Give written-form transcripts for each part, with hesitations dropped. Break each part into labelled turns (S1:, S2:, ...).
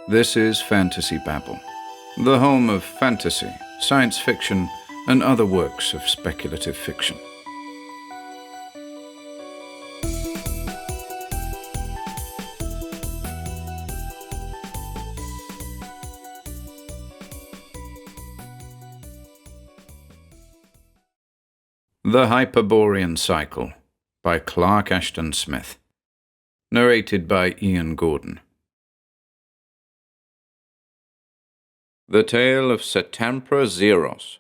S1: This is FantasyBabble, the home of fantasy, science fiction, and other works of speculative fiction. The Hyperborean Cycle by Clark Ashton Smith. Narrated by Ian Gordon. The Tale of Satampra Zeiros.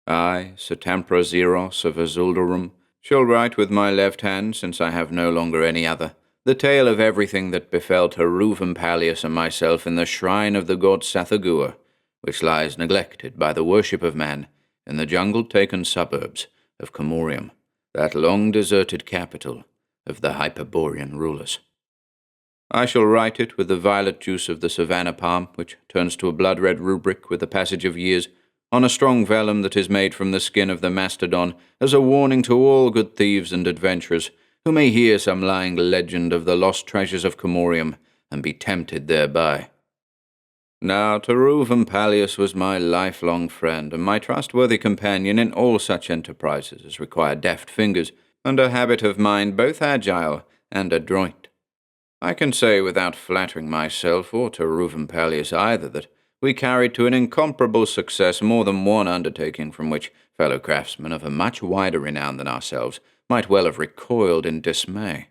S1: I, Satampra Zeiros of Avoosl, shall write with my left hand, since I have no longer any other, the tale of everything that befell Vampiric and myself in the shrine of the god Saturn, which lies neglected by the worship of man in the jungle-taken suburbs of Comorium, that long-deserted capital of the Hyperborean rulers. I shall write it with the violet juice of the savannah palm, which turns to a blood-red rubric with the passage of years, on a strong vellum that is made from the skin of the mastodon, as a warning to all good thieves and adventurers who may hear some lying legend of the lost treasures of Comorium and be tempted thereby. Now, Vampiric was my lifelong friend and my trustworthy companion in all such enterprises as require deft fingers and a habit of mind both agile and adroit. I can say without flattering myself or Vampiric either that we carried to an incomparable success more than one undertaking from which fellow craftsmen of a much wider renown than ourselves might well have recoiled in dismay.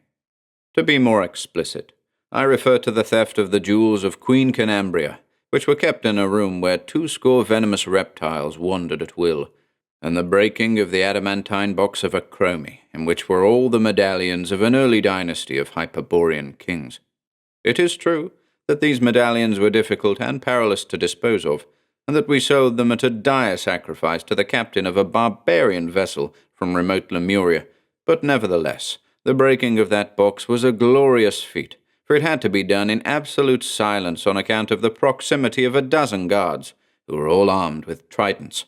S1: To be more explicit, I refer to the theft of the jewels of Queen Canambria, which were kept in a room where 20 venomous reptiles wandered at will, and the breaking of the adamantine box of Acromi, in which were all the medallions of an early dynasty of Hyperborean kings. It is true that these medallions were difficult and perilous to dispose of, and that we sold them at a dire sacrifice to the captain of a barbarian vessel from remote Lemuria, but nevertheless, the breaking of that box was a glorious feat, for it had to be done in absolute silence on account of the proximity of a dozen guards, who were all armed with tridents.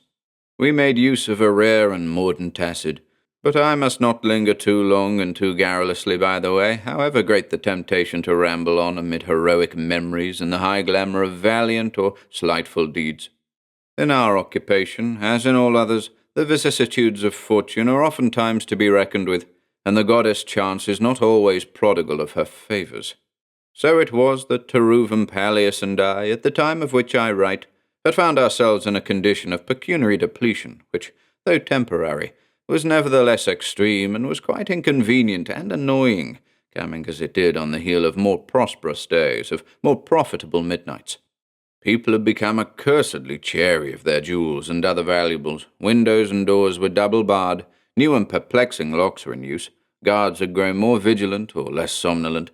S1: We made use of a rare and mordant acid, but I must not linger too long and too garrulously by the way, however great the temptation to ramble on amid heroic memories and the high glamour of valiant or slightful deeds. In our occupation, as in all others, the vicissitudes of fortune are oftentimes to be reckoned with, and the goddess Chance is not always prodigal of her favours. So it was that Vampiric and I, at the time of which I write, had found ourselves in a condition of pecuniary depletion, which, though temporary, was nevertheless extreme and was quite inconvenient and annoying, coming as it did on the heel of more prosperous days, of more profitable midnights. People had become accursedly chary of their jewels and other valuables, windows and doors were double-barred, new and perplexing locks were in use, guards had grown more vigilant or less somnolent.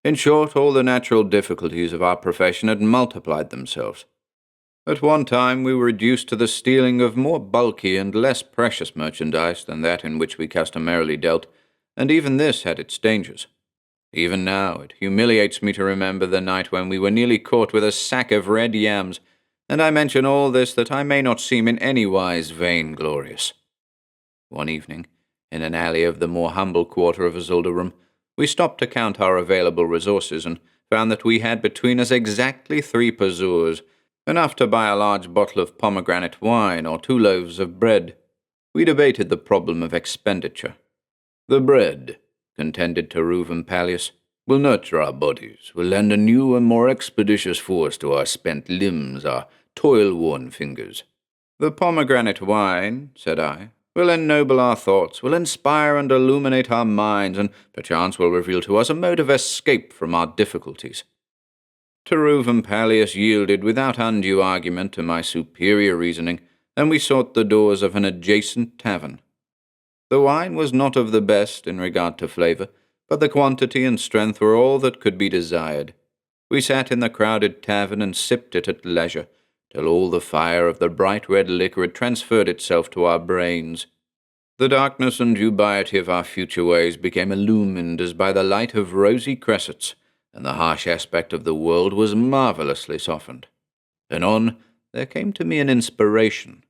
S1: In short, all the natural difficulties of our profession had multiplied themselves. At one time we were reduced to the stealing of more bulky and less precious merchandise than that in which we customarily dealt, and even this had its dangers. Even now it humiliates me to remember the night when we were nearly caught with a sack of red yams, and I mention all this that I may not seem in any wise vainglorious. One evening, in an alley of the more humble quarter of Avoosl, we stopped to count our available resources and found that we had between us exactly 3 pazurs, enough to buy a large bottle of pomegranate wine or 2 loaves of bread. We debated the problem of expenditure. The bread, contended Vampiric, will nurture our bodies, will lend a new and more expeditious force to our spent limbs, our toil-worn fingers. The pomegranate wine, said I, will ennoble our thoughts, will inspire and illuminate our minds, and perchance will reveal to us a mode of escape from our difficulties. Vampiric yielded without undue argument to my superior reasoning, and we sought the doors of an adjacent tavern. The wine was not of the best in regard to flavour, but the quantity and strength were all that could be desired. We sat in the crowded tavern and sipped it at leisure, till all the fire of the bright red liquor had transferred itself to our brains. The darkness and dubiety of our future ways became illumined as by the light of rosy cressets, and the harsh aspect of the world was marvellously softened. Anon there came to me an inspiration.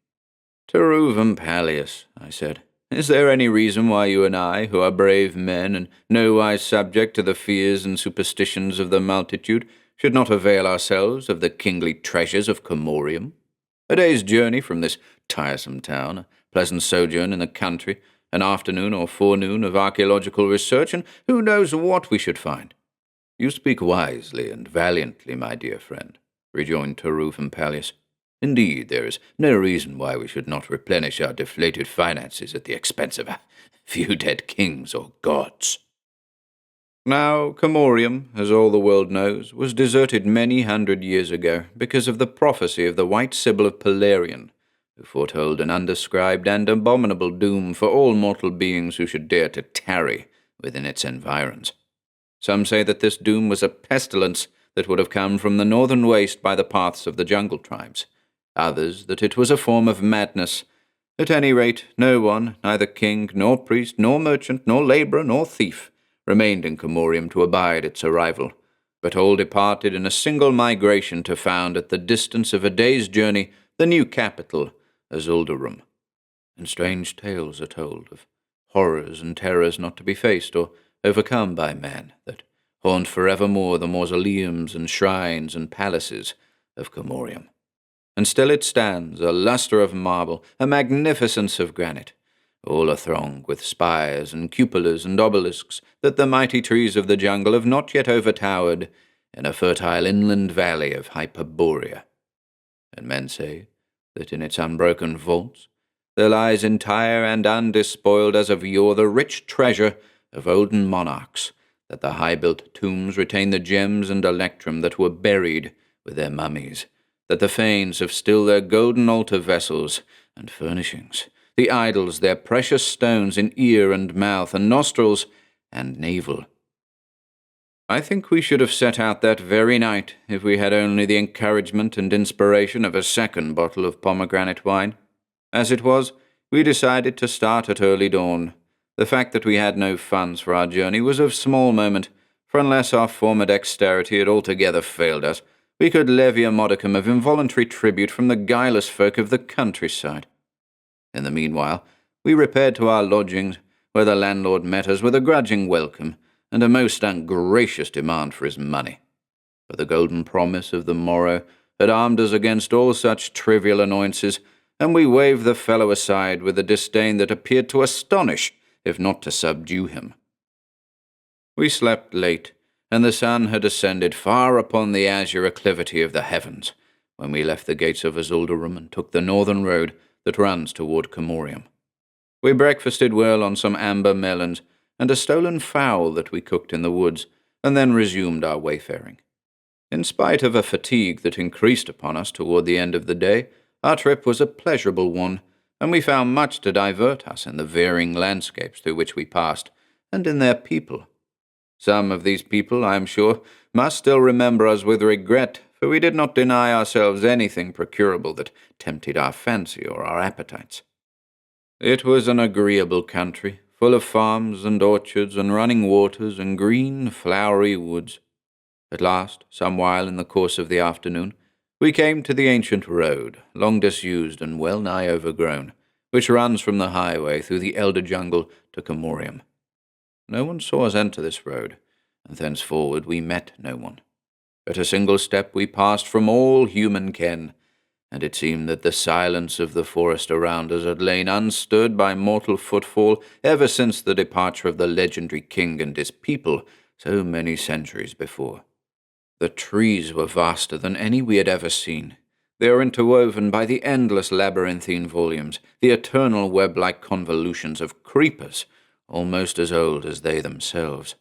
S1: Vampiric, I said, Is there any reason why you and I, who are brave men and nowise subject to the fears and superstitions of the multitude, should not avail ourselves of the kingly treasures of Comorium? A day's journey from this tiresome town, a pleasant sojourn in the country, an afternoon or forenoon of archaeological research, and who knows what we should find? You speak wisely and valiantly, my dear friend, rejoined Taruf and Pallius. Indeed, there is no reason why we should not replenish our deflated finances at the expense of a few dead kings or gods. Now, Comorium, as all the world knows, was deserted many 100 years ago because of the prophecy of the White Sybil of Pelarion, who foretold an undescribed and abominable doom for all mortal beings who should dare to tarry within its environs. Some say that this doom was a pestilence that would have come from the northern waste by the paths of the jungle tribes. Others that it was a form of madness. At any rate, no one, neither king, nor priest, nor merchant, nor labourer, nor thief, remained in Comorium to abide its arrival, but all departed in a single migration to found at the distance of a day's journey the new capital, Azuldarum. And strange tales are told of horrors and terrors not to be faced or overcome by man, that haunt forevermore the mausoleums and shrines and palaces of Comorium. And still it stands, a lustre of marble, a magnificence of granite, all a-throng with spires and cupolas and obelisks that the mighty trees of the jungle have not yet overtowered in a fertile inland valley of Hyperborea. And men say that in its unbroken vaults there lies entire and undespoiled as of yore the rich treasure of olden monarchs, that the high-built tombs retain the gems and electrum that were buried with their mummies, that the fanes have still their golden altar vessels and furnishings, the idols their precious stones in ear and mouth and nostrils and navel. I think we should have set out that very night if we had only the encouragement and inspiration of a second bottle of pomegranate wine. As it was, we decided to start at early dawn. The fact that we had no funds for our journey was of small moment, for unless our former dexterity had altogether failed us, we could levy a modicum of involuntary tribute from the guileless folk of the countryside. In the meanwhile, we repaired to our lodgings, where the landlord met us with a grudging welcome and a most ungracious demand for his money. For the golden promise of the morrow had armed us against all such trivial annoyances, and we waved the fellow aside with a disdain that appeared to astonish, if not to subdue him. We slept late, and the sun had ascended far upon the azure acclivity of the heavens, when we left the gates of Azuldarum and took the northern road that runs toward Comorium. We breakfasted well on some amber melons and a stolen fowl that we cooked in the woods, and then resumed our wayfaring. In spite of a fatigue that increased upon us toward the end of the day, our trip was a pleasurable one, and we found much to divert us in the varying landscapes through which we passed, and in their people. Some of these people, I am sure, must still remember us with regret, for we did not deny ourselves anything procurable that tempted our fancy or our appetites. It was an agreeable country, full of farms and orchards and running waters and green, flowery woods. At last, some while in the course of the afternoon, we came to the ancient road, long disused and well-nigh overgrown, which runs from the highway through the elder jungle to Comorium. No one saw us enter this road, and thenceforward we met no one. At a single step we passed from all human ken, and it seemed that the silence of the forest around us had lain unstirred by mortal footfall ever since the departure of the legendary king and his people so many centuries before. The trees were vaster than any we had ever seen. They were interwoven by the endless labyrinthine volumes, the eternal web-like convolutions of creepers, almost as old as they themselves.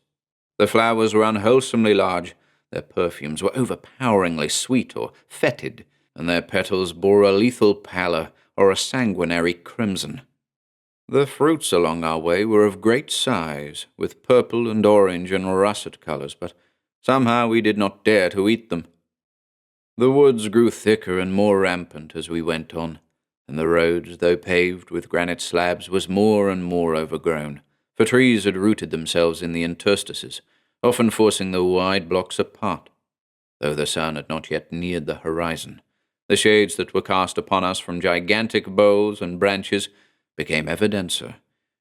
S1: The flowers were unwholesomely large, their perfumes were overpoweringly sweet or fetid, and their petals bore a lethal pallor or a sanguinary crimson. The fruits along our way were of great size, with purple and orange and russet colours, but somehow we did not dare to eat them. The woods grew thicker and more rampant as we went on, and the road, though paved with granite slabs, was more and more overgrown, for trees had rooted themselves in the interstices, often forcing the wide blocks apart. Though the sun had not yet neared the horizon, the shades that were cast upon us from gigantic boles and branches became ever denser,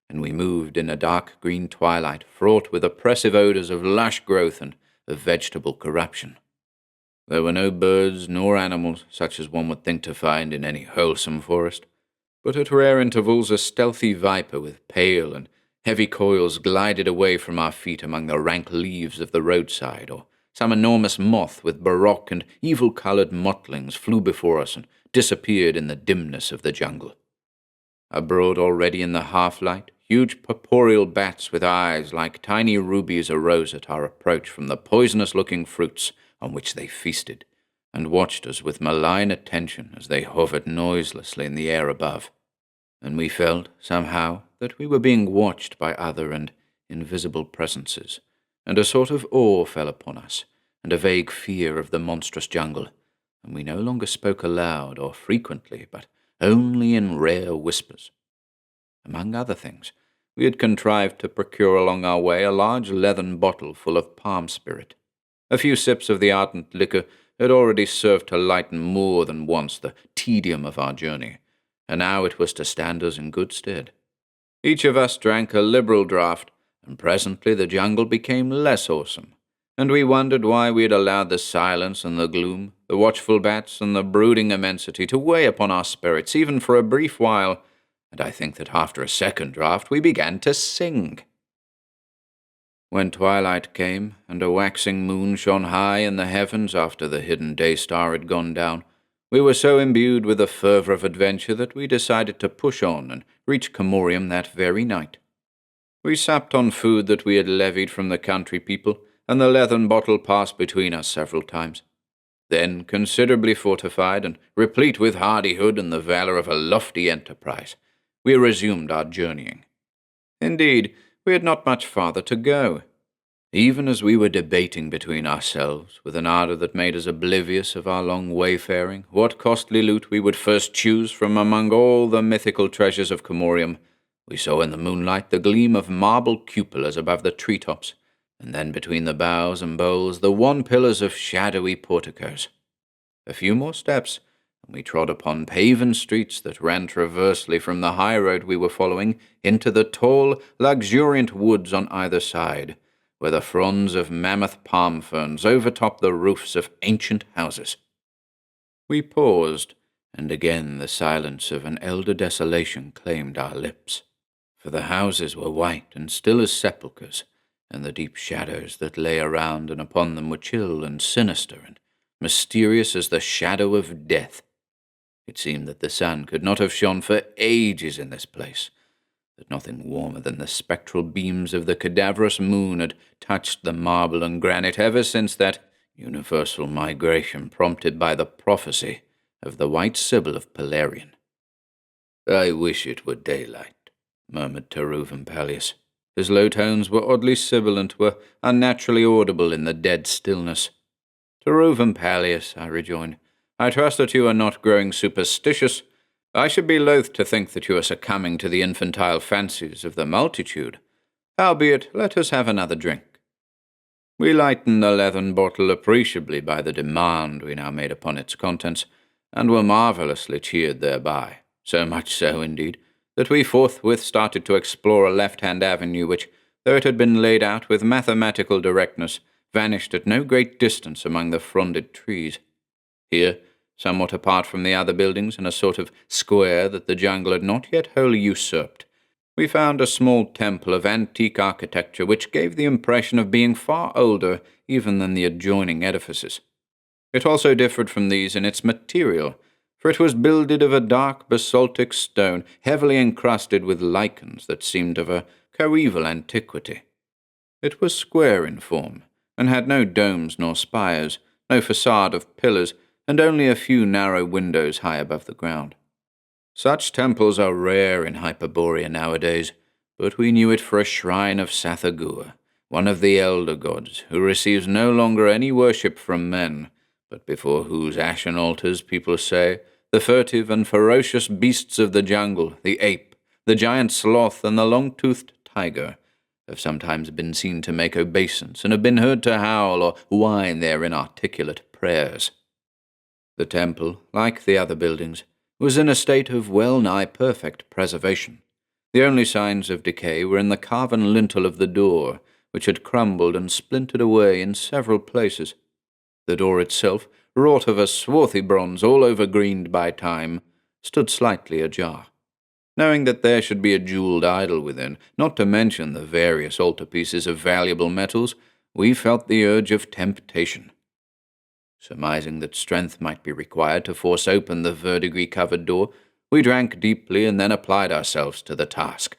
S1: and we moved in a dark green twilight fraught with oppressive odors of lush growth and of vegetable corruption. There were no birds nor animals such as one would think to find in any wholesome forest, but at rare intervals a stealthy viper with pale and heavy coils glided away from our feet among the rank leaves of the roadside, or some enormous moth with baroque and evil-coloured mottlings flew before us and disappeared in the dimness of the jungle. Abroad already in the half-light, huge purpureal bats with eyes like tiny rubies arose at our approach from the poisonous-looking fruits on which they feasted, and watched us with malign attention as they hovered noiselessly in the air above. And we felt, somehow, that we were being watched by other and invisible presences, and a sort of awe fell upon us, and a vague fear of the monstrous jungle, and we no longer spoke aloud or frequently, but only in rare whispers. Among other things, we had contrived to procure along our way a large leathern bottle full of palm spirit. A few sips of the ardent liquor had already served to lighten more than once the tedium of our journey, and now it was to stand us in good stead. Each of us drank a liberal draught, and presently the jungle became less awesome, and we wondered why we had allowed the silence and the gloom, the watchful bats and the brooding immensity to weigh upon our spirits even for a brief while, and I think that after a second draught we began to sing. When twilight came, and a waxing moon shone high in the heavens after the hidden day-star had gone down, we were so imbued with the fervour of adventure that we decided to push on and reach Comorium that very night. We supped on food that we had levied from the country people, and the leathern bottle passed between us several times. Then, considerably fortified and replete with hardihood and the valour of a lofty enterprise, we resumed our journeying. Indeed, we had not much farther to go. Even as we were debating between ourselves, with an ardour that made us oblivious of our long wayfaring, what costly loot we would first choose from among all the mythical treasures of Comorium, we saw in the moonlight the gleam of marble cupolas above the tree-tops, and then between the boughs and boles the wan pillars of shadowy porticos. A few more steps, and we trod upon paven streets that ran transversely from the high road we were following into the tall, luxuriant woods on either side, where the fronds of mammoth palm ferns overtopped the roofs of ancient houses. We paused, and again the silence of an elder desolation claimed our lips, for the houses were white and still as sepulchres, and the deep shadows that lay around and upon them were chill and sinister and mysterious as the shadow of death. It seemed that the sun could not have shone for ages in this place, that nothing warmer than the spectral beams of the cadaverous moon had touched the marble and granite ever since that universal migration prompted by the prophecy of the White Sybil of Pelarian. "I wish it were daylight," murmured Palius. His low tones were oddly sibilant, were unnaturally audible in the dead stillness. "Palius," I rejoined, "I trust that you are not growing superstitious. I should be loath to think that you are succumbing to the infantile fancies of the multitude. Howbeit, let us have another drink." We lightened the leathern bottle appreciably by the demand we now made upon its contents, and were marvellously cheered thereby, so much so, indeed, that we forthwith started to explore a left-hand avenue which, though it had been laid out with mathematical directness, vanished at no great distance among the fronded trees. Here, somewhat apart from the other buildings, in a sort of square that the jungle had not yet wholly usurped, we found a small temple of antique architecture which gave the impression of being far older even than the adjoining edifices. It also differed from these in its material, for it was builded of a dark basaltic stone, heavily encrusted with lichens that seemed of a coeval antiquity. It was square in form, and had no domes nor spires, no facade of pillars, and only a few narrow windows high above the ground. Such temples are rare in Hyperborea nowadays, but we knew it for a shrine of Sathagua, one of the elder gods, who receives no longer any worship from men, but before whose ashen altars, people say, the furtive and ferocious beasts of the jungle, the ape, the giant sloth, and the long-toothed tiger, have sometimes been seen to make obeisance and have been heard to howl or whine their inarticulate prayers. The temple, like the other buildings, was in a state of well-nigh perfect preservation, The only signs of decay were in the carven lintel of the door, which had crumbled and splintered away in several places. The door itself, wrought of a swarthy bronze all over-greened by time, stood slightly ajar. Knowing that there should be a jewelled idol within, not to mention the various altarpieces of valuable metals, we felt the urge of temptation. Surmising that strength might be required to force open the verdigris-covered door, we drank deeply and then applied ourselves to the task.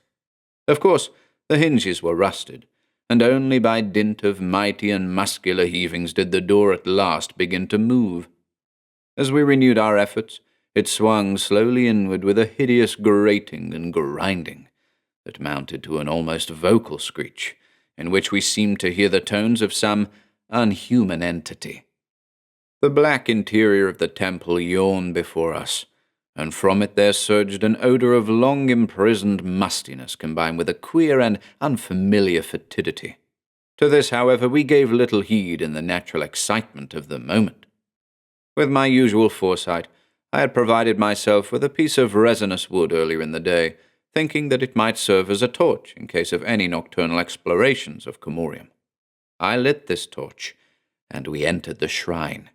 S1: Of course, the hinges were rusted, and only by dint of mighty and muscular heavings did the door at last begin to move. As we renewed our efforts, it swung slowly inward with a hideous grating and grinding that mounted to an almost vocal screech, in which we seemed to hear the tones of some unhuman entity. The black interior of the temple yawned before us, and from it there surged an odor of long-imprisoned mustiness combined with a queer and unfamiliar fetidity. To this, however, we gave little heed in the natural excitement of the moment. With my usual foresight, I had provided myself with a piece of resinous wood earlier in the day, thinking that it might serve as a torch in case of any nocturnal explorations of Comorium. I lit this torch, and we entered the shrine.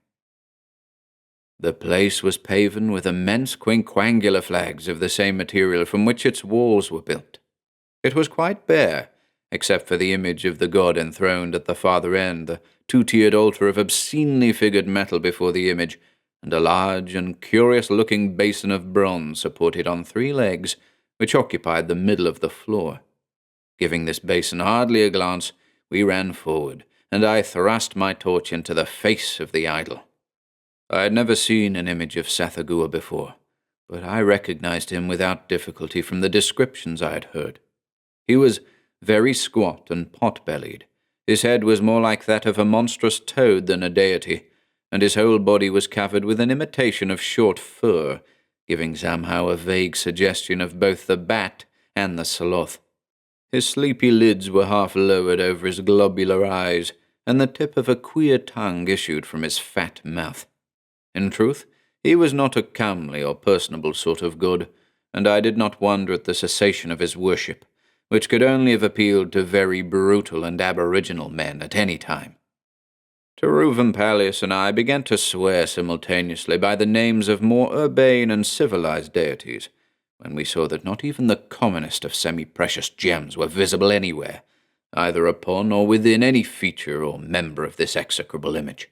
S1: The place was paven with immense quinquangular flags of the same material from which its walls were built. It was quite bare, except for the image of the god enthroned at the farther end, the two-tiered altar of obscenely figured metal before the image, and a large and curious-looking basin of bronze supported on 3 legs, which occupied the middle of the floor. Giving this basin hardly a glance, we ran forward, and I thrust my torch into the face of the idol. I had never seen an image of Sathagua before, but I recognized him without difficulty from the descriptions I had heard. He was very squat and pot-bellied. His head was more like that of a monstrous toad than a deity, and his whole body was covered with an imitation of short fur, giving somehow a vague suggestion of both the bat and the sloth. His sleepy lids were half lowered over his globular eyes, and the tip of a queer tongue issued from his fat mouth. In truth, he was not a comely or personable sort of god, and I did not wonder at the cessation of his worship, which could only have appealed to very brutal and aboriginal men at any time. Teruvum Pallius and I began to swear simultaneously by the names of more urbane and civilized deities, when we saw that not even the commonest of semi-precious gems were visible anywhere, either upon or within any feature or member of this execrable image.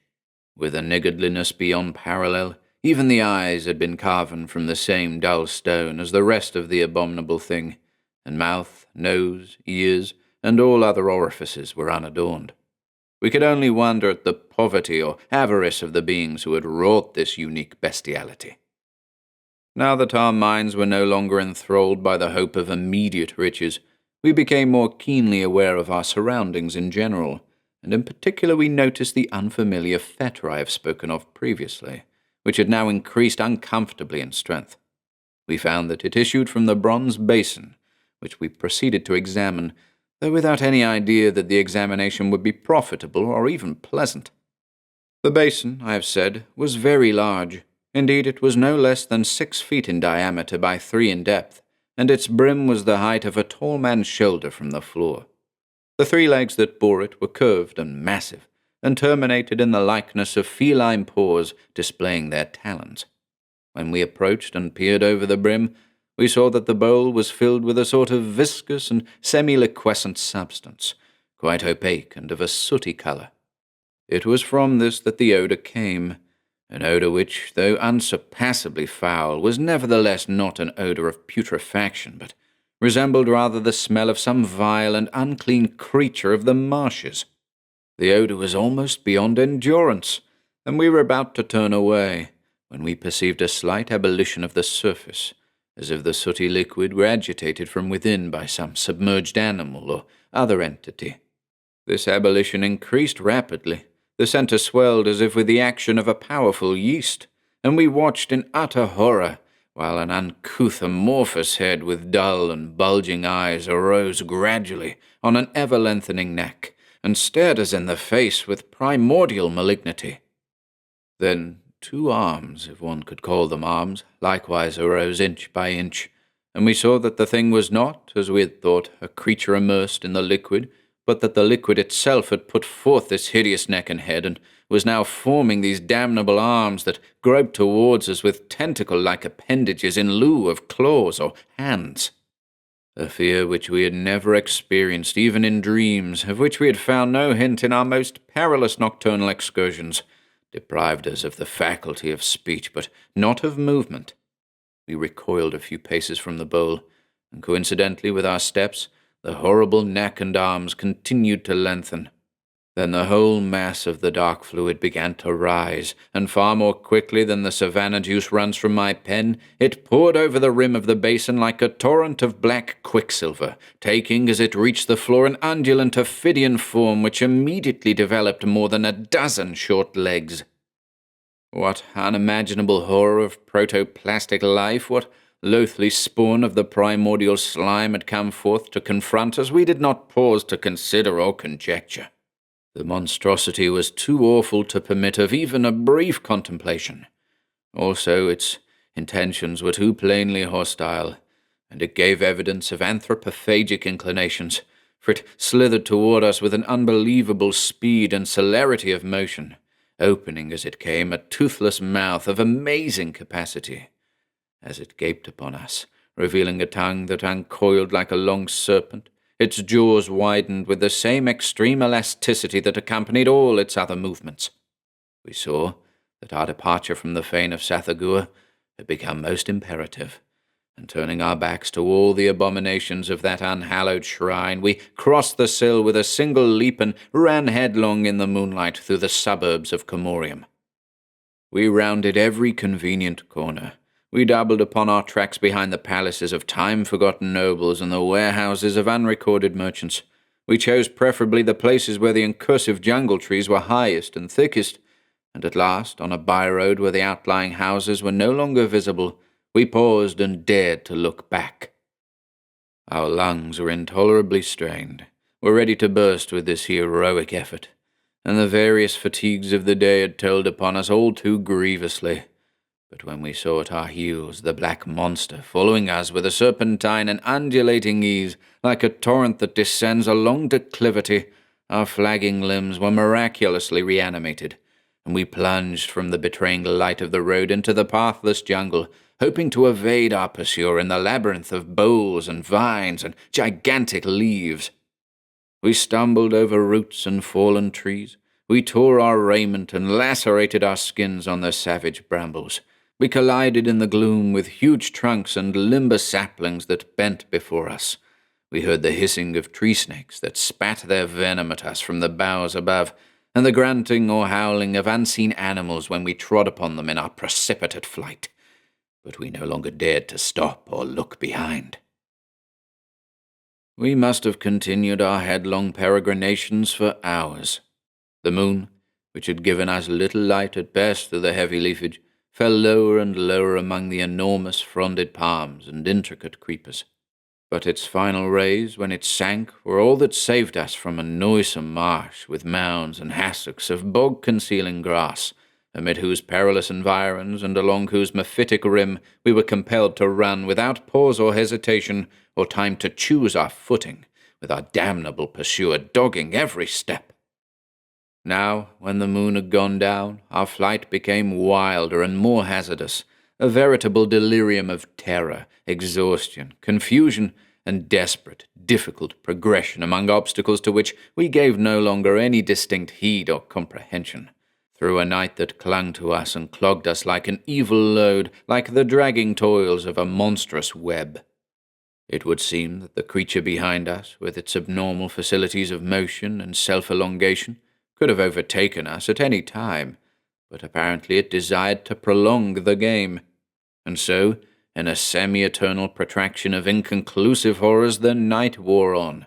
S1: With a niggardliness beyond parallel, even the eyes had been carven from the same dull stone as the rest of the abominable thing, and mouth, nose, ears, and all other orifices were unadorned. We could only wonder at the poverty or avarice of the beings who had wrought this unique bestiality. Now that our minds were no longer enthralled by the hope of immediate riches, we became more keenly aware of our surroundings in general, and in particular we noticed the unfamiliar fetor I have spoken of previously, which had now increased uncomfortably in strength. We found that it issued from the bronze basin, which we proceeded to examine, though without any idea that the examination would be profitable or even pleasant. The basin, I have said, was very large. Indeed, it was no less than 6 feet in diameter by 3 in depth, and its brim was the height of a tall man's shoulder from the floor. The 3 legs that bore it were curved and massive, and terminated in the likeness of feline paws displaying their talons. When we approached and peered over the brim, we saw that the bowl was filled with a sort of viscous and semi-liquescent substance, quite opaque and of a sooty color. It was from this that the odor came, an odor which, though unsurpassably foul, was nevertheless not an odor of putrefaction, but resembled rather the smell of some vile and unclean creature of the marshes. The odor was almost beyond endurance, and we were about to turn away, when we perceived a slight ebullition of the surface, as if the sooty liquid were agitated from within by some submerged animal or other entity. This ebullition increased rapidly. The centre swelled as if with the action of a powerful yeast, and we watched in utter horror, while an uncouth amorphous head with dull and bulging eyes arose gradually on an ever-lengthening neck, and stared us in the face with primordial malignity. Then 2 arms, if one could call them arms, likewise arose inch by inch, and we saw that the thing was not, as we had thought, a creature immersed in the liquid, but that the liquid itself had put forth this hideous neck and head, and was now forming these damnable arms that groped towards us with tentacle-like appendages in lieu of claws or hands. A fear which we had never experienced even in dreams, of which we had found no hint in our most perilous nocturnal excursions, deprived us of the faculty of speech, but not of movement. We recoiled a few paces from the bowl, and coincidentally with our steps, the horrible neck and arms continued to lengthen. Then the whole mass of the dark fluid began to rise, and far more quickly than the savannah juice runs from my pen, it poured over the rim of the basin like a torrent of black quicksilver, taking as it reached the floor an undulant ophidian form which immediately developed more than a dozen short legs. What unimaginable horror of protoplastic life, what loathly spawn of the primordial slime had come forth to confront us, we did not pause to consider or conjecture. The monstrosity was too awful to permit of even a brief contemplation. Also, its intentions were too plainly hostile, and it gave evidence of anthropophagic inclinations, for it slithered toward us with an unbelievable speed and celerity of motion, opening as it came a toothless mouth of amazing capacity. As it gaped upon us, revealing a tongue that uncoiled like a long serpent, its jaws widened with the same extreme elasticity that accompanied all its other movements. We saw that our departure from the fane of Sathagua had become most imperative, and turning our backs to all the abominations of that unhallowed shrine, we crossed the sill with a single leap and ran headlong in the moonlight through the suburbs of Comorium. We rounded every convenient corner. We dabbled upon our tracks behind the palaces of time-forgotten nobles and the warehouses of unrecorded merchants. We chose preferably the places where the incursive jungle trees were highest and thickest, and at last, on a by-road where the outlying houses were no longer visible, we paused and dared to look back. Our lungs were intolerably strained, were ready to burst with this heroic effort, and the various fatigues of the day had told upon us all too grievously. But when we saw at our heels the black monster following us with a serpentine and undulating ease, like a torrent that descends a long declivity, our flagging limbs were miraculously reanimated, and we plunged from the betraying light of the road into the pathless jungle, hoping to evade our pursuer in the labyrinth of boles and vines and gigantic leaves. We stumbled over roots and fallen trees. We tore our raiment and lacerated our skins on the savage brambles. We collided in the gloom with huge trunks and limber saplings that bent before us. We heard the hissing of tree snakes that spat their venom at us from the boughs above, and the grunting or howling of unseen animals when we trod upon them in our precipitate flight. But we no longer dared to stop or look behind. We must have continued our headlong peregrinations for hours. The moon, which had given us little light at best through the heavy leafage, fell lower and lower among the enormous fronded palms and intricate creepers. But its final rays, when it sank, were all that saved us from a noisome marsh with mounds and hassocks of bog-concealing grass, amid whose perilous environs and along whose mephitic rim we were compelled to run without pause or hesitation or time to choose our footing, with our damnable pursuer dogging every step. Now, when the moon had gone down, our flight became wilder and more hazardous, a veritable delirium of terror, exhaustion, confusion, and desperate, difficult progression among obstacles to which we gave no longer any distinct heed or comprehension, through a night that clung to us and clogged us like an evil load, like the dragging toils of a monstrous web. It would seem that the creature behind us, with its abnormal facilities of motion and self-elongation, could have overtaken us at any time, but apparently it desired to prolong the game. And so, in a semi-eternal protraction of inconclusive horrors, the night wore on.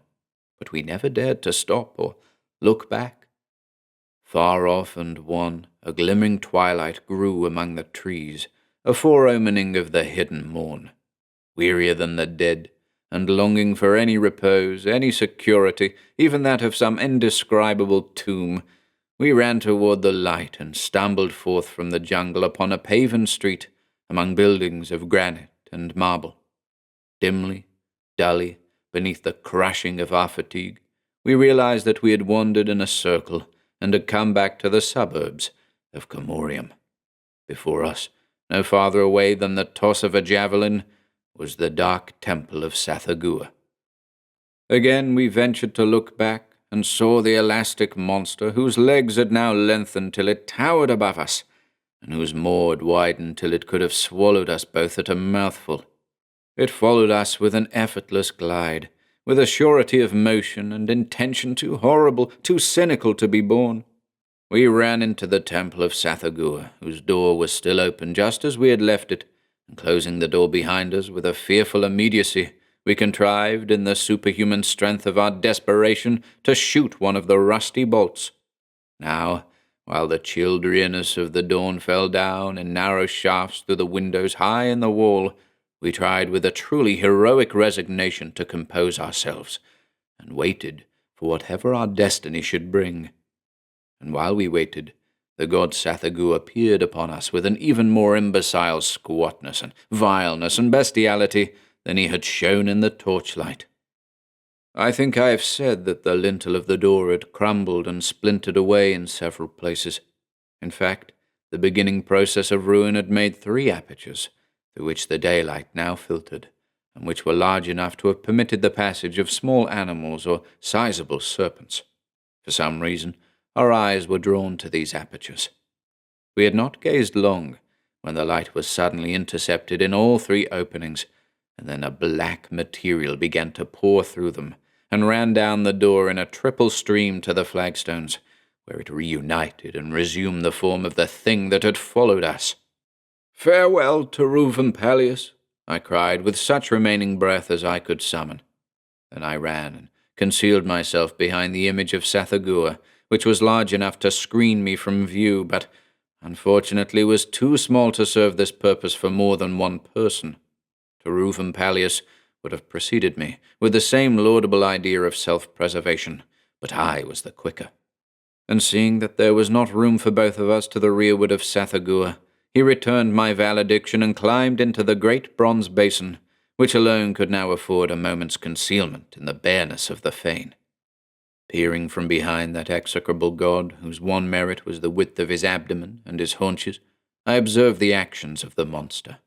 S1: But we never dared to stop or look back. Far off and wan, a glimmering twilight grew among the trees, a foreomening of the hidden morn. Wearier than the dead, and longing for any repose, any security, even that of some indescribable tomb, we ran toward the light and stumbled forth from the jungle upon a paven street, among buildings of granite and marble. dimly, dully, beneath the crushing of our fatigue, we realized that we had wandered in a circle and had come back to the suburbs of Comorium. Before us, no farther away than the toss of a javelin, was the dark temple of Sathagua. Again we ventured to look back and saw the elastic monster whose legs had now lengthened till it towered above us, and whose maw had widened till it could have swallowed us both at a mouthful. It followed us with an effortless glide, with a surety of motion and intention too horrible, too cynical to be borne. We ran into the temple of Sathagua, whose door was still open just as we had left it, and closing the door behind us with a fearful immediacy, we contrived, in the superhuman strength of our desperation, to shoot one of the rusty bolts. Now, while the chill drearness of the dawn fell down in narrow shafts through the windows high in the wall, we tried with a truly heroic resignation to compose ourselves, and waited for whatever our destiny should bring. And while we waited, the god Sathagua appeared upon us with an even more imbecile squatness and vileness and bestiality than he had shown in the torchlight. I think I have said that the lintel of the door had crumbled and splintered away in several places. In fact, the beginning process of ruin had made 3 apertures, through which the daylight now filtered, and which were large enough to have permitted the passage of small animals or sizable serpents. For some reason, our eyes were drawn to these apertures. We had not gazed long, when the light was suddenly intercepted in all 3 openings, and then a black material began to pour through them, and ran down the door in a triple stream to the flagstones, where it reunited and resumed the form of the thing that had followed us. "Farewell to Reuven Peleus," I cried, with such remaining breath as I could summon. Then I ran and concealed myself behind the image of Sathagua, which was large enough to screen me from view, but unfortunately was too small to serve this purpose for more than one person. Reuven Peleus would have preceded me, with the same laudable idea of self-preservation, but I was the quicker. And seeing that there was not room for both of us to the rearward of Sathagua, he returned my valediction and climbed into the great bronze basin, which alone could now afford a moment's concealment in the bareness of the fane. Peering from behind that execrable god, whose one merit was the width of his abdomen and his haunches, I observed the actions of the monster.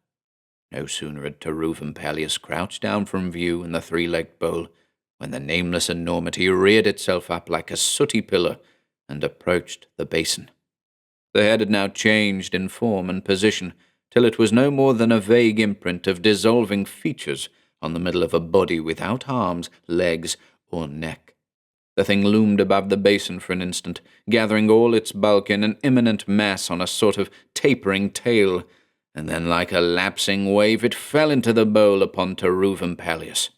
S1: No sooner had Reuven Peleus crouched down from view in the 3-legged bowl, when the nameless enormity reared itself up like a sooty pillar and approached the basin. The head had now changed in form and position, till it was no more than a vague imprint of dissolving features on the middle of a body without arms, legs, or neck. The thing loomed above the basin for an instant, gathering all its bulk in an imminent mass on a sort of tapering tail, and then like a lapsing wave it fell into the bowl upon Reuven Peleus.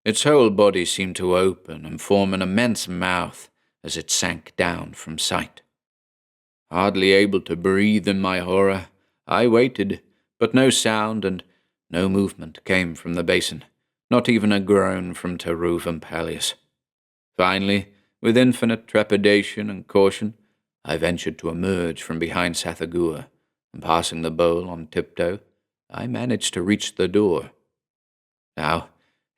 S1: Its whole body seemed to open and form an immense mouth as it sank down from sight. Hardly able to breathe in my horror, I waited, but no sound and no movement came from the basin, not even a groan from Reuven Peleus. Finally, with infinite trepidation and caution, I ventured to emerge from behind Sathagua, and passing the bowl on tiptoe, I managed to reach the door. Now,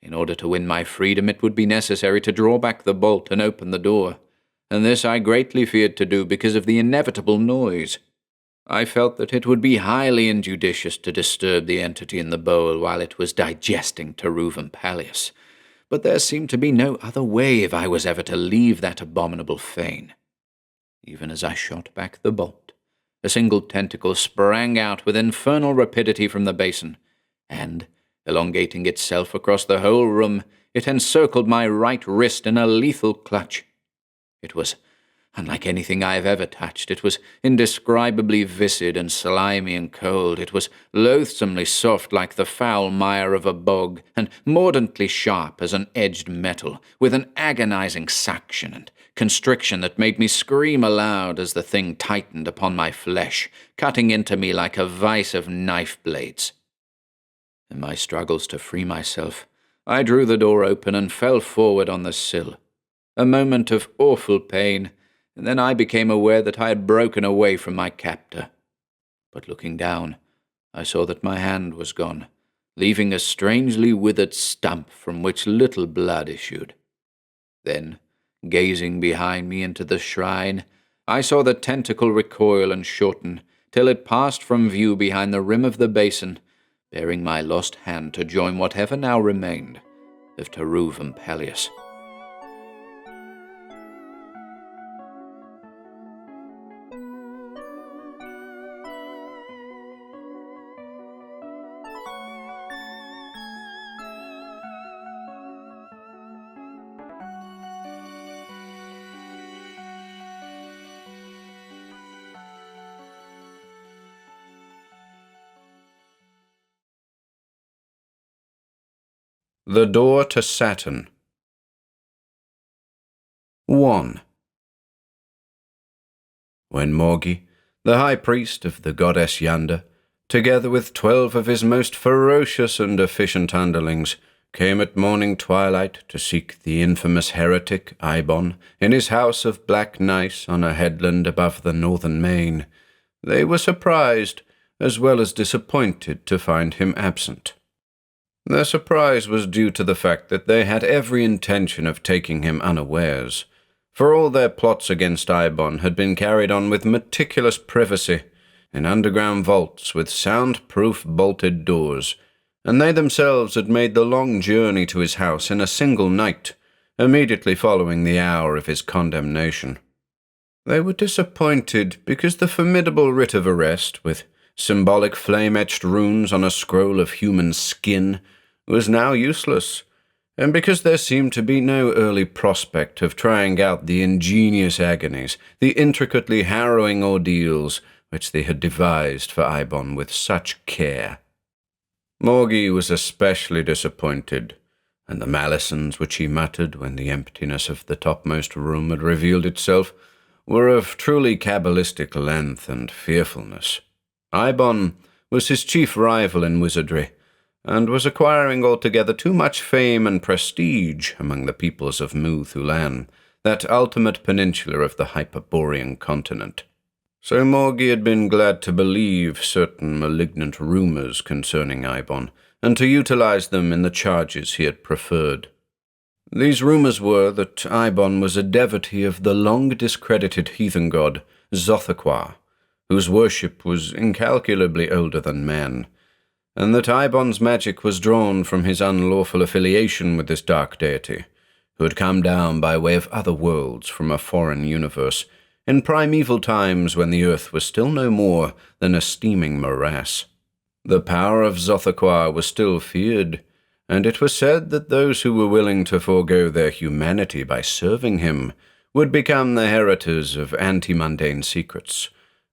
S1: in order to win my freedom, it would be necessary to draw back the bolt and open the door, and this I greatly feared to do because of the inevitable noise. I felt that it would be highly injudicious to disturb the entity in the bowl while it was digesting Reuven Peleus, but there seemed to be no other way if I was ever to leave that abominable fane. Even as I shot back the bolt, a single tentacle sprang out with infernal rapidity from the basin, and, elongating itself across the whole room, it encircled my right wrist in a lethal clutch. It was unlike anything I have ever touched. It was indescribably viscid and slimy and cold. It was loathsomely soft like the foul mire of a bog, and mordantly sharp as an edged metal, with an agonizing suction and constriction that made me scream aloud as the thing tightened upon my flesh, cutting into me like a vise of knife blades. In my struggles to free myself, I drew the door open and fell forward on the sill. A moment of awful pain, and then I became aware that I had broken away from my captor. But looking down, I saw that my hand was gone, leaving a strangely withered stump from which little blood issued. Then, gazing behind me into the shrine, I saw the tentacle recoil and shorten, till it passed from view behind the rim of the basin, bearing my lost hand to join whatever now remained of Taruv and Peleus. The Door to Saturn. 1. When Morgi, the high priest of the goddess Yonder, together with 12 of his most ferocious and efficient underlings, came at morning twilight to seek the infamous heretic Eibon in his house of black gneiss on a headland above the northern main, they were surprised as well as disappointed to find him absent. Their surprise was due to the fact that they had every intention of taking him unawares, for all their plots against Eibon had been carried on with meticulous privacy, in underground vaults with sound-proof bolted doors, and they themselves had made the long journey to his house in a single night, immediately following the hour of his condemnation. They were disappointed because the formidable writ of arrest, with symbolic flame-etched runes on a scroll of human skin, was now useless, and because there seemed to be no early prospect of trying out the ingenious agonies, the intricately harrowing ordeals which they had devised for Eibon with such care. Morgi was especially disappointed, and the malisons which he muttered when the emptiness of the topmost room had revealed itself were of truly cabalistic length and fearfulness. Eibon was his chief rival in wizardry, and was acquiring altogether too much fame and prestige among the peoples of Wuthoqquan, that ultimate peninsula of the Hyperborean continent. So Morgi had been glad to believe certain malignant rumors concerning Eibon, and to utilize them in the charges he had preferred. These rumors were that Eibon was a devotee of the long-discredited heathen god Wuthoqquan, whose worship was incalculably older than man, and that Eibon's magic was drawn from his unlawful affiliation with this dark deity, who had come down by way of other worlds from a foreign universe, in primeval times when the earth was still no more than a steaming morass. The power of Wuthoqquan was still feared, and it was said that those who were willing to forego their humanity by serving him would become the heritors of anti-mundane secrets,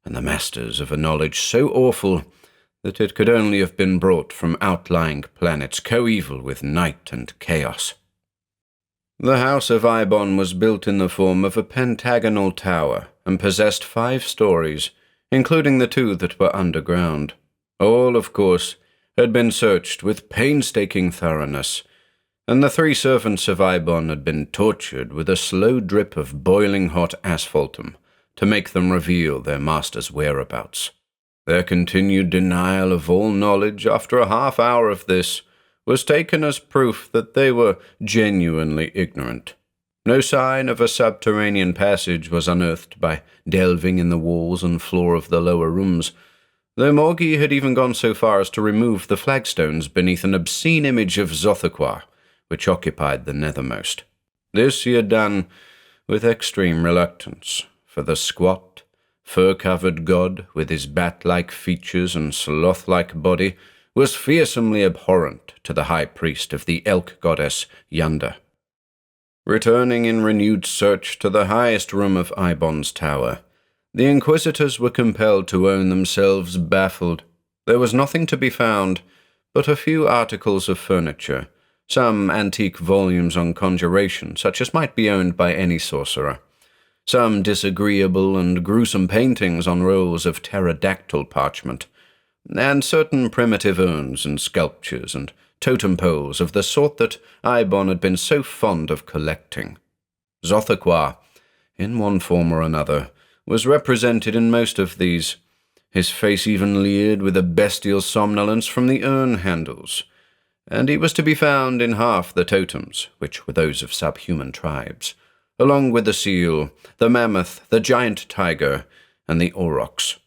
S1: and the masters of a knowledge so awful that it could only have been brought from outlying planets coeval with night and chaos. The house of Eibon was built in the form of a pentagonal tower and possessed 5 stories, including the 2 that were underground. All, of course, had been searched with painstaking thoroughness, and the 3 servants of Eibon had been tortured with a slow drip of boiling hot asphaltum to make them reveal their master's whereabouts. Their continued denial of all knowledge after a half-hour of this was taken as proof that they were genuinely ignorant. No sign of a subterranean passage was unearthed by delving in the walls and floor of the lower rooms, though Morgi had even gone so far as to remove the flagstones beneath an obscene image of Wuthoqquan, which occupied the nethermost. This he had done with extreme reluctance, for the squat, fur-covered god, with his bat-like features and sloth-like body, was fearsomely abhorrent to the high priest of the elk goddess Yonder. Returning in renewed search to the highest room of Eibon's tower, the inquisitors were compelled to own themselves baffled. There was nothing to be found but a few articles of furniture, some antique volumes on conjuration, such as might be owned by any sorcerer, some disagreeable and gruesome paintings on rolls of pterodactyl parchment, and certain primitive urns and sculptures and totem poles of the sort that Eibon had been so fond of collecting. Wuthoqquan, in one form or another, was represented in most of these, his face even leered with a bestial somnolence from the urn handles, and he was to be found in half the totems, which were those of subhuman tribes, along with the seal, the mammoth, the giant tiger, and the aurochs.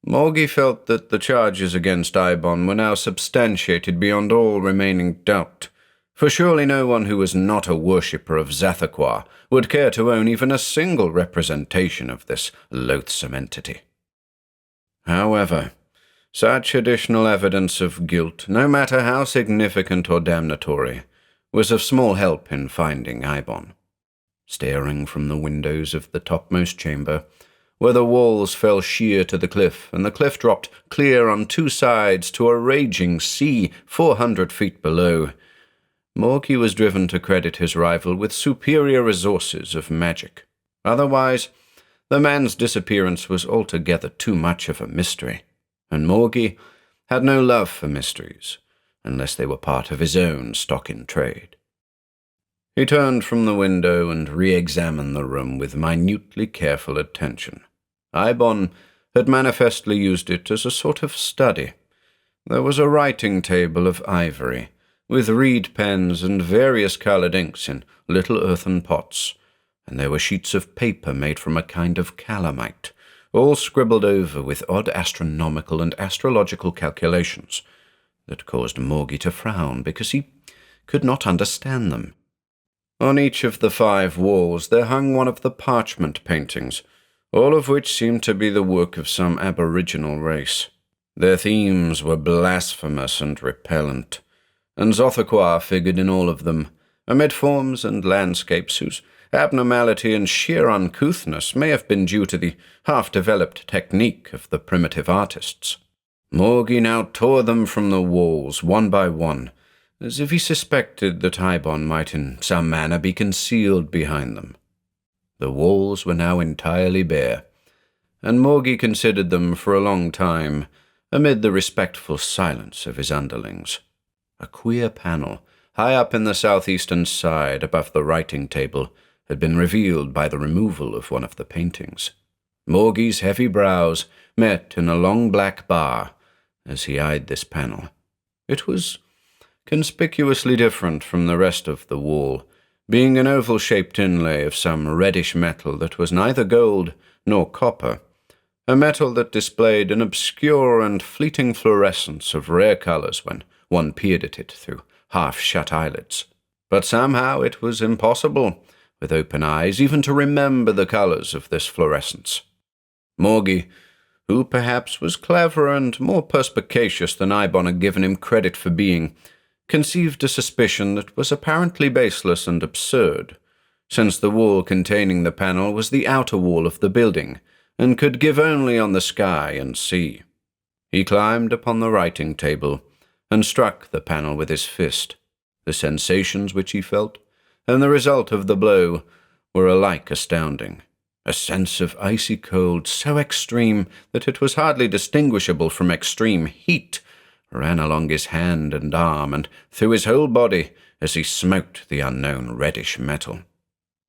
S1: Morgie felt that the charges against Eibon were now substantiated beyond all remaining doubt, for surely no one who was not a worshipper of Wuthoqquan would care to own even a single representation of this loathsome entity. However, such additional evidence of guilt, no matter how significant or damnatory, was of small help in finding Eibon. Staring from the windows of the topmost chamber, where the walls fell sheer to the cliff, and the cliff dropped clear on two sides to a raging sea 400 feet below, Morgie was driven to credit his rival with superior resources of magic. Otherwise, the man's disappearance was altogether too much of a mystery, and Morgie had no love for mysteries, unless they were part of his own stock in trade. He turned from the window and re-examined the room with minutely careful attention. Eibon had manifestly used it as a sort of study. There was a writing table of ivory, with reed pens and various coloured inks in little earthen pots, and there were sheets of paper made from a kind of calamite, all scribbled over with odd astronomical and astrological calculations that caused Morgie to frown because he could not understand them. On each of the 5 walls there hung one of the parchment paintings, all of which seemed to be the work of some aboriginal race. Their themes were blasphemous and repellent, and Wuthoqquan figured in all of them, amid forms and landscapes whose abnormality and sheer uncouthness may have been due to the half-developed technique of the primitive artists. Morgie now tore them from the walls one by one, as if he suspected that Eibon might in some manner be concealed behind them. The walls were now entirely bare, and Morgie considered them for a long time, amid the respectful silence of his underlings. A queer panel, high up in the southeastern side above the writing table, had been revealed by the removal of one of the paintings. Morgie's heavy brows met in a long black bar as he eyed this panel. It was conspicuously different from the rest of the wall, being an oval-shaped inlay of some reddish metal that was neither gold nor copper, a metal that displayed an obscure and fleeting fluorescence of rare colours when one peered at it through half-shut eyelids. But somehow it was impossible, with open eyes, even to remember the colours of this fluorescence. Morgie, who perhaps was cleverer and more perspicacious than Eibon had given him credit for being, conceived a suspicion that was apparently baseless and absurd, since the wall containing the panel was the outer wall of the building, and could give only on the sky and sea. He climbed upon the writing table, and struck the panel with his fist. The sensations which he felt, and the result of the blow, were alike astounding. A sense of icy cold so extreme that it was hardly distinguishable from extreme heat ran along his hand and arm and through his whole body as he smote the unknown reddish metal.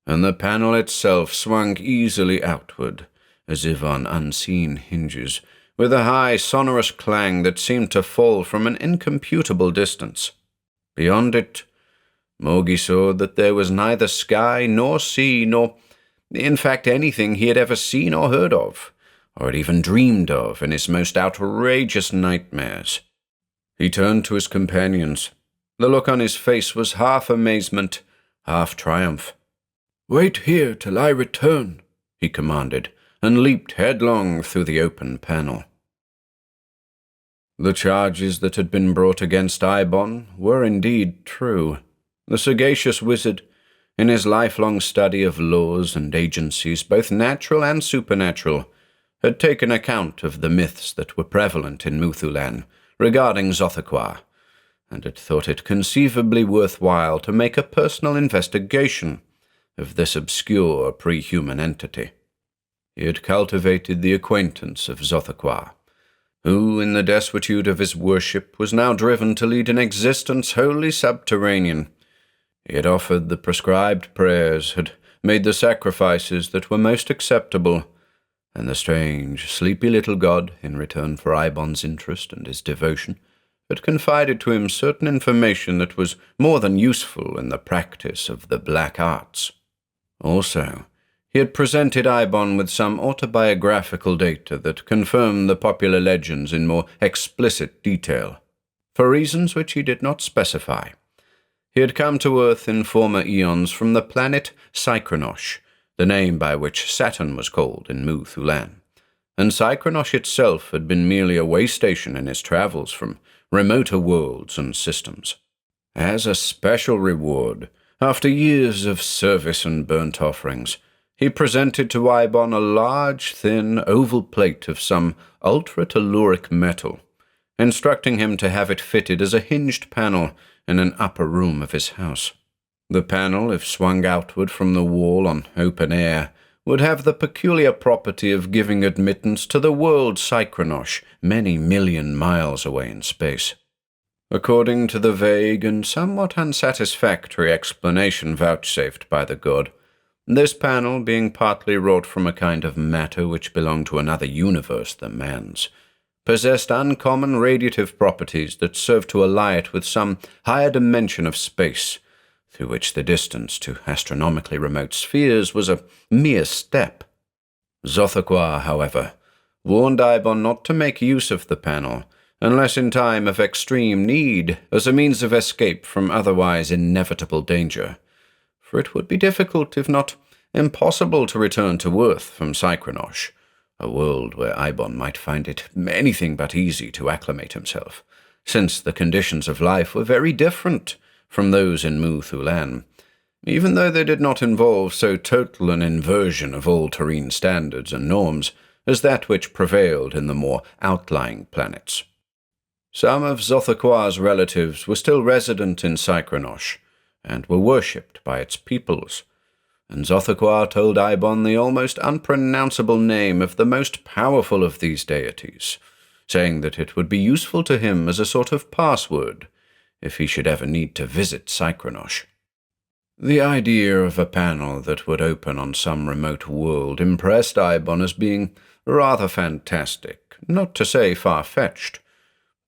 S1: And the panel itself swung easily outward, as if on unseen hinges, with a high, sonorous clang that seemed to fall from an incomputable distance. Beyond it, Morgie saw that there was neither sky nor sea nor, in fact, anything he had ever seen or heard of, or had even dreamed of in his most outrageous nightmares. He turned to his companions. The look on his face was half amazement, half triumph. "Wait here till I return," he commanded, and leaped headlong through the open panel. The charges that had been brought against Eibon were indeed true. The sagacious wizard, in his lifelong study of laws and agencies, both natural and supernatural, had taken account of the myths that were prevalent in Muthulan regarding Wuthoqquan, and had thought it conceivably worthwhile to make a personal investigation of this obscure pre-human entity. He had cultivated the acquaintance of Wuthoqquan, who, in the desuetude of his worship, was now driven to lead an existence wholly subterranean. He had offered the prescribed prayers, had made the sacrifices that were most acceptable, and the strange, sleepy little god, in return for Eibon's interest and his devotion, had confided to him certain information that was more than useful in the practice of the black arts. Also, he had presented Eibon with some autobiographical data that confirmed the popular legends in more explicit detail, for reasons which he did not specify. He had come to Earth in former eons from the planet Cycronosh, the name by which Saturn was called in Wuthoqquan, and Cycronosh itself had been merely a way station in his travels from remoter worlds and systems. As a special reward, after years of service and burnt offerings, he presented to Eibon a large, thin, oval plate of some ultra-telluric metal, instructing him to have it fitted as a hinged panel in an upper room of his house. The panel, if swung outward from the wall on open air, would have the peculiar property of giving admittance to the world Cycronosh many million miles away in space. According to the vague and somewhat unsatisfactory explanation vouchsafed by the god, this panel, being partly wrought from a kind of matter which belonged to another universe than man's, possessed uncommon radiative properties that served to ally it with some higher dimension of space, through which the distance to astronomically remote spheres was a mere step. Wuthoqquan, however, warned Eibon not to make use of the panel, unless in time of extreme need, as a means of escape from otherwise inevitable danger, for it would be difficult, if not impossible, to return to Earth from Cycronosh, a world where Eibon might find it anything but easy to acclimate himself, since the conditions of life were very different from those in Wuthoqquan, even though they did not involve so total an inversion of all terrene standards and norms as that which prevailed in the more outlying planets. Some of Wuthoqquan's relatives were still resident in Cycronosh, and were worshipped by its peoples, and Wuthoqquan told Eibon the almost unpronounceable name of the most powerful of these deities, saying that it would be useful to him as a sort of password if he should ever need to visit Cycronosh. The idea of a panel that would open on some remote world impressed Eibon as being rather fantastic, not to say far-fetched,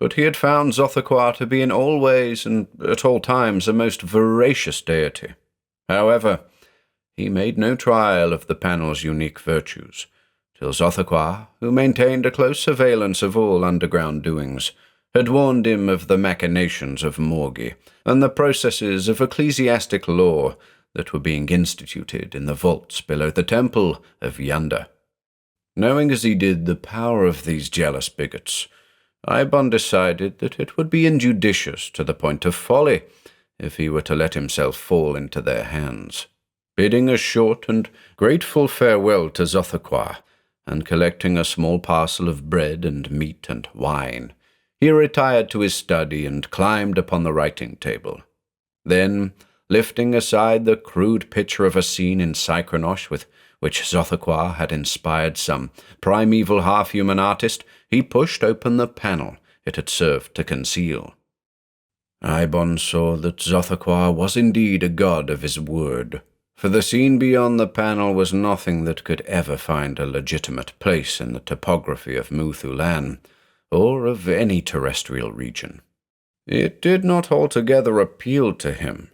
S1: but he had found Wuthoqquan to be in all ways and at all times a most voracious deity. However, he made no trial of the panel's unique virtues, till Wuthoqquan, who maintained a close surveillance of all underground doings, had warned him of the machinations of Morgi and the processes of ecclesiastic law that were being instituted in the vaults below the temple of Yonder. Knowing as he did the power of these jealous bigots, Eibon decided that it would be injudicious to the point of folly if he were to let himself fall into their hands. Bidding a short and grateful farewell to Wuthoqquan, and collecting a small parcel of bread and meat and wine, he retired to his study and climbed upon the writing table. Then, lifting aside the crude picture of a scene in Cycronosh with which Wuthoqquan had inspired some primeval half-human artist, he pushed open the panel it had served to conceal. Eibon saw that Wuthoqquan was indeed a god of his word, for the scene beyond the panel was nothing that could ever find a legitimate place in the topography of Wuthoqquan, or of any terrestrial region. It did not altogether appeal to him,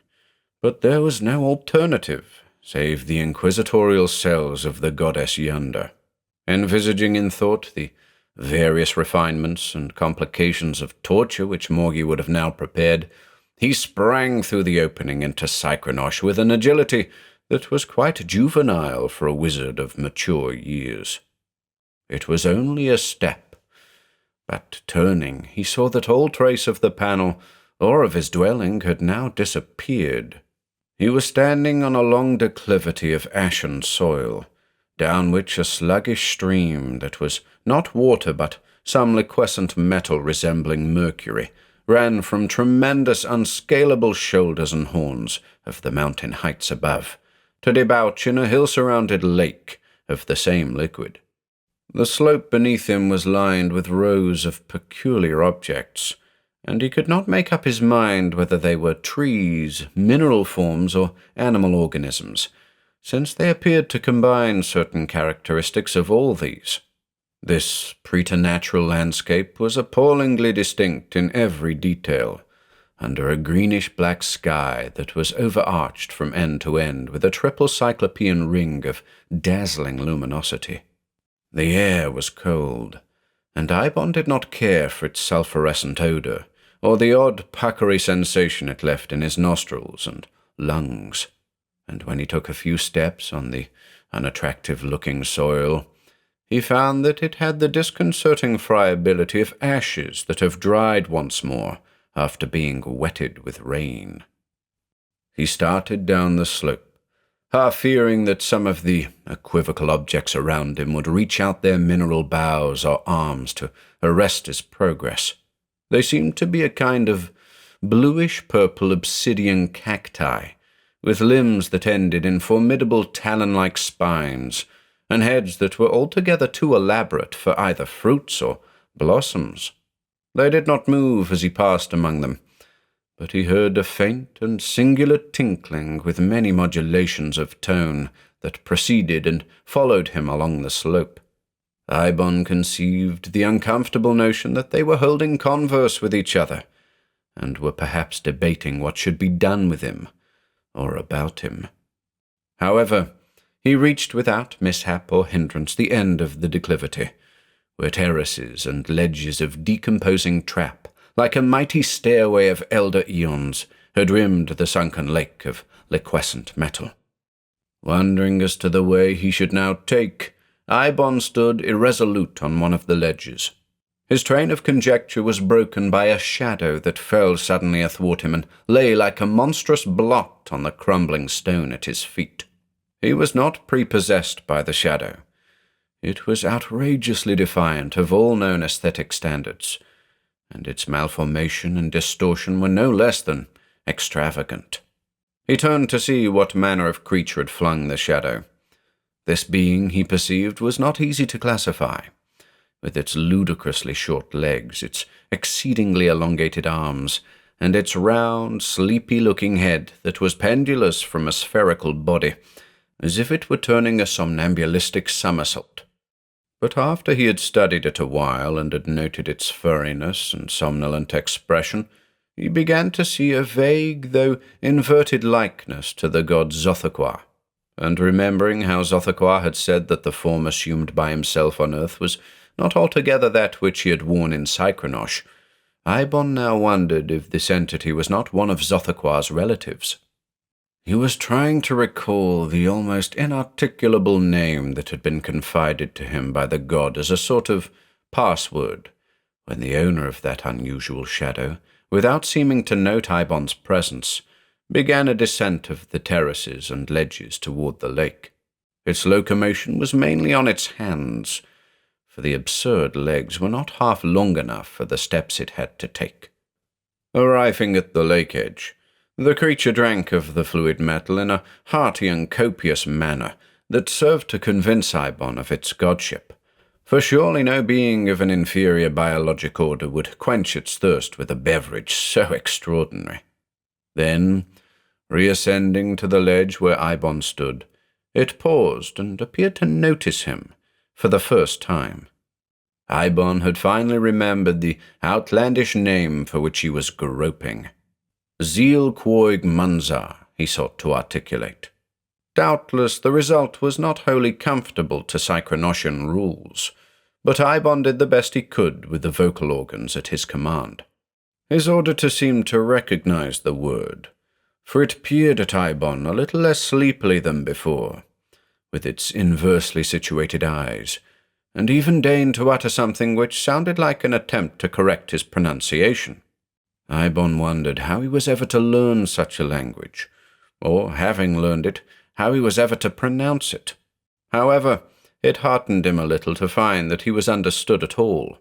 S1: but there was no alternative save the inquisitorial cells of the goddess Yonder. Envisaging in thought the various refinements and complications of torture which Morgi would have now prepared, he sprang through the opening into Cycronosh with an agility that was quite juvenile for a wizard of mature years. It was only a step, but turning, he saw that all trace of the panel or of his dwelling had now disappeared. He was standing on a long declivity of ashen soil, down which a sluggish stream that was not water but some liquescent metal resembling mercury ran from tremendous unscalable shoulders and horns of the mountain heights above, to debouch in a hill-surrounded lake of the same liquid. The slope beneath him was lined with rows of peculiar objects, and he could not make up his mind whether they were trees, mineral forms, or animal organisms, since they appeared to combine certain characteristics of all these. This preternatural landscape was appallingly distinct in every detail, under a greenish-black sky that was overarched from end to end with a triple cyclopean ring of dazzling luminosity. The air was cold, and Eibon did not care for its sulphurescent odor, or the odd puckery sensation it left in his nostrils and lungs, and when he took a few steps on the unattractive-looking soil, he found that it had the disconcerting friability of ashes that have dried once more after being wetted with rain. He started down the slope, half fearing that some of the equivocal objects around him would reach out their mineral boughs or arms to arrest his progress. They seemed to be a kind of bluish-purple obsidian cacti, with limbs that ended in formidable talon-like spines, and heads that were altogether too elaborate for either fruits or blossoms. They did not move as he passed among them, but he heard a faint and singular tinkling with many modulations of tone that preceded and followed him along the slope. Eibon conceived the uncomfortable notion that they were holding converse with each other, and were perhaps debating what should be done with him, or about him. However, he reached without mishap or hindrance the end of the declivity, where terraces and ledges of decomposing trap, like a mighty stairway of elder eons, had rimmed the sunken lake of liquescent metal. Wondering as to the way he should now take, Eibon stood irresolute on one of the ledges. His train of conjecture was broken by a shadow that fell suddenly athwart him and lay like a monstrous blot on the crumbling stone at his feet. He was not prepossessed by the shadow. It was outrageously defiant of all known aesthetic standards, and its malformation and distortion were no less than extravagant. He turned to see what manner of creature had flung the shadow. This being, he perceived, was not easy to classify. With its ludicrously short legs, its exceedingly elongated arms, and its round, sleepy-looking head that was pendulous from a spherical body, as if it were turning a somnambulistic somersault. But after he had studied it a while and had noted its furriness and somnolent expression, he began to see a vague, though inverted likeness to the god Wuthoqquan, and remembering how Wuthoqquan had said that the form assumed by himself on earth was not altogether that which he had worn in Cycronosh, Eibon now wondered if this entity was not one of Wuthoqquan's relatives. He was trying to recall the almost inarticulable name that had been confided to him by the god as a sort of password, when the owner of that unusual shadow, without seeming to note Eibon's presence, began a descent of the terraces and ledges toward the lake. Its locomotion was mainly on its hands, for the absurd legs were not half long enough for the steps it had to take. Arriving at the lake edge, the creature drank of the fluid metal in a hearty and copious manner that served to convince Eibon of its godship, for surely no being of an inferior biologic order would quench its thirst with a beverage so extraordinary. Then, reascending to the ledge where Eibon stood, it paused and appeared to notice him for the first time. Eibon had finally remembered the outlandish name for which he was groping. Zeal Quoig Munzar, he sought to articulate. Doubtless the result was not wholly comfortable to Cycronotian rules, but Eibon did the best he could with the vocal organs at his command. His auditor seemed to recognize the word, for it peered at Eibon a little less sleepily than before, with its inversely situated eyes, and even deigned to utter something which sounded like an attempt to correct his pronunciation. Eibon wondered how he was ever to learn such a language, or, having learned it, how he was ever to pronounce it. However, it heartened him a little to find that he was understood at all.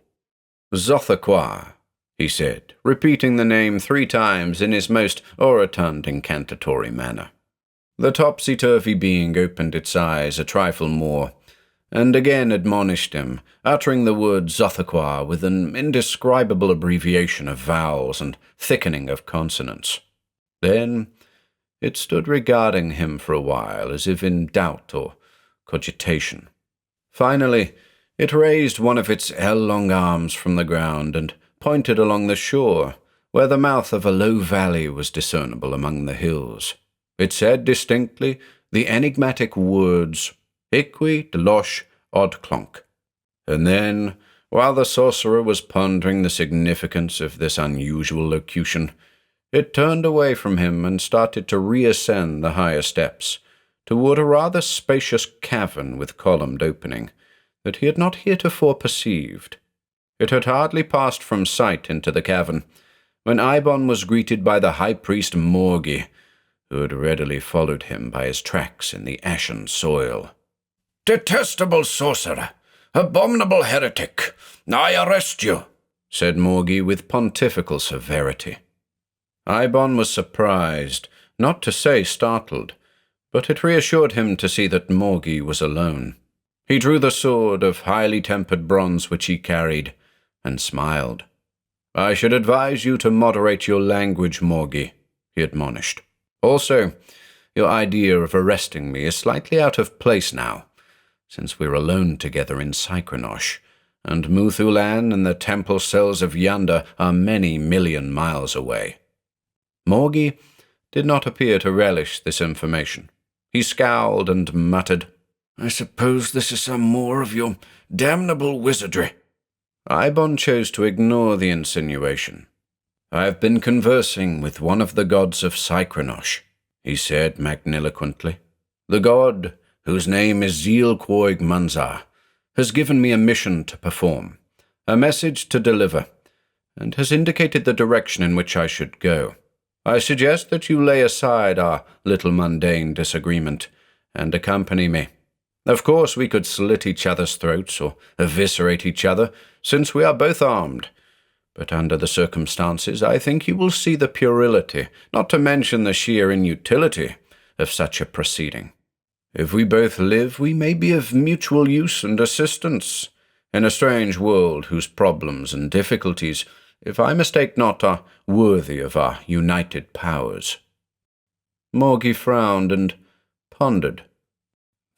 S1: Wuthoqquan, he said, repeating the name 3 times in his most orotund incantatory manner. The topsy-turvy being opened its eyes a trifle more, and again admonished him, uttering the word Wuthoqquan with an indescribable abbreviation of vowels and thickening of consonants. Then it stood regarding him for a while, as if in doubt or cogitation. Finally, It raised one of its ell-long arms from the ground and pointed along the shore, where the mouth of a low valley was discernible among the hills. It said distinctly the enigmatic words, Iqui delosh Wuthoqquan. And then, while the sorcerer was pondering the significance of this unusual locution, it turned away from him and started to reascend the higher steps, toward a rather spacious cavern with columned opening that he had not heretofore perceived. It had hardly passed from sight into the cavern when Eibon was greeted by the high priest Morgi, who had readily followed him by his tracks in the ashen soil. "Detestable sorcerer! Abominable heretic! I arrest you!" said Morgi with pontifical severity. Eibon was surprised, not to say startled, but it reassured him to see that Morgi was alone. He drew the sword of highly tempered bronze which he carried, and smiled. "I should advise you to moderate your language, Morgi," he admonished. "Also, your idea of arresting me is slightly out of place now, since we're alone together in Cycronosh, and Wuthoqquan and the temple cells of yonder are many million miles away." Morgi did not appear to relish this information. He scowled and muttered, "I suppose this is some more of your damnable wizardry." Eibon chose to ignore the insinuation. "I have been conversing with one of the gods of Cycronosh," he said magniloquently. "The god, whose name is Wuthoqquan, has given me a mission to perform, a message to deliver, and has indicated the direction in which I should go. I suggest that you lay aside our little mundane disagreement and accompany me. Of course, we could slit each other's throats or eviscerate each other, since we are both armed. But under the circumstances, I think you will see the puerility, not to mention the sheer inutility, of such a proceeding. If we both live, we may be of mutual use and assistance in a strange world whose problems and difficulties, if I mistake not, are worthy of our united powers." Morgi frowned and pondered.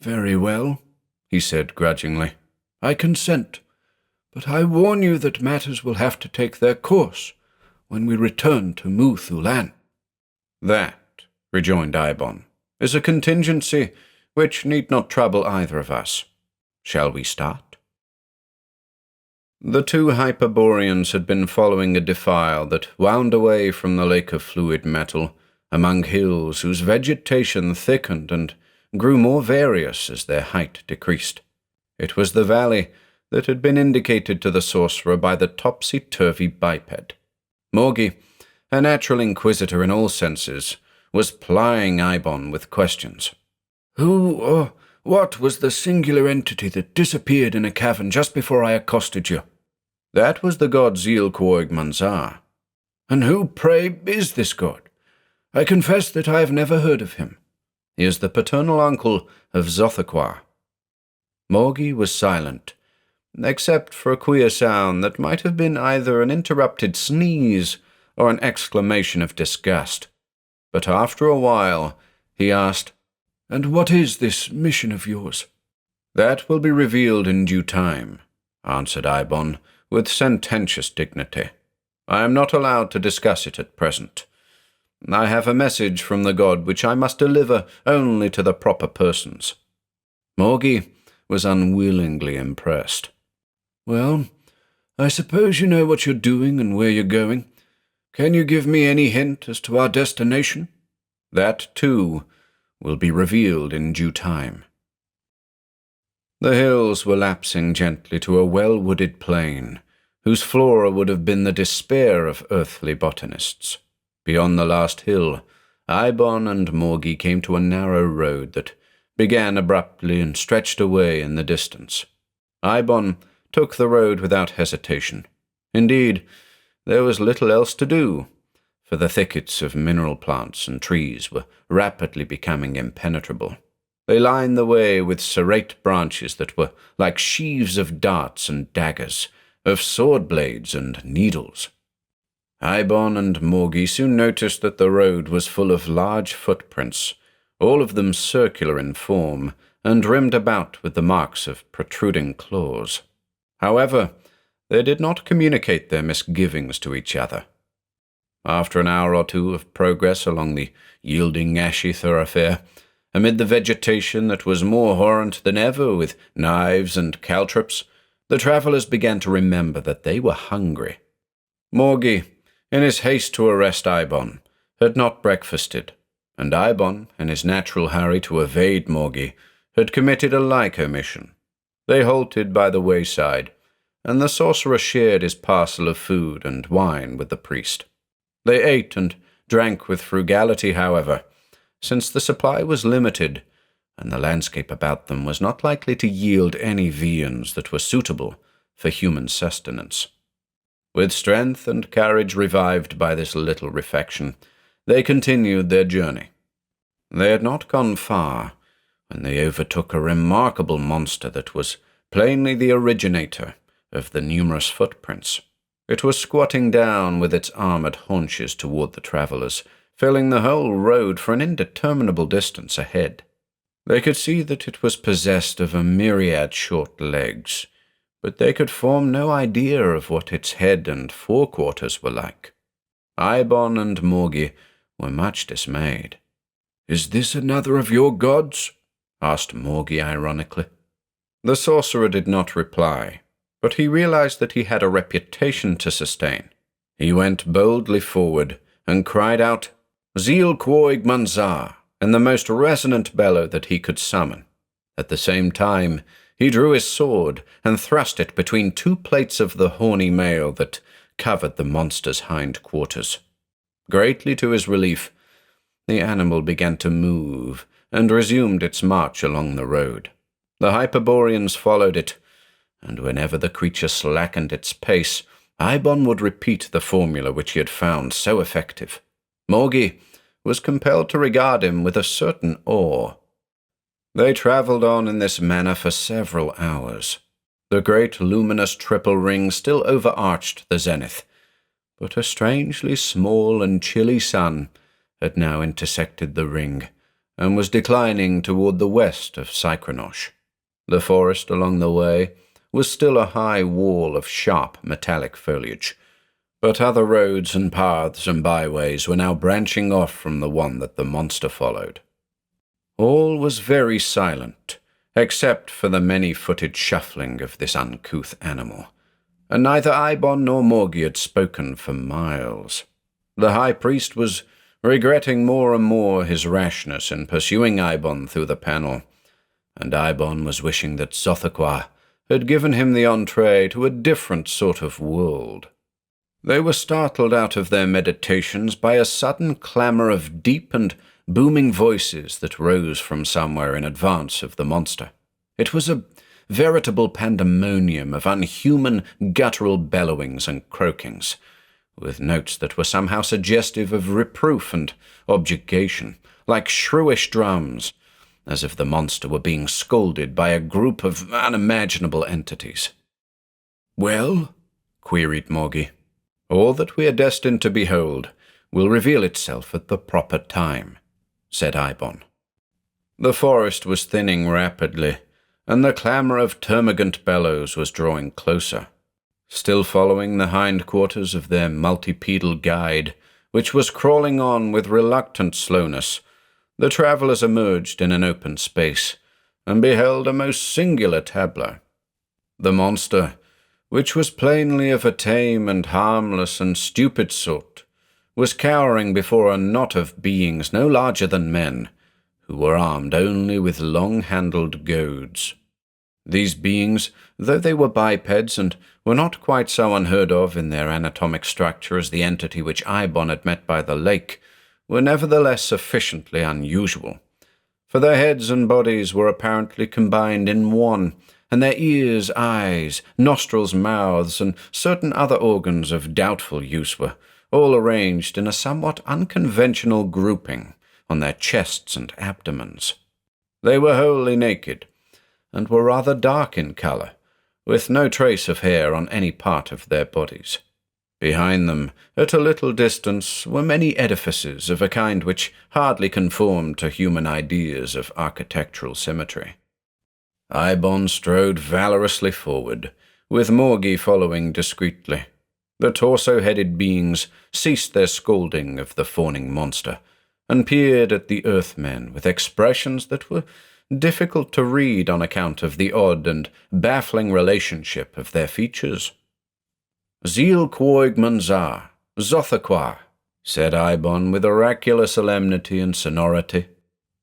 S1: "Very well," he said grudgingly. "I consent, but I warn you that matters will have to take their course when we return to Wuthoqquan." "That," rejoined Eibon, "is a contingency which need not trouble either of us. Shall we start?" The two Hyperboreans had been following a defile that wound away from the lake of fluid metal, among hills whose vegetation thickened and grew more various as their height decreased. It was the valley that had been indicated to the sorcerer by the topsy-turvy biped. Morgi, a natural inquisitor in all senses, was plying Eibon with questions. "Who or what was the singular entity that disappeared in a cavern just before I accosted you?" "That was the god Wuthoqquan." "And who, pray, is this god? I confess that I have never heard of him." "He is the paternal uncle of Wuthoqquan." Morgi was silent, except for a queer sound that might have been either an interrupted sneeze or an exclamation of disgust. But after a while, he asked, "And what is this mission of yours?" "That will be revealed in due time," answered Eibon with sententious dignity. "I am not allowed to discuss it at present. I have a message from the god which I must deliver only to the proper persons." Morgi was unwillingly impressed. "Well, I suppose you know what you're doing and where you're going. Can you give me any hint as to our destination?" "That, too, will be revealed in due time." The hills were lapsing gently to a well-wooded plain, whose flora would have been the despair of earthly botanists. Beyond the last hill, Eibon and Morgi came to a narrow road that began abruptly and stretched away in the distance. Eibon took the road without hesitation. Indeed, there was little else to do, for the thickets of mineral plants and trees were rapidly becoming impenetrable. They lined the way with serrate branches that were like sheaves of darts and daggers, of sword blades and needles. Eibon and Morgi soon noticed that the road was full of large footprints, all of them circular in form and rimmed about with the marks of protruding claws. However, they did not communicate their misgivings to each other. After an hour or two of progress along the yielding ashy thoroughfare, amid the vegetation that was more horrent than ever with knives and caltrops, the travellers began to remember that they were hungry. Morgi, in his haste to arrest Eibon, had not breakfasted, and Eibon, in his natural hurry to evade Morgi, had committed a like omission. They halted by the wayside, and the sorcerer shared his parcel of food and wine with the priest. They ate and drank with frugality, however, since the supply was limited, and the landscape about them was not likely to yield any viands that were suitable for human sustenance. With strength and courage revived by this little refection, they continued their journey. They had not gone far when they overtook a remarkable monster that was plainly the originator of the numerous footprints. It was squatting down with its armored haunches toward the travellers, filling the whole road for an indeterminable distance ahead. They could see that it was possessed of a myriad short legs, but they could form no idea of what its head and forequarters were like. Eibon and Morgi were much dismayed. "Is this another of your gods?" asked Morgi ironically. The sorcerer did not reply, but he realized that he had a reputation to sustain. He went boldly forward and cried out, "Zeal Quoig Manzar," in the most resonant bellow that he could summon. At the same time, he drew his sword and thrust it between two plates of the horny mail that covered the monster's hind quarters. Greatly to his relief, the animal began to move and resumed its march along the road. The Hyperboreans followed it, and whenever the creature slackened its pace, Eibon would repeat the formula which he had found so effective. Morgi was compelled to regard him with a certain awe. They travelled on in this manner for several hours. The great luminous triple ring still overarched the zenith, but a strangely small and chilly sun had now intersected the ring and was declining toward the west of Cycronosh. The forest along the way was still a high wall of sharp metallic foliage, but other roads and paths and byways were now branching off from the one that the monster followed. All was very silent, except for the many-footed shuffling of this uncouth animal, and neither Eibon nor Morgi had spoken for miles. The high priest was regretting more and more his rashness in pursuing Eibon through the panel, and Eibon was wishing that Wuthoqquan had given him the entree to a different sort of world. They were startled out of their meditations by a sudden clamour of deep and booming voices that rose from somewhere in advance of the monster. It was a veritable pandemonium of unhuman guttural bellowings and croakings, with notes that were somehow suggestive of reproof and objurgation, like shrewish drums, as if the monster were being scolded by a group of unimaginable entities. "Well?" queried Morgi. "All that we are destined to behold will reveal itself at the proper time," said Eibon. The forest was thinning rapidly, and the clamour of termagant bellows was drawing closer. Still following the hindquarters of their multipedal guide, which was crawling on with reluctant slowness, the travellers emerged in an open space, and beheld a most singular tableau. The monster, which was plainly of a tame and harmless and stupid sort, was cowering before a knot of beings no larger than men, who were armed only with long-handled goads. These beings, though they were bipeds and were not quite so unheard of in their anatomic structure as the entity which Eibon had met by the lake, were nevertheless sufficiently unusual, for their heads and bodies were apparently combined in one, and their ears, eyes, nostrils, mouths, and certain other organs of doubtful use were all arranged in a somewhat unconventional grouping on their chests and abdomens. They were wholly naked, and were rather dark in colour, with no trace of hair on any part of their bodies. Behind them, at a little distance, were many edifices of a kind which hardly conformed to human ideas of architectural symmetry. Eibon strode valorously forward, with Morgi following discreetly. The torso-headed beings ceased their scolding of the fawning monster, and peered at the Earthmen with expressions that were difficult to read on account of the odd and baffling relationship of their features. "Zil Quoig Manzar, Wuthoqquan," said Eibon with oracular solemnity and sonority.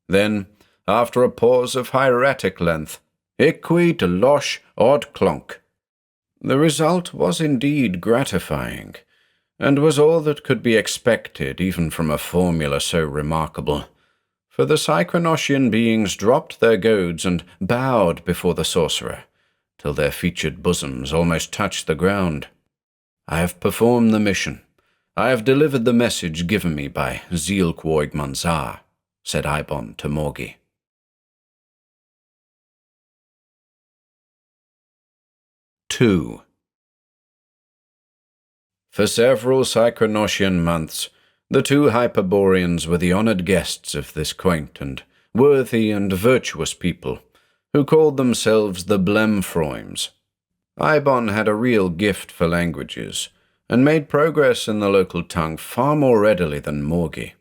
S1: Then, after a pause of hieratic length, "Iqui de losh od clonk." The result was indeed gratifying, and was all that could be expected even from a formula so remarkable, for the Psychronosian beings dropped their goads and bowed before the sorcerer, till their featured bosoms almost touched the ground. "I have performed the mission. I have delivered the message given me by Zil Quoig Manzar," said Eibon to Morgi. 2. For several Psychronosian months, the two Hyperboreans were the honoured guests of this quaint and worthy and virtuous people, who called themselves the Blemfroims. Eibon had a real gift for languages, and made progress in the local tongue far more readily than Morgi.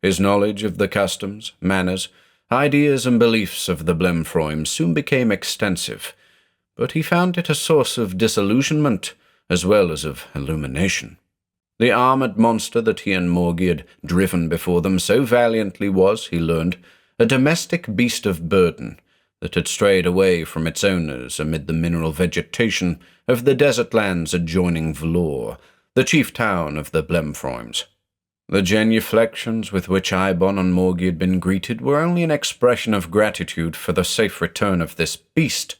S1: His knowledge of the customs, manners, ideas and beliefs of the Blemfroims soon became extensive, but he found it a source of disillusionment as well as of illumination. The armoured monster that he and Morgi had driven before them so valiantly was, he learned, a domestic beast of burden that had strayed away from its owners amid the mineral vegetation of the desert lands adjoining Vlor, the chief town of the Blemfroims. The genuflections with which Eibon and Morgi had been greeted were only an expression of gratitude for the safe return of this beast,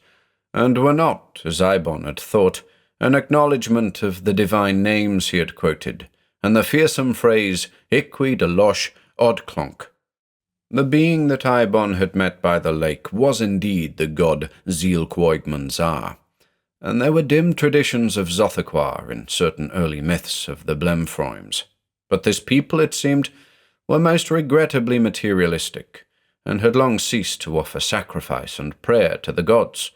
S1: and were not, as Eibon had thought, an acknowledgment of the divine names he had quoted, and the fearsome phrase, "Iqui de losh od clonk." The being that Eibon had met by the lake was indeed the god Zil Quoig Manzar, and there were dim traditions of Wuthoqquan in certain early myths of the Blemfroims. But this people, it seemed, were most regrettably materialistic, and had long ceased to offer sacrifice and prayer to the gods,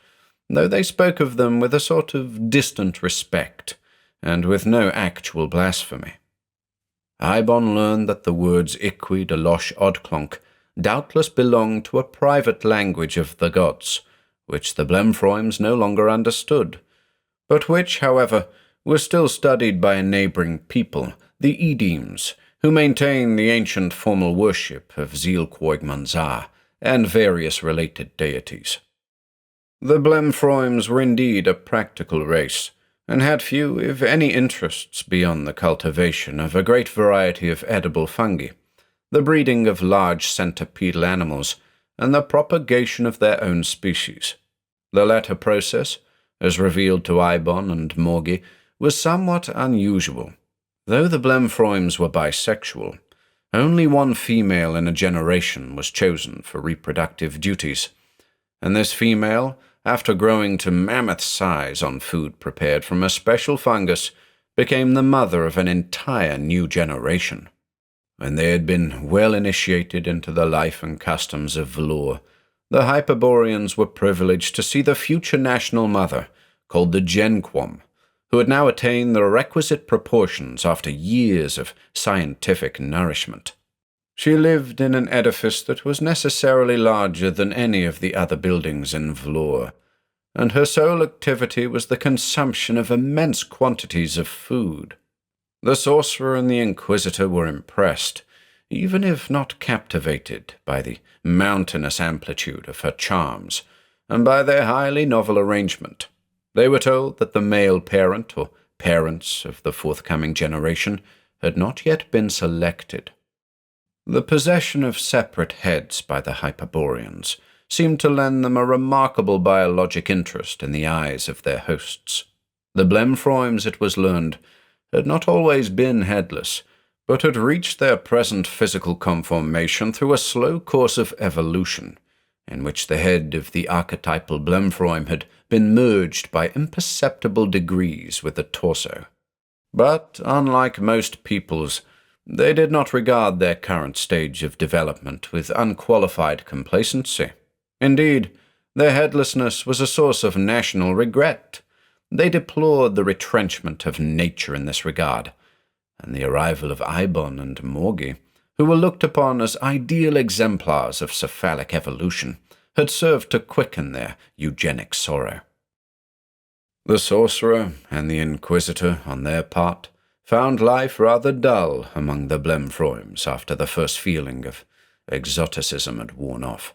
S1: though they spoke of them with a sort of distant respect, and with no actual blasphemy. Eibon learned that the words Iqui de losh od clonk doubtless belonged to a private language of the gods, which the Blemfroims no longer understood, but which, however, was still studied by a neighbouring people, the Edems, who maintain the ancient formal worship of Zil Quoig Manzar and various related deities. The Blemfroims were indeed a practical race, and had few, if any, interests beyond the cultivation of a great variety of edible fungi, the breeding of large centipedal animals, and the propagation of their own species. The latter process, as revealed to Eibon and Morgi, was somewhat unusual. Though the Blemfroims were bisexual, only one female in a generation was chosen for reproductive duties, and this female, after growing to mammoth size on food prepared from a special fungus, became the mother of an entire new generation. When they had been well initiated into the life and customs of Vlor, the Hyperboreans were privileged to see the future national mother, called the Genquom, who had now attained the requisite proportions after years of scientific nourishment. She lived in an edifice that was necessarily larger than any of the other buildings in Vlor, and her sole activity was the consumption of immense quantities of food. The sorcerer and the inquisitor were impressed, even if not captivated, by the mountainous amplitude of her charms, and by their highly novel arrangement. They were told that the male parent or parents of the forthcoming generation had not yet been selected. The possession of separate heads by the Hyperboreans seemed to lend them a remarkable biologic interest in the eyes of their hosts. The Blemfroims, it was learned, had not always been headless, but had reached their present physical conformation through a slow course of evolution, in which the head of the archetypal Blemfroim had been merged by imperceptible degrees with the torso. But, unlike most peoples, they did not regard their current stage of development with unqualified complacency. Indeed, Their headlessness was a source of national regret. They deplored the retrenchment of nature in this regard, and the arrival of Eibon and Morgi, who were looked upon as ideal exemplars of cephalic evolution, had served to quicken their eugenic sorrow. The sorcerer and the inquisitor, on their part, found life rather dull among the Blemfroims after the first feeling of exoticism had worn off.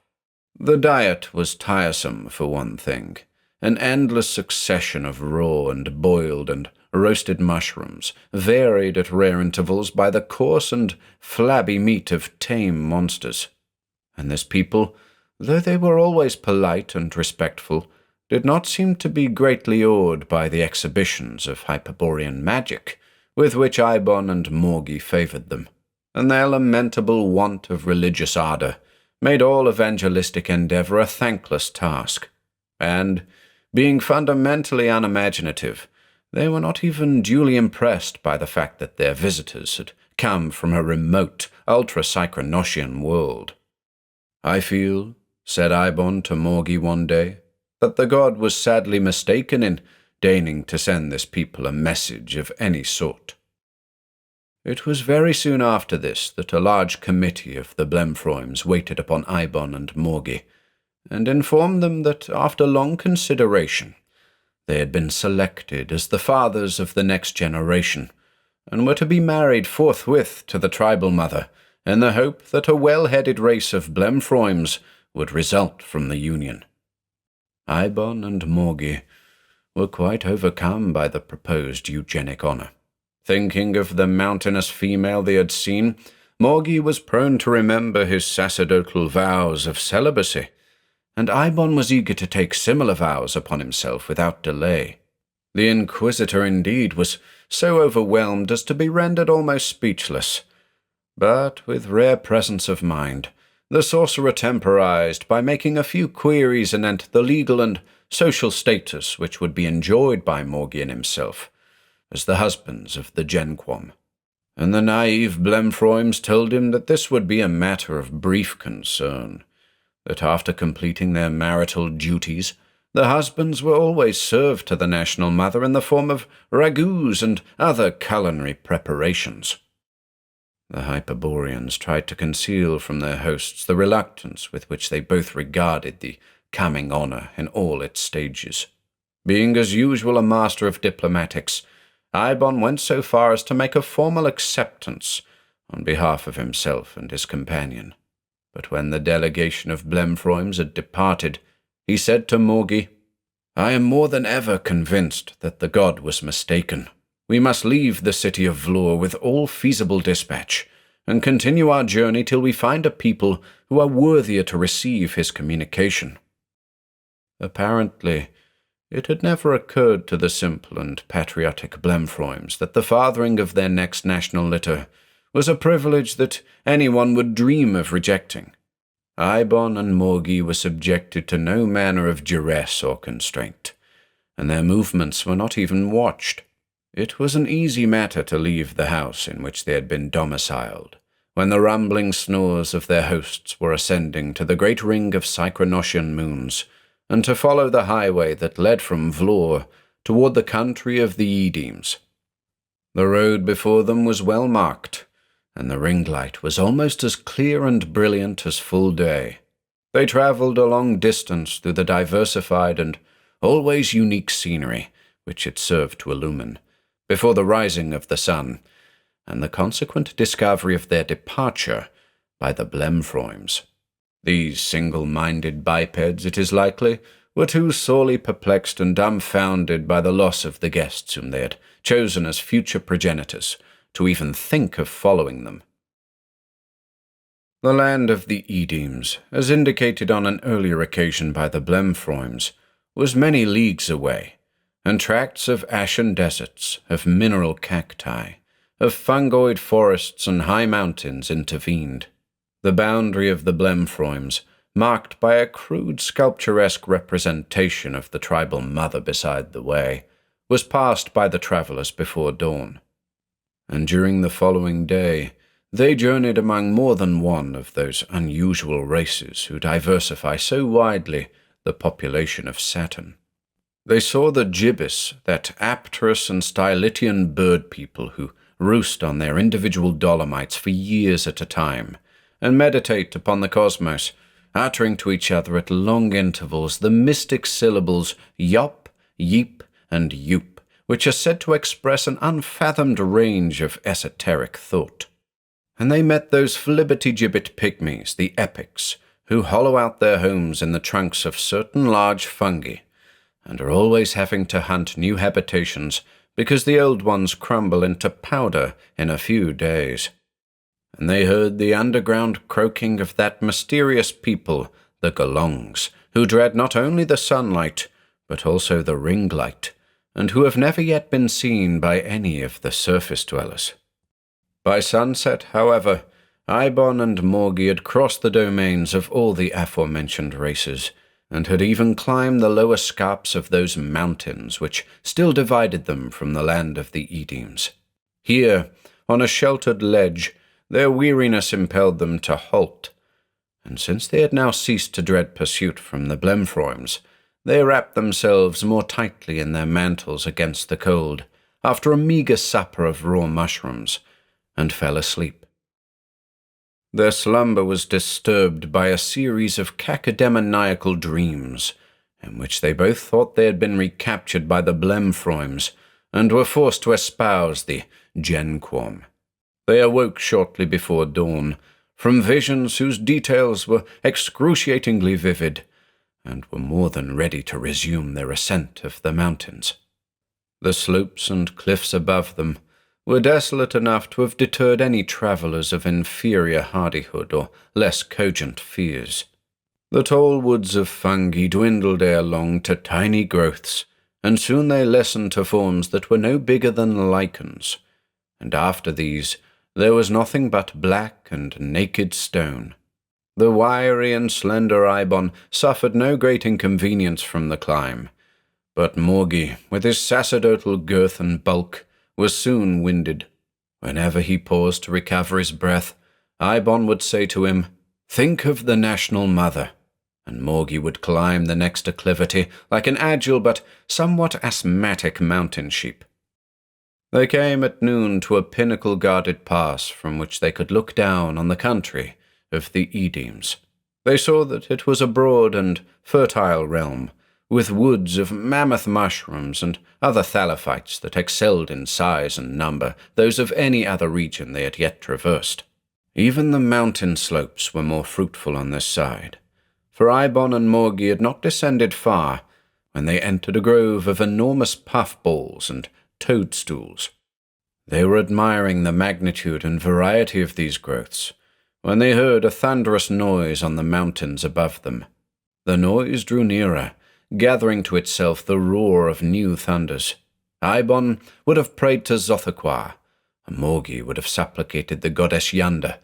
S1: The diet was tiresome, for one thing, an endless succession of raw and boiled and roasted mushrooms, varied at rare intervals by the coarse and flabby meat of tame monsters. And this people, though they were always polite and respectful, did not seem to be greatly awed by the exhibitions of Hyperborean magic with which Eibon and Morgi favoured them, and their lamentable want of religious ardour made all evangelistic endeavour a thankless task, and, being fundamentally unimaginative, they were not even duly impressed by the fact that their visitors had come from a remote, ultra-Psychronosian world. "I feel," said Eibon to Morgi one day, "that the god was sadly mistaken in deigning to send this people a message of any sort." It was very soon after this that a large committee of the Blemfroims waited upon Eibon and Morgi, and informed them that after long consideration they had been selected as the fathers of the next generation, and were to be married forthwith to the tribal mother, in the hope that a well-headed race of Blemfroims would result from the union. Eibon and Morgi were quite overcome by the proposed eugenic honour. Thinking of the mountainous female they had seen, Morgi was prone to remember his sacerdotal vows of celibacy, and Eibon was eager to take similar vows upon himself without delay. The Inquisitor, indeed, was so overwhelmed as to be rendered almost speechless, but with rare presence of mind, the sorcerer temporized by making a few queries anent the legal and social status which would be enjoyed by Morgi and himself as the husbands of the Genquom, and the naive Blemfroims told him that this would be a matter of brief concern, that after completing their marital duties, the husbands were always served to the national mother in the form of ragouts and other culinary preparations. The Hyperboreans tried to conceal from their hosts the reluctance with which they both regarded the coming honour in all its stages. Being as usual a master of diplomatics, Eibon went so far as to make a formal acceptance on behalf of himself and his companion. But when the delegation of Blemfroims had departed, he said to Morgi, "I am more than ever convinced that the god was mistaken. We must leave the city of Vlor with all feasible dispatch, and continue our journey till we find a people who are worthier to receive his communication." Apparently, it had never occurred to the simple and patriotic Blemfroims that the fathering of their next national litter was a privilege that anyone would dream of rejecting. Eibon and Morgi were subjected to no manner of duress or constraint, and their movements were not even watched. It was an easy matter to leave the house in which they had been domiciled, when the rumbling snores of their hosts were ascending to the great ring of Psychronosian moons, and to follow the highway that led from Vlor toward the country of the Edems. The road before them was well marked, and the ring light was almost as clear and brilliant as full day. They travelled a long distance through the diversified and always unique scenery which it served to illumine, before the rising of the sun, and the consequent discovery of their departure by the Blemfroims. These single-minded bipeds, it is likely, were too sorely perplexed and dumbfounded by the loss of the guests whom they had chosen as future progenitors to even think of following them. The land of the Edems, as indicated on an earlier occasion by the Blemfroims, was many leagues away, and tracts of ashen deserts, of mineral cacti, of fungoid forests and high mountains intervened. The boundary of the Blemfroims, marked by a crude sculpturesque representation of the tribal mother beside the way, was passed by the travellers before dawn, and during the following day they journeyed among more than one of those unusual races who diversify so widely the population of Saturn. They saw the gibbous, that Apterous and Stylitian bird people who roost on their individual dolomites for years at a time, and meditate upon the cosmos, uttering to each other at long intervals the mystic syllables yop, yeep, and yoop, which are said to express an unfathomed range of esoteric thought. And they met those flibbertigibbet pygmies, the epics, who hollow out their homes in the trunks of certain large fungi, and are always having to hunt new habitations because the old ones crumble into powder in a few days. And they heard the underground croaking of that mysterious people, the Golongs, who dread not only the sunlight, but also the ring light, and who have never yet been seen by any of the surface dwellers. By sunset, however, Eibon and Morgi had crossed the domains of all the aforementioned races, and had even climbed the lower scarps of those mountains which still divided them from the land of the Edems. Here, on a sheltered ledge, their weariness impelled them to halt, and since they had now ceased to dread pursuit from the Blemfroims, they wrapped themselves more tightly in their mantles against the cold, after a meagre supper of raw mushrooms, and fell asleep. Their slumber was disturbed by a series of cacodemoniacal dreams, in which they both thought they had been recaptured by the Blemfroims, and were forced to espouse the Genquorm. They awoke shortly before dawn, from visions whose details were excruciatingly vivid, and were more than ready to resume their ascent of the mountains. The slopes and cliffs above them were desolate enough to have deterred any travellers of inferior hardihood or less cogent fears. The tall woods of fungi dwindled ere long to tiny growths, and soon they lessened to forms that were no bigger than lichens, and after these there was nothing but black and naked stone. The wiry and slender Eibon suffered no great inconvenience from the climb, but Morgi, with his sacerdotal girth and bulk, was soon winded. Whenever he paused to recover his breath, Eibon would say to him, "Think of the National Mother," and Morgi would climb the next acclivity like an agile but somewhat asthmatic mountain sheep. They came at noon to a pinnacle-guarded pass from which they could look down on the country of the Edems. They saw that it was a broad and fertile realm, with woods of mammoth mushrooms and other thallophytes that excelled in size and number those of any other region they had yet traversed. Even the mountain slopes were more fruitful on this side, for Eibon and Morgi had not descended far when they entered a grove of enormous puffballs and toadstools. They were admiring the magnitude and variety of these growths when they heard a thunderous noise on the mountains above them. The noise drew nearer, gathering to itself the roar of new thunders. Eibon would have prayed to Wuthoqquan, and Morgi would have supplicated the goddess Yonder,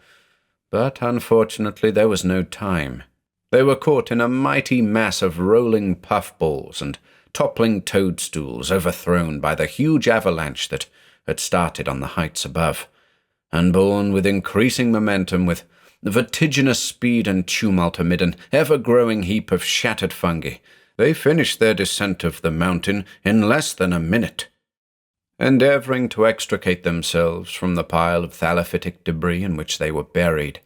S1: but unfortunately there was no time. They were caught in a mighty mass of rolling puffballs and toppling toadstools overthrown by the huge avalanche that had started on the heights above, and borne with increasing momentum, with vertiginous speed and tumult amid an ever-growing heap of shattered fungi. They finished their descent of the mountain in less than a minute. Endeavouring to extricate themselves from the pile of thallophytic debris in which they were buried,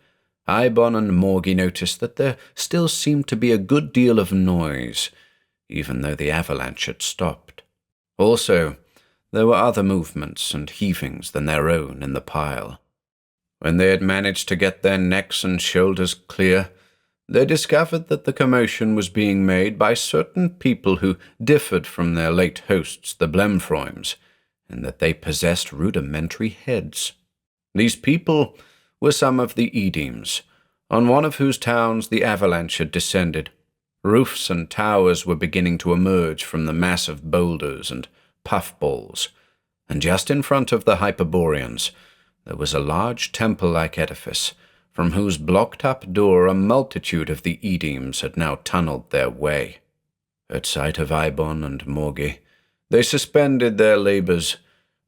S1: Eibon and Morgi noticed that there still seemed to be a good deal of noise, even though the avalanche had stopped. Also, there were other movements and heavings than their own in the pile. When they had managed to get their necks and shoulders clear, they discovered that the commotion was being made by certain people who differed from their late hosts, the Blemfroims, in that they possessed rudimentary heads. These people were some of the Edems, on one of whose towns the avalanche had descended. Roofs and towers were beginning to emerge from the mass of boulders and puffballs, and just in front of the Hyperboreans there was a large temple-like edifice, from whose blocked-up door a multitude of the Edems had now tunneled their way. At sight of Eibon and Morgi, they suspended their labours,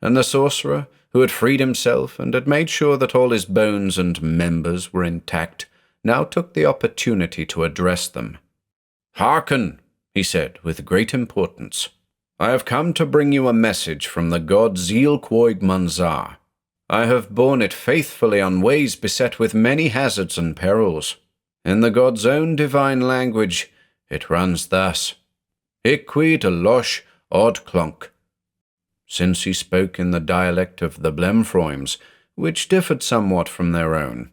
S1: and the sorcerer, who had freed himself and had made sure that all his bones and members were intact, now took the opportunity to address them. "Hearken," he said with great importance. "I have come to bring you a message from the god Zeal-Quoig-Manzar. I have borne it faithfully on ways beset with many hazards and perils. In the god's own divine language, it runs thus: Iqui de losh od clonk. Since he spoke in the dialect of the Blemfroims, which differed somewhat from their own,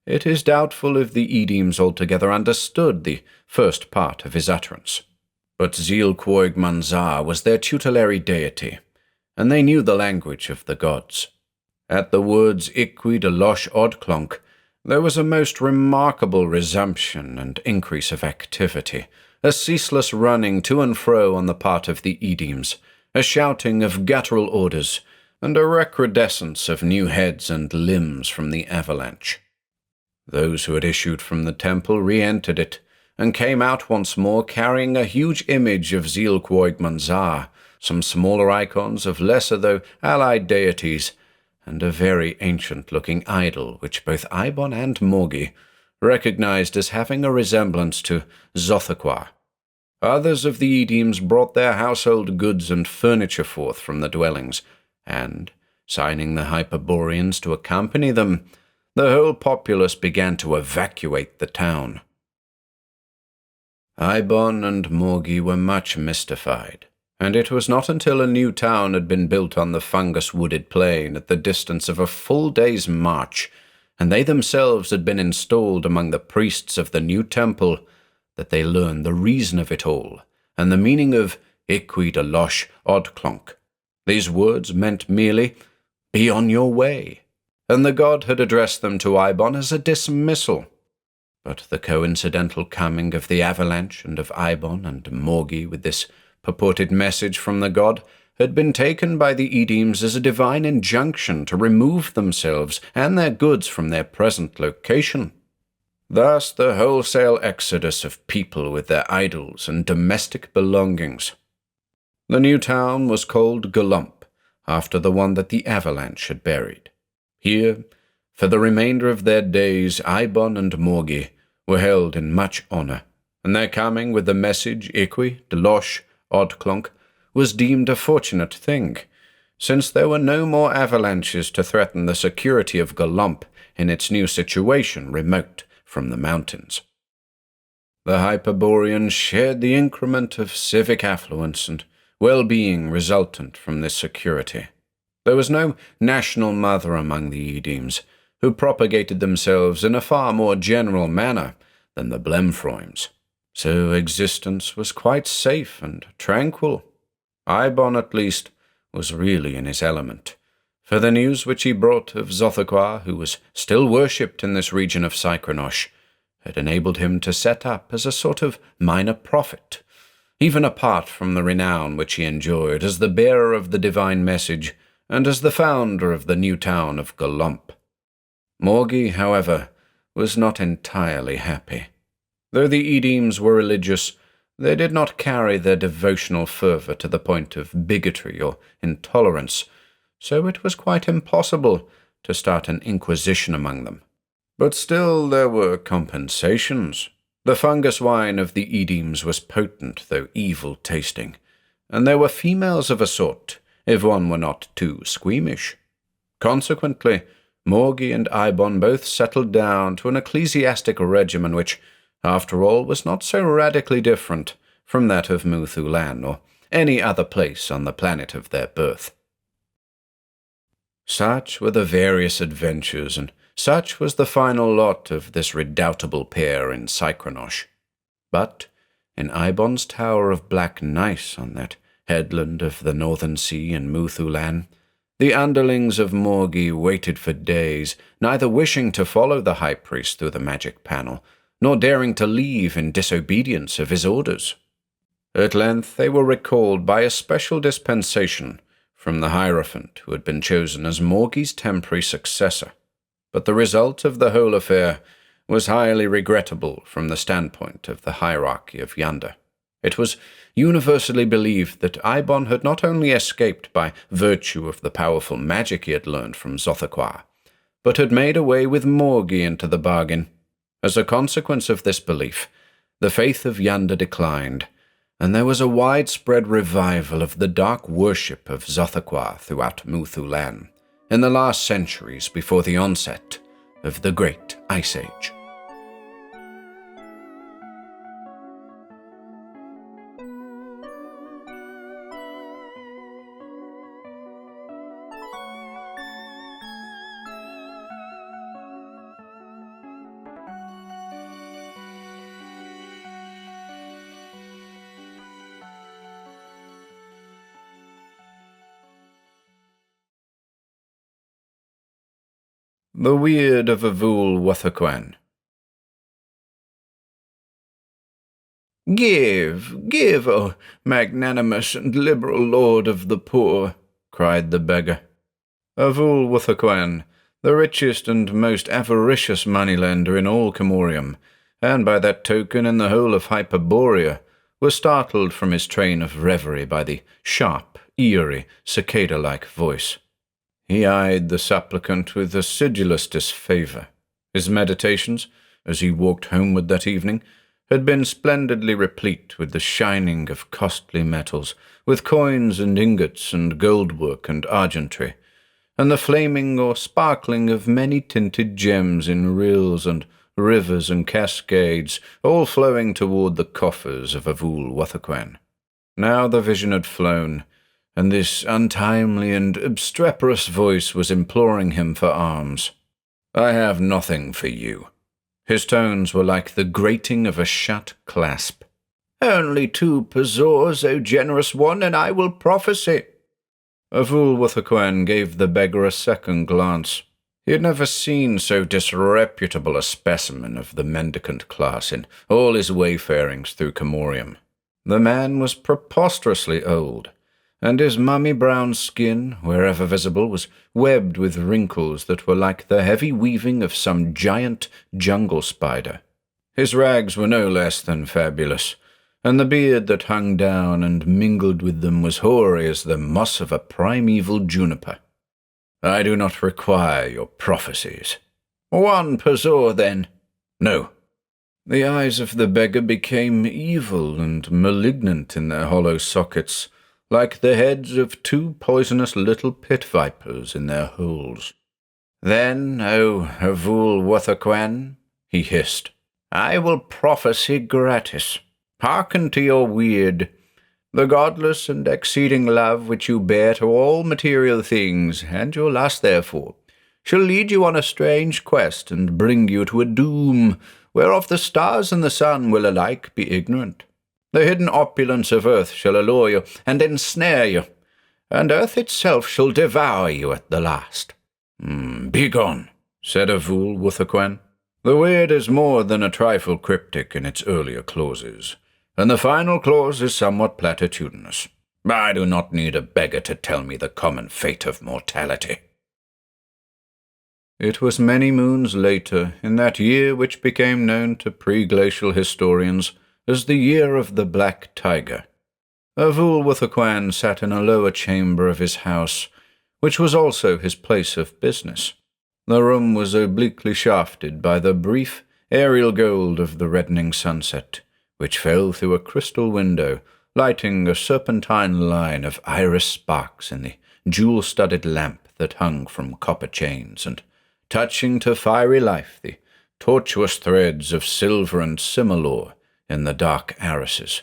S1: it is doubtful if the Edems altogether understood the first part of his utterance. But Zeal-Quoig-Manzar was their tutelary deity, and they knew the language of the gods. At the words Iqui de losh od clonk, there was a most remarkable resumption and increase of activity, a ceaseless running to and fro on the part of the Edems, a shouting of guttural orders, and a recrudescence of new heads and limbs from the avalanche. Those who had issued from the temple re-entered it, and came out once more carrying a huge image of Zeal-Quoig-Manzar, some smaller icons of lesser though allied deities, and a very ancient-looking idol which both Eibon and Morgi recognized as having a resemblance to Wuthoqquan. Others of the Edems brought their household goods and furniture forth from the dwellings, and, signing the Hyperboreans to accompany them, the whole populace began to evacuate the town. Eibon and Morgi were much mystified, and it was not until a new town had been built on the fungus-wooded plain at the distance of a full day's march, and they themselves had been installed among the priests of the new temple, that they learned the reason of it all, and the meaning of Iqui de losh od clonk. These words meant merely, "Be on your way," and the god had addressed them to Eibon as a dismissal. But the coincidental coming of the avalanche and of Eibon and Morgi with this purported message from the god had been taken by the Edems as a divine injunction to remove themselves and their goods from their present location. Thus the wholesale exodus of people with their idols and domestic belongings. The new town was called Galump, after the one that the avalanche had buried. Here, for the remainder of their days, Eibon and Morgi were held in much honor, and their coming with the message Iqui de losh od clonk was deemed a fortunate thing, since there were no more avalanches to threaten the security of Galump in its new situation remote from the mountains. The Hyperboreans shared the increment of civic affluence and well-being resultant from this security. There was no national mother among the Edems, who propagated themselves in a far more general manner than the Blemfroims, so existence was quite safe and tranquil. Eibon, at least, was really in his element, for the news which he brought of Wuthoqquan, who was still worshipped in this region of Cycronosh, had enabled him to set up as a sort of minor prophet, even apart from the renown which he enjoyed as the bearer of the divine message and as the founder of the new town of Galump. Morgi, however, was not entirely happy. Though the Edems were religious, they did not carry their devotional fervor to the point of bigotry or intolerance, so it was quite impossible to start an inquisition among them. But still there were compensations. The fungus wine of the Edems was potent though evil-tasting, and there were females of a sort, if one were not too squeamish. Consequently, Morgi and Eibon both settled down to an ecclesiastic regimen which, after all, was not so radically different from that of Wuthoqquan or any other place on the planet of their birth. Such were the various adventures, and such was the final lot of this redoubtable pair in Cycronosh. But in Eibon's tower of black gneiss on that headland of the northern sea in Wuthoqquan, the underlings of Morgi waited for days, neither wishing to follow the high priest through the magic panel, nor daring to leave in disobedience of his orders. At length they were recalled by a special dispensation from the Hierophant who had been chosen as Morgi's temporary successor, but the result of the whole affair was highly regrettable from the standpoint of the hierarchy of Yonder. It was universally believed that Eibon had not only escaped by virtue of the powerful magic he had learned from Wuthoqquan, but had made away with Morgi into the bargain. As a consequence of this belief, The faith of yonder declined, and there was a widespread revival of the dark worship of Wuthoqquan throughout Muthulan in the last centuries before the onset of the Great Ice Age. The Weird of Wuthoqquan. Give, O magnanimous and liberal lord of the poor, cried the beggar. Wuthoqquan, the richest and most avaricious moneylender in all Comorium, and by that token in the whole of Hyperborea, was startled from his train of reverie by the sharp, eerie, cicada-like voice. He eyed the supplicant with acidulous disfavour. His meditations, as he walked homeward that evening, had been splendidly replete with the shining of costly metals, with coins and ingots and gold-work and argentry, and the flaming or sparkling of many-tinted gems in rills and rivers and cascades, all flowing toward the coffers of Wuthoqquan. Now the vision had flown, and this untimely and obstreperous voice was imploring him for alms. I have nothing for you. His tones were like the grating of a shut clasp. Only 2 pazors, O generous one, and I will prophesy. Wuthoqquan gave the beggar a second glance. He had never seen so disreputable a specimen of the mendicant class in all his wayfarings through Comorium. The man was preposterously old, and his mummy-brown skin, wherever visible, was webbed with wrinkles that were like the heavy weaving of some giant jungle spider. His rags were no less than fabulous, and the beard that hung down and mingled with them was hoary as the moss of a primeval juniper. I do not require your prophecies. 1 pazor, then. No. The eyes of the beggar became evil and malignant in their hollow sockets, like the heads of 2 poisonous little pit vipers in their holes. Then, O Wuthoqquan, he hissed, I will prophesy gratis. Hearken to your weird. The godless and exceeding love which you bear to all material things, and your lust therefore, shall lead you on a strange quest and bring you to a doom whereof the stars and the sun will alike be ignorant. The hidden opulence of earth shall allure you and ensnare you, and earth itself shall devour you at the last. Begone, said Wuthoqquan. The weird is more than a trifle cryptic in its earlier clauses, and the final clause is somewhat platitudinous. I do not need a beggar to tell me the common fate of mortality. It was many moons later, in that year which became known to pre-glacial historians as the Year of the Black Tiger, Wuthoqquan sat in a lower chamber of his house, which was also his place of business. The room was obliquely shafted by the brief aerial gold of the reddening sunset, which fell through a crystal window, lighting a serpentine line of iris sparks in the jewel-studded lamp that hung from copper chains, and touching to fiery life the tortuous threads of silver and similor in the dark arises.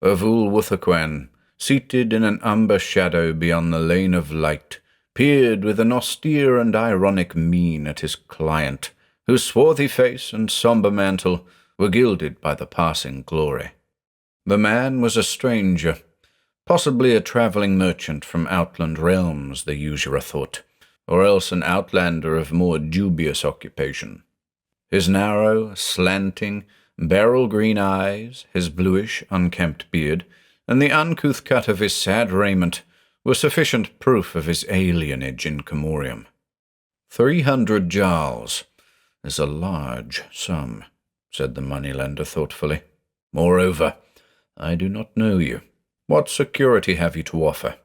S1: Wuthoqquan, seated in an umber shadow beyond the lane of light, peered with an austere and ironic mien at his client, whose swarthy face and sombre mantle were gilded by the passing glory. The man was a stranger, possibly a travelling merchant from outland realms, the usurer thought, or else an outlander of more dubious occupation. His narrow, slanting, beryl-green eyes, his bluish, unkempt beard, and the uncouth cut of his sad raiment were sufficient proof of his alienage in Comorium. 300 jals is a large sum, said the moneylender thoughtfully. Moreover, I do not know you. What security have you to offer?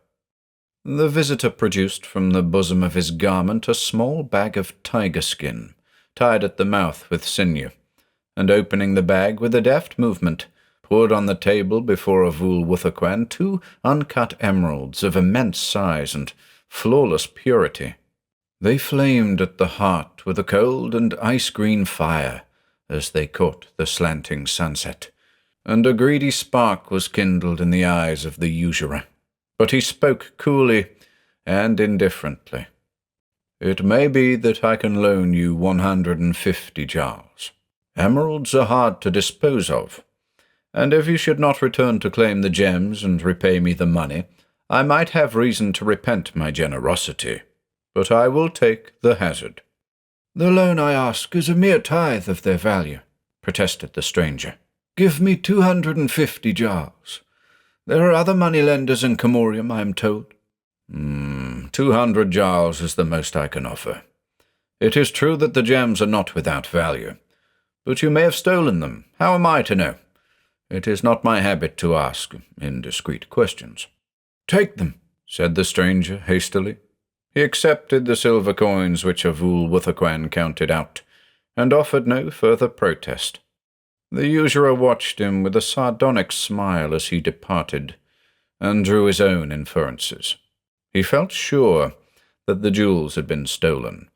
S1: The visitor produced from the bosom of his garment a small bag of tiger skin, tied at the mouth with sinew, and opening the bag with a deft movement, poured on the table before Wuthoqquan 2 uncut emeralds of immense size and flawless purity. They flamed at the heart with a cold and ice-green fire as they caught the slanting sunset, and a greedy spark was kindled in the eyes of the usurer. But he spoke coolly and indifferently. "It may be that I can loan you 150 jars. Emeralds are hard to dispose of, and if you should not return to claim the gems and repay me the money, I might have reason to repent my generosity. But I will take the hazard." "The loan I ask is a mere tithe of their value," protested the stranger. "Give me 250 jars. There are other moneylenders in Camorium, I am told." 200 jars is the most I can offer. It is true that the gems are not without value, but you may have stolen them. How am I to know? It is not my habit to ask indiscreet questions." "Take them," said the stranger hastily. He accepted the silver coins which Wuthoqquan counted out, and offered no further protest. The usurer watched him with a sardonic smile as he departed, and drew his own inferences. He felt sure that the jewels had been stolen,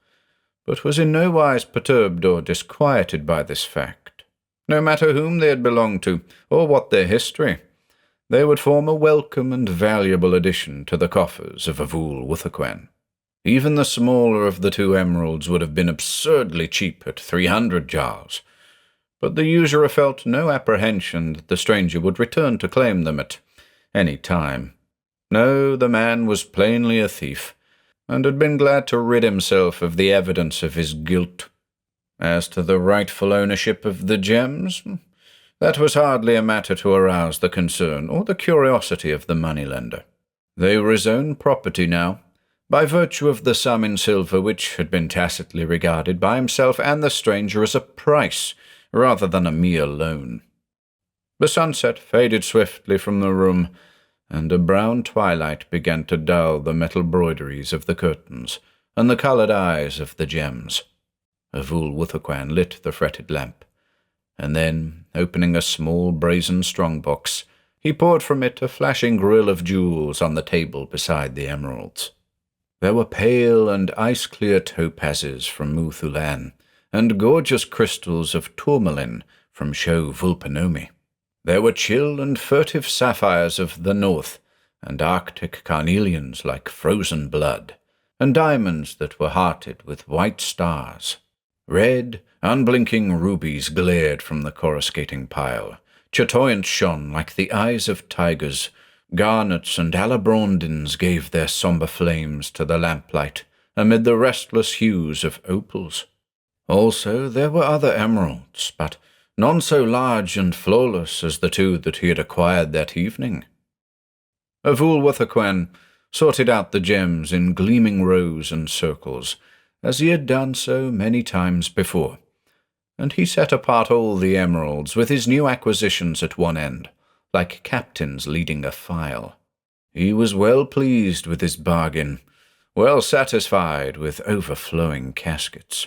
S1: but was in no wise perturbed or disquieted by this fact. No matter whom they had belonged to, or what their history, they would form a welcome and valuable addition to the coffers of Wuthoqquan. Even the smaller of the 2 emeralds would have been absurdly cheap at 300 jars, but the usurer felt no apprehension that the stranger would return to claim them at any time. No, the man was plainly a thief, and had been glad to rid himself of the evidence of his guilt. As to the rightful ownership of the gems, that was hardly a matter to arouse the concern or the curiosity of the moneylender. They were his own property now, by virtue of the sum in silver which had been tacitly regarded by himself and the stranger as a price rather than a mere loan. The sunset faded swiftly from the room, and a brown twilight began to dull the metal broideries of the curtains and the coloured eyes of the gems. Wuthoqquan lit the fretted lamp, and then, opening a small brazen strong-box, he poured from it a flashing grill of jewels on the table beside the emeralds. There were pale and ice-clear topazes from Muthulan, and gorgeous crystals of tourmaline from Sho Vulpanomi. There were chill and furtive sapphires of the north, and arctic carnelians like frozen blood, and diamonds that were hearted with white stars. Red, unblinking rubies glared from the coruscating pile. Chatoyant shone like the eyes of tigers. Garnets and alabrondins gave their sombre flames to the lamplight amid the restless hues of opals. Also there were other emeralds, but none so large and flawless as the 2 that he had acquired that evening. Wuthoqquan sorted out the gems in gleaming rows and circles, as he had done so many times before, and he set apart all the emeralds with his new acquisitions at one end, like captains leading a file. He was well pleased with his bargain, well satisfied with overflowing caskets.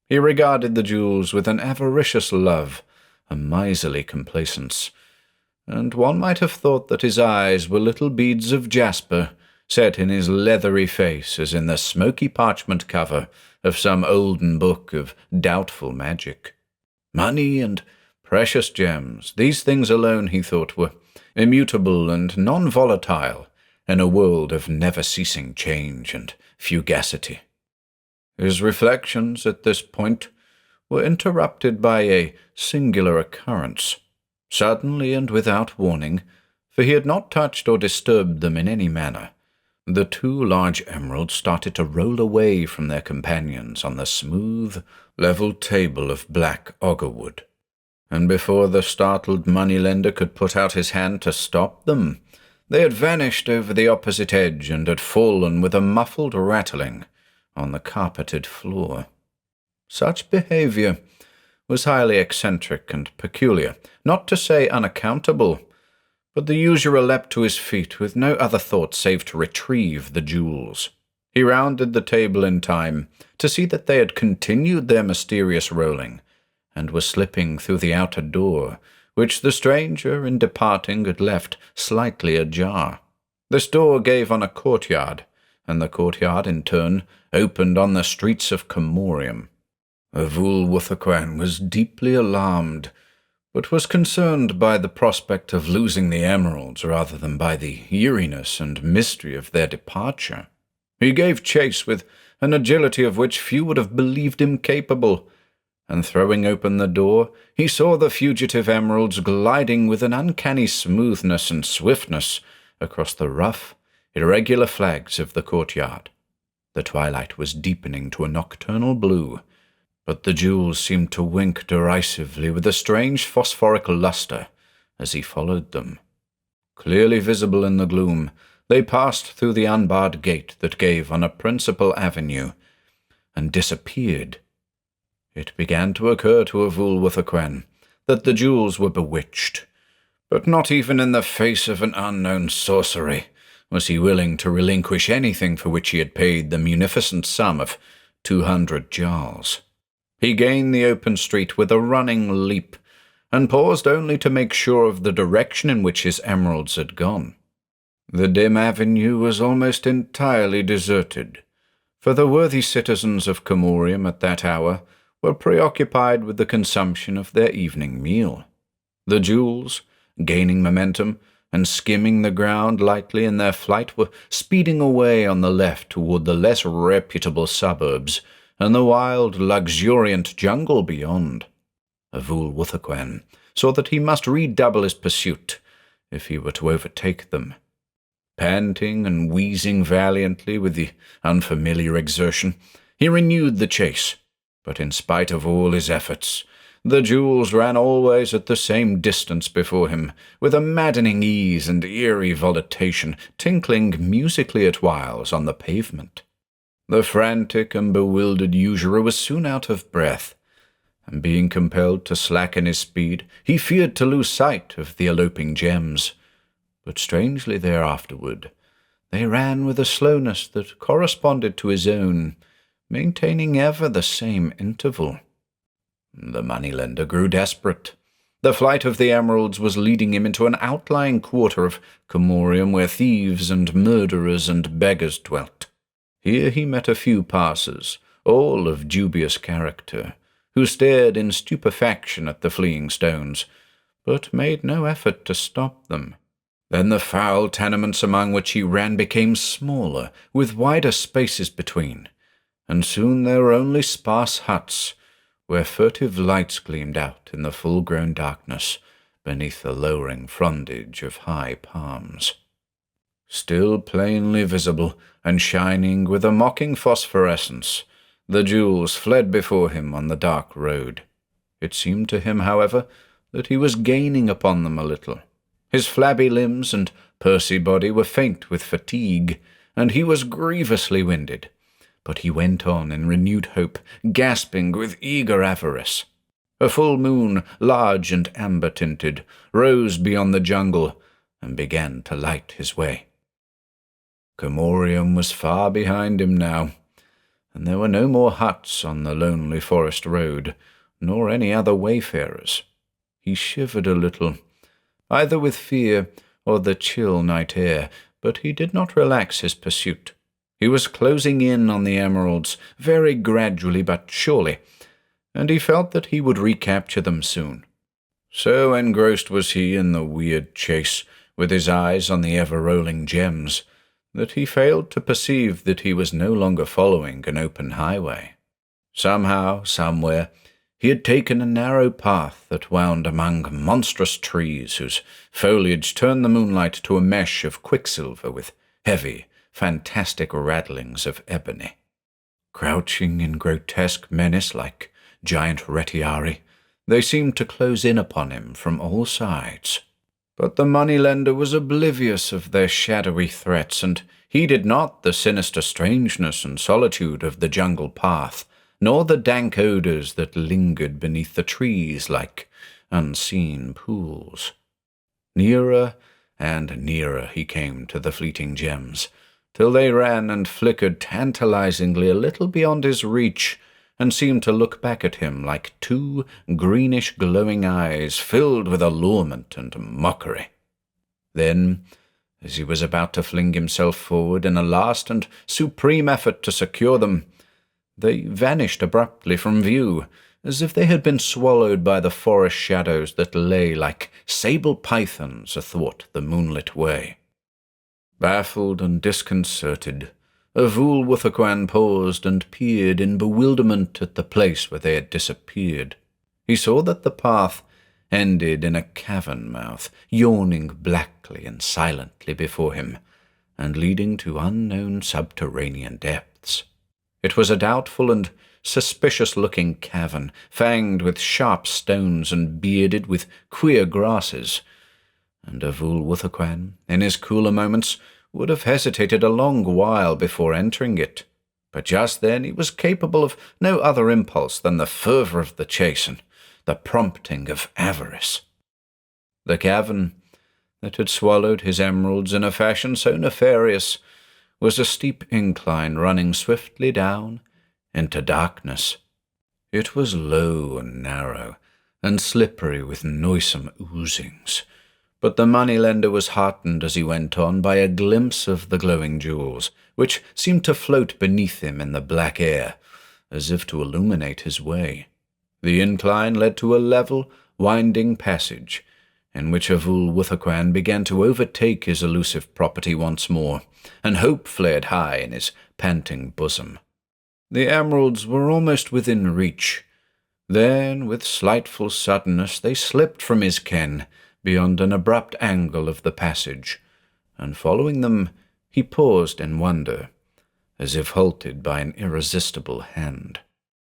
S1: He regarded the jewels with an avaricious love, a miserly complacence, and one might have thought that his eyes were little beads of jasper set in his leathery face as in the smoky parchment cover of some olden book of doubtful magic. Money and precious gems, these things alone, he thought, were immutable and non-volatile in a world of never-ceasing change and fugacity. His reflections at this point were interrupted by a singular occurrence, suddenly and without warning, for he had not touched or disturbed them in any manner. The 2 large emeralds started to roll away from their companions on the smooth, level table of black augerwood, and before the startled moneylender could put out his hand to stop them, they had vanished over the opposite edge and had fallen with a muffled rattling on the carpeted floor. Such behaviour was highly eccentric and peculiar, not to say unaccountable, but the usurer leapt to his feet with no other thought save to retrieve the jewels. He rounded the table in time to see that they had continued their mysterious rolling, and was slipping through the outer door, which the stranger in departing had left slightly ajar. This door gave on a courtyard, and the courtyard, in turn, opened on the streets of Camorium. Wuthoqquan was deeply alarmed, but was concerned by the prospect of losing the emeralds rather than by the eeriness and mystery of their departure. He gave chase with an agility of which few would have believed him capable, and throwing open the door, he saw the fugitive emeralds gliding with an uncanny smoothness and swiftness across the rough, irregular flags of the courtyard. The twilight was deepening to a nocturnal blue, but the jewels seemed to wink derisively with a strange phosphoric luster as he followed them. Clearly visible in the gloom, they passed through the unbarred gate that gave on a principal avenue, and disappeared. It began to occur to Wuthoqquan that the jewels were bewitched, but not even in the face of an unknown sorcery was he willing to relinquish anything for which he had paid the munificent sum of 200 jars. He gained the open street with a running leap, and paused only to make sure of the direction in which his emeralds had gone. The dim avenue was almost entirely deserted, for the worthy citizens of Camorium at that hour were preoccupied with the consumption of their evening meal. The jewels, gaining momentum and skimming the ground lightly in their flight, were speeding away on the left toward the less reputable suburbs and the wild, luxuriant jungle beyond. Wuthoqquan saw that he must redouble his pursuit if he were to overtake them. Panting and wheezing valiantly with the unfamiliar exertion, he renewed the chase, but in spite of all his efforts, the jewels ran always at the same distance before him, with a maddening ease and eerie volutation, tinkling musically at whiles on the pavement. The frantic and bewildered usurer was soon out of breath, and being compelled to slacken his speed, he feared to lose sight of the eloping gems. But strangely thereafterward, they ran with a slowness that corresponded to his own, maintaining ever the same interval. The moneylender grew desperate. The flight of the emeralds was leading him into an outlying quarter of Camorium where thieves and murderers and beggars dwelt. Here he met a few passers, all of dubious character, who stared in stupefaction at the fleeing stones, but made no effort to stop them. Then the foul tenements among which he ran became smaller, with wider spaces between, and soon there were only sparse huts, where furtive lights gleamed out in the full-grown darkness beneath the lowering frondage of high palms. Still plainly visible and shining with a mocking phosphorescence, the jewels fled before him on the dark road. It seemed to him, however, that he was gaining upon them a little. His flabby limbs and pursy body were faint with fatigue, and he was grievously winded. But he went on in renewed hope, gasping with eager avarice. A full moon, large and amber-tinted, rose beyond the jungle and began to light his way. Camorium was far behind him now, and there were no more huts on the lonely forest road, nor any other wayfarers. He shivered a little, either with fear or the chill night air, but he did not relax his pursuit. He was closing in on the emeralds, very gradually but surely, and he felt that he would recapture them soon. So engrossed was he in the weird chase, with his eyes on the ever-rolling gems, that he failed to perceive that he was no longer following an open highway. Somehow, somewhere, he had taken a narrow path that wound among monstrous trees whose foliage turned the moonlight to a mesh of quicksilver with heavy, fantastic rattlings of ebony. Crouching in grotesque menace like giant retiari, they seemed to close in upon him from all sides. But the moneylender was oblivious of their shadowy threats, and heeded not the sinister strangeness and solitude of the jungle path, nor the dank odours that lingered beneath the trees like unseen pools. Nearer and nearer he came to the fleeting gems, till they ran and flickered tantalizingly a little beyond his reach, and seemed to look back at him like two greenish glowing eyes filled with allurement and mockery. Then, as he was about to fling himself forward in a last and supreme effort to secure them, they vanished abruptly from view, as if they had been swallowed by the forest shadows that lay like sable pythons athwart the moonlit way. Baffled and disconcerted, Wuthoqquan paused and peered in bewilderment at the place where they had disappeared. He saw that the path ended in a cavern mouth, yawning blackly and silently before him, and leading to unknown subterranean depths. It was a doubtful and suspicious-looking cavern, fanged with sharp stones and bearded with queer grasses, and Wuthoqquan, in his cooler moments, would have hesitated a long while before entering it. But just then he was capable of no other impulse than the fervour of the chase and the prompting of avarice. The cavern that had swallowed his emeralds in a fashion so nefarious was a steep incline running swiftly down into darkness. It was low and narrow, and slippery with noisome oozings, but the moneylender was heartened as he went on by a glimpse of the glowing jewels, which seemed to float beneath him in the black air, as if to illuminate his way. The incline led to a level, winding passage, in which Wuthoqquan began to overtake his elusive property once more, and hope flared high in his panting bosom. The emeralds were almost within reach. Then, with slightful suddenness, they slipped from his ken beyond an abrupt angle of the passage, and following them, he paused in wonder, as if halted by an irresistible hand.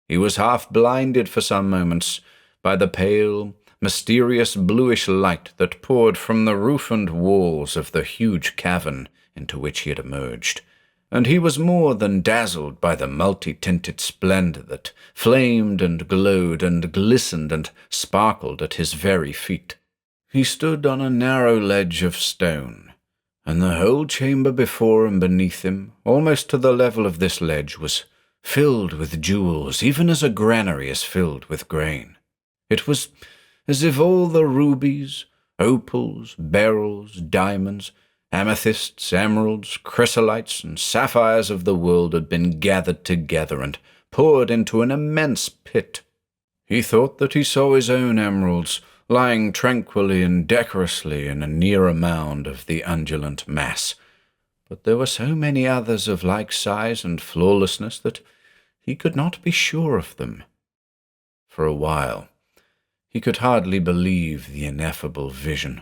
S1: He was half blinded for some moments by the pale, mysterious bluish light that poured from the roof and walls of the huge cavern into which he had emerged, and he was more than dazzled by the multi-tinted splendor that flamed and glowed and glistened and sparkled at his very feet. He stood on a narrow ledge of stone, and the whole chamber before and beneath him, almost to the level of this ledge, was filled with jewels, even as a granary is filled with grain. It was as if all the rubies, opals, beryls, diamonds, amethysts, emeralds, chrysolites, and sapphires of the world had been gathered together and poured into an immense pit. He thought that he saw his own emeralds lying tranquilly and decorously in a nearer mound of the undulant mass, but there were so many others of like size and flawlessness that he could not be sure of them. For a while, he could hardly believe the ineffable vision.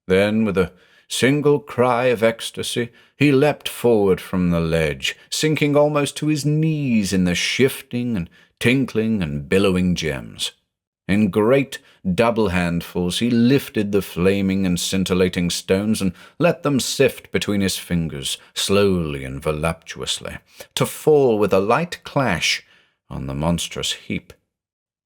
S1: Then, with a single cry of ecstasy, he leapt forward from the ledge, sinking almost to his knees in the shifting and tinkling and billowing gems. In great double handfuls he lifted the flaming and scintillating stones and let them sift between his fingers, slowly and voluptuously, to fall with a light clash on the monstrous heap.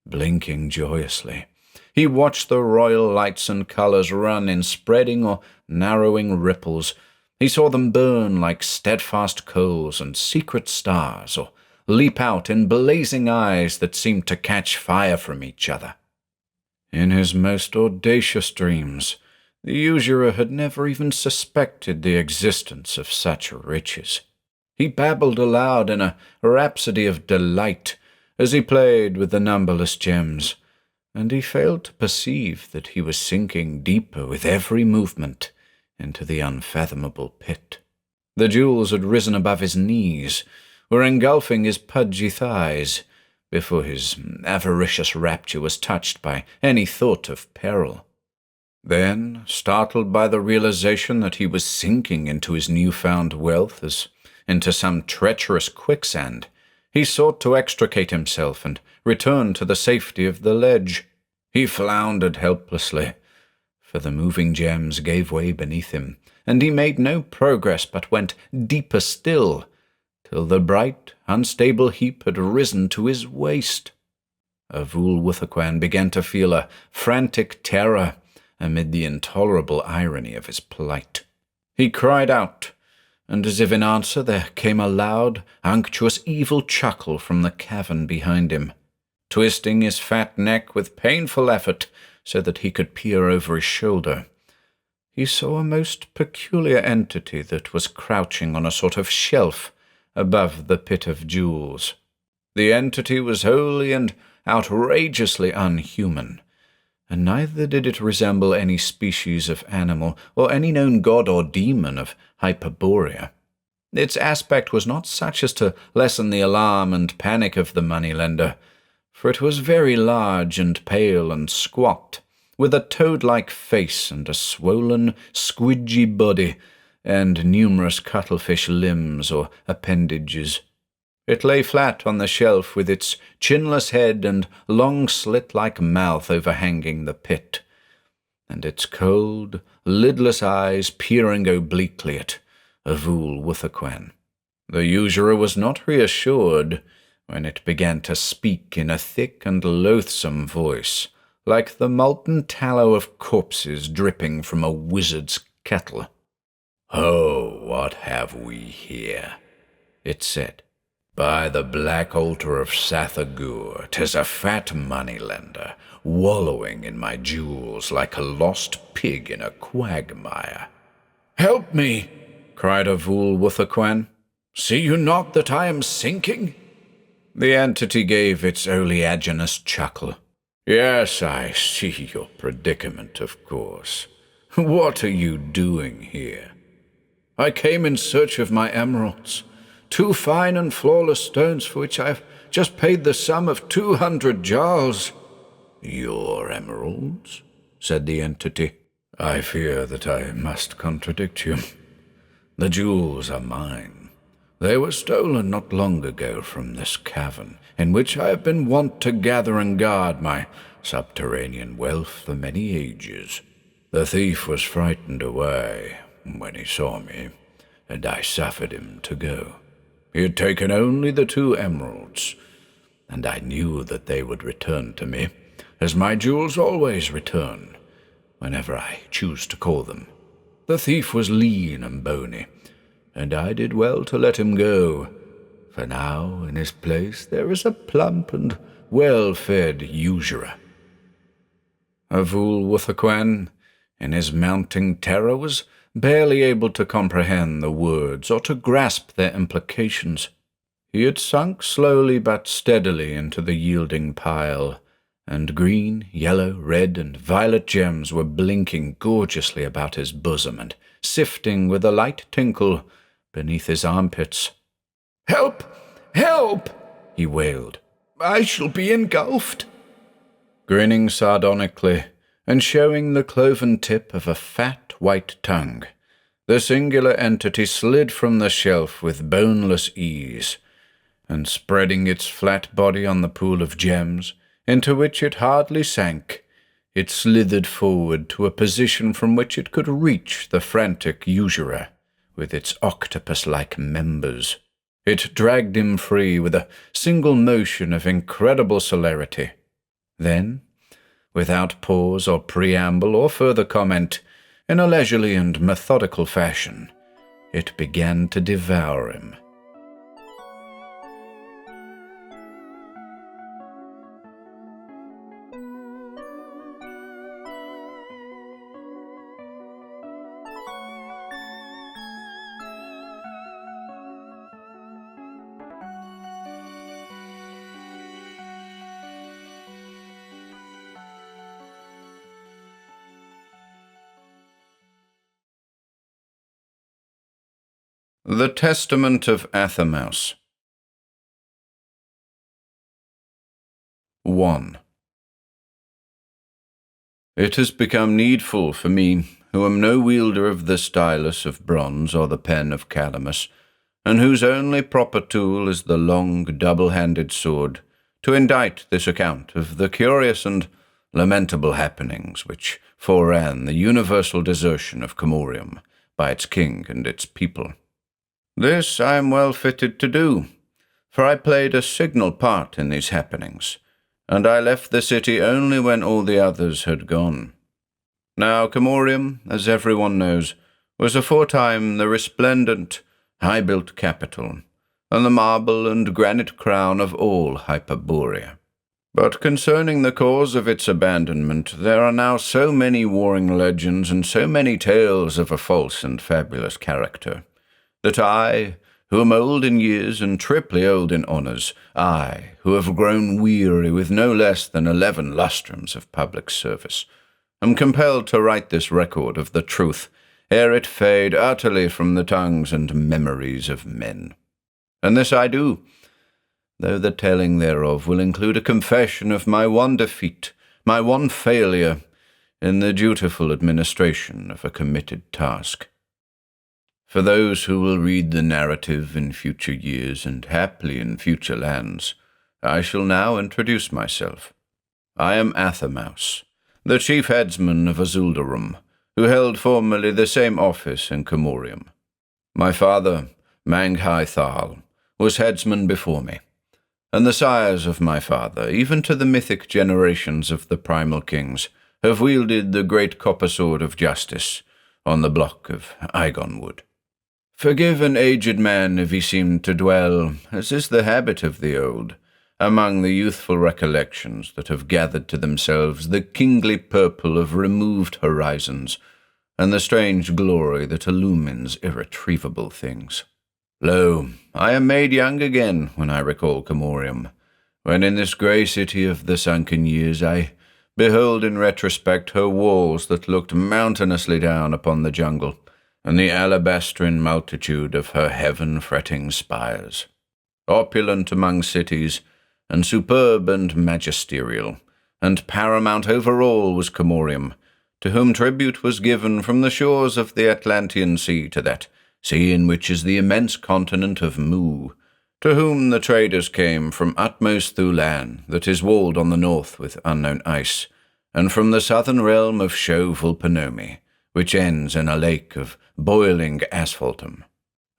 S1: Blinking joyously, he watched the royal lights and colours run in spreading or narrowing ripples. He saw them burn like steadfast coals and secret stars, or leap out in blazing eyes that seemed to catch fire from each other. In his most audacious dreams, the usurer had never even suspected the existence of such riches. He babbled aloud in a rhapsody of delight as he played with the numberless gems, and he failed to perceive that he was sinking deeper with every movement into the unfathomable pit. The jewels had risen above his knees, were engulfing his pudgy thighs, before his avaricious rapture was touched by any thought of peril. Then, startled by the realization that he was sinking into his newfound wealth as into some treacherous quicksand, he sought to extricate himself and return to the safety of the ledge. He floundered helplessly, for the moving gems gave way beneath him, and he made no progress but went deeper still, till the bright, unstable heap had risen to his waist. Wuthoqquan began to feel a frantic terror amid the intolerable irony of his plight. He cried out, and as if in answer there came a loud, unctuous, evil chuckle from the cavern behind him. Twisting his fat neck with painful effort so that he could peer over his shoulder, he saw a most peculiar entity that was crouching on a sort of shelf above the pit of jewels. The entity was wholly and outrageously unhuman, and neither did it resemble any species of animal or any known god or demon of Hyperborea. Its aspect was not such as to lessen the alarm and panic of the moneylender, for it was very large and pale and squat, with a toad-like face and a swollen, squidgy body, and numerous cuttlefish limbs or appendages. It lay flat on the shelf with its chinless head and long slit-like mouth overhanging the pit, and its cold, lidless eyes peering obliquely at Wuthoqquan. The usurer was not reassured when it began to speak in a thick and loathsome voice, like the molten tallow of corpses dripping from a wizard's kettle. "Oh, what have we here?" it said. "By the black altar of Sathagur, 'tis a fat moneylender, wallowing in my jewels like a lost pig in a quagmire." "Help me!" cried Wuthoqquan. "See you not that I am sinking?" The entity gave its oleaginous chuckle. "Yes, I see your predicament, of course. What are you doing here?" "I came in search of my emeralds, 2 fine and flawless stones for which I have just paid the sum of 200 jars. "Your emeralds?" said the entity. "I fear that I must contradict you. The jewels are mine. They were stolen not long ago from this cavern, in which I have been wont to gather and guard my subterranean wealth for many ages. The thief was frightened away when he saw me, and I suffered him to go. He had taken only the 2 emeralds, and I knew that they would return to me, as my jewels always return, whenever I choose to call them. The thief was lean and bony, and I did well to let him go, for now in his place there is a plump and well-fed usurer." Wuthoqquan, in his mounting terror, was barely able to comprehend the words or to grasp their implications. He had sunk slowly but steadily into the yielding pile, and green, yellow, red, and violet gems were blinking gorgeously about his bosom and sifting with a light tinkle beneath his armpits. "Help! Help!" he wailed. "I shall be engulfed." Grinning sardonically, and showing the cloven tip of a fat white tongue, the singular entity slid from the shelf with boneless ease, and spreading its flat body on the pool of gems, into which it hardly sank, it slithered forward to a position from which it could reach the frantic usurer with its octopus-like members. It dragged him free with a single motion of incredible celerity. Then, without pause or preamble or further comment, in a leisurely and methodical fashion, it began to devour him. The Testament of Athammaus. 1. It has become needful for me, who am no wielder of the stylus of bronze or the pen of calamus, and whose only proper tool is the long double-handed sword, to indite this account of the curious and lamentable happenings which foreran the universal desertion of Comorium by its king and its people. This I am well fitted to do, for I played a signal part in these happenings, and I left the city only when all the others had gone. Now Comorium, as everyone knows, was aforetime the resplendent, high-built capital, and the marble and granite crown of all Hyperborea. But concerning the cause of its abandonment, there are now so many warring legends and so many tales of a false and fabulous character, that I, who am old in years and triply old in honours, I, who have grown weary with no less than 11 lustrums of public service, am compelled to write this record of the truth, ere it fade utterly from the tongues and memories of men. And this I do, though the telling thereof will include a confession of my one defeat, my one failure, in the dutiful administration of a committed task. For those who will read the narrative in future years and haply in future lands, I shall now introduce myself. I am Athammaus, the chief headsman of Avoosl, who held formerly the same office in Comorium. My father, Manghai-Thal, was headsman before me, and the sires of my father, even to the mythic generations of the primal kings, have wielded the great copper sword of justice on the block of Eibon wood. Forgive an aged man if he seem to dwell, as is the habit of the old, among the youthful recollections that have gathered to themselves the kingly purple of removed horizons, and the strange glory that illumines irretrievable things. Lo, I am made young again when I recall Comorium, when in this grey city of the sunken years I behold in retrospect her walls that looked mountainously down upon the jungle, and the alabastrine multitude of her heaven-fretting spires. Opulent among cities, and superb and magisterial, and paramount over all was Comorium, to whom tribute was given from the shores of the Atlantean Sea to that sea in which is the immense continent of Mu, to whom the traders came from utmost Thulan, that is walled on the north with unknown ice, and from the southern realm of Vulpanomi, which ends in a lake of boiling asphaltum.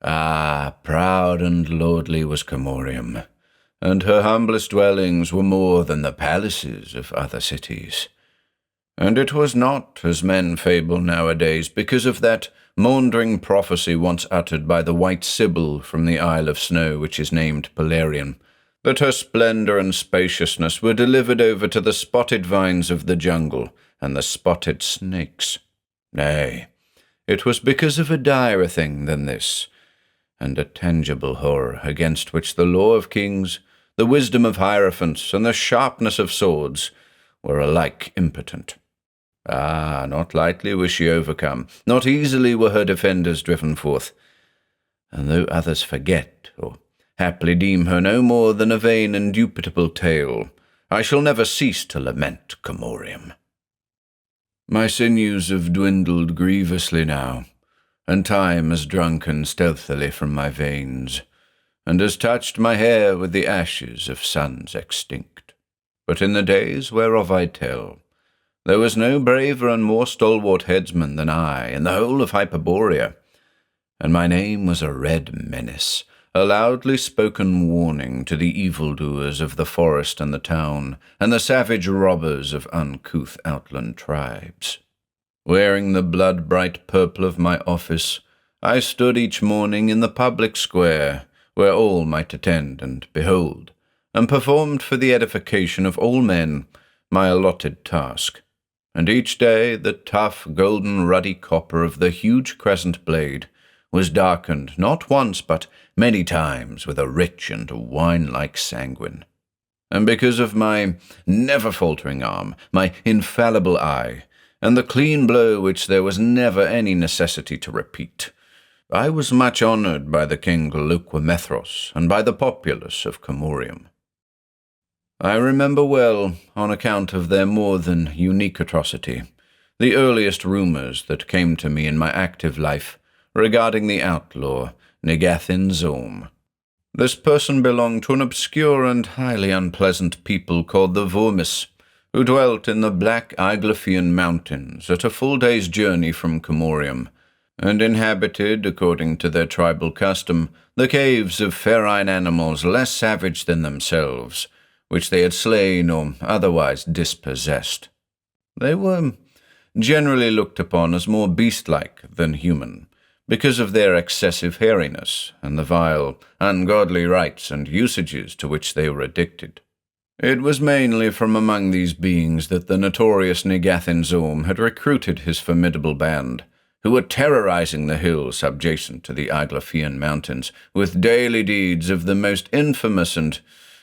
S1: Ah, proud and lordly was Comorium, and her humblest dwellings were more than the palaces of other cities. And it was not, as men fable nowadays, because of that maundering prophecy once uttered by the White Sybil from the Isle of Snow, which is named Polarian, that her splendour and spaciousness were delivered over to the spotted vines of the jungle and the spotted snakes. Nay, it was because of a direr thing than this, and a tangible horror against which the law of kings, the wisdom of hierophants, and the sharpness of swords were alike impotent. Ah, not lightly was she overcome, not easily were her defenders driven forth, and though others forget, or haply deem her no more than a vain and duplicable tale, I shall never cease to lament Comorium. My sinews have dwindled grievously now, and time has drunken stealthily from my veins, and has touched my hair with the ashes of suns extinct. But in the days whereof I tell, there was no braver and more stalwart headsman than I in the whole of Hyperborea, and my name was a red menace, a loudly spoken warning to the evildoers of the forest and the town, and the savage robbers of uncouth outland tribes. Wearing the blood-bright purple of my office, I stood each morning in the public square, where all might attend and behold, and performed for the edification of all men my allotted task. And each day the tough, golden, ruddy copper of the huge crescent blade was darkened not once but many times with a rich and wine-like sanguine. And because of my never-faltering arm, my infallible eye, and the clean blow which there was never any necessity to repeat, I was much honoured by the king Leucomethros and by the populace of Comorium. I remember well, on account of their more than unique atrocity, the earliest rumours that came to me in my active life regarding the outlaw Negathin Zorm. This person belonged to an obscure and highly unpleasant people called the Vormis, who dwelt in the black Iglophian mountains at a full day's journey from Comorium, and inhabited, according to their tribal custom, the caves of ferine animals less savage than themselves, which they had slain or otherwise dispossessed. They were generally looked upon as more beast-like than human, because of their excessive hairiness and the vile, ungodly rites and usages to which they were addicted. It was mainly from among these beings that the notorious Negathin-Zorm had recruited his formidable band, who were terrorizing the hills subjacent to the Iglaphian mountains with daily deeds of the most infamous and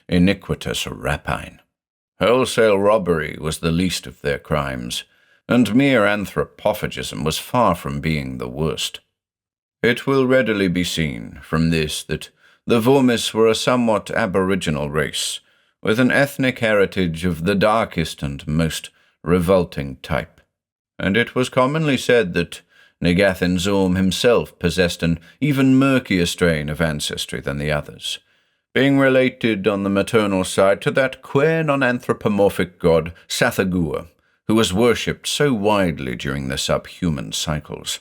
S1: iniquitous rapine. Wholesale robbery was the least of their crimes, and mere anthropophagism was far from being the worst. It will readily be seen from this that the Vormis were a somewhat aboriginal race, with an ethnic heritage of the darkest and most revolting type, and it was commonly said that Negathin-Zorm himself possessed an even murkier strain of ancestry than the others, being related on the maternal side to that queer non-anthropomorphic god Sathagua, who was worshipped so widely during the subhuman cycles.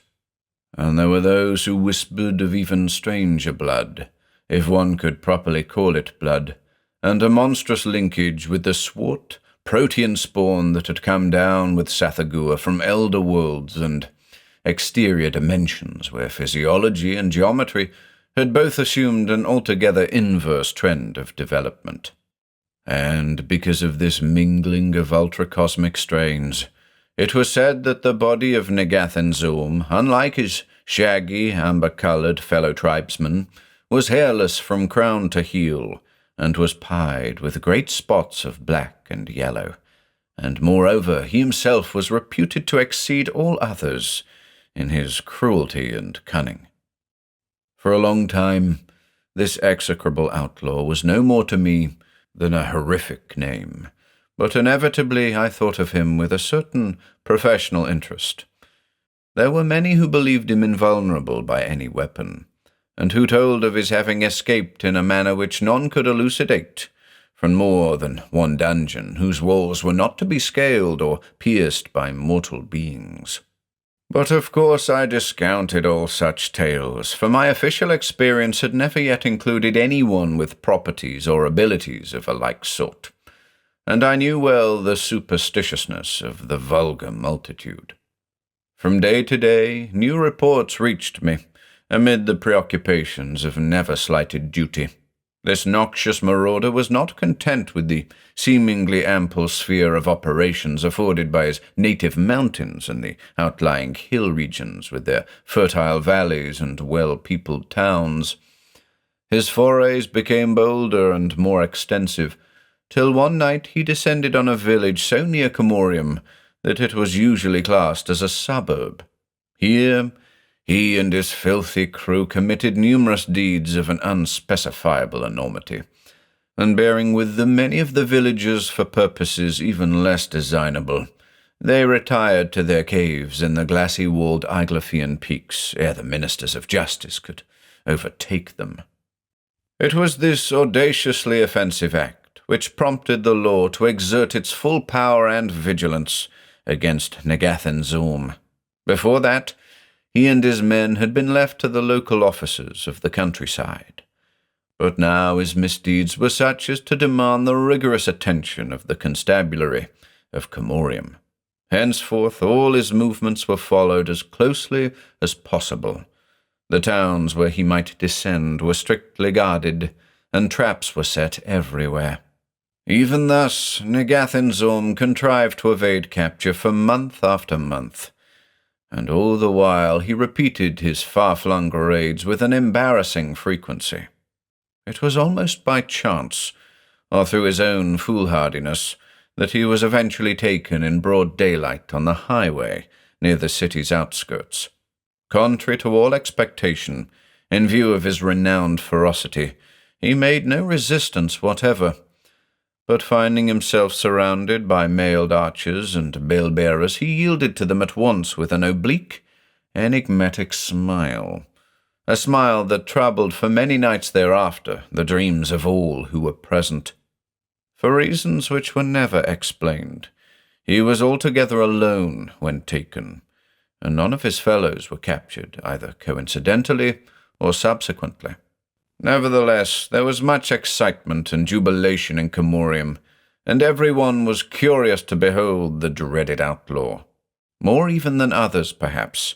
S1: And there were those who whispered of even stranger blood, if one could properly call it blood, and a monstrous linkage with the swart, protean spawn that had come down with Sathagua from elder worlds and exterior dimensions where physiology and geometry had both assumed an altogether inverse trend of development. And because of this mingling of ultracosmic strains, it was said that the body of Negathin-Zorm, unlike his shaggy, amber-coloured fellow tribesmen, was hairless from crown to heel, and was pied with great spots of black and yellow, and moreover he himself was reputed to exceed all others in his cruelty and cunning. For a long time, this execrable outlaw was no more to me than a horrific name, but inevitably I thought of him with a certain professional interest. There were many who believed him invulnerable by any weapon, and who told of his having escaped in a manner which none could elucidate, from more than one dungeon whose walls were not to be scaled or pierced by mortal beings. But of course I discounted all such tales, for my official experience had never yet included anyone with properties or abilities of a like sort, and I knew well the superstitiousness of the vulgar multitude. From day to day, new reports reached me, amid the preoccupations of never-slighted duty. This noxious marauder was not content with the seemingly ample sphere of operations afforded by his native mountains and the outlying hill regions with their fertile valleys and well-peopled towns. His forays became bolder and more extensive, till one night he descended on a village so near Comorium that it was usually classed as a suburb. Here he and his filthy crew committed numerous deeds of an unspecifiable enormity, and bearing with them many of the villagers for purposes even less designable, they retired to their caves in the glassy-walled Iglaphian peaks ere the ministers of justice could overtake them. It was this audaciously offensive act which prompted the law to exert its full power and vigilance against Negathin-Zorm. Before that, he and his men had been left to the local officers of the countryside, but now his misdeeds were such as to demand the rigorous attention of the constabulary of Comorium. Henceforth all his movements were followed as closely as possible. The towns where he might descend were strictly guarded, and traps were set everywhere. Even thus, Negathin-Zorm contrived to evade capture for month after month, and all the while he repeated his far-flung raids with an embarrassing frequency. It was almost by chance, or through his own foolhardiness, that he was eventually taken in broad daylight on the highway near the city's outskirts. Contrary to all expectation, in view of his renowned ferocity, he made no resistance whatever, but finding himself surrounded by mailed archers and bale-bearers, he yielded to them at once with an oblique, enigmatic smile, a smile that troubled for many nights thereafter the dreams of all who were present. For reasons which were never explained, he was altogether alone when taken, and none of his fellows were captured, either coincidentally or subsequently. Nevertheless, there was much excitement and jubilation in Comorium, and everyone was curious to behold the dreaded outlaw. More even than others, perhaps,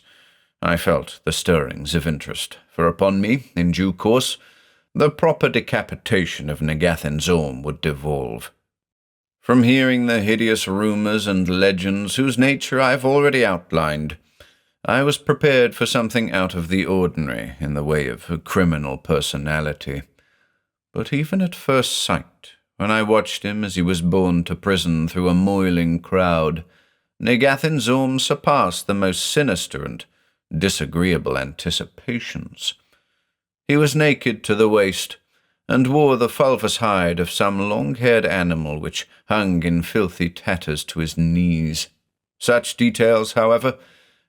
S1: I felt the stirrings of interest, for upon me, in due course, the proper decapitation of Negathan-Zorm would devolve. From hearing the hideous rumours and legends whose nature I have already outlined, I was prepared for something out of the ordinary in the way of a criminal personality. But even at first sight, when I watched him as he was borne to prison through a moiling crowd, Negathan-Zorm surpassed the most sinister and disagreeable anticipations. He was naked to the waist, and wore the fulvous hide of some long-haired animal which hung in filthy tatters to his knees. Such details, however,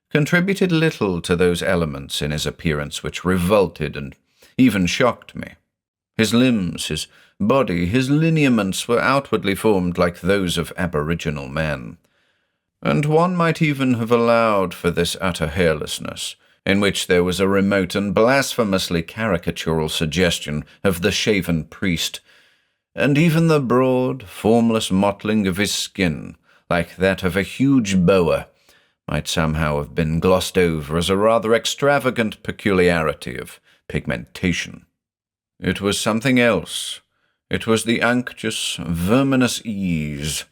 S1: contributed little to those elements in his appearance which revolted and even shocked me. His limbs, his body, his lineaments were outwardly formed like those of aboriginal man, and one might even have allowed for this utter hairlessness, in which there was a remote and blasphemously caricatural suggestion of the shaven priest, and even the broad, formless mottling of his skin, like that of a huge boa, might somehow have been glossed over as a rather extravagant peculiarity of pigmentation. It was something else. It was the unctuous, verminous ease,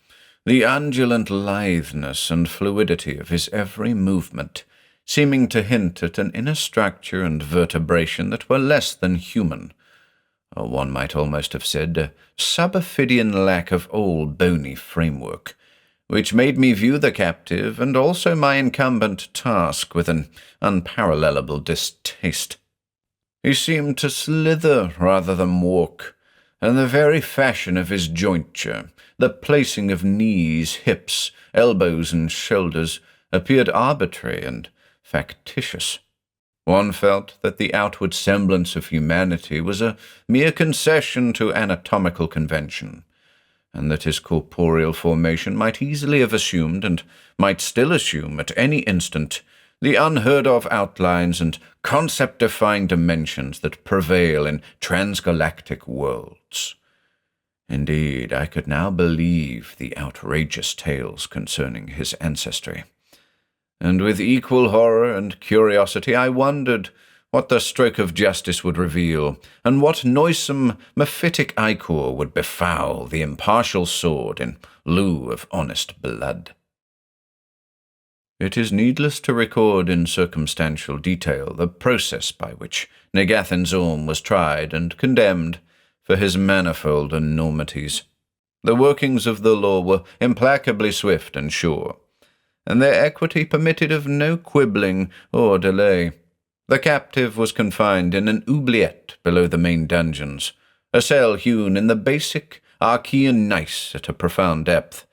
S1: the undulant litheness and fluidity of his every movement, seeming to hint at an inner structure and vertebration that were less than human, or one might almost have said a subophidian lack of all bony framework, which made me view the captive and also my incumbent task with an unparallelable distaste. He seemed to slither rather than walk, and the very fashion of his jointure, the placing of knees, hips, elbows, and shoulders, appeared arbitrary and factitious. One felt that the outward semblance of humanity was a mere concession to anatomical convention, and that his corporeal formation might easily have assumed, and might still assume at any instant, the unheard-of outlines and concept-defying dimensions that prevail in transgalactic worlds. Indeed, I could now believe the outrageous tales concerning his ancestry, and with equal horror and curiosity I wondered what the stroke of justice would reveal, and what noisome, mephitic ichor would befoul the impartial sword in lieu of honest blood. It is needless to record in circumstantial detail the process by which Negathan-Zorm was tried and condemned for his manifold enormities. The workings of the law were implacably swift and sure, and their equity permitted of no quibbling or delay. The captive was confined in an oubliette below the main dungeons, a cell hewn in the basic Archean gneiss at a profound depth,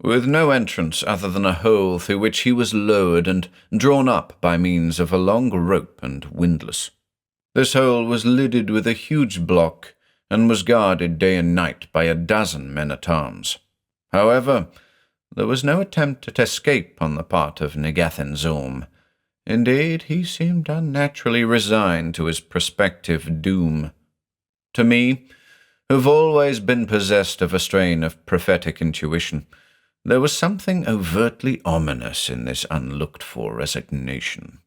S1: with no entrance other than a hole through which he was lowered and drawn up by means of a long rope and windlass. This hole was lidded with a huge block, and was guarded day and night by a dozen men-at-arms. However, there was no attempt at escape on the part of Negathan-Zorm. Indeed, he seemed unnaturally resigned to his prospective doom. To me, who've always been possessed of a strain of prophetic intuition, there was something overtly ominous in this unlooked-for resignation.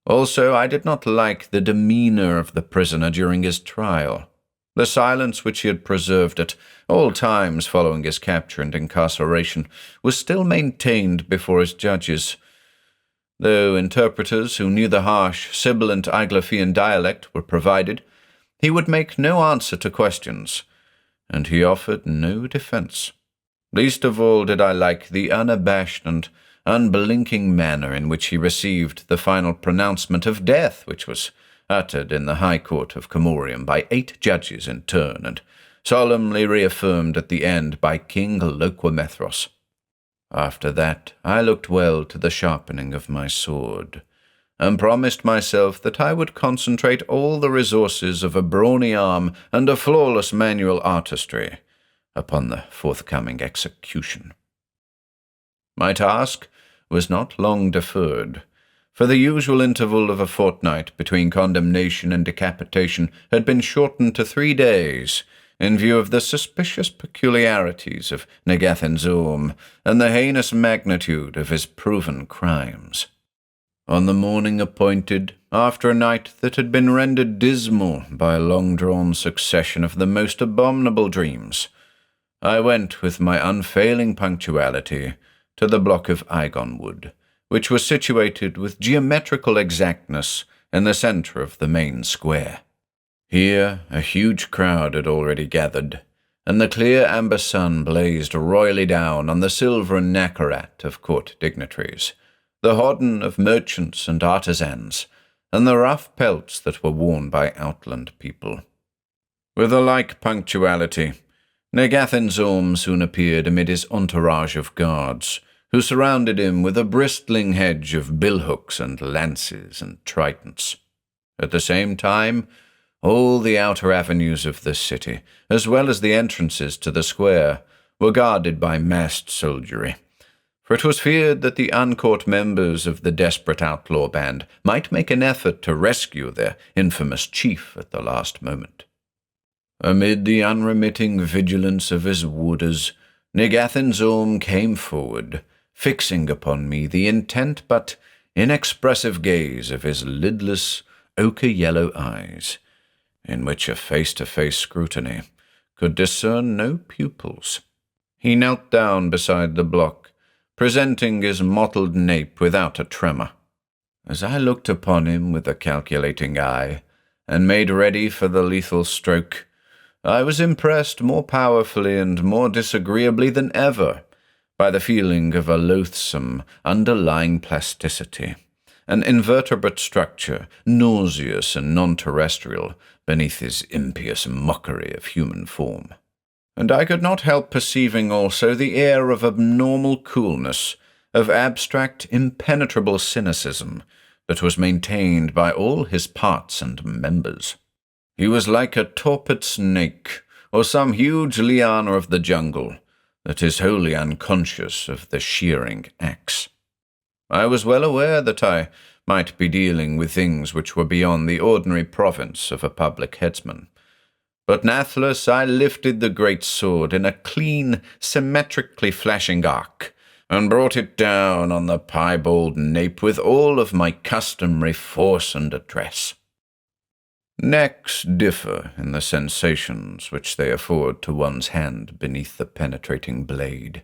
S1: Also, I did not like the demeanor of the prisoner during his trial. The silence which he had preserved at all times following his capture and incarceration was still maintained before his judges. Though interpreters who knew the harsh, sibilant Aglaphian dialect were provided, he would make no answer to questions, and he offered no defense. Least of all did I like the unabashed and unblinking manner in which he received the final pronouncement of death, which was uttered in the High Court of Comorium by 8 judges in turn, and solemnly reaffirmed at the end by King Loquamethros. After that, I looked well to the sharpening of my sword, and promised myself that I would concentrate all the resources of a brawny arm and a flawless manual artistry upon the forthcoming execution. My task was not long deferred, for the usual interval of a fortnight between condemnation and decapitation had been shortened to 3 days, in view of the suspicious peculiarities of Negathan-Zorm and the heinous magnitude of his proven crimes. On the morning appointed, after a night that had been rendered dismal by a long-drawn succession of the most abominable dreams, I went with my unfailing punctuality to the block of Eibon wood, which was situated with geometrical exactness in the centre of the main square. Here a huge crowd had already gathered, and the clear amber sun blazed royally down on the silvern nacarat of court dignitaries, the hodden of merchants and artisans, and the rough pelts that were worn by outland people. With a like punctuality, Negathan's Orm soon appeared amid his entourage of guards, who surrounded him with a bristling hedge of billhooks and lances and tridents. At the same time, all the outer avenues of the city, as well as the entrances to the square, were guarded by massed soldiery, for it was feared that the uncaught members of the desperate outlaw band might make an effort to rescue their infamous chief at the last moment. Amid the unremitting vigilance of his warders, Negathan's Orm came forward, fixing upon me the intent but inexpressive gaze of his lidless, ochre-yellow eyes, in which a face-to-face scrutiny could discern no pupils. He knelt down beside the block, presenting his mottled nape without a tremor. As I looked upon him with a calculating eye, and made ready for the lethal stroke, I was impressed more powerfully and more disagreeably than ever by the feeling of a loathsome underlying plasticity, an invertebrate structure, nauseous and non-terrestrial, beneath his impious mockery of human form. And I could not help perceiving also the air of abnormal coolness, of abstract, impenetrable cynicism, that was maintained by all his parts and members. He was like a torpid snake, or some huge liana of the jungle, that is wholly unconscious of the shearing axe. I was well aware that I might be dealing with things which were beyond the ordinary province of a public headsman, but nathless I lifted the great sword in a clean, symmetrically flashing arc, and brought it down on the piebald nape with all of my customary force and address. Necks differ in the sensations which they afford to one's hand beneath the penetrating blade.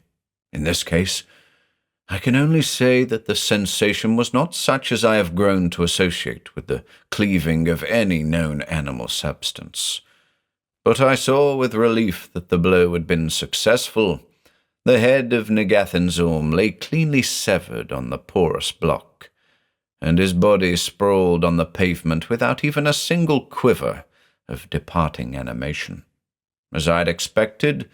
S1: In this case, I can only say that the sensation was not such as I have grown to associate with the cleaving of any known animal substance. But I saw with relief that the blow had been successful. The head of Negathan's Orm lay cleanly severed on the porous block, and his body sprawled on the pavement without even a single quiver of departing animation. As I had expected,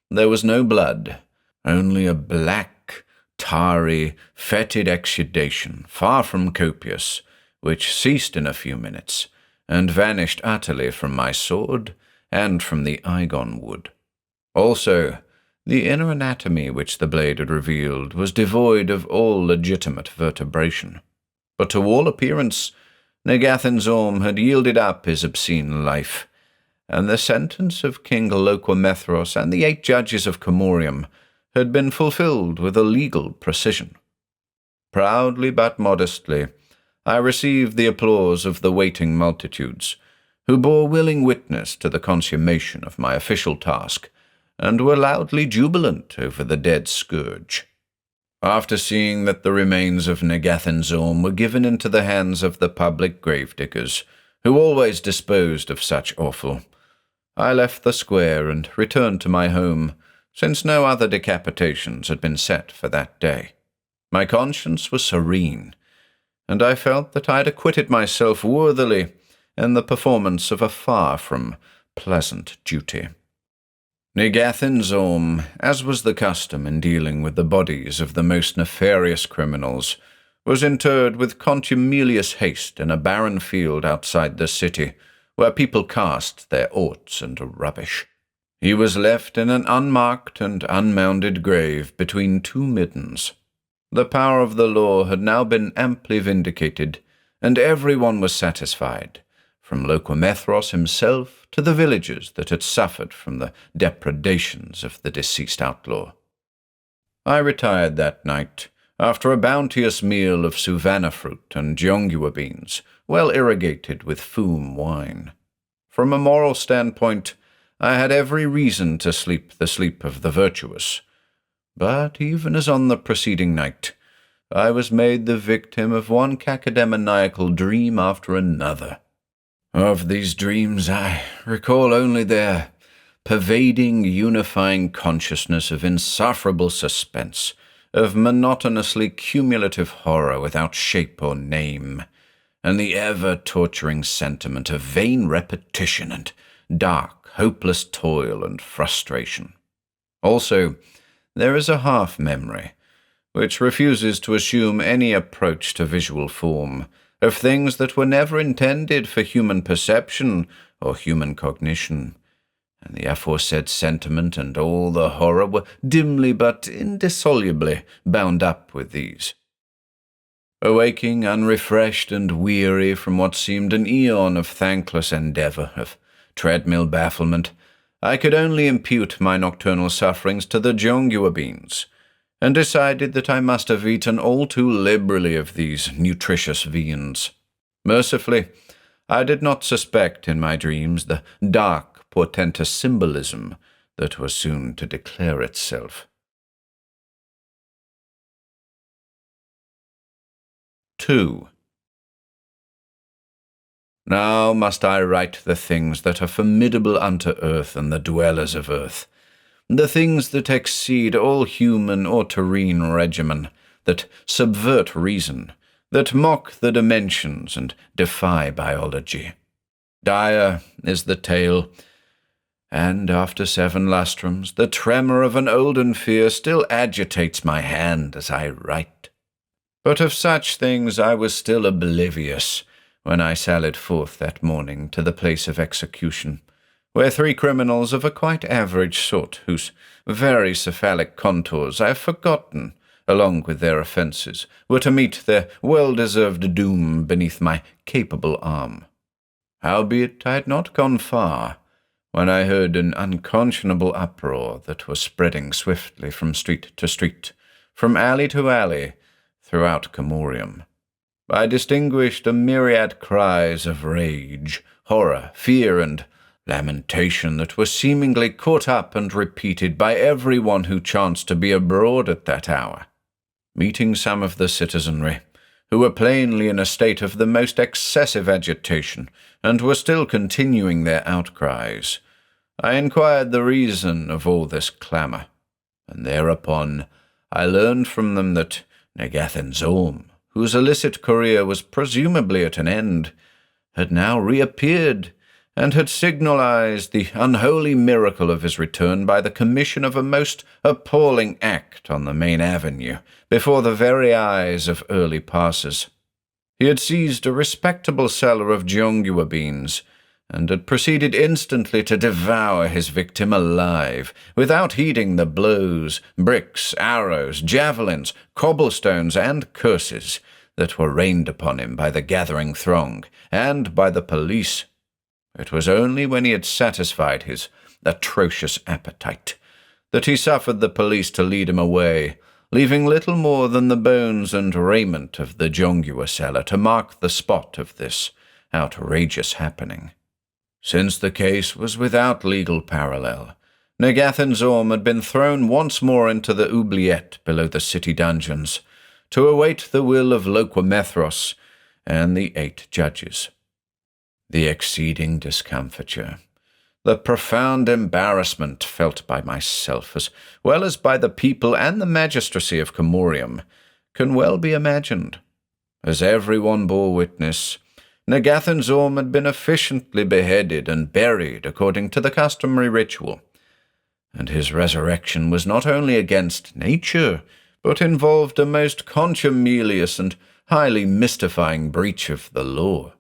S1: there was no blood, only a black, tarry, fetid exudation, far from copious, which ceased in a few minutes, and vanished utterly from my sword and from the Eibon wood. Also, the inner anatomy which the blade had revealed was devoid of all legitimate vertebration. But to all appearance, Negathan's Orm had yielded up his obscene life, and the sentence of King Loquamethros and the 8 judges of Comorium had been fulfilled with a legal precision. Proudly but modestly, I received the applause of the waiting multitudes, who bore willing witness to the consummation of my official task, and were loudly jubilant over the dead scourge. After seeing that the remains of Negathan's Orm were given into the hands of the public gravediggers, who always disposed of such offal, I left the square and returned to my home, since no other decapitations had been set for that day. My conscience was serene, and I felt that I had acquitted myself worthily in the performance of a far from pleasant duty. Negathan's Orm, as was the custom in dealing with the bodies of the most nefarious criminals, was interred with contumelious haste in a barren field outside the city, where people cast their orts and rubbish. He was left in an unmarked and unmounded grave between 2 middens. The power of the law had now been amply vindicated, and everyone was satisfied, from Loquamethros himself to the villagers that had suffered from the depredations of the deceased outlaw. I retired that night, after a bounteous meal of savannah fruit and jongua beans, well irrigated with foam wine. From a moral standpoint, I had every reason to sleep the sleep of the virtuous. But even as on the preceding night, I was made the victim of one cacodemoniacal dream after another. Of these dreams I recall only their pervading, unifying consciousness of insufferable suspense, of monotonously cumulative horror without shape or name, and the ever-torturing sentiment of vain repetition and dark, hopeless toil and frustration. Also, there is a half-memory, which refuses to assume any approach to visual form, of things that were never intended for human perception or human cognition, and the aforesaid sentiment and all the horror were dimly but indissolubly bound up with these. Awaking unrefreshed and weary from what seemed an eon of thankless endeavour, of treadmill bafflement, I could only impute my nocturnal sufferings to the jongua beans, and decided that I must have eaten all too liberally of these nutritious viands. Mercifully, I did not suspect in my dreams the dark, portentous symbolism that was soon to declare itself. 2. Now must I write the things that are formidable unto earth and the dwellers of earth, the things that exceed all human or terrene regimen, that subvert reason, that mock the dimensions and defy biology. Dire is the tale, and after 7 lustrums, the tremor of an olden fear still agitates my hand as I write. But of such things I was still oblivious when I sallied forth that morning to the place of execution, where 3 criminals of a quite average sort, whose very cephalic contours I have forgotten, along with their offences, were to meet their well-deserved doom beneath my capable arm. Howbeit I had not gone far, when I heard an unconscionable uproar that was spreading swiftly from street to street, from alley to alley, throughout Comorium. I distinguished a myriad cries of rage, horror, fear, and lamentation that were seemingly caught up and repeated by every one who chanced to be abroad at that hour. Meeting some of the citizenry, who were plainly in a state of the most excessive agitation, and were still continuing their outcries, I inquired the reason of all this clamour, and thereupon I learned from them that Negathan-Zorm, whose illicit career was presumably at an end, had now reappeared, and had signalized the unholy miracle of his return by the commission of a most appalling act on the main avenue, before the very eyes of early passers. He had seized a respectable seller of jongua beans, and had proceeded instantly to devour his victim alive, without heeding the blows, bricks, arrows, javelins, cobblestones, and curses that were rained upon him by the gathering throng, and by the police. It was only when he had satisfied his atrocious appetite that he suffered the police to lead him away, leaving little more than the bones and raiment of the jongua seller to mark the spot of this outrageous happening. Since the case was without legal parallel, Negathan-Zorm had been thrown once more into the oubliette below the city dungeons, to await the will of Loquamethros and the 8 judges. The exceeding discomfiture, the profound embarrassment felt by myself, as well as by the people and the magistracy of Comorium, can well be imagined. As everyone bore witness, Negathan-Zorm had been efficiently beheaded and buried according to the customary ritual, and his resurrection was not only against nature, but involved a most contumelious and highly mystifying breach of the law.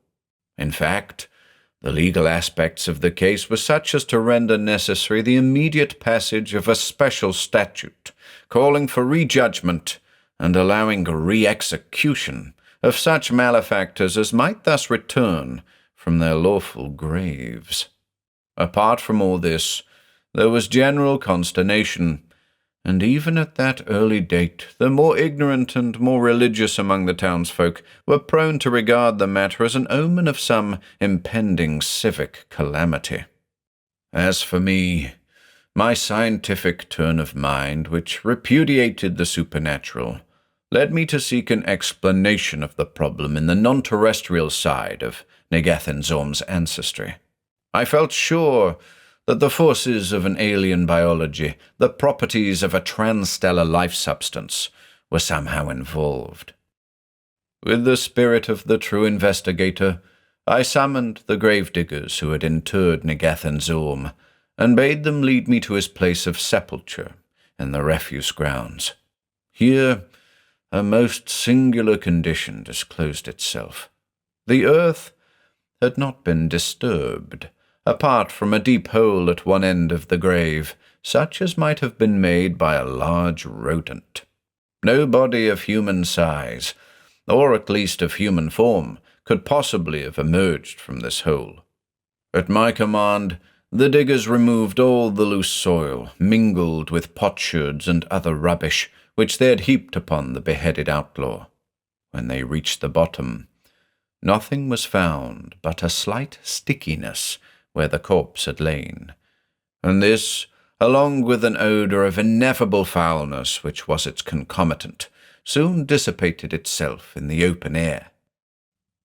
S1: In fact, the legal aspects of the case were such as to render necessary the immediate passage of a special statute, calling for re-judgment and allowing re-execution of such malefactors as might thus return from their lawful graves. Apart from all this, there was general consternation, And even at that early date, the more ignorant and more religious among the townsfolk were prone to regard the matter as an omen of some impending civic calamity. As for me, my scientific turn of mind, which repudiated the supernatural, led me to seek an explanation of the problem in the non-terrestrial side of Negathan-Zorm's ancestry. I felt sure that the forces of an alien biology, the properties of a transstellar life substance, were somehow involved. With the spirit of the true investigator, I summoned the gravediggers who had interred Negathan-Zorm, and bade them lead me to his place of sepulture in the refuse grounds. Here, a most singular condition disclosed itself. The earth had not been disturbed, apart from a deep hole at one end of the grave, such as might have been made by a large rodent. No body of human size, or at least of human form, could possibly have emerged from this hole. At my command, the diggers removed all the loose soil, mingled with potsherds and other rubbish, which they had heaped upon the beheaded outlaw. When they reached the bottom, nothing was found but a slight stickiness where the corpse had lain, and this, along with an odour of ineffable foulness which was its concomitant, soon dissipated itself in the open air.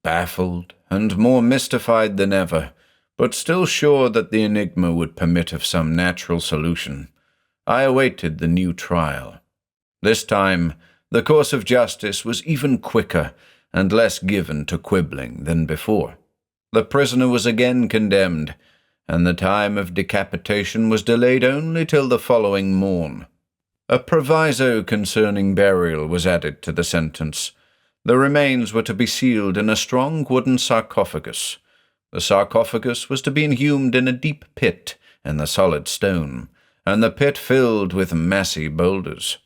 S1: Baffled and more mystified than ever, but still sure that the enigma would permit of some natural solution, I awaited the new trial. This time, the course of justice was even quicker and less given to quibbling than before. The prisoner was again condemned, and the time of decapitation was delayed only till the following morn. A proviso concerning burial was added to the sentence. The remains were to be sealed in a strong wooden sarcophagus. The sarcophagus was to be inhumed in a deep pit in the solid stone, and the pit filled with massy boulders.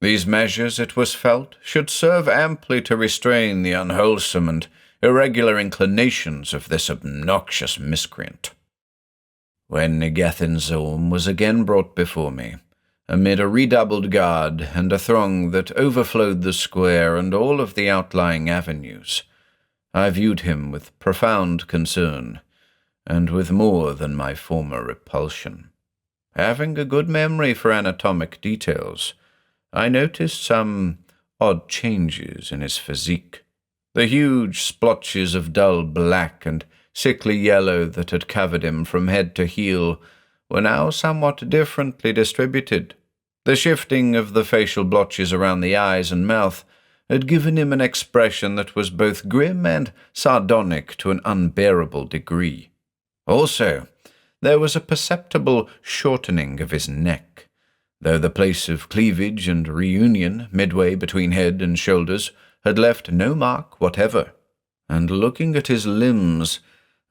S1: These measures, it was felt, should serve amply to restrain the unwholesome and irregular inclinations of this obnoxious miscreant. When Negathan-Zorm was again brought before me, amid a redoubled guard and a throng that overflowed the square and all of the outlying avenues, I viewed him with profound concern, and with more than my former repulsion. Having a good memory for anatomic details, I noticed some odd changes in his physique. The huge splotches of dull black and sickly yellow that had covered him from head to heel were now somewhat differently distributed. The shifting of the facial blotches around the eyes and mouth had given him an expression that was both grim and sardonic to an unbearable degree. Also, there was a perceptible shortening of his neck, though the place of cleavage and reunion midway between head and shoulders had left no mark whatever, and looking at his limbs,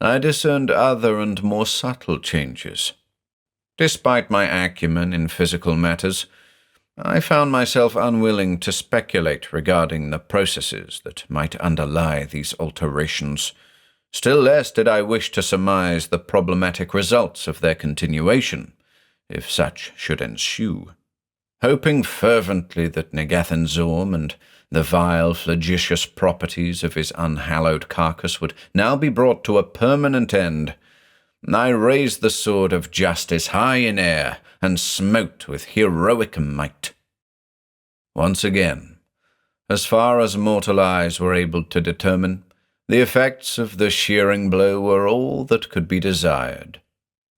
S1: I discerned other and more subtle changes. Despite my acumen in physical matters, I found myself unwilling to speculate regarding the processes that might underlie these alterations. Still less did I wish to surmise the problematic results of their continuation, if such should ensue. Hoping fervently that Negathan-Zorm and the vile, flagitious properties of his unhallowed carcass would now be brought to a permanent end, I raised the sword of justice high in air and smote with heroic might. Once again, as far as mortal eyes were able to determine, the effects of the shearing blow were all that could be desired.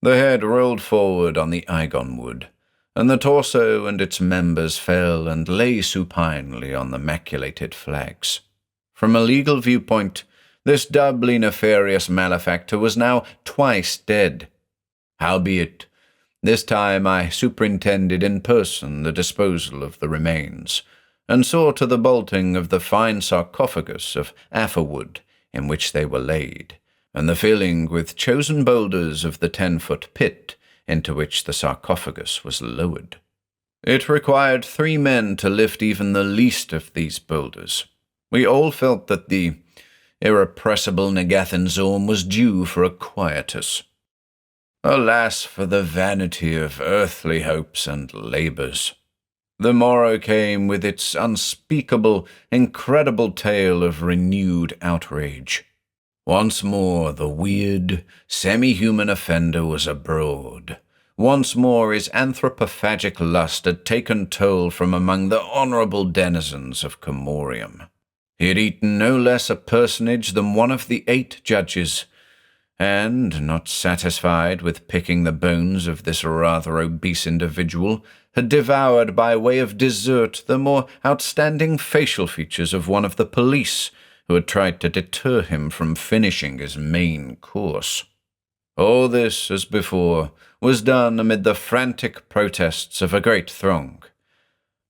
S1: The head rolled forward on the Eibon wood, and the torso and its members fell and lay supinely on the maculated flags. From a legal viewpoint, this doubly nefarious malefactor was now twice dead. Howbeit, this time I superintended in person the disposal of the remains, and saw to the bolting of the fine sarcophagus of afterwood in which they were laid, and the filling with chosen boulders of the 10-foot pit into which the sarcophagus was lowered. It required 3 men to lift even the least of these boulders. We all felt that the irrepressible Negathan-Zorm was due for a quietus. Alas for the vanity of earthly hopes and labours! The morrow came with its unspeakable, incredible tale of renewed outrage. Once more the weird, semi-human offender was abroad. Once more his anthropophagic lust had taken toll from among the honourable denizens of Comorium. He had eaten no less a personage than one of the 8 judges, and, not satisfied with picking the bones of this rather obese individual, had devoured by way of dessert the more outstanding facial features of one of the police, who had tried to deter him from finishing his main course. All this, as before, was done amid the frantic protests of a great throng.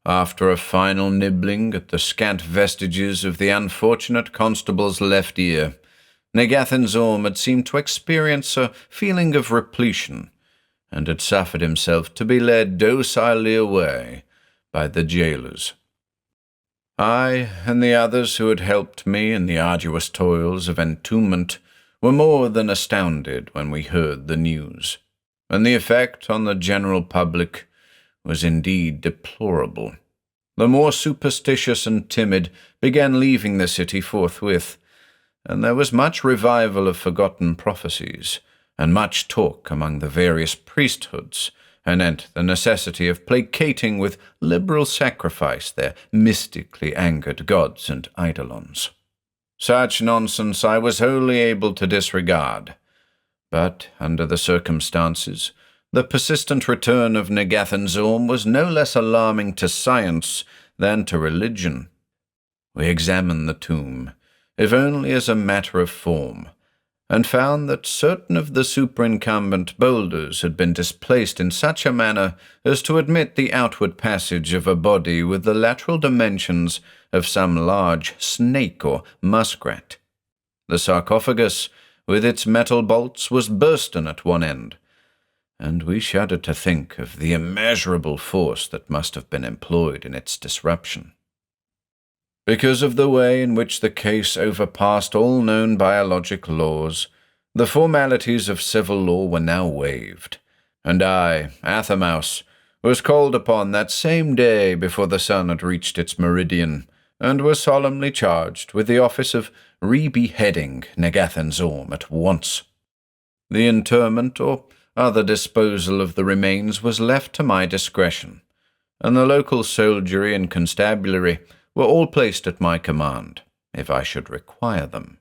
S1: After a final nibbling at the scant vestiges of the unfortunate constable's left ear, Negathan's Orm had seemed to experience a feeling of repletion, and had suffered himself to be led docilely away by the jailers. I and the others who had helped me in the arduous toils of entombment were more than astounded when we heard the news, and the effect on the general public was indeed deplorable. The more superstitious and timid began leaving the city forthwith, and there was much revival of forgotten prophecies, and much talk among the various priesthoods, anent the necessity of placating with liberal sacrifice their mystically angered gods and eidolons. Such nonsense I was wholly able to disregard, but, under the circumstances, the persistent return of Negathan's Orm was no less alarming to science than to religion. We examined the tomb, if only as a matter of form, and found that certain of the superincumbent boulders had been displaced in such a manner as to admit the outward passage of a body with the lateral dimensions of some large snake or muskrat. The sarcophagus, with its metal bolts, was bursten at one end, and we shuddered to think of the immeasurable force that must have been employed in its disruption. Because of the way in which the case overpassed all known biologic laws, the formalities of civil law were now waived, and I, Athammaus, was called upon that same day before the sun had reached its meridian, and was solemnly charged with the office of re-beheading Negathan's Orm at once. The interment or other disposal of the remains was left to my discretion, and the local soldiery and constabulary were all placed at my command, if I should require them.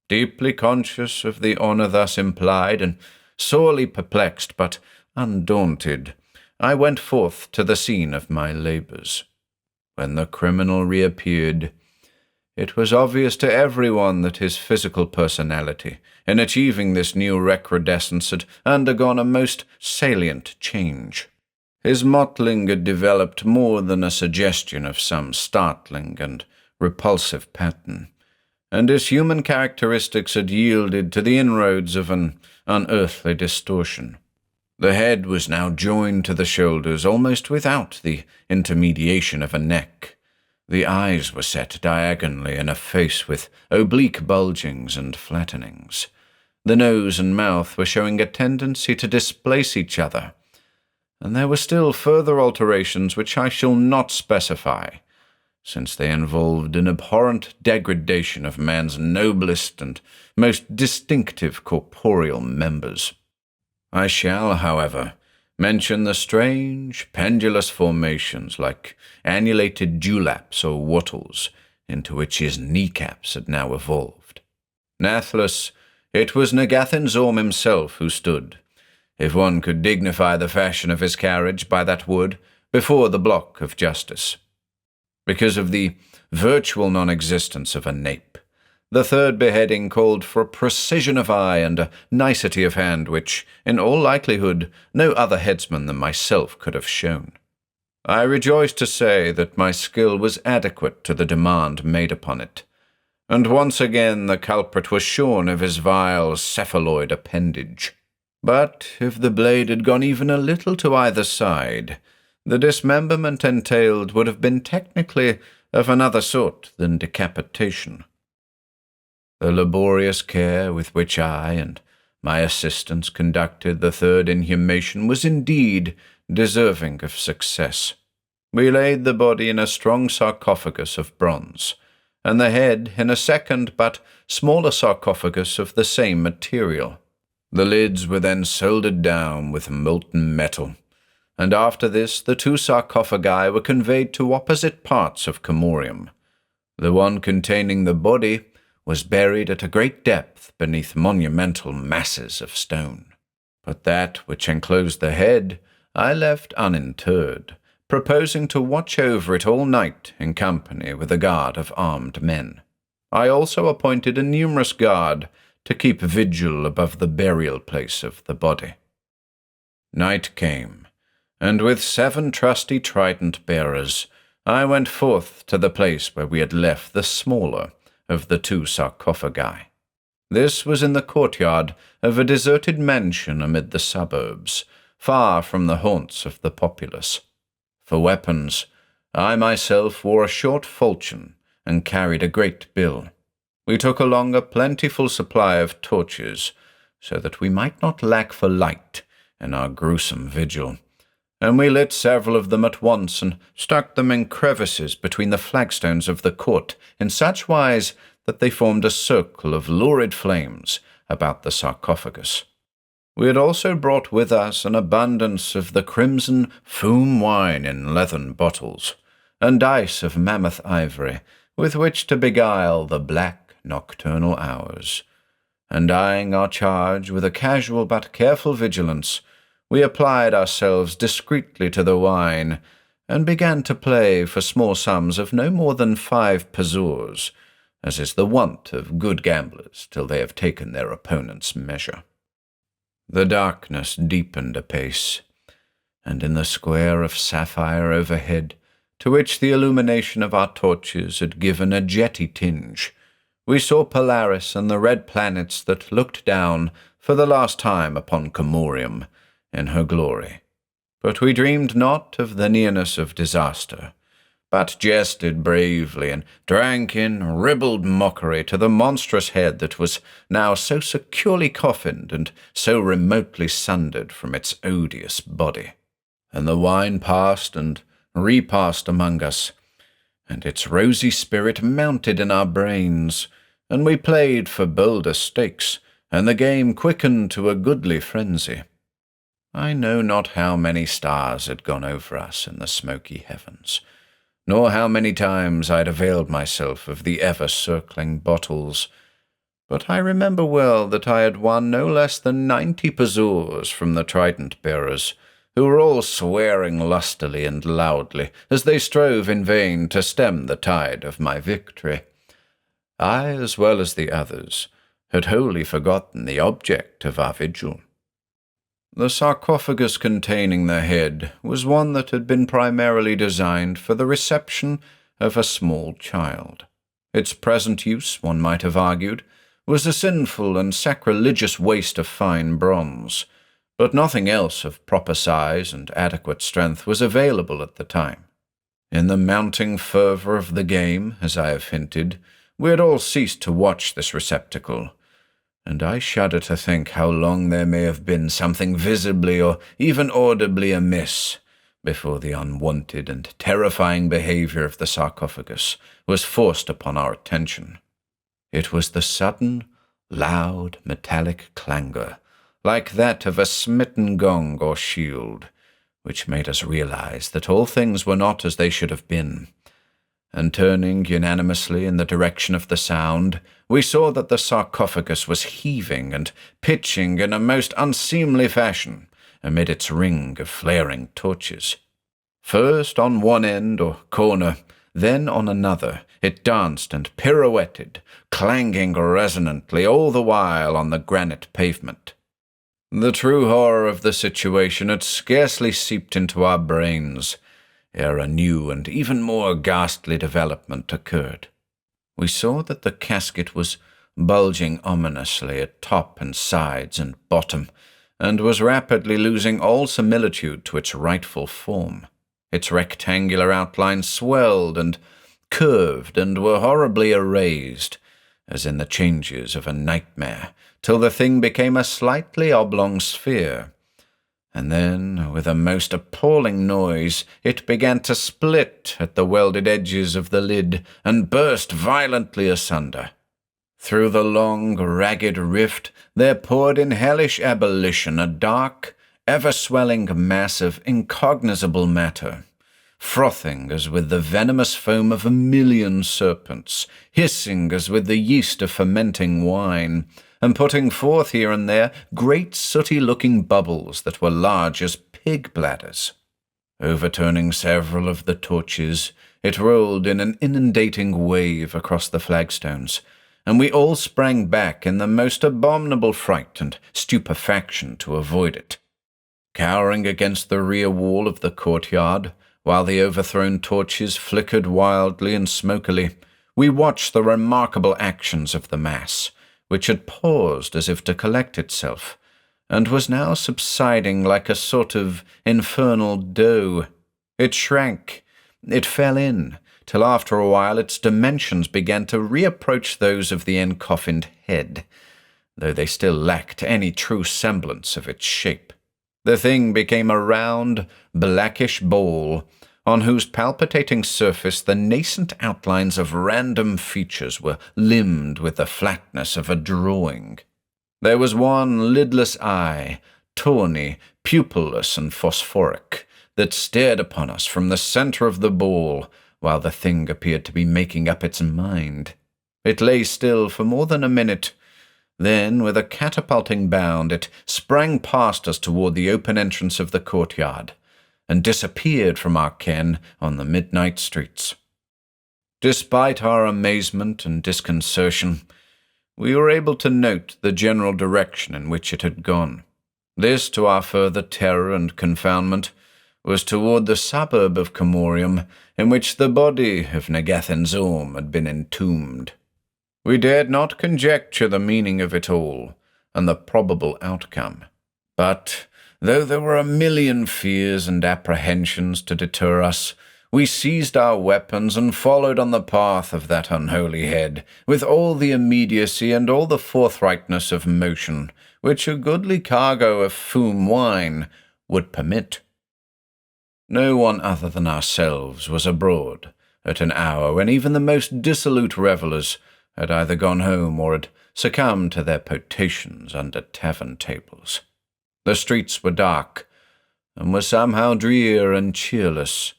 S1: Deeply conscious of the honour thus implied, and sorely perplexed but undaunted, I went forth to the scene of my labours. When the criminal reappeared, it was obvious to everyone that his physical personality, in achieving this new recrudescence, had undergone a most salient change. His mottling had developed more than a suggestion of some startling and repulsive pattern, and his human characteristics had yielded to the inroads of an unearthly distortion. The head was now joined to the shoulders almost without the intermediation of a neck. The eyes were set diagonally in a face with oblique bulgings and flattenings. The nose and mouth were showing a tendency to displace each other, and there were still further alterations which I shall not specify, since they involved an abhorrent degradation of man's noblest and most distinctive corporeal members. I shall, however, mention the strange, pendulous formations like annulated dewlaps or wattles into which his kneecaps had now evolved. Nathless, it was Negathan's Orm himself who stood, if one could dignify the fashion of his carriage by that word, before the block of justice. Because of the virtual non-existence of a nape, the third beheading called for a precision of eye and a nicety of hand which, in all likelihood, no other headsman than myself could have shown. I rejoice to say that my skill was adequate to the demand made upon it, and once again the culprit was shorn of his vile cephaloid appendage. But if the blade had gone even a little to either side, the dismemberment entailed would have been technically of another sort than decapitation. The laborious care with which I and my assistants conducted the third inhumation was indeed deserving of success. We laid the body in a strong sarcophagus of bronze, and the head in a second but smaller sarcophagus of the same material. The lids were then soldered down with molten metal, and after this the two sarcophagi were conveyed to opposite parts of Comorium. The one containing the body was buried at a great depth beneath monumental masses of stone. But that which enclosed the head I left uninterred, proposing to watch over it all night in company with a guard of armed men. I also appointed a numerous guard to keep vigil above the burial place of the body. Night came, and with 7 trusty trident-bearers, I went forth to the place where we had left the smaller of the 2 sarcophagi. This was in the courtyard of a deserted mansion amid the suburbs, far from the haunts of the populace. For weapons, I myself wore a short falchion and carried a great bill. We took along a plentiful supply of torches, so that we might not lack for light in our gruesome vigil, and we lit several of them at once and stuck them in crevices between the flagstones of the court in such wise that they formed a circle of lurid flames about the sarcophagus. We had also brought with us an abundance of the crimson foam wine in leathern bottles, and dice of mammoth ivory with which to beguile the black nocturnal hours. And eyeing our charge with a casual but careful vigilance, we applied ourselves discreetly to the wine, and began to play for small sums of no more than 5 pezours, as is the wont of good gamblers till they have taken their opponent's measure. The darkness deepened apace, and in the square of sapphire overhead, to which the illumination of our torches had given a jetty tinge, we saw Polaris and the red planets that looked down for the last time upon Comorium in her glory. But we dreamed not of the nearness of disaster, but jested bravely and drank in ribald mockery to the monstrous head that was now so securely coffined and so remotely sundered from its odious body. And the wine passed and repassed among us, and its rosy spirit mounted in our brains, and we played for bolder stakes, and the game quickened to a goodly frenzy. I know not how many stars had gone over us in the smoky heavens, nor how many times I had availed myself of the ever-circling bottles, but I remember well that I had won no less than 90 pezours from the trident-bearers, who were all swearing lustily and loudly as they strove in vain to stem the tide of my victory. I, as well as the others, had wholly forgotten the object of our vigil. The sarcophagus containing the head was one that had been primarily designed for the reception of a small child. Its present use, one might have argued, was a sinful and sacrilegious waste of fine bronze, but nothing else of proper size and adequate strength was available at the time. In the mounting fervour of the game, as I have hinted, we had all ceased to watch this receptacle, and I shudder to think how long there may have been something visibly or even audibly amiss before the unwonted and terrifying behaviour of the sarcophagus was forced upon our attention. It was the sudden, loud, metallic clangour, like that of a smitten gong or shield, which made us realize that all things were not as they should have been, and turning unanimously in the direction of the sound, we saw that the sarcophagus was heaving and pitching in a most unseemly fashion amid its ring of flaring torches. First on one end or corner, then on another, it danced and pirouetted, clanging resonantly all the while on the granite pavement. The true horror of the situation had scarcely seeped into our brains ere a new and even more ghastly development occurred. We saw that the casket was bulging ominously at top and sides and bottom, and was rapidly losing all similitude to its rightful form. Its rectangular outlines swelled and curved and were horribly erased, as in the changes of a nightmare, till the thing became a slightly oblong sphere, and then, with a most appalling noise, it began to split at the welded edges of the lid and burst violently asunder. Through the long, ragged rift there poured in hellish ebullition a dark, ever-swelling mass of incognizable matter, frothing as with the venomous foam of 1,000,000 serpents, hissing as with the yeast of fermenting wine, and putting forth here and there great sooty-looking bubbles that were large as pig bladders. Overturning several of the torches, it rolled in an inundating wave across the flagstones, and we all sprang back in the most abominable fright and stupefaction to avoid it. Cowering against the rear wall of the courtyard, while the overthrown torches flickered wildly and smokily, we watched the remarkable actions of the mass, which had paused as if to collect itself, and was now subsiding like a sort of infernal dough. It shrank, it fell in, till after a while its dimensions began to reapproach those of the encoffined head, though they still lacked any true semblance of its shape. The thing became a round, blackish ball, on whose palpitating surface the nascent outlines of random features were limned with the flatness of a drawing. There was one lidless eye, tawny, pupilless and phosphoric, that stared upon us from the centre of the ball, while the thing appeared to be making up its mind. It lay still for more than a minute. Then, with a catapulting bound, it sprang past us toward the open entrance of the courtyard, and disappeared from our ken on the midnight streets. Despite our amazement and disconcertion, we were able to note the general direction in which it had gone. This, to our further terror and confoundment, was toward the suburb of Camorium, in which the body of Negathan-Zorm had been entombed. We dared not conjecture the meaning of it all, and the probable outcome. But, though there were 1,000,000 fears and apprehensions to deter us, we seized our weapons and followed on the path of that unholy head, with all the immediacy and all the forthrightness of motion, which a goodly cargo of Foom wine would permit. No one other than ourselves was abroad at an hour when even the most dissolute revellers had either gone home or had succumbed to their potations under tavern tables. The streets were dark, and were somehow drear and cheerless,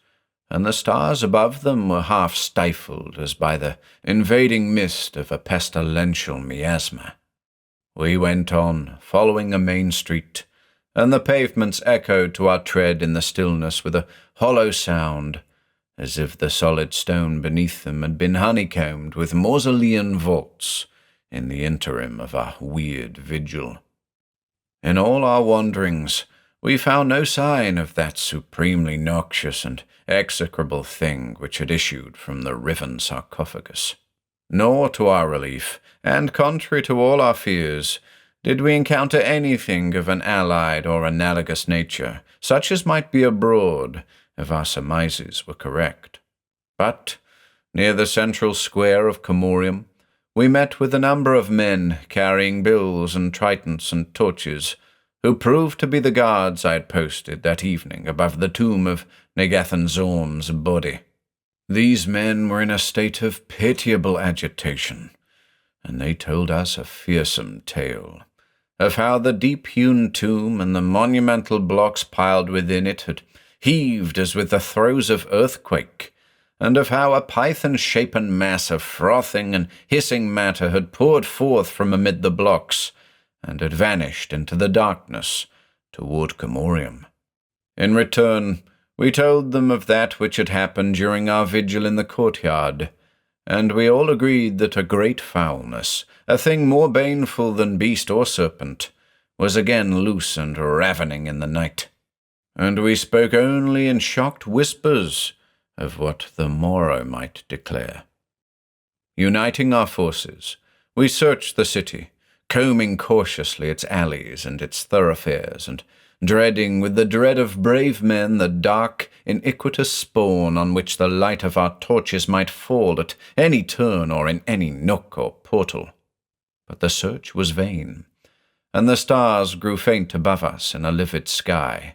S1: and the stars above them were half stifled as by the invading mist of a pestilential miasma. We went on, following a main street, and the pavements echoed to our tread in the stillness with a hollow sound, as if the solid stone beneath them had been honeycombed with mausolean vaults in the interim of our weird vigil. In all our wanderings, we found no sign of that supremely noxious and execrable thing which had issued from the riven sarcophagus. Nor, to our relief, and contrary to all our fears, did we encounter anything of an allied or analogous nature, such as might be abroad, if our surmises were correct. But, near the central square of Camorium, we met with a number of men carrying bills and tridents and torches, who proved to be the guards I had posted that evening above the tomb of Negathan-Zorm's body. These men were in a state of pitiable agitation, and they told us a fearsome tale of how the deep-hewn tomb and the monumental blocks piled within it had heaved as with the throes of earthquake, and of how a python-shapen mass of frothing and hissing matter had poured forth from amid the blocks, and had vanished into the darkness toward Camorium. In return, we told them of that which had happened during our vigil in the courtyard, and we all agreed that a great foulness, a thing more baneful than beast or serpent, was again loose and ravening in the night. And we spoke only in shocked whispers of what the morrow might declare. Uniting our forces, we searched the city, combing cautiously its alleys and its thoroughfares, and dreading with the dread of brave men the dark, iniquitous spawn on which the light of our torches might fall at any turn or in any nook or portal. But the search was vain, and the stars grew faint above us in a livid sky,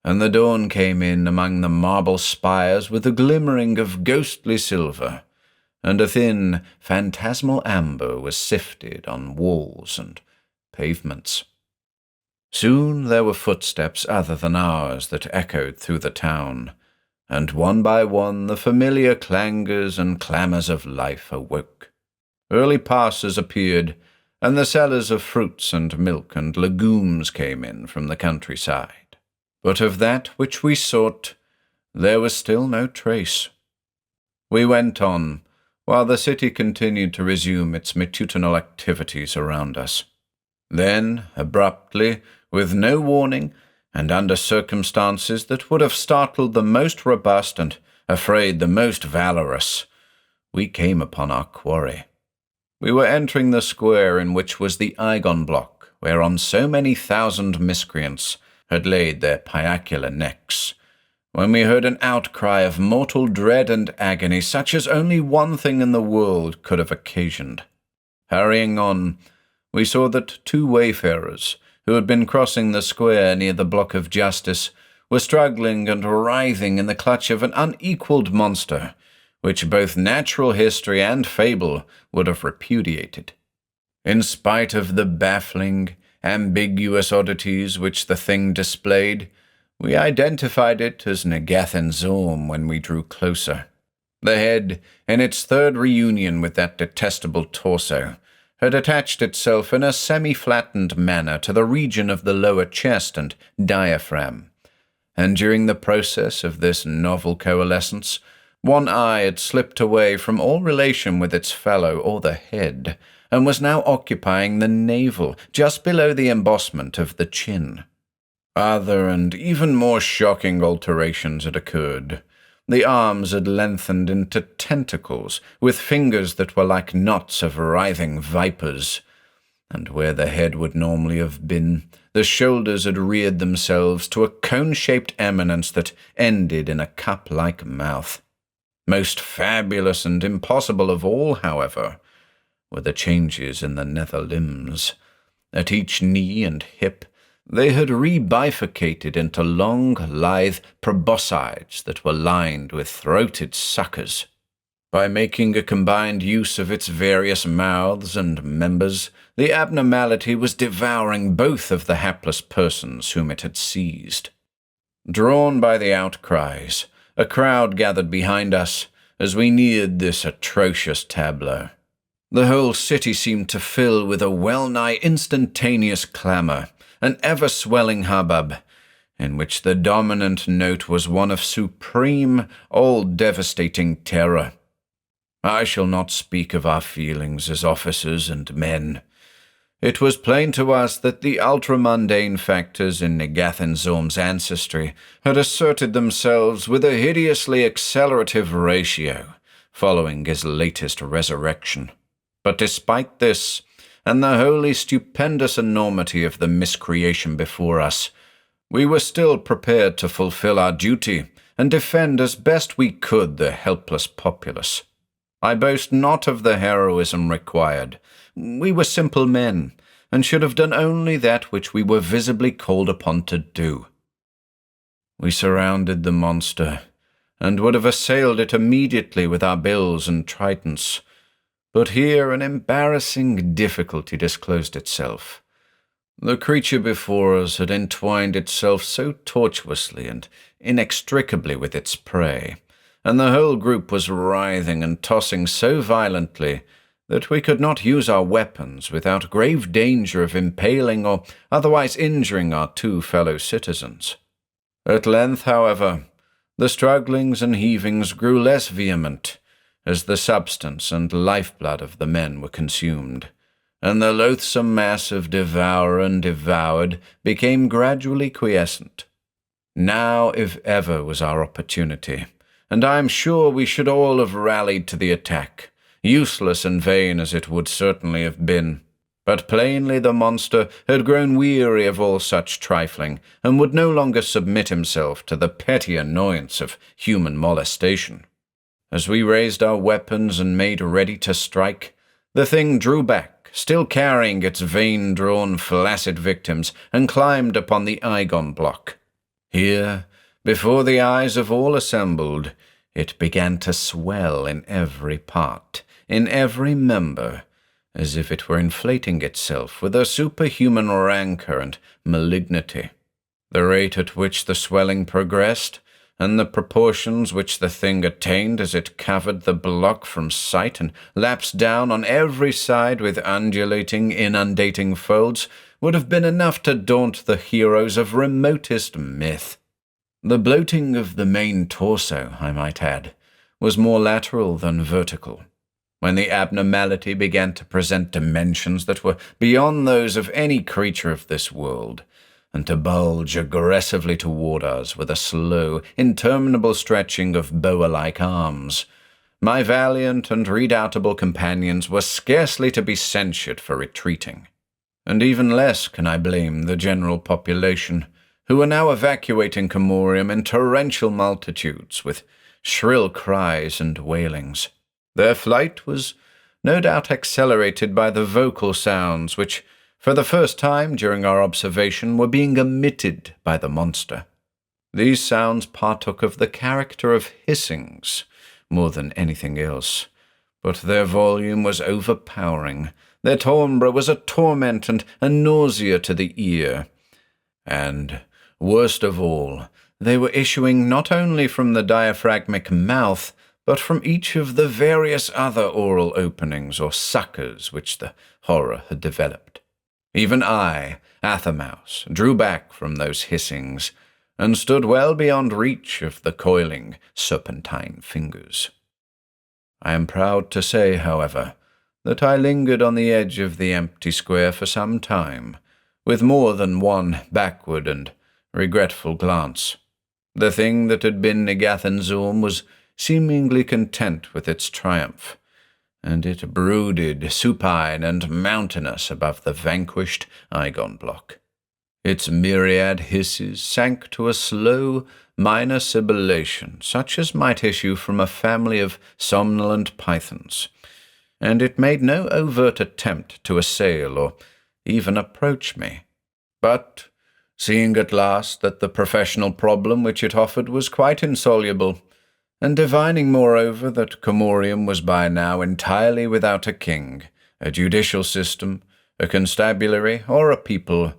S1: and the dawn came in among the marble spires with a glimmering of ghostly silver, and a thin, phantasmal amber was sifted on walls and pavements. Soon there were footsteps other than ours that echoed through the town, and one by one the familiar clangors and clamours of life awoke. Early passers appeared, and the sellers of fruits and milk and legumes came in from the countryside. But of that which we sought, there was still no trace. We went on, while the city continued to resume its matutinal activities around us. Then, abruptly, with no warning, and under circumstances that would have startled the most robust and afraid the most valorous, we came upon our quarry. We were entering the square in which was the Eibon block, whereon so many thousand miscreants had laid their piacular necks, when we heard an outcry of mortal dread and agony such as only one thing in the world could have occasioned. Hurrying on, we saw that two wayfarers, who had been crossing the square near the block of justice, were struggling and writhing in the clutch of an unequalled monster, which both natural history and fable would have repudiated. In spite of the baffling, ambiguous oddities which the thing displayed, we identified it as Negathan-Zorm when we drew closer. The head, in its third reunion with that detestable torso, had attached itself in a semi-flattened manner to the region of the lower chest and diaphragm, and during the process of this novel coalescence, one eye had slipped away from all relation with its fellow or the head, and was now occupying the navel, just below the embossment of the chin. Other and even more shocking alterations had occurred. The arms had lengthened into tentacles, with fingers that were like knots of writhing vipers, and where the head would normally have been, the shoulders had reared themselves to a cone-shaped eminence that ended in a cup-like mouth. Most fabulous and impossible of all, however, were the changes in the nether limbs. At each knee and hip, they had rebifurcated into long, lithe proboscides that were lined with throated suckers. By making a combined use of its various mouths and members, the abnormality was devouring both of the hapless persons whom it had seized. Drawn by the outcries, a crowd gathered behind us as we neared this atrocious tableau. The whole city seemed to fill with a well-nigh instantaneous clamour, an ever-swelling hubbub, in which the dominant note was one of supreme, all-devastating terror. I shall not speak of our feelings as officers and men. It was plain to us that the ultramundane factors in Negathan-Zorm's ancestry had asserted themselves with a hideously accelerative ratio, following his latest resurrection. But despite this, and the wholly stupendous enormity of the miscreation before us, we were still prepared to fulfill our duty and defend as best we could the helpless populace. I boast not of the heroism required. We were simple men, and should have done only that which we were visibly called upon to do. We surrounded the monster, and would have assailed it immediately with our bills and tridents. But here an embarrassing difficulty disclosed itself. The creature before us had entwined itself so tortuously and inextricably with its prey, and the whole group was writhing and tossing so violently that we could not use our weapons without grave danger of impaling or otherwise injuring our two fellow citizens. At length, however, the strugglings and heavings grew less vehement, as the substance and lifeblood of the men were consumed, and the loathsome mass of devourer and devoured became gradually quiescent. Now, if ever, was our opportunity, and I am sure we should all have rallied to the attack, useless and vain as it would certainly have been. But plainly the monster had grown weary of all such trifling, and would no longer submit himself to the petty annoyance of human molestation. As we raised our weapons and made ready to strike, The thing drew back, still carrying its vein-drawn, flaccid victims, and climbed upon the Eibon block. Here, before the eyes of all assembled, it began to swell in every part, in every member, as if it were inflating itself with a superhuman rancor and malignity. The rate at which the swelling progressed, and the proportions which the thing attained as it covered the block from sight and lapsed down on every side with undulating, inundating folds, would have been enough to daunt the heroes of remotest myth. The bloating of the main torso, I might add, was more lateral than vertical, when the abnormality began to present dimensions that were beyond those of any creature of this world, and to bulge aggressively toward us with a slow, interminable stretching of boa-like arms. My valiant and redoubtable companions were scarcely to be censured for retreating, and even less can I blame the general population, who were now evacuating Comorium in torrential multitudes, with shrill cries and wailings. Their flight was no doubt accelerated by the vocal sounds which, for the first time during our observation, were being emitted by the monster. These sounds partook of the character of hissings more than anything else, but their volume was overpowering. Their timbre was a torment and a nausea to the ear. And, worst of all, they were issuing not only from the diaphragmic mouth, but from each of the various other oral openings or suckers which the horror had developed. Even I, Athammaus, drew back from those hissings, and stood well beyond reach of the coiling, serpentine fingers. I am proud to say, however, that I lingered on the edge of the empty square for some time, with more than one backward and regretful glance. The thing that had been Igathanzorm was seemingly content with its triumph, and it brooded supine and mountainous above the vanquished Eibon block. Its myriad hisses sank to a slow, minor sibilation, such as might issue from a family of somnolent pythons, and it made no overt attempt to assail or even approach me. But, seeing at last that the professional problem which it offered was quite insoluble, and divining, moreover, that Comorium was by now entirely without a king, a judicial system, a constabulary, or a people,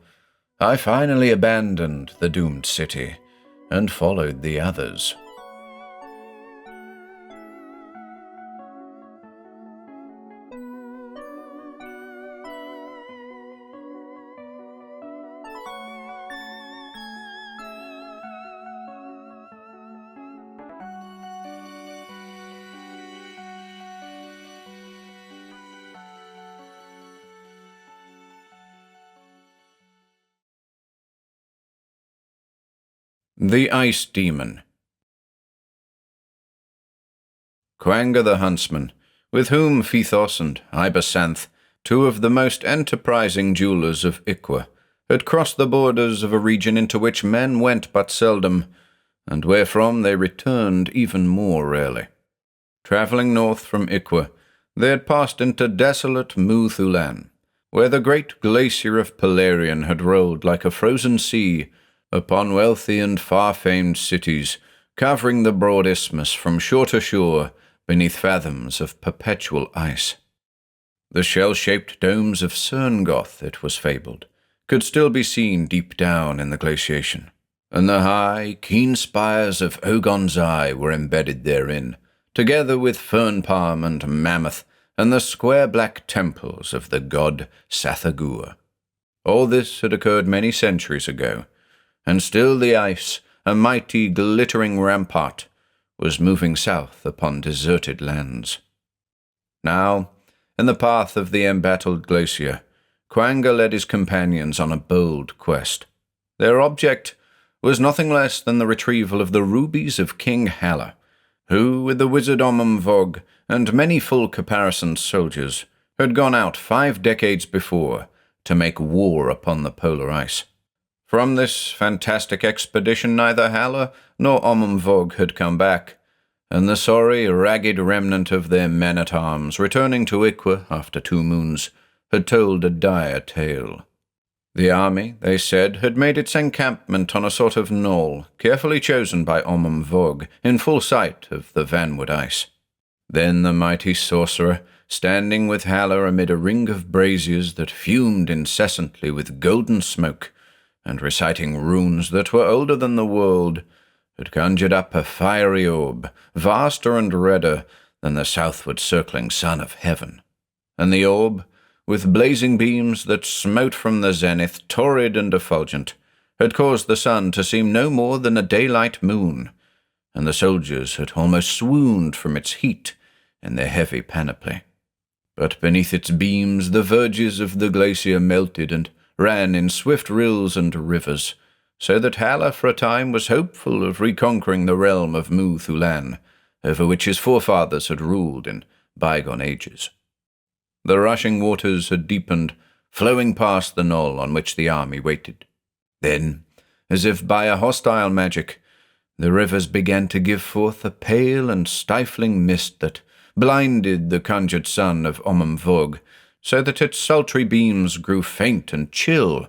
S1: I finally abandoned the doomed city and followed the others. The Ice Demon. Quanga the Huntsman, with whom Phthos and Ubbo-Sathla, two of the most enterprising jewelers of Iqua, had crossed the borders of a region into which men went but seldom, and wherefrom they returned even more rarely. Travelling north from Iqua, they had passed into desolate Wuthoqquan, where the great glacier of Pelarian had rolled like a frozen sea upon wealthy and far-famed cities, covering the broad isthmus from shore to shore beneath fathoms of perpetual ice. The shell-shaped domes of Cerngoth, it was fabled, could still be seen deep down in the glaciation, and the high, keen spires of Ogon's Eye were embedded therein, together with fern palm and mammoth, and the square black temples of the god Sathagua. All this had occurred many centuries ago, and still the ice, a mighty glittering rampart, was moving south upon deserted lands. Now, in the path of the embattled glacier, Quanga led his companions on a bold quest. Their object was nothing less than the retrieval of the rubies of King Halla, who, with the wizard Vog and many full-caparisoned soldiers, had gone out 5 decades before to make war upon the polar ice. From this fantastic expedition neither Halla nor Vog had come back, and the sorry, ragged remnant of their men-at-arms, returning to Iqua after 2 moons, had told a dire tale. The army, they said, had made its encampment on a sort of knoll, carefully chosen by Vog, in full sight of the vanward ice. Then the mighty sorcerer, standing with Halla amid a ring of braziers that fumed incessantly with golden smoke, and reciting runes that were older than the world, had conjured up a fiery orb, vaster and redder than the southward circling sun of heaven. And the orb, with blazing beams that smote from the zenith, torrid and effulgent, had caused the sun to seem no more than a daylight moon, and the soldiers had almost swooned from its heat in their heavy panoply. But beneath its beams the verges of the glacier melted and ran in swift rills and rivers, so that Halla for a time was hopeful of reconquering the realm of Wuthoqquan, over which his forefathers had ruled in bygone ages. The rushing waters had deepened, flowing past the knoll on which the army waited. Then, as if by a hostile magic, the rivers began to give forth a pale and stifling mist that blinded the conjured sun of Vog, so that its sultry beams grew faint and chill,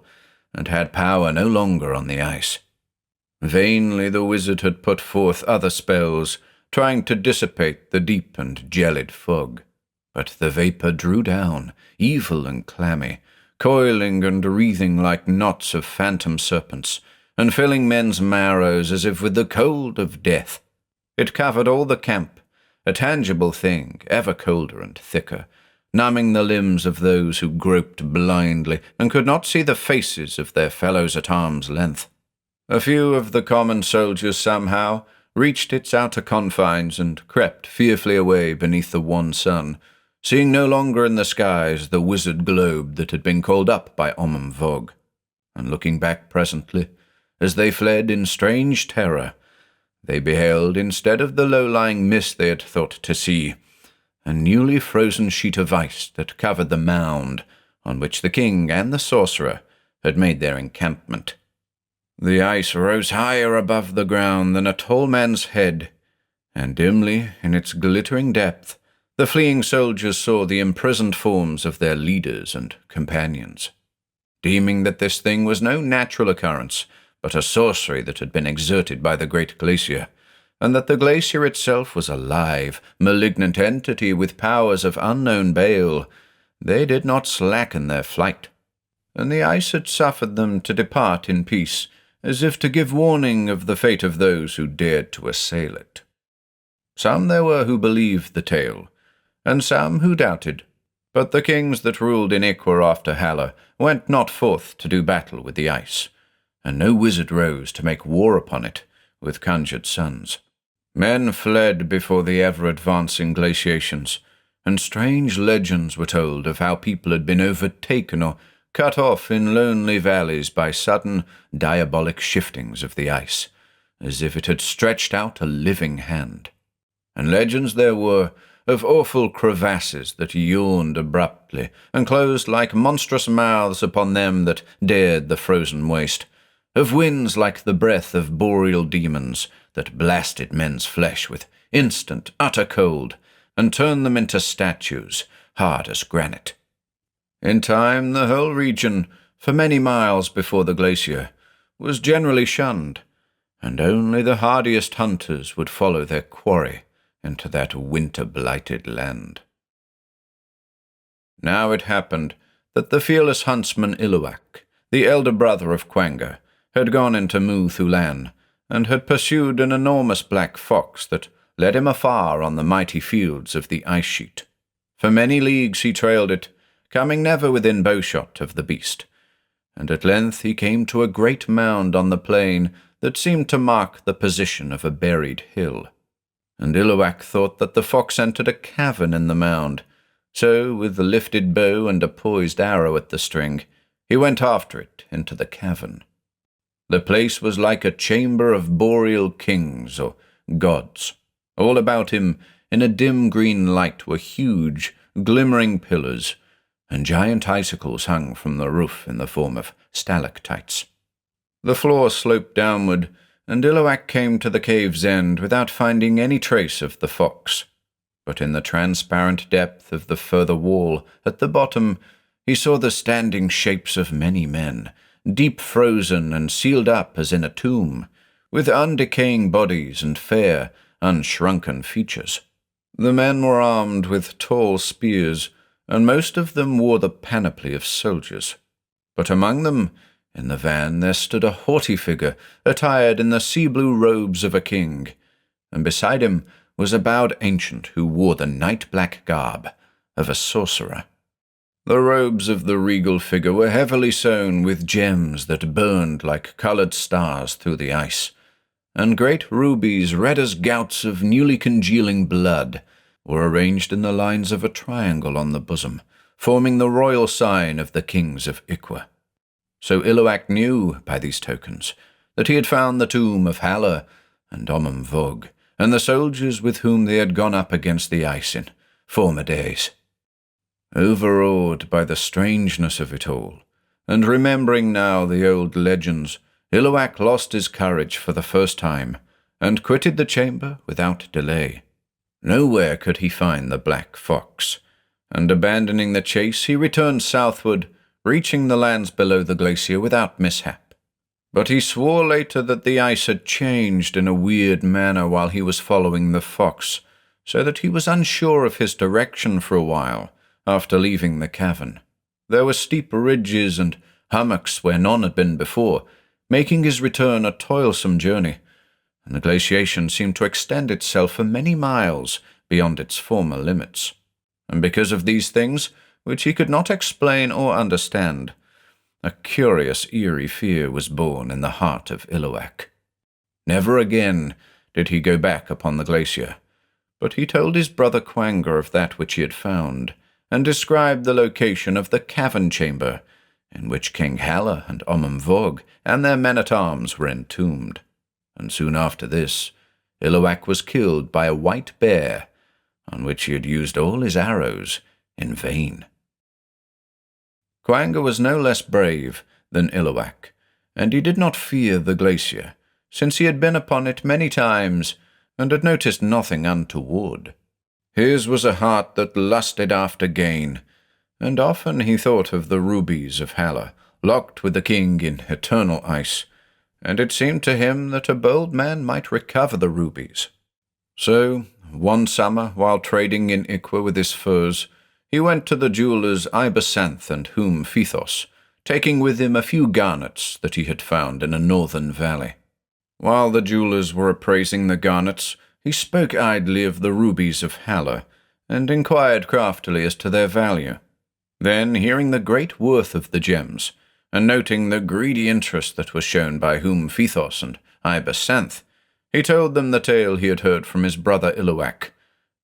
S1: and had power no longer on the ice. Vainly the wizard had put forth other spells, trying to dissipate the deep and gelid fog. But the vapour drew down, evil and clammy, coiling and wreathing like knots of phantom serpents, and filling men's marrows as if with the cold of death. It covered all the camp, a tangible thing, ever colder and thicker, numbing the limbs of those who groped blindly and could not see the faces of their fellows at arm's length. A few of the common soldiers somehow reached its outer confines and crept fearfully away beneath the one sun, seeing no longer in the skies the wizard globe that had been called up by Vog, and looking back presently, as they fled in strange terror, they beheld, instead of the low-lying mist they had thought to see, a newly frozen sheet of ice that covered the mound on which the king and the sorcerer had made their encampment. The ice rose higher above the ground than a tall man's head, and dimly, in its glittering depth, the fleeing soldiers saw the imprisoned forms of their leaders and companions. Deeming that this thing was no natural occurrence, but a sorcery that had been exerted by the great glacier, and that the glacier itself was a live, malignant entity with powers of unknown bale, they did not slacken their flight, and the ice had suffered them to depart in peace, as if to give warning of the fate of those who dared to assail it. Some there were who believed the tale, and some who doubted, but the kings that ruled in Iqua after Halla went not forth to do battle with the ice, and no wizard rose to make war upon it with conjured sons. Men fled before the ever-advancing glaciations, and strange legends were told of how people had been overtaken or cut off in lonely valleys by sudden, diabolic shiftings of the ice, as if it had stretched out a living hand. And legends there were of awful crevasses that yawned abruptly and closed like monstrous mouths upon them that dared the frozen waste, of winds like the breath of boreal demons that blasted men's flesh with instant, utter cold, and turned them into statues, hard as granite. In time, the whole region, for many miles before the glacier, was generally shunned, and only the hardiest hunters would follow their quarry into that winter-blighted land. Now it happened that the fearless huntsman Illuak, the elder brother of Quanga, had gone into Wuthoqquan, and had pursued an enormous black fox that led him afar on the mighty fields of the ice sheet. For many leagues he trailed it, coming never within bowshot of the beast, and at length he came to a great mound on the plain that seemed to mark the position of a buried hill. And Illuak thought that the fox entered a cavern in the mound, so, with a lifted bow and a poised arrow at the string, he went after it into the cavern. The place was like a chamber of boreal kings or gods. All about him, in a dim green light, were huge, glimmering pillars, and giant icicles hung from the roof in the form of stalactites. The floor sloped downward, and Iluak came to the cave's end without finding any trace of the fox. But in the transparent depth of the further wall, at the bottom, he saw the standing shapes of many men, deep frozen and sealed up as in a tomb, with undecaying bodies and fair, unshrunken features. The men were armed with tall spears, and most of them wore the panoply of soldiers. But among them, in the van, there stood a haughty figure, attired in the sea-blue robes of a king, and beside him was a bowed ancient who wore the night-black garb of a sorcerer. The robes of the regal figure were heavily sewn with gems that burned like coloured stars through the ice, and great rubies, red as gouts of newly congealing blood, were arranged in the lines of a triangle on the bosom, forming the royal sign of the kings of Iqua. So Iluak knew, by these tokens, that he had found the tomb of Hala and Omum-Vog, and the soldiers with whom they had gone up against the ice in former days. Overawed by the strangeness of it all, and remembering now the old legends, Iluak lost his courage for the first time, and quitted the chamber without delay. Nowhere could he find the black fox, and abandoning the chase he returned southward, reaching the lands below the glacier without mishap. But he swore later that the ice had changed in a weird manner while he was following the fox, so that he was unsure of his direction for a while after leaving the cavern. There were steep ridges and hummocks where none had been before, making his return a toilsome journey, and the glaciation seemed to extend itself for many miles beyond its former limits. And because of these things, which he could not explain or understand, a curious, eerie fear was born in the heart of Iluak. Never again did he go back upon the glacier, but he told his brother Quanga of that which he had found, and described the location of the cavern chamber, in which King Hala and Omum-Vog and their men-at-arms were entombed. And soon after this, Iluak was killed by a white bear, on which he had used all his arrows in vain. Quanga was no less brave than Iluak, and he did not fear the glacier, since he had been upon it many times and had noticed nothing untoward. His was a heart that lusted after gain, and often he thought of the rubies of Hala, locked with the king in eternal ice, and it seemed to him that a bold man might recover the rubies. So, one summer, while trading in Iqua with his furs, he went to the jewellers Eibon and Hum-Fithos, taking with him a few garnets that he had found in a northern valley. While the jewellers were appraising the garnets, he spoke idly of the rubies of Hala, and inquired craftily as to their value. Then, hearing the great worth of the gems, and noting the greedy interest that was shown by Hum-Fithos and Eibon, he told them the tale he had heard from his brother Iluak,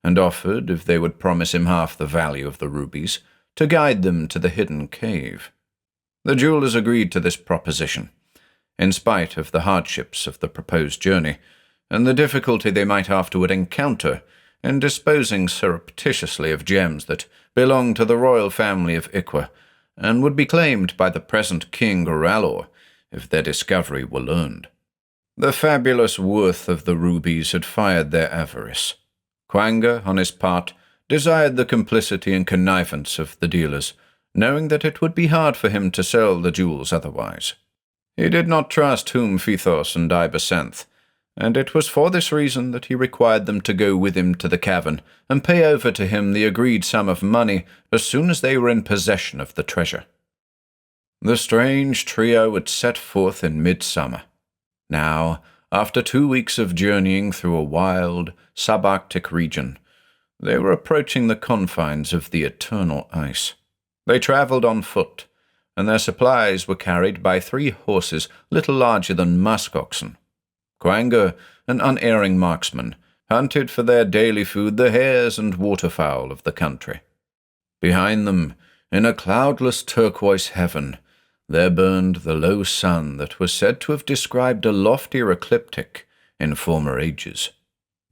S1: and offered, if they would promise him half the value of the rubies, to guide them to the hidden cave. The jewellers agreed to this proposition, in spite of the hardships of the proposed journey, and the difficulty they might afterward encounter in disposing surreptitiously of gems that belonged to the royal family of Iqua, and would be claimed by the present king Goralor if their discovery were learned. The fabulous worth of the rubies had fired their avarice. Quanga, on his part, desired the complicity and connivance of the dealers, knowing that it would be hard for him to sell the jewels otherwise. He did not trust Hum-Fithos and Eibon, and it was for this reason that he required them to go with him to the cavern and pay over to him the agreed sum of money as soon as they were in possession of the treasure. The strange trio had set forth in midsummer. Now, after 2 weeks of journeying through a wild, subarctic region, they were approaching the confines of the eternal ice. They travelled on foot, and their supplies were carried by 3 horses little larger than musk-oxen. Quanga, an unerring marksman, hunted for their daily food the hares and waterfowl of the country. Behind them, in a cloudless turquoise heaven, there burned the low sun that was said to have described a loftier ecliptic in former ages.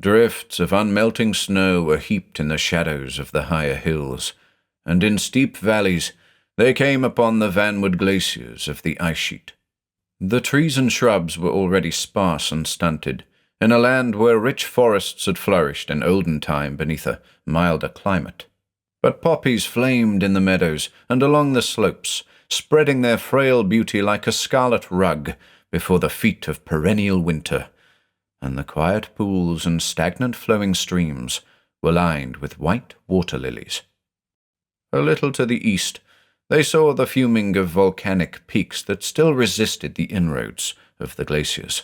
S1: Drifts of unmelting snow were heaped in the shadows of the higher hills, and in steep valleys they came upon the vanward glaciers of the ice sheet. The trees and shrubs were already sparse and stunted, in a land where rich forests had flourished in olden time beneath a milder climate. But poppies flamed in the meadows and along the slopes, spreading their frail beauty like a scarlet rug before the feet of perennial winter, and the quiet pools and stagnant flowing streams were lined with white water lilies. A little to the east, they saw the fuming of volcanic peaks that still resisted the inroads of the glaciers.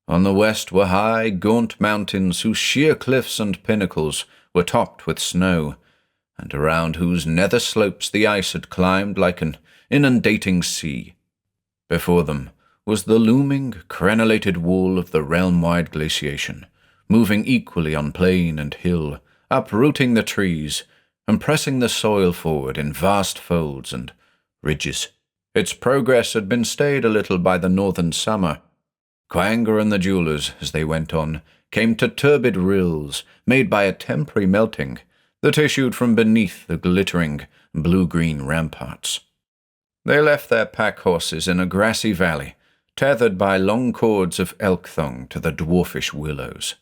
S1: On the west were high, gaunt mountains whose sheer cliffs and pinnacles were topped with snow, and around whose nether slopes the ice had climbed like an inundating sea. Before them was the looming, crenellated wall of the realm-wide glaciation, moving equally on plain and hill, uprooting the trees, and pressing the soil forward in vast folds and ridges. Its progress had been stayed a little by the northern summer. Quanga and the jewelers, as they went on, came to turbid rills made by a temporary melting that issued from beneath the glittering blue-green ramparts. They left their pack-horses in a grassy valley, tethered by long cords of elk thong to the dwarfish willows.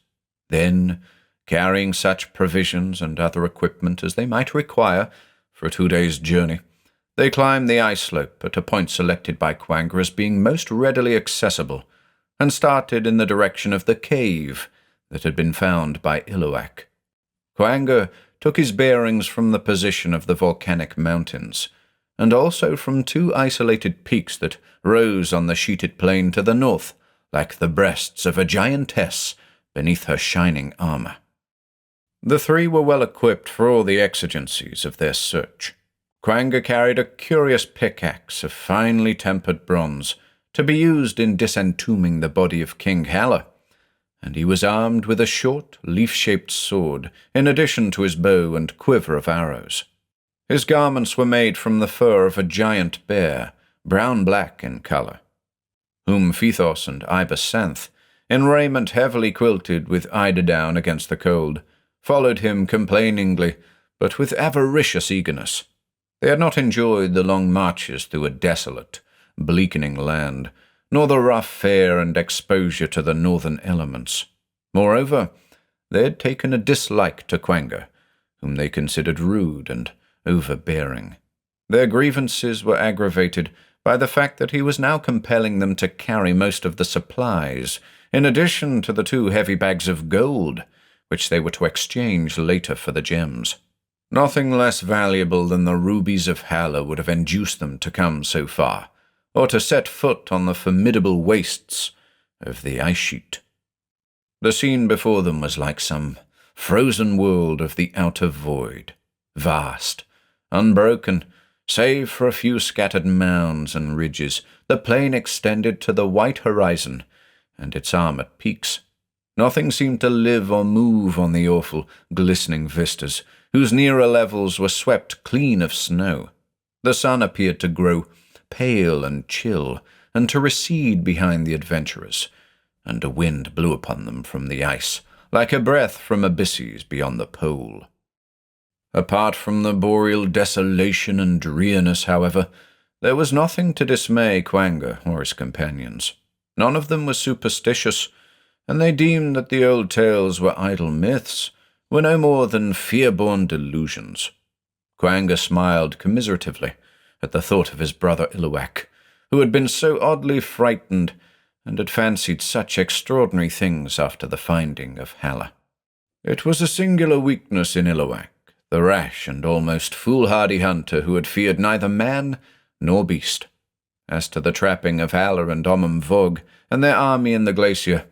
S1: Then, carrying such provisions and other equipment as they might require for a 2 days' journey, they climbed the ice slope at a point selected by Quanga as being most readily accessible, and started in the direction of the cave that had been found by Illuak. Quanga took his bearings from the position of the volcanic mountains, and also from 2 isolated peaks that rose on the sheeted plain to the north, like the breasts of a giantess beneath her shining armor. The 3 were well equipped for all the exigencies of their search. Quanga carried a curious pickaxe of finely tempered bronze to be used in disentombing the body of King Halla, and he was armed with a short, leaf-shaped sword, in addition to his bow and quiver of arrows. His garments were made from the fur of a giant bear, brown-black in colour, whom Phethos and Ubbo-Sathla, in raiment heavily quilted with eiderdown against the cold, followed him complainingly, but with avaricious eagerness. They had not enjoyed the long marches through a desolate, bleakening land, nor the rough fare and exposure to the northern elements. Moreover, they had taken a dislike to Quanga, whom they considered rude and overbearing. Their grievances were aggravated by the fact that he was now compelling them to carry most of the supplies, in addition to the 2 heavy bags of gold, which they were to exchange later for the gems. Nothing less valuable than the rubies of Halla would have induced them to come so far, or to set foot on the formidable wastes of the ice sheet. The scene before them was like some frozen world of the outer void, vast, unbroken, save for a few scattered mounds and ridges. The plain extended to the white horizon and its armoured peaks. Nothing seemed to live or move on the awful, glistening vistas, whose nearer levels were swept clean of snow. The sun appeared to grow pale and chill, and to recede behind the adventurers, and a wind blew upon them from the ice, like a breath from abysses beyond the pole. Apart from the boreal desolation and drearness, however, there was nothing to dismay Quanga or his companions. None of them was superstitious, and they deemed that the old tales were idle myths, were no more than fear-born delusions. Quanga smiled commiseratively at the thought of his brother Illuak, who had been so oddly frightened and had fancied such extraordinary things after the finding of Halla. It was a singular weakness in Illuak, the rash and almost foolhardy hunter who had feared neither man nor beast. As to the trapping of Halla and Vog and their army in the glacier,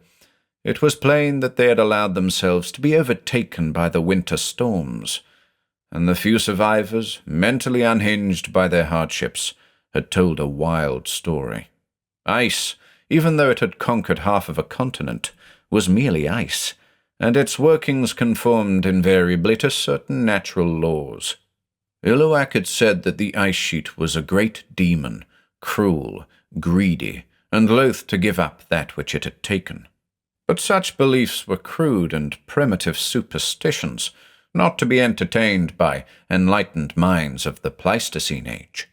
S1: it was plain that they had allowed themselves to be overtaken by the winter storms, and the few survivors, mentally unhinged by their hardships, had told a wild story. Ice, even though it had conquered half of a continent, was merely ice, and its workings conformed invariably to certain natural laws. Illuak had said that the ice sheet was a great demon, cruel, greedy, and loath to give up that which it had taken. But such beliefs were crude and primitive superstitions, not to be entertained by enlightened minds of the Pleistocene age.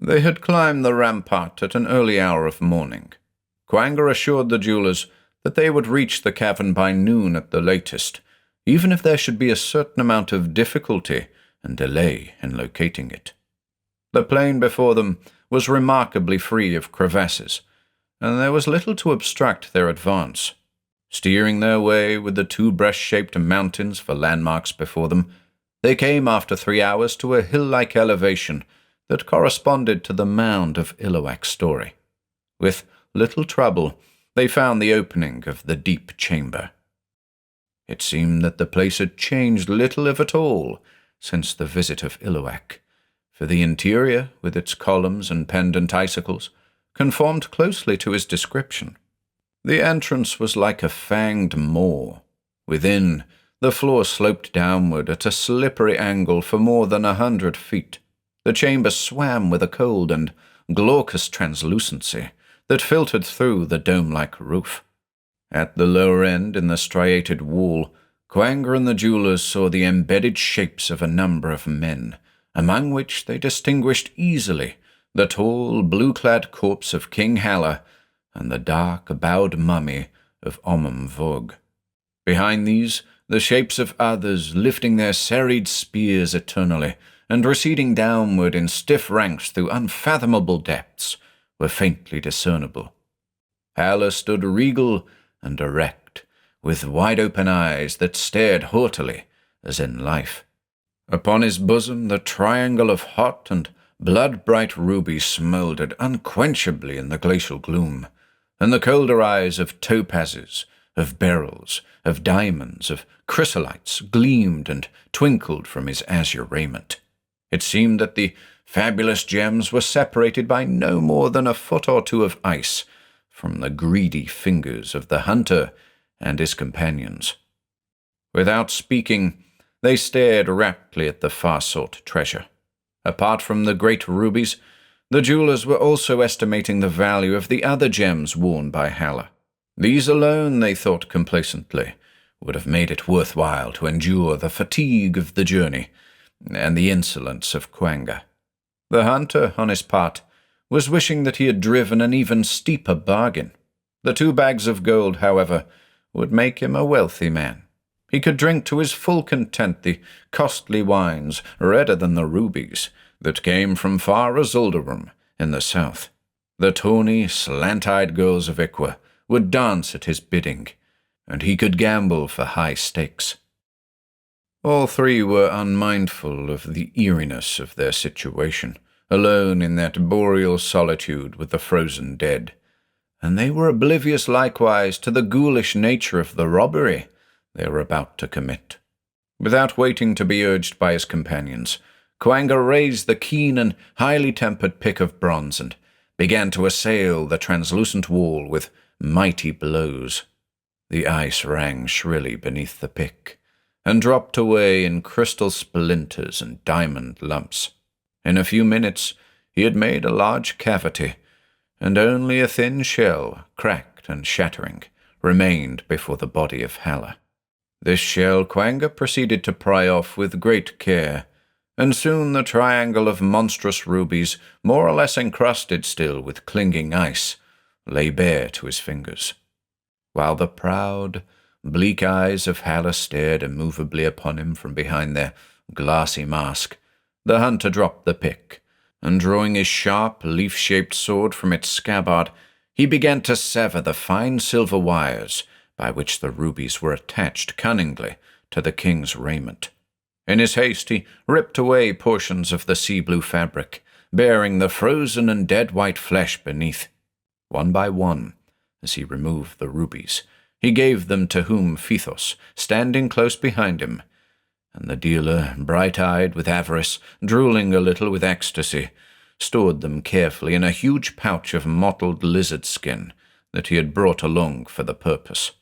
S1: They had climbed the rampart at an early hour of morning. Quanga assured the jewelers that they would reach the cavern by noon at the latest, even if there should be a certain amount of difficulty and delay in locating it. The plain before them was remarkably free of crevasses, and there was little to obstruct their advance. Steering their way with the two breast-shaped mountains for landmarks before them, they came after 3 hours to a hill-like elevation that corresponded to the mound of Illuac's story. With little trouble, they found the opening of the deep chamber. It seemed that the place had changed little if at all since the visit of Illuac, for the interior, with its columns and pendant icicles, conformed closely to his description. The entrance was like a fanged maw. Within, the floor sloped downward at a slippery angle for more than 100 feet. The chamber swam with a cold and glaucous translucency that filtered through the dome-like roof. At the lower end, in the striated wall, Quanga and the jewelers saw the embedded shapes of a number of men, among which they distinguished easily the tall, blue-clad corpse of King Halla and the dark, bowed mummy of Vogue. Behind these, the shapes of others lifting their serried spears eternally and receding downward in stiff ranks through unfathomable depths, were faintly discernible. Halla stood regal and erect, with wide-open eyes that stared haughtily, as in life. Upon his bosom the triangle of hot and blood-bright rubies smouldered unquenchably in the glacial gloom, and the colder eyes of topazes, of beryls, of diamonds, of chrysolites gleamed and twinkled from his azure raiment. It seemed that the fabulous gems were separated by no more than a foot or two of ice from the greedy fingers of the hunter and his companions. Without speaking, they stared raptly at the far-sought treasure. Apart from the great rubies, the jewelers were also estimating the value of the other gems worn by Halla. These alone, they thought complacently, would have made it worthwhile to endure the fatigue of the journey and the insolence of Quanga. The hunter, on his part, was wishing that he had driven an even steeper bargain. The 2 bags of gold, however, would make him a wealthy man. He could drink to his full content the costly wines, redder than the rubies, that came from far Avoosl in the south. The tawny, slant-eyed girls of Iqua would dance at his bidding, and he could gamble for high stakes. All 3 were unmindful of the eeriness of their situation, alone in that boreal solitude with the frozen dead, and they were oblivious likewise to the ghoulish nature of the robbery they were about to commit. Without waiting to be urged by his companions, Quanga raised the keen and highly tempered pick of bronze and began to assail the translucent wall with mighty blows. The ice rang shrilly beneath the pick, and dropped away in crystal splinters and diamond lumps. In a few minutes he had made a large cavity, and only a thin shell, cracked and shattering, remained before the body of Halla. This shell Quanga proceeded to pry off with great care, and soon the triangle of monstrous rubies, more or less encrusted still with clinging ice, lay bare to his fingers. While the proud, bleak eyes of Halla stared immovably upon him from behind their glassy mask, the hunter dropped the pick, and drawing his sharp, leaf-shaped sword from its scabbard, he began to sever the fine silver wires by which the rubies were attached cunningly to the king's raiment. In his haste he ripped away portions of the sea-blue fabric, bearing the frozen and dead-white flesh beneath. One by one, as he removed the rubies, he gave them to Phthos, standing close behind him, and the dealer, bright-eyed with avarice, drooling a little with ecstasy, stored them carefully in a huge pouch of mottled lizard skin that he had brought along for the purpose.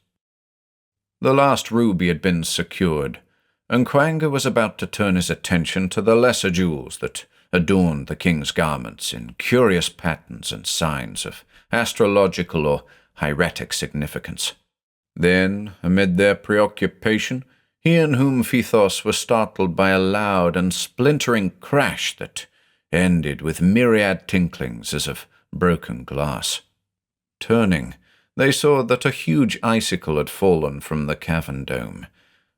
S1: The last ruby had been secured, and Quanga was about to turn his attention to the lesser jewels that adorned the king's garments in curious patterns and signs of astrological or hieratic significance. Then, amid their preoccupation, he and Phthos were startled by a loud and splintering crash that ended with myriad tinklings as of broken glass. Turning, they saw that a huge icicle had fallen from the cavern dome,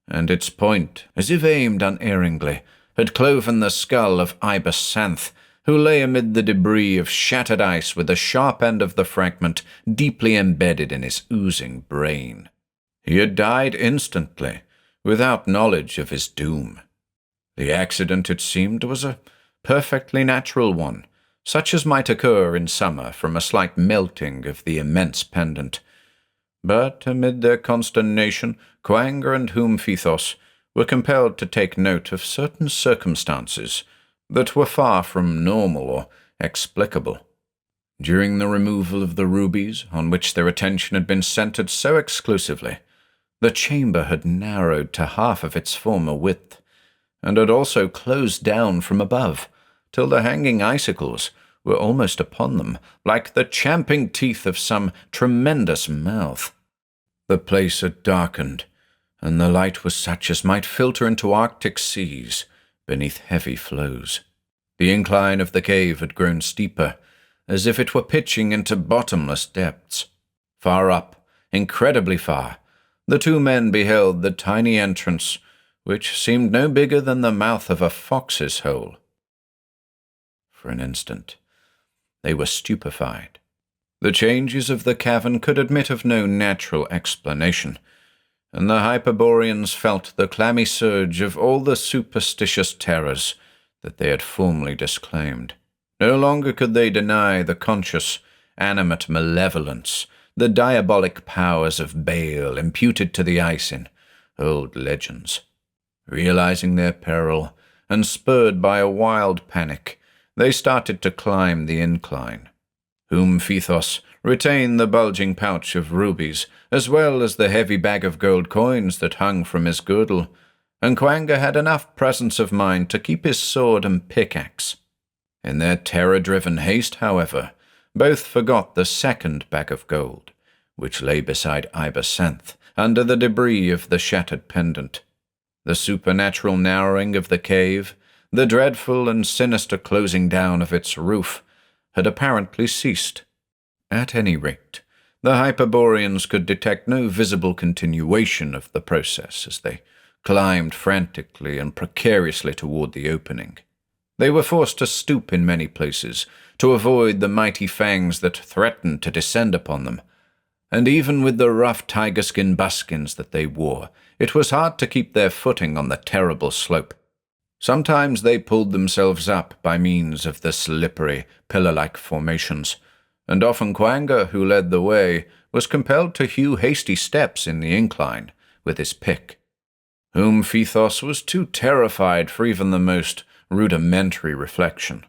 S1: and its point, as if aimed unerringly, had cloven the skull of Ubbo-Sathla, who lay amid the debris of shattered ice with the sharp end of the fragment deeply embedded in his oozing brain. He had died instantly, without knowledge of his doom. The accident, it seemed, was a perfectly natural one, such as might occur in summer from a slight melting of the immense pendant. But amid their consternation, Quanger and Wuthoqquan were compelled to take note of certain circumstances that were far from normal or explicable. During the removal of the rubies, on which their attention had been centered so exclusively, the chamber had narrowed to half of its former width, and had also closed down from above, till the hanging icicles were almost upon them, like the champing teeth of some tremendous mouth. The place had darkened, and the light was such as might filter into Arctic seas beneath heavy flows. The incline of the cave had grown steeper, as if it were pitching into bottomless depths. Far up, incredibly far, the two men beheld the tiny entrance, which seemed no bigger than the mouth of a fox's hole. For an instant, they were stupefied. The changes of the cavern could admit of no natural explanation, and the Hyperboreans felt the clammy surge of all the superstitious terrors that they had formerly disclaimed. No longer could they deny the conscious, animate malevolence, the diabolic powers of Baal imputed to the ice in old legends. Realizing their peril, and spurred by a wild panic, they started to climb the incline. Wuthoqquan retained the bulging pouch of rubies, as well as the heavy bag of gold coins that hung from his girdle, and Quanger had enough presence of mind to keep his sword and pickaxe. In their terror-driven haste, however, both forgot the second bag of gold, which lay beside Ubbo-Sathla, under the debris of the shattered pendant. The supernatural narrowing of the cave, the dreadful and sinister closing down of its roof, had apparently ceased. At any rate, the Hyperboreans could detect no visible continuation of the process as they climbed frantically and precariously toward the opening. They were forced to stoop in many places to avoid the mighty fangs that threatened to descend upon them, and even with the rough tiger-skin buskins that they wore, it was hard to keep their footing on the terrible slope. Sometimes they pulled themselves up by means of the slippery, pillar-like formations, and often Quanger, who led the way, was compelled to hew hasty steps in the incline with his pick. Wuthoqquan was too terrified for even the most rudimentary reflection.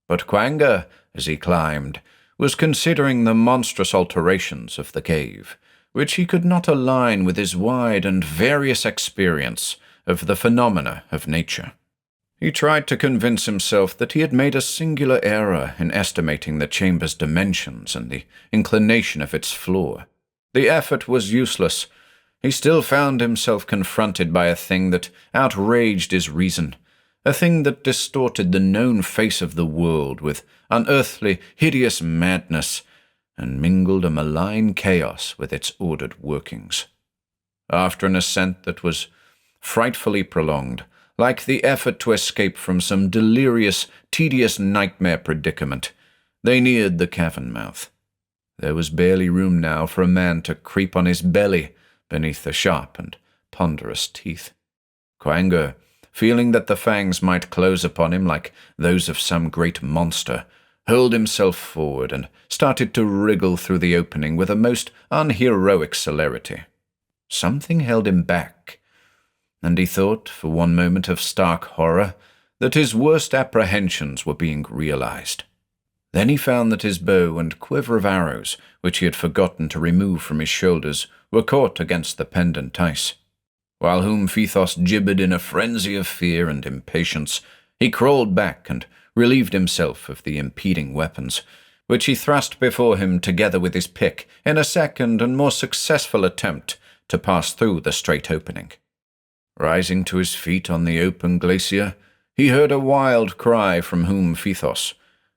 S1: But Quanger, as he climbed, was considering the monstrous alterations of the cave, which he could not align with his wide and various experience of the phenomena of nature. He tried to convince himself that he had made a singular error in estimating the chamber's dimensions and the inclination of its floor. The effort was useless. He still found himself confronted by a thing that outraged his reason, a thing that distorted the known face of the world with unearthly, hideous madness, and mingled a malign chaos with its ordered workings. After an ascent that was frightfully prolonged, like the effort to escape from some delirious, tedious nightmare predicament, they neared the cavern mouth. There was barely room now for a man to creep on his belly beneath the sharp and ponderous teeth. Quanger, feeling that the fangs might close upon him like those of some great monster, hurled himself forward and started to wriggle through the opening with a most unheroic celerity. Something held him back, and he thought, for one moment of stark horror, that his worst apprehensions were being realized. Then he found that his bow and quiver of arrows, which he had forgotten to remove from his shoulders, were caught against the pendant ice. While Wuthoqquan gibbered in a frenzy of fear and impatience, he crawled back and relieved himself of the impeding weapons, which he thrust before him together with his pick in a second and more successful attempt to pass through the straight opening. Rising to his feet on the open glacier, he heard a wild cry from Wuthoqquan,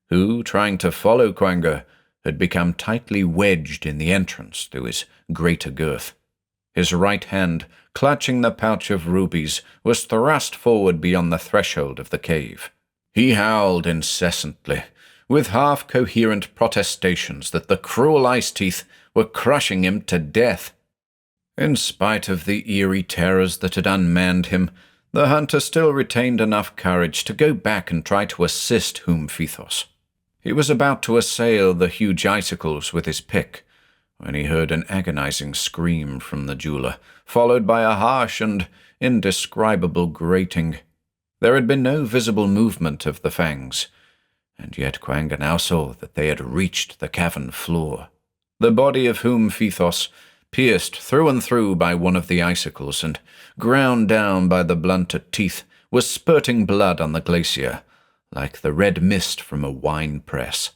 S1: who, trying to follow Quanga, had become tightly wedged in the entrance through his greater girth. His right hand, clutching the pouch of rubies, was thrust forward beyond the threshold of the cave. He howled incessantly, with half-coherent protestations that the cruel ice teeth were crushing him to death. In spite of the eerie terrors that had unmanned him, the hunter still retained enough courage to go back and try to assist Wuthoqquan. He was about to assail the huge icicles with his pick, when he heard an agonizing scream from the jeweler, followed by a harsh and indescribable grating. There had been no visible movement of the fangs, and yet Quanga now saw that they had reached the cavern floor. The body of Wuthoqquan, pierced through and through by one of the icicles and ground down by the blunted teeth, was spurting blood on the glacier, like the red mist from a wine press.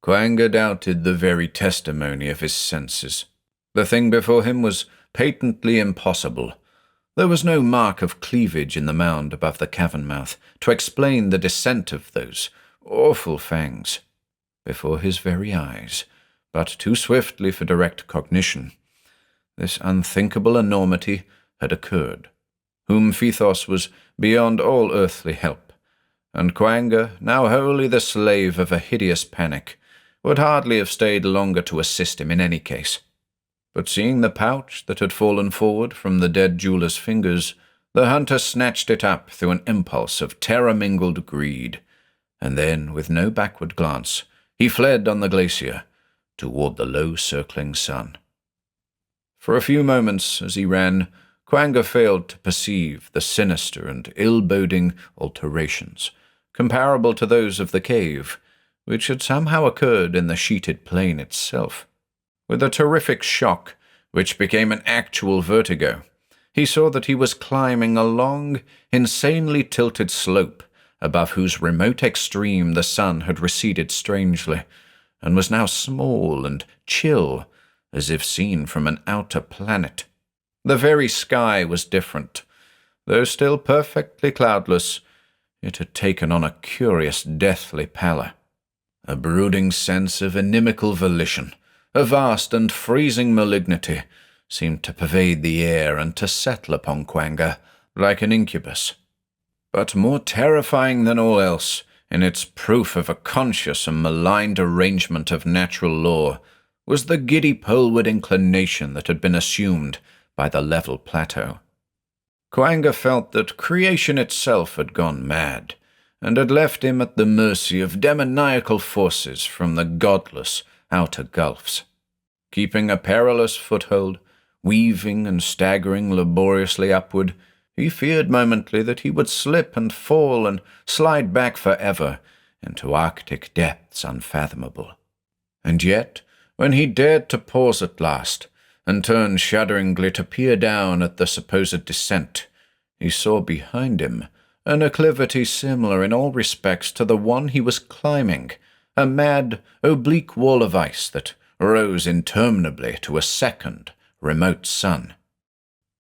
S1: Quanga doubted the very testimony of his senses. The thing before him was patently impossible. There was no mark of cleavage in the mound above the cavern mouth to explain the descent of those awful fangs. Before his very eyes, but too swiftly for direct cognition, this unthinkable enormity had occurred. Wuthoqquan was beyond all earthly help, and Quanga, now wholly the slave of a hideous panic, would hardly have stayed longer to assist him in any case. But seeing the pouch that had fallen forward from the dead jeweler's fingers, the hunter snatched it up through an impulse of terror-mingled greed, and then, with no backward glance, he fled on the glacier toward the low-circling sun. For a few moments, as he ran, Quanga failed to perceive the sinister and ill-boding alterations, comparable to those of the cave, which had somehow occurred in the sheeted plain itself. With a terrific shock, which became an actual vertigo, he saw that he was climbing a long, insanely tilted slope, above whose remote extreme the sun had receded strangely, and was now small and chill, as if seen from an outer planet. The very sky was different. Though still perfectly cloudless, it had taken on a curious deathly pallor. A brooding sense of inimical volition, a vast and freezing malignity, seemed to pervade the air and to settle upon Quanga like an incubus. But more terrifying than all else, in its proof of a conscious and maligned arrangement of natural law, was the giddy poleward inclination that had been assumed by the level plateau. Quanga felt that creation itself had gone mad, and had left him at the mercy of demoniacal forces from the godless outer gulfs. Keeping a perilous foothold, weaving and staggering laboriously upward, he feared momently that he would slip and fall and slide back forever into arctic depths unfathomable. And yet, when he dared to pause at last, and turn shudderingly to peer down at the supposed descent, he saw behind him an acclivity similar in all respects to the one he was climbing, a mad, oblique wall of ice that rose interminably to a second, remote sun.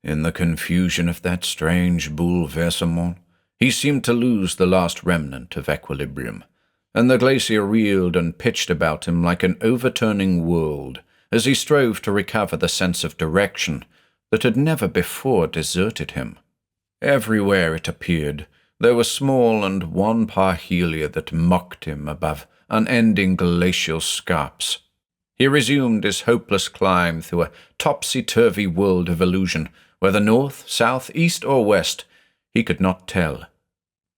S1: In the confusion of that strange bouleversement, he seemed to lose the last remnant of equilibrium, and the glacier reeled and pitched about him like an overturning world as he strove to recover the sense of direction that had never before deserted him. Everywhere it appeared, there was small and wan parhelia that mocked him above unending glacial scarps. He resumed his hopeless climb through a topsy-turvy world of illusion, whether north, south, east, or west, he could not tell.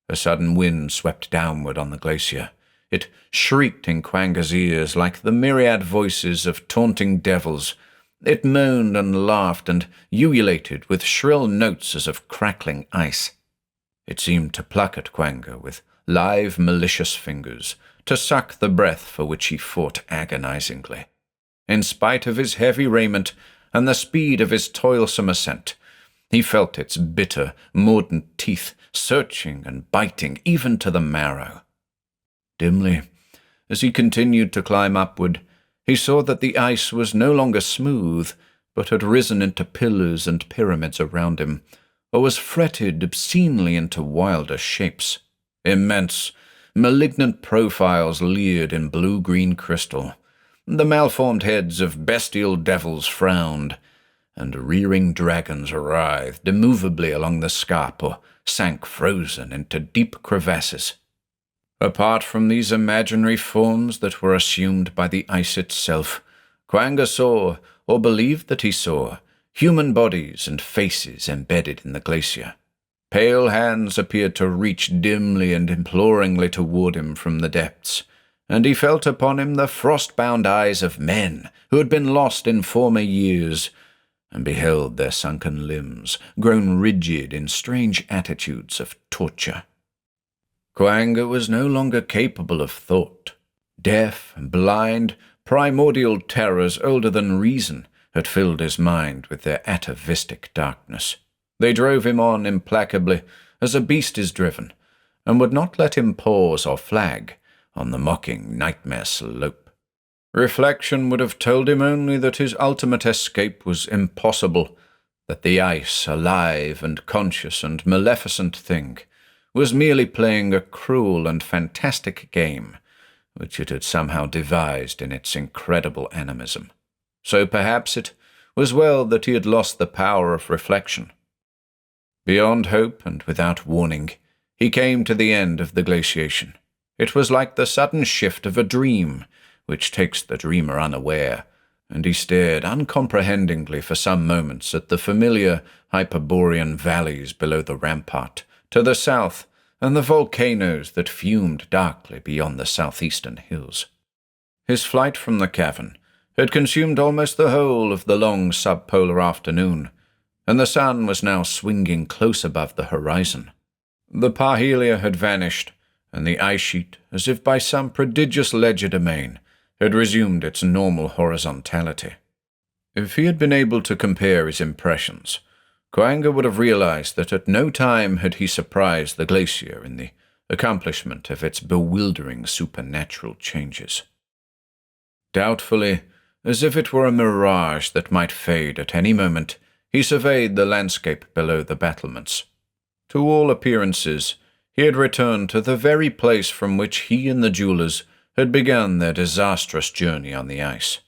S1: A sudden wind swept downward on the glacier. It shrieked in Quanga's ears like the myriad voices of taunting devils. It moaned and laughed and ululated with shrill notes as of crackling ice. It seemed to pluck at Quanga with live, malicious fingers, to suck the breath for which he fought agonizingly. In spite of his heavy raiment and the speed of his toilsome ascent, he felt its bitter, mordant teeth searching and biting even to the marrow. Dimly, as he continued to climb upward, he saw that the ice was no longer smooth, but had risen into pillars and pyramids around him, or was fretted obscenely into wilder shapes. Immense, malignant profiles leered in blue-green crystal. The malformed heads of bestial devils frowned, and rearing dragons writhed immovably along the scarp or sank frozen into deep crevasses. Apart from these imaginary forms that were assumed by the ice itself, Quanga saw, or believed that he saw, human bodies and faces embedded in the glacier. Pale hands appeared to reach dimly and imploringly toward him from the depths, and he felt upon him the frost-bound eyes of men who had been lost in former years, and beheld their sunken limbs grown rigid in strange attitudes of torture. Quanga was no longer capable of thought. Deaf, blind, primordial terrors older than reason had filled his mind with their atavistic darkness. They drove him on implacably, as a beast is driven, and would not let him pause or flag on the mocking nightmare slope. Reflection would have told him only that his ultimate escape was impossible, that the ice, alive and conscious and maleficent thing, was merely playing a cruel and fantastic game, which it had somehow devised in its incredible animism. So perhaps it was well that he had lost the power of reflection. Beyond hope and without warning, he came to the end of the glaciation. It was like the sudden shift of a dream, which takes the dreamer unaware, and he stared uncomprehendingly for some moments at the familiar Hyperborean valleys below the rampart, to the south, and the volcanoes that fumed darkly beyond the southeastern hills. His flight from the cavern had consumed almost the whole of the long subpolar afternoon, and the sun was now swinging close above the horizon. The parhelia had vanished, and the ice sheet, as if by some prodigious legerdemain, had resumed its normal horizontality. If he had been able to compare his impressions, Quanga would have realized that at no time had he surprised the glacier in the accomplishment of its bewildering supernatural changes. Doubtfully, as if it were a mirage that might fade at any moment, he surveyed the landscape below the battlements. To all appearances, he had returned to the very place from which he and the jewelers had begun their disastrous journey on the ice.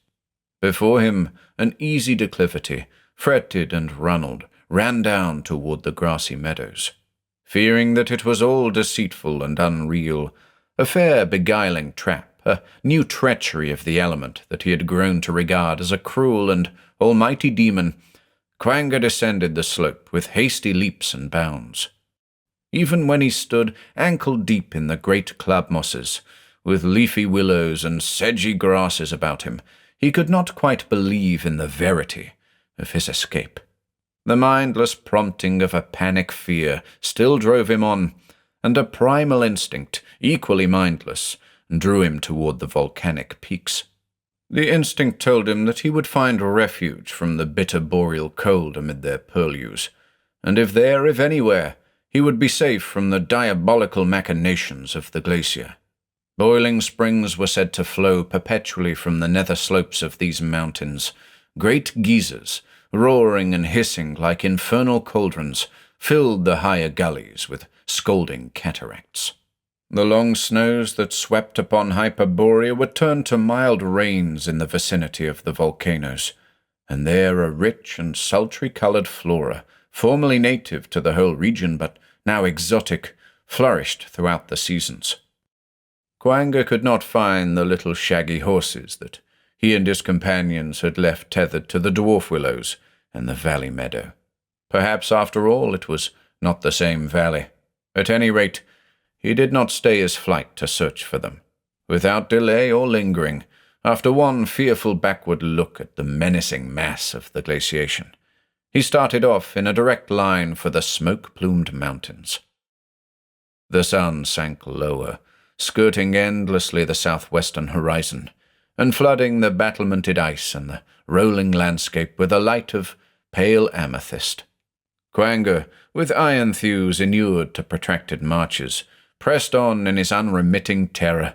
S1: Before him, an easy declivity, fretted and runneled, ran down toward the grassy meadows. Fearing that it was all deceitful and unreal, a fair beguiling trap, a new treachery of the element that he had grown to regard as a cruel and almighty demon, Quanga descended the slope with hasty leaps and bounds. Even when he stood ankle-deep in the great club mosses, with leafy willows and sedgy grasses about him, he could not quite believe in the verity of his escape. The mindless prompting of a panic fear still drove him on, and a primal instinct, equally mindless, drew him toward the volcanic peaks. The instinct told him that he would find refuge from the bitter boreal cold amid their purlieus, and if there, if anywhere, he would be safe from the diabolical machinations of the glacier. Boiling springs were said to flow perpetually from the nether slopes of these mountains. Great geysers, roaring and hissing like infernal cauldrons, filled the higher gullies with scalding cataracts. The long snows that swept upon Hyperborea were turned to mild rains in the vicinity of the volcanoes, and there a rich and sultry-coloured flora, formerly native to the whole region but now exotic, flourished throughout the seasons. Quanga could not find the little shaggy horses that he and his companions had left tethered to the dwarf willows and the valley meadow. Perhaps, after all, it was not the same valley. At any rate, he did not stay his flight to search for them. Without delay or lingering, after one fearful backward look at the menacing mass of the glaciation, he started off in a direct line for the smoke-plumed mountains. The sun sank lower, skirting endlessly the southwestern horizon, and flooding the battlemented ice and the rolling landscape with a light of pale amethyst. Quanga, with iron thews inured to protracted marches, pressed on in his unremitting terror,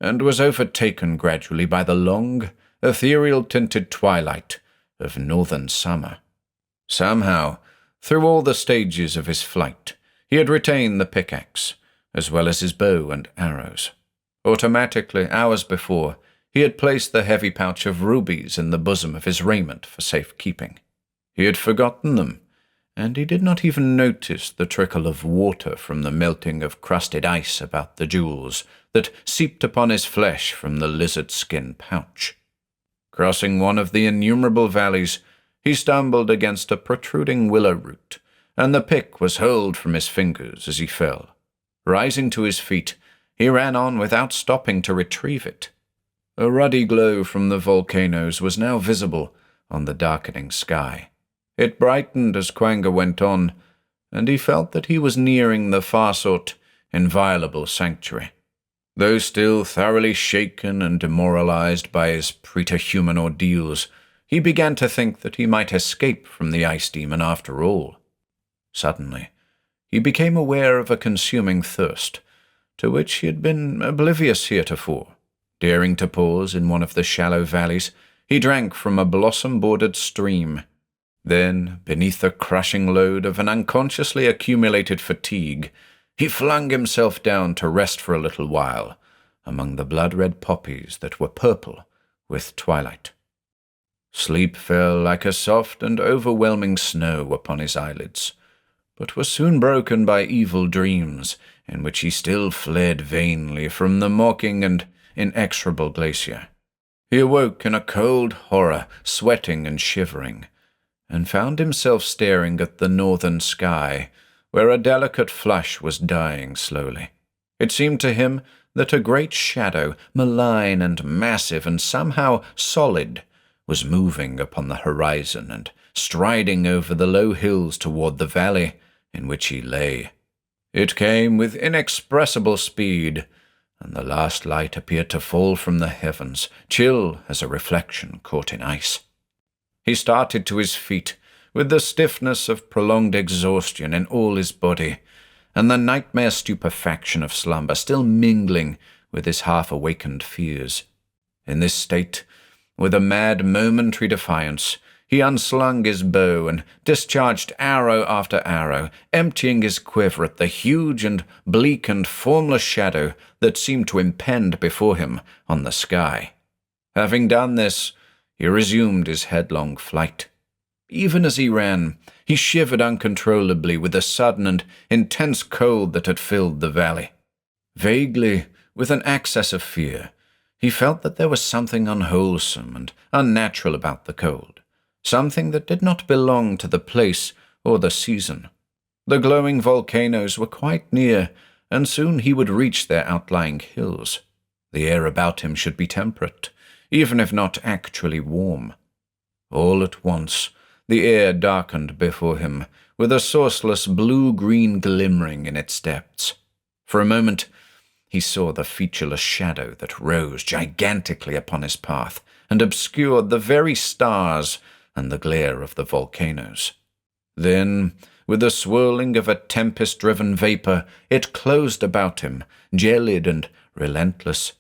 S1: and was overtaken gradually by the long, ethereal-tinted twilight of northern summer. Somehow, Through all the stages of his flight, he had retained the pickaxe, as well as his bow and arrows. Automatically, hours before, he had placed the heavy pouch of rubies in the bosom of his raiment for safekeeping. He had forgotten them, and he did not even notice the trickle of water from the melting of crusted ice about the jewels that seeped upon his flesh from the lizard skin pouch. Crossing one of the innumerable valleys, he stumbled against a protruding willow root, and the pick was hurled from his fingers as he fell. Rising to his feet, he ran on without stopping to retrieve it. A ruddy glow from the volcanoes was now visible on the darkening sky. It brightened as Quanga went on, and he felt that he was nearing the far-sought, inviolable sanctuary. Though still thoroughly shaken and demoralized by his preterhuman ordeals, he began to think that he might escape from the ice demon after all. Suddenly, he became aware of a consuming thirst, to which he had been oblivious heretofore. Daring to pause in one of the shallow valleys, he drank from a blossom-bordered stream. Then, beneath the crushing load of an unconsciously accumulated fatigue, he flung himself down to rest for a little while among the blood-red poppies that were purple with twilight. Sleep fell like a soft and overwhelming snow upon his eyelids, but was soon broken by evil dreams in which he still fled vainly from the mocking and inexorable glacier. He awoke in a cold horror, sweating and shivering, and found himself staring at the northern sky, where a delicate flush was dying slowly. It seemed to him that a great shadow, malign and massive and somehow solid, was moving upon the horizon and striding over the low hills toward the valley in which he lay. It came with inexpressible speed, and the last light appeared to fall from the heavens, chill as a reflection caught in ice. He started to his feet, with the stiffness of prolonged exhaustion in all his body, and the nightmare stupefaction of slumber still mingling with his half-awakened fears. In this state, with a mad momentary defiance, he unslung his bow and discharged arrow after arrow, emptying his quiver at the huge and bleak and formless shadow that seemed to impend before him on the sky. Having done this, he resumed his headlong flight. Even as he ran, he shivered uncontrollably with the sudden and intense cold that had filled the valley. Vaguely, with an access of fear, he felt that there was something unwholesome and unnatural about the cold, something that did not belong to the place or the season. The glowing volcanoes were quite near, and soon he would reach their outlying hills. The air about him should be temperate, even if not actually warm. All at once, the air darkened before him, with a sourceless blue-green glimmering in its depths. For a moment, he saw the featureless shadow that rose gigantically upon his path and obscured the very stars and the glare of the volcanoes. Then, with the swirling of a tempest-driven vapor, it closed about him, gelid and relentless.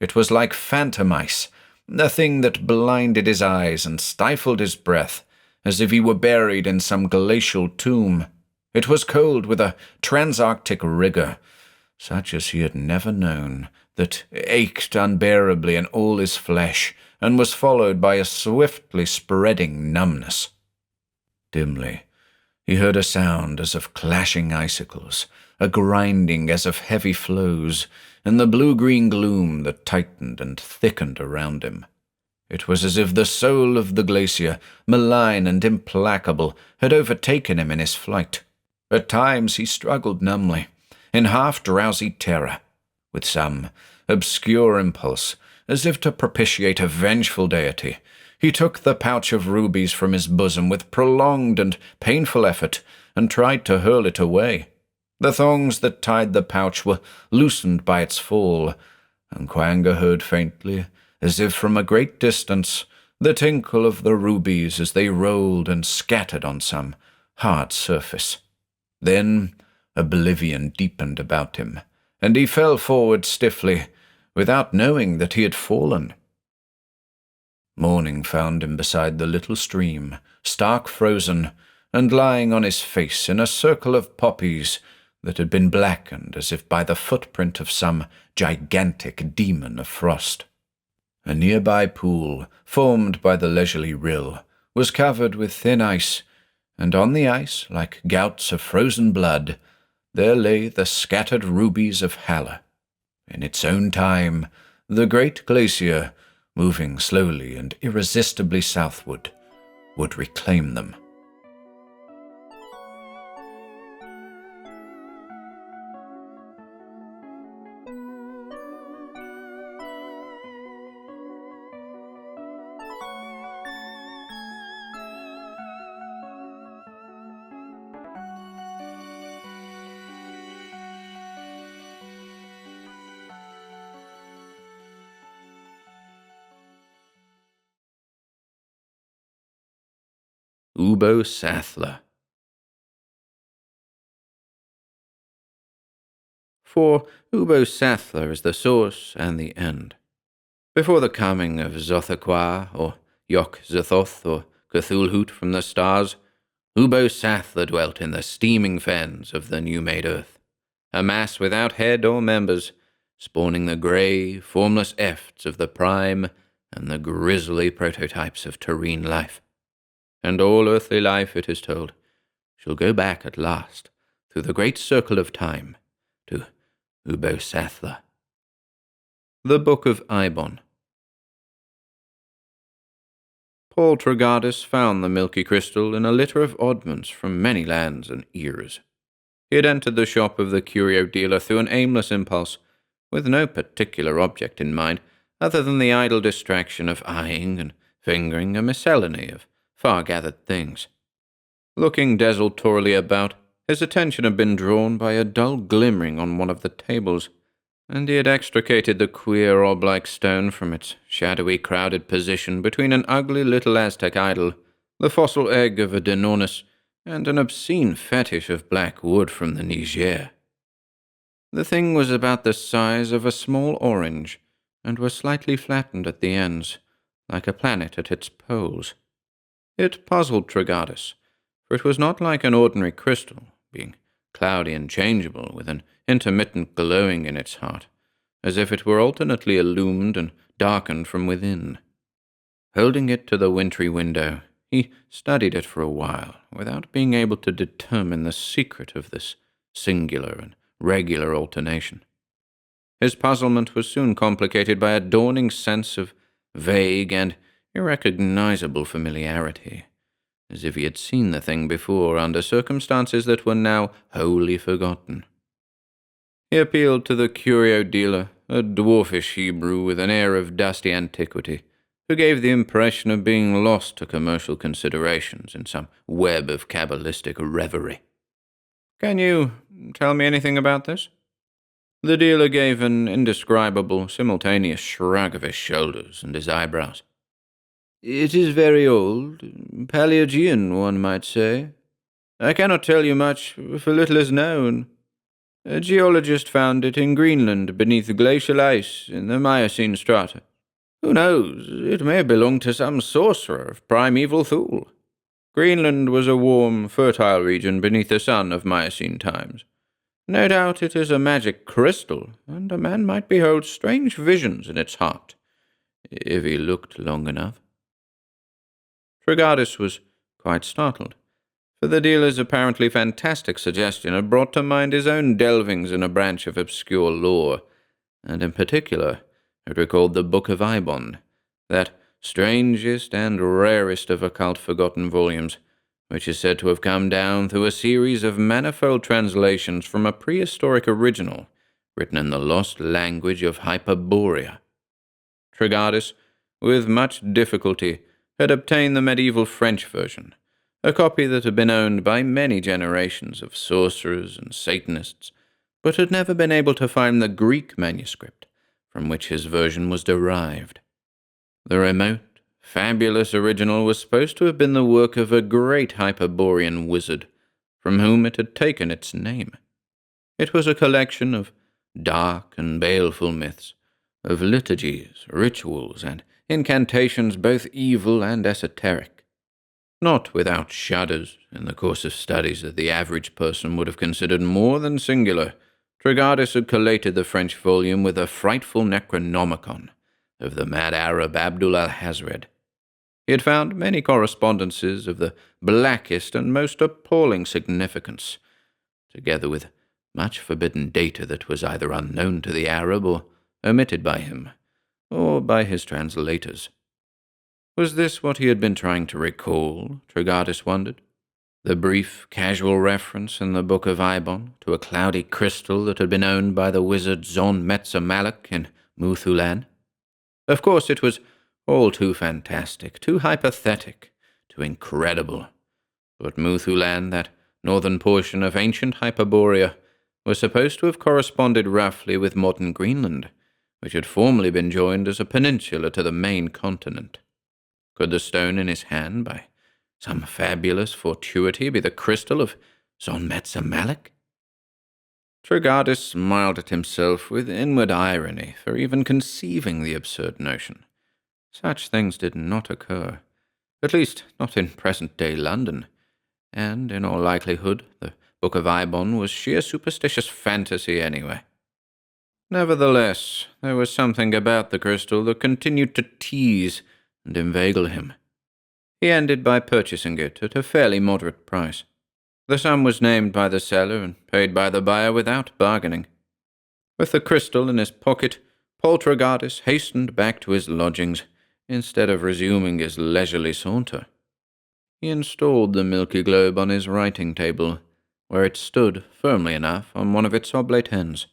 S1: It was like phantom ice, a thing that blinded his eyes and stifled his breath, as if he were buried in some glacial tomb. It was cold with a transarctic rigor, such as he had never known, that ached unbearably in all his flesh, and was followed by a swiftly spreading numbness. Dimly, he heard a sound as of clashing icicles, a grinding as of heavy floes, in the blue-green gloom that tightened and thickened around him. It was as if the soul of the glacier, malign and implacable, had overtaken him in his flight. At times he struggled numbly, in half-drowsy terror, with some obscure impulse, as if to propitiate a vengeful deity. He took the pouch of rubies from his bosom with prolonged and painful effort, and tried to hurl it away. The thongs that tied the pouch were loosened by its fall, and Quanga heard faintly, as if from a great distance, the tinkle of the rubies as they rolled and scattered on some hard surface. Then oblivion deepened about him, and he fell forward stiffly, without knowing that he had fallen. Morning found him beside the little stream, stark frozen, and lying on his face in a circle of poppies that had been blackened as if by the footprint of some gigantic demon of frost. A nearby pool, formed by the leisurely rill, was covered with thin ice, and on the ice, like gouts of frozen blood, there lay the scattered rubies of Halle. In its own time, the great glacier, moving slowly and irresistibly southward, would reclaim them. Ubbo-Sathla. For Ubbo-Sathla is the source and the end. Before the coming of Wuthoqquan, or Yog-Sothoth, or Cthulhu from the stars, Ubbo-Sathla dwelt in the steaming fens of the new-made earth, a mass without head or members, spawning the grey, formless efts of the prime and the grisly prototypes of terrene life. And all earthly life, it is told, shall go back at last, through the great circle of time, to Ubbo-Sathla. The Book of Eibon. Paul Trigardus found the milky crystal in a litter of oddments from many lands and eras. He had entered the shop of the curio dealer through an aimless impulse, with no particular object in mind, other than the idle distraction of eyeing and fingering a miscellany of far-gathered things. Looking desultorily about, his attention had been drawn by a dull glimmering on one of the tables, and he had extricated the queer orb-like stone from its shadowy, crowded position between an ugly little Aztec idol, the fossil egg of a Deinonychus, and an obscene fetish of black wood from the Niger. The thing was about the size of a small orange, and was slightly flattened at the ends, like a planet at its poles. It puzzled Trigardus, for it was not like an ordinary crystal, being cloudy and changeable, with an intermittent glowing in its heart, as if it were alternately illumined and darkened from within. Holding it to the wintry window, he studied it for a while, without being able to determine the secret of this singular and regular alternation. His puzzlement was soon complicated by a dawning sense of vague and irrecognizable familiarity, as if he had seen the thing before under circumstances that were now wholly forgotten. He appealed to the curio dealer, a dwarfish Hebrew with an air of dusty antiquity, who gave the impression of being lost to commercial considerations in some web of cabalistic reverie. "Can you tell me anything about this?" The dealer gave an indescribable, simultaneous shrug of his shoulders and his eyebrows. "It is very old, Paleogean, one might say. I cannot tell you much, for little is known. A geologist found it in Greenland beneath glacial ice in the Miocene strata. Who knows, it may have belonged to some sorcerer of primeval Thule. Greenland was a warm, fertile region beneath the sun of Miocene times. No doubt it is a magic crystal, and a man might behold strange visions in its heart, if he looked long enough." Trigardus was quite startled, for the dealer's apparently fantastic suggestion had brought to mind his own delvings in a branch of obscure lore, and in particular had recalled the Book of Eibon, that strangest and rarest of occult forgotten volumes, which is said to have come down through a series of manifold translations from a prehistoric original written in the lost language of Hyperborea. Trigardus, with much difficulty, had obtained the medieval French version, a copy that had been owned by many generations of sorcerers and Satanists, but had never been able to find the Greek manuscript from which his version was derived. The remote, fabulous original was supposed to have been the work of a great Hyperborean wizard, from whom it had taken its name. It was a collection of dark and baleful myths, of liturgies, rituals, and incantations both evil and esoteric. Not without shudders, in the course of studies that the average person would have considered more than singular, Trigardis had collated the French volume with a frightful Necronomicon of the mad Arab Abdul al-Hazred. He had found many correspondences of the blackest and most appalling significance, together with much forbidden data that was either unknown to the Arab or omitted by him, or by his translators. Was this what he had been trying to recall, Trigardis wondered? The brief, casual reference in the Book of Eibon to a cloudy crystal that had been owned by the wizard Zon Metzamalek in Muthulan? Of course, it was all too fantastic, too hypothetic, too incredible. But Muthulan, that northern portion of ancient Hyperborea, was supposed to have corresponded roughly with modern Greenland, which had formerly been joined as a peninsula to the main continent. Could the stone in his hand, by some fabulous fortuity, be the crystal of Zon Metzamalek? Trigardis smiled at himself with inward irony for even conceiving the absurd notion. Such things did not occur, at least not in present-day London, and, in all likelihood, the Book of Eibon was sheer superstitious fantasy anyway. Nevertheless, there was something about the crystal that continued to tease and inveigle him. He ended by purchasing it at a fairly moderate price. The sum was named by the seller and paid by the buyer without bargaining. With the crystal in his pocket, Paul Trigardis hastened back to his lodgings, instead of resuming his leisurely saunter. He installed the milky globe on his writing table, where it stood firmly enough on one of its oblate ends.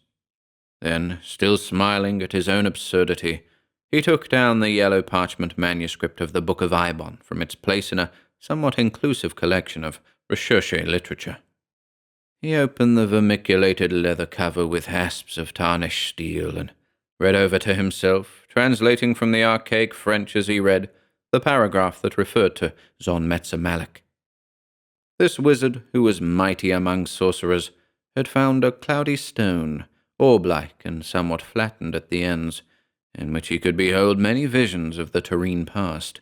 S1: Then, still smiling at his own absurdity, he took down the yellow parchment manuscript of the Book of Eibon from its place in a somewhat inclusive collection of recherche literature. He opened the vermiculated leather cover with hasps of tarnished steel and read over to himself, translating from the archaic French as he read, the paragraph that referred to Zon Metzamalek. This wizard, who was mighty among sorcerers, had found a cloudy stone, orb-like and somewhat flattened at the ends, in which he could behold many visions of the terrene past,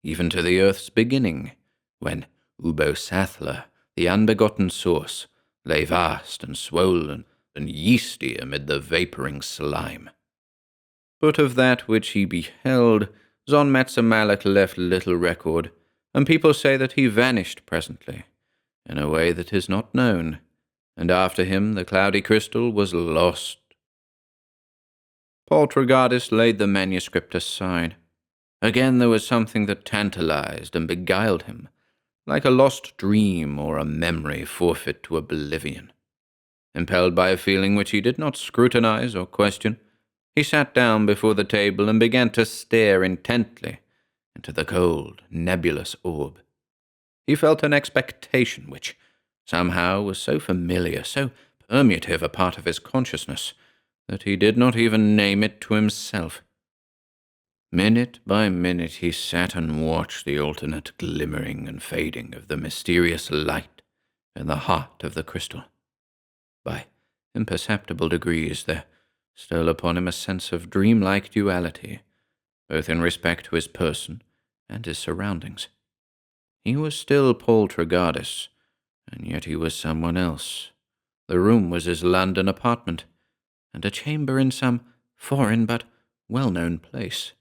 S1: even to the earth's beginning, when Ubbo-Sathla, the unbegotten source, lay vast and swollen and yeasty amid the vapouring slime. But of that which he beheld, Zon Metzamalek left little record, and people say that he vanished presently, in a way that is not known, and after him the cloudy crystal was lost. Paul Trigardis laid the manuscript aside. Again there was something that tantalized and beguiled him, like a lost dream or a memory forfeit to oblivion. Impelled by a feeling which he did not scrutinize or question, he sat down before the table and began to stare intently into the cold, nebulous orb. He felt an expectation which, somehow, was so familiar, so permeative a part of his consciousness, that he did not even name it to himself. Minute by minute he sat and watched the alternate glimmering and fading of the mysterious light in the heart of the crystal. By imperceptible degrees there stole upon him a sense of dreamlike duality, both in respect to his person and his surroundings. He was still Paul Trigardis, and yet he was someone else. The room was his London apartment, and a chamber in some foreign but well-known place.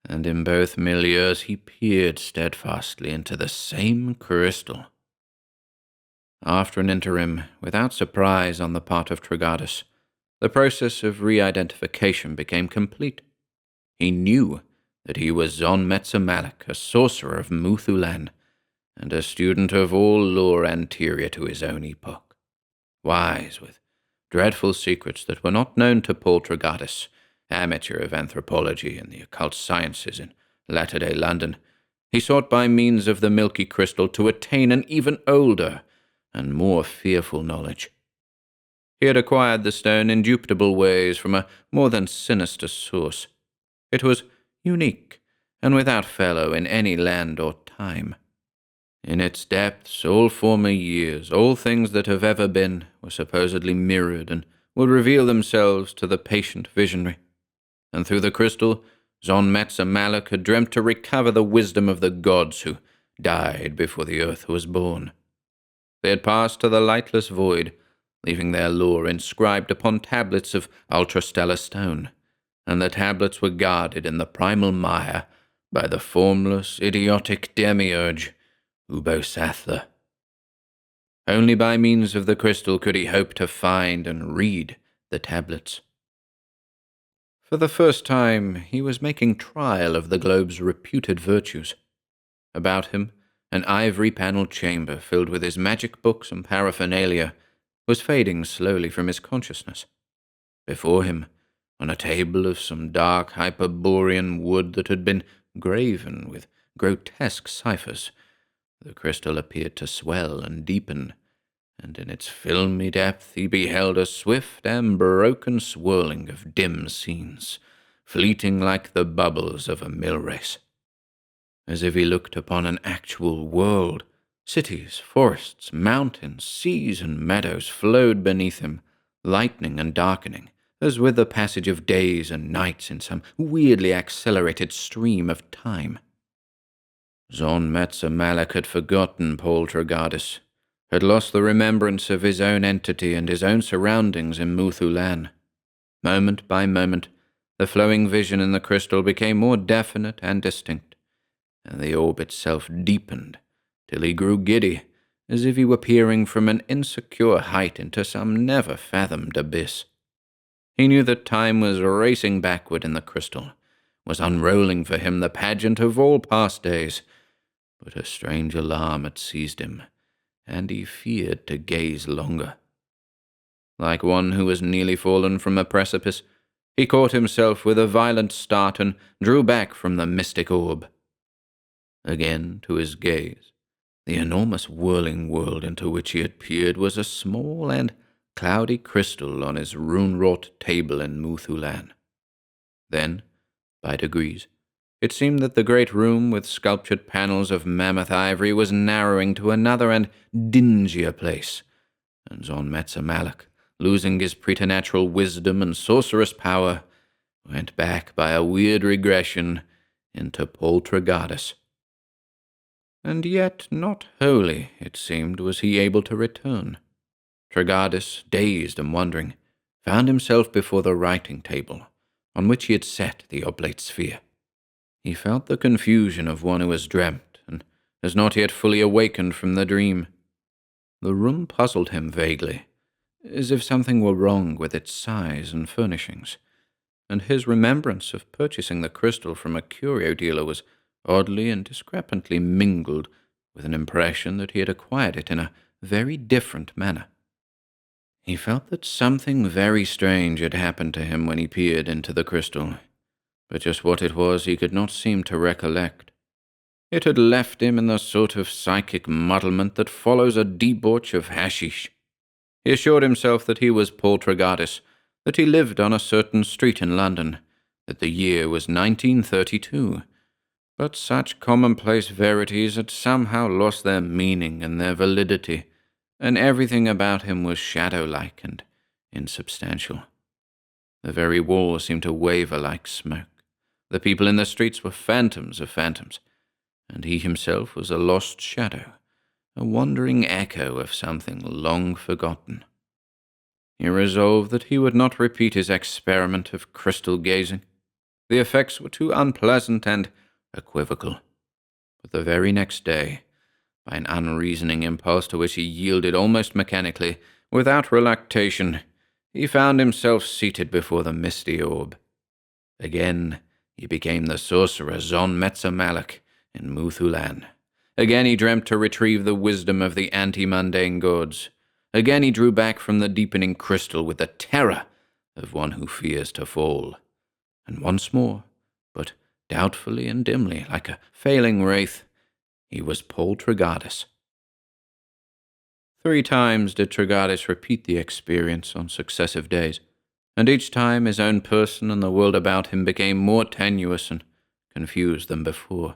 S1: And in both milieus he peered steadfastly into the same crystal. After an interim, without surprise on the part of Trigardis, the process of re-identification became complete. He knew that he was Zon Metzamalek, a sorcerer of Muthulan, and a student of all lore anterior to his own epoch. Wise, with dreadful secrets that were not known to Paul Trigardis, amateur of anthropology and the occult sciences in latter-day London, he sought by means of the milky crystal to attain an even older and more fearful knowledge. He had acquired the stone in duplicable ways from a more than sinister source. It was unique and without fellow in any land or time. In its depths, all former years, all things that have ever been, were supposedly mirrored and would reveal themselves to the patient visionary. And through the crystal, Zon Metzamalek had dreamt to recover the wisdom of the gods who died before the earth was born. They had passed to the lightless void, leaving their lore inscribed upon tablets of ultrastellar stone, and the tablets were guarded in the primal mire by the formless, idiotic demiurge, Ubbo-Sathla. Only by means of the crystal could he hope to find and read the tablets. For the first time, he was making trial of the globe's reputed virtues. About him, an ivory-panelled chamber filled with his magic books and paraphernalia was fading slowly from his consciousness. Before him, on a table of some dark Hyperborean wood that had been graven with grotesque ciphers, the crystal appeared to swell and deepen, and in its filmy depth he beheld a swift and broken swirling of dim scenes, fleeting like the bubbles of a mill race. As if he looked upon an actual world, cities, forests, mountains, seas, and meadows flowed beneath him, lightening and darkening, as with the passage of days and nights in some weirdly accelerated stream of time. Zon Metzer-Malak had forgotten Poltergeist, had lost the remembrance of his own entity and his own surroundings in Muthulan. Moment by moment, the flowing vision in the crystal became more definite and distinct, and the orb itself deepened, till he grew giddy, as if he were peering from an insecure height into some never-fathomed abyss. He knew that time was racing backward in the crystal, was unrolling for him the pageant of all past days, but a strange alarm had seized him, and he feared to gaze longer. Like one who has nearly fallen from a precipice, he caught himself with a violent start and drew back from the mystic orb. Again, to his gaze, the enormous whirling world into which he had peered was a small and cloudy crystal on his rune-wrought table in Muthulan. Then, by degrees, it seemed that the great room with sculptured panels of mammoth ivory was narrowing to another and dingier place, and Zon Metzer-Malak, losing his preternatural wisdom and sorcerous power, went back by a weird regression into Poltergeist. And yet not wholly, it seemed, was he able to return. Tregardas, dazed and wondering, found himself before the writing table, on which he had set the oblate sphere. He felt the confusion of one who has dreamt, and has not yet fully awakened from the dream. The room puzzled him vaguely, as if something were wrong with its size and furnishings, and his remembrance of purchasing the crystal from a curio dealer was oddly and discrepantly mingled with an impression that he had acquired it in a very different manner. He felt that something very strange had happened to him when he peered into the crystal, but just what it was he could not seem to recollect. It had left him in the sort of psychic muddlement that follows a debauch of hashish. He assured himself that he was Poltergeist, that he lived on a certain street in London, that the year was 1932, but such commonplace verities had somehow lost their meaning and their validity, and everything about him was shadow-like and insubstantial. The very walls seemed to waver like smoke. The people in the streets were phantoms of phantoms, and he himself was a lost shadow, a wandering echo of something long forgotten. He resolved that he would not repeat his experiment of crystal gazing. The effects were too unpleasant and equivocal. But the very next day, by an unreasoning impulse to which he yielded almost mechanically, without reluctation, he found himself seated before the misty orb. Again he became the sorcerer Zon Metzer-Malak in Muthulan. Again he dreamt to retrieve the wisdom of the anti-mundane gods. Again he drew back from the deepening crystal with the terror of one who fears to fall. And once more, but doubtfully and dimly, like a failing wraith, he was Poltergeist. 3 times did Tregardas repeat the experience on successive days, and each time his own person and the world about him became more tenuous and confused than before.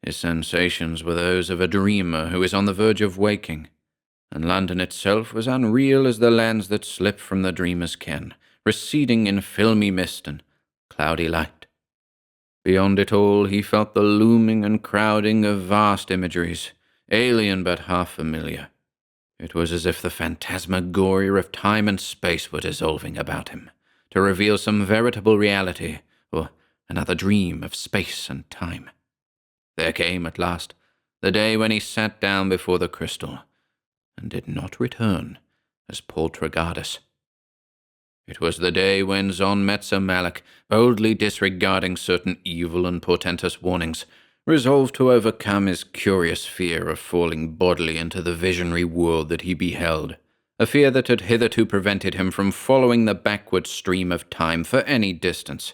S1: His sensations were those of a dreamer who is on the verge of waking, and London itself was unreal as the lands that slip from the dreamer's ken, receding in filmy mist and cloudy light. Beyond it all, he felt the looming and crowding of vast imageries, alien but half familiar. It was as if the phantasmagoria of time and space were dissolving about him, to reveal some veritable reality, or another dream of space and time. There came, at last, the day when he sat down before the crystal, and did not return as Poltergeist. It was the day when Zon Metzer Malak, boldly disregarding certain evil and portentous warnings, resolved to overcome his curious fear of falling bodily into the visionary world that he beheld, a fear that had hitherto prevented him from following the backward stream of time for any distance.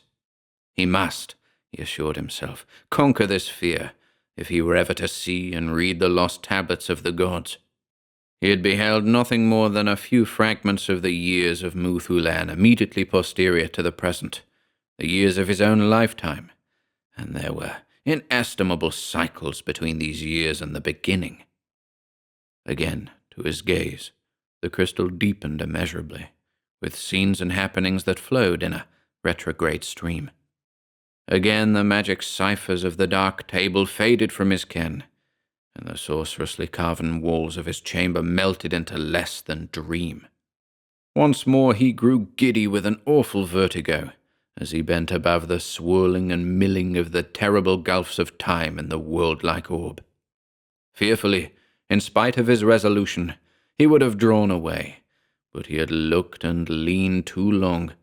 S1: He must, he assured himself, conquer this fear, if he were ever to see and read the lost tablets of the gods. He had beheld nothing more than a few fragments of the years of Wuthoqquan immediately posterior to the present, the years of his own lifetime, and there were inestimable cycles between these years and the beginning. Again, to his gaze, the crystal deepened immeasurably, with scenes and happenings that flowed in a retrograde stream. Again the magic ciphers of the dark table faded from his ken, and the sorcerously carven walls of his chamber melted into less than dream. Once more he grew giddy with an awful vertigo, as he bent above the swirling and milling of the terrible gulfs of time in the world-like orb. Fearfully, in spite of his resolution, he would have drawn away, but he had looked and leaned too long.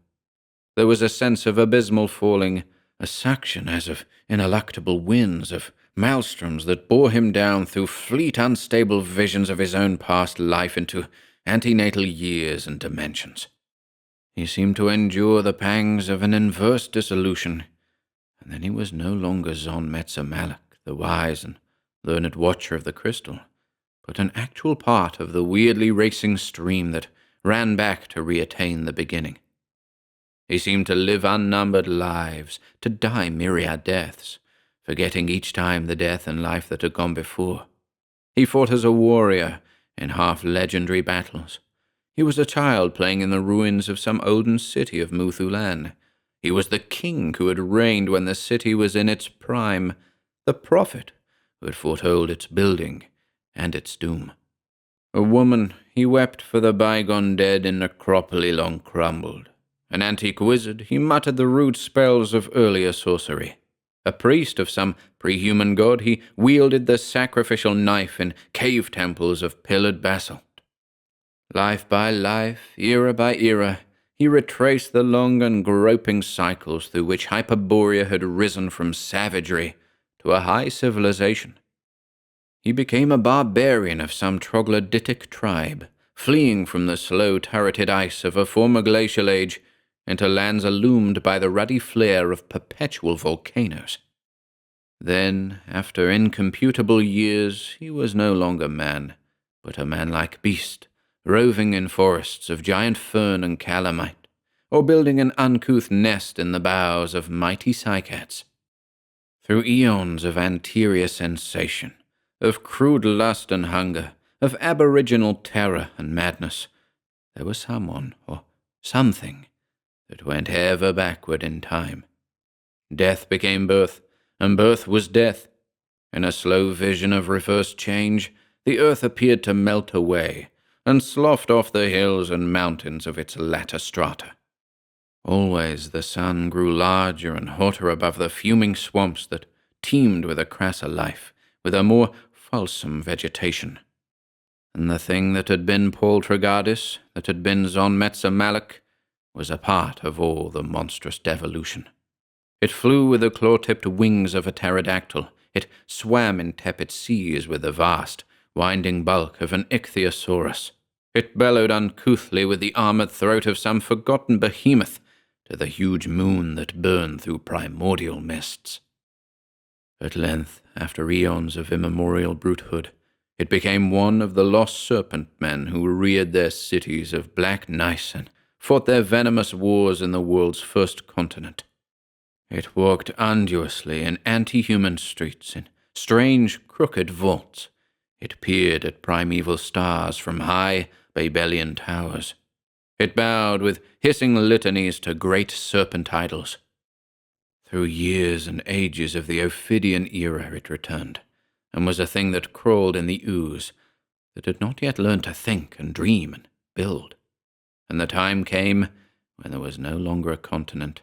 S1: There was a sense of abysmal falling, a suction as of ineluctable winds, of maelstroms that bore him down through fleet, unstable visions of his own past life into antenatal years and dimensions. He seemed to endure the pangs of an inverse dissolution, and then he was no longer Zon Metzer Malak, the wise and learned watcher of the crystal, but an actual part of the weirdly racing stream that ran back to reattain the beginning. He seemed to live unnumbered lives, to die myriad deaths, forgetting each time the death and life that had gone before. He fought as a warrior in half-legendary battles. He was a child playing in the ruins of some olden city of Wuthoqquan. He was the king who had reigned when the city was in its prime, the prophet who had foretold its building and its doom. A woman, he wept for the bygone dead in necropoli long crumbled. An antique wizard, he muttered the rude spells of earlier sorcery. A priest of some pre-human god, he wielded the sacrificial knife in cave temples of pillared basalt. Life by life, era by era, he retraced the long and groping cycles through which Hyperborea had risen from savagery to a high civilization. He became a barbarian of some troglodytic tribe, fleeing from the slow turreted ice of a former glacial age into lands illumined by the ruddy flare of perpetual volcanoes. Then, after incomputable years, he was no longer man, but a man-like beast, roving in forests of giant fern and calamite, or building an uncouth nest in the boughs of mighty cycads. Through eons of anterior sensation, of crude lust and hunger, of aboriginal terror and madness, there was someone, or something, that went ever backward in time. Death became birth, and birth was death. In a slow vision of reverse change, the earth appeared to melt away, and sloughed off the hills and mountains of its latter strata. Always the sun grew larger and hotter above the fuming swamps that teemed with a crasser life, with a more fulsome vegetation. And the thing that had been Poltergeist, that had been Zon Metzer Malak, was a part of all the monstrous devolution. It flew with the claw-tipped wings of a pterodactyl. It swam in tepid seas with the vast, winding bulk of an ichthyosaurus. It bellowed uncouthly with the armored throat of some forgotten behemoth to the huge moon that burned through primordial mists. At length, after eons of immemorial brutehood, it became one of the lost serpent men who reared their cities of black gneiss and fought their venomous wars in the world's first continent. It walked arduously in anti-human streets, in strange, crooked vaults. It peered at primeval stars from high Babelian towers. It bowed with hissing litanies to great serpent idols. Through years and ages of the Ophidian era it returned, and was a thing that crawled in the ooze, that had not yet learned to think and dream and build. And the time came when there was no longer a continent,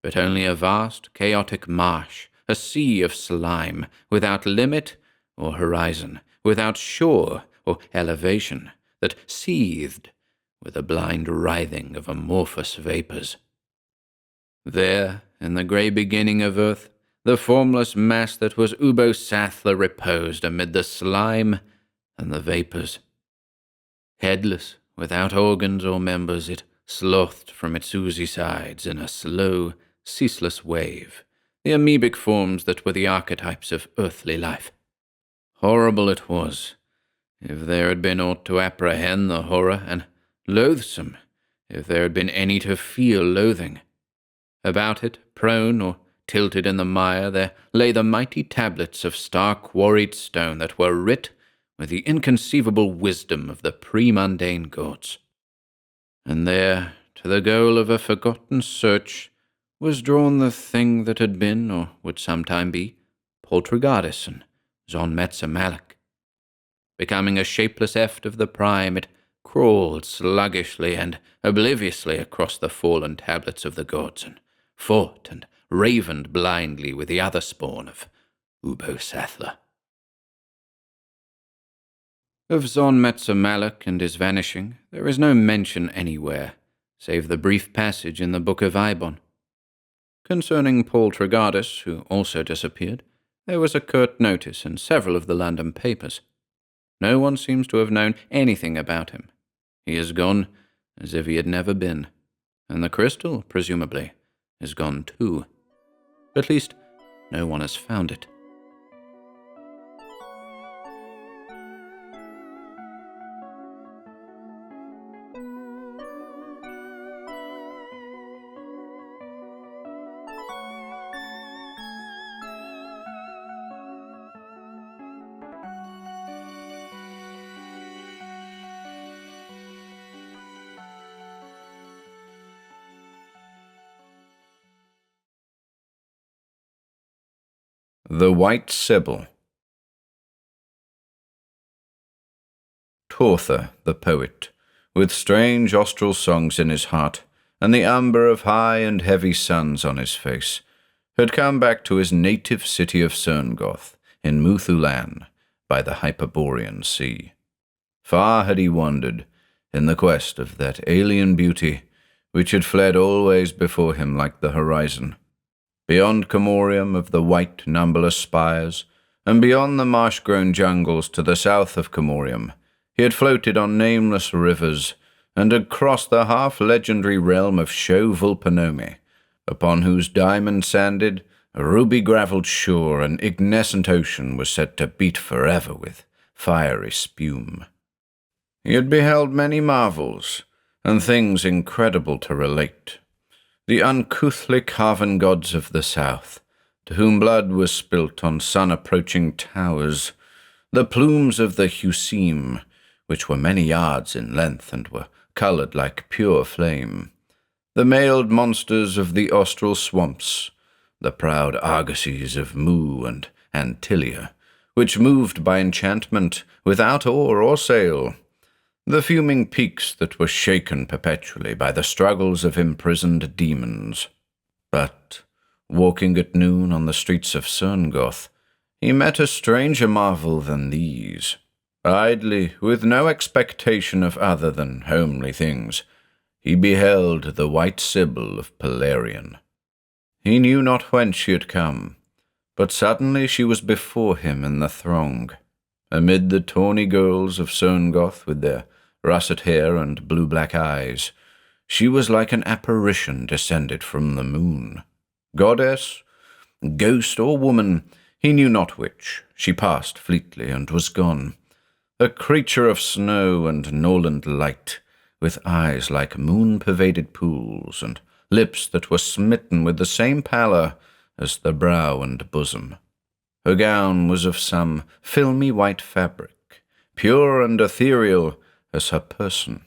S1: but only a vast, chaotic marsh, a sea of slime, without limit or horizon, without shore or elevation, that seethed with a blind writhing of amorphous vapors. There, in the grey beginning of earth, the formless mass that was Ubbo-Sathla reposed amid the slime and the vapors. Headless, without organs or members, it slothed from its oozy sides in a slow, ceaseless wave, the amoebic forms that were the archetypes of earthly life. Horrible it was, if there had been aught to apprehend the horror, and loathsome, if there had been any to feel loathing. About it, prone or tilted in the mire, there lay the mighty tablets of star-quarried stone that were writ with the inconceivable wisdom of the pre-mundane gods. And there, to the goal of a forgotten search, was drawn the thing that had been, or would sometime be, Poltergeist and Zon-Metzar-Malak. Becoming a shapeless eft of the prime, it crawled sluggishly and obliviously across the fallen tablets of the gods, and fought and ravened blindly with the other spawn of Ubbo-Sathla. Of Zon-Metzar-Malak and his vanishing there is no mention anywhere, save the brief passage in the Book of Eibon. Concerning Poltergeist, who also disappeared, there was a curt notice in several of the London papers. No one seems to have known anything about him. He is gone as if he had never been, and the crystal, presumably, is gone too. At least, no one has found it. The White Sybil. Tortha, the poet, with strange austral songs in his heart, and the umber of high and heavy suns on his face, had come back to his native city of Cerngoth, in Wuthoqquan, by the Hyperborean Sea. Far had he wandered, in the quest of that alien beauty, which had fled always before him like the horizon. Beyond Comorium of the white, numberless spires, and beyond the marsh-grown jungles to the south of Comorium, he had floated on nameless rivers, and had crossed the half-legendary realm of Sho-Vulpanomi, upon whose diamond-sanded, ruby-gravelled shore an ignescent ocean was said to beat forever with fiery spume. He had beheld many marvels, and things incredible to relate. The uncouthly carven gods of the south, to whom blood was spilt on sun-approaching towers, the plumes of the Husim, which were many yards in length and were coloured like pure flame, the mailed monsters of the austral swamps, the proud argosies of Mu and Antilia, which moved by enchantment without oar or sail, the fuming peaks that were shaken perpetually by the struggles of imprisoned demons. But, walking at noon on the streets of Cerngoth, he met a stranger marvel than these. Idly, with no expectation of other than homely things, he beheld the White Sybil of Pelarion. He knew not whence she had come, but suddenly she was before him in the throng, amid the tawny girls of Cerngoth with their russet hair and blue-black eyes. She was like an apparition descended from the moon. Goddess, ghost, or woman, he knew not which, she passed fleetly and was gone. A creature of snow and Norland light, with eyes like moon-pervaded pools, and lips that were smitten with the same pallor as the brow and bosom. Her gown was of some filmy white fabric, pure and ethereal as her person.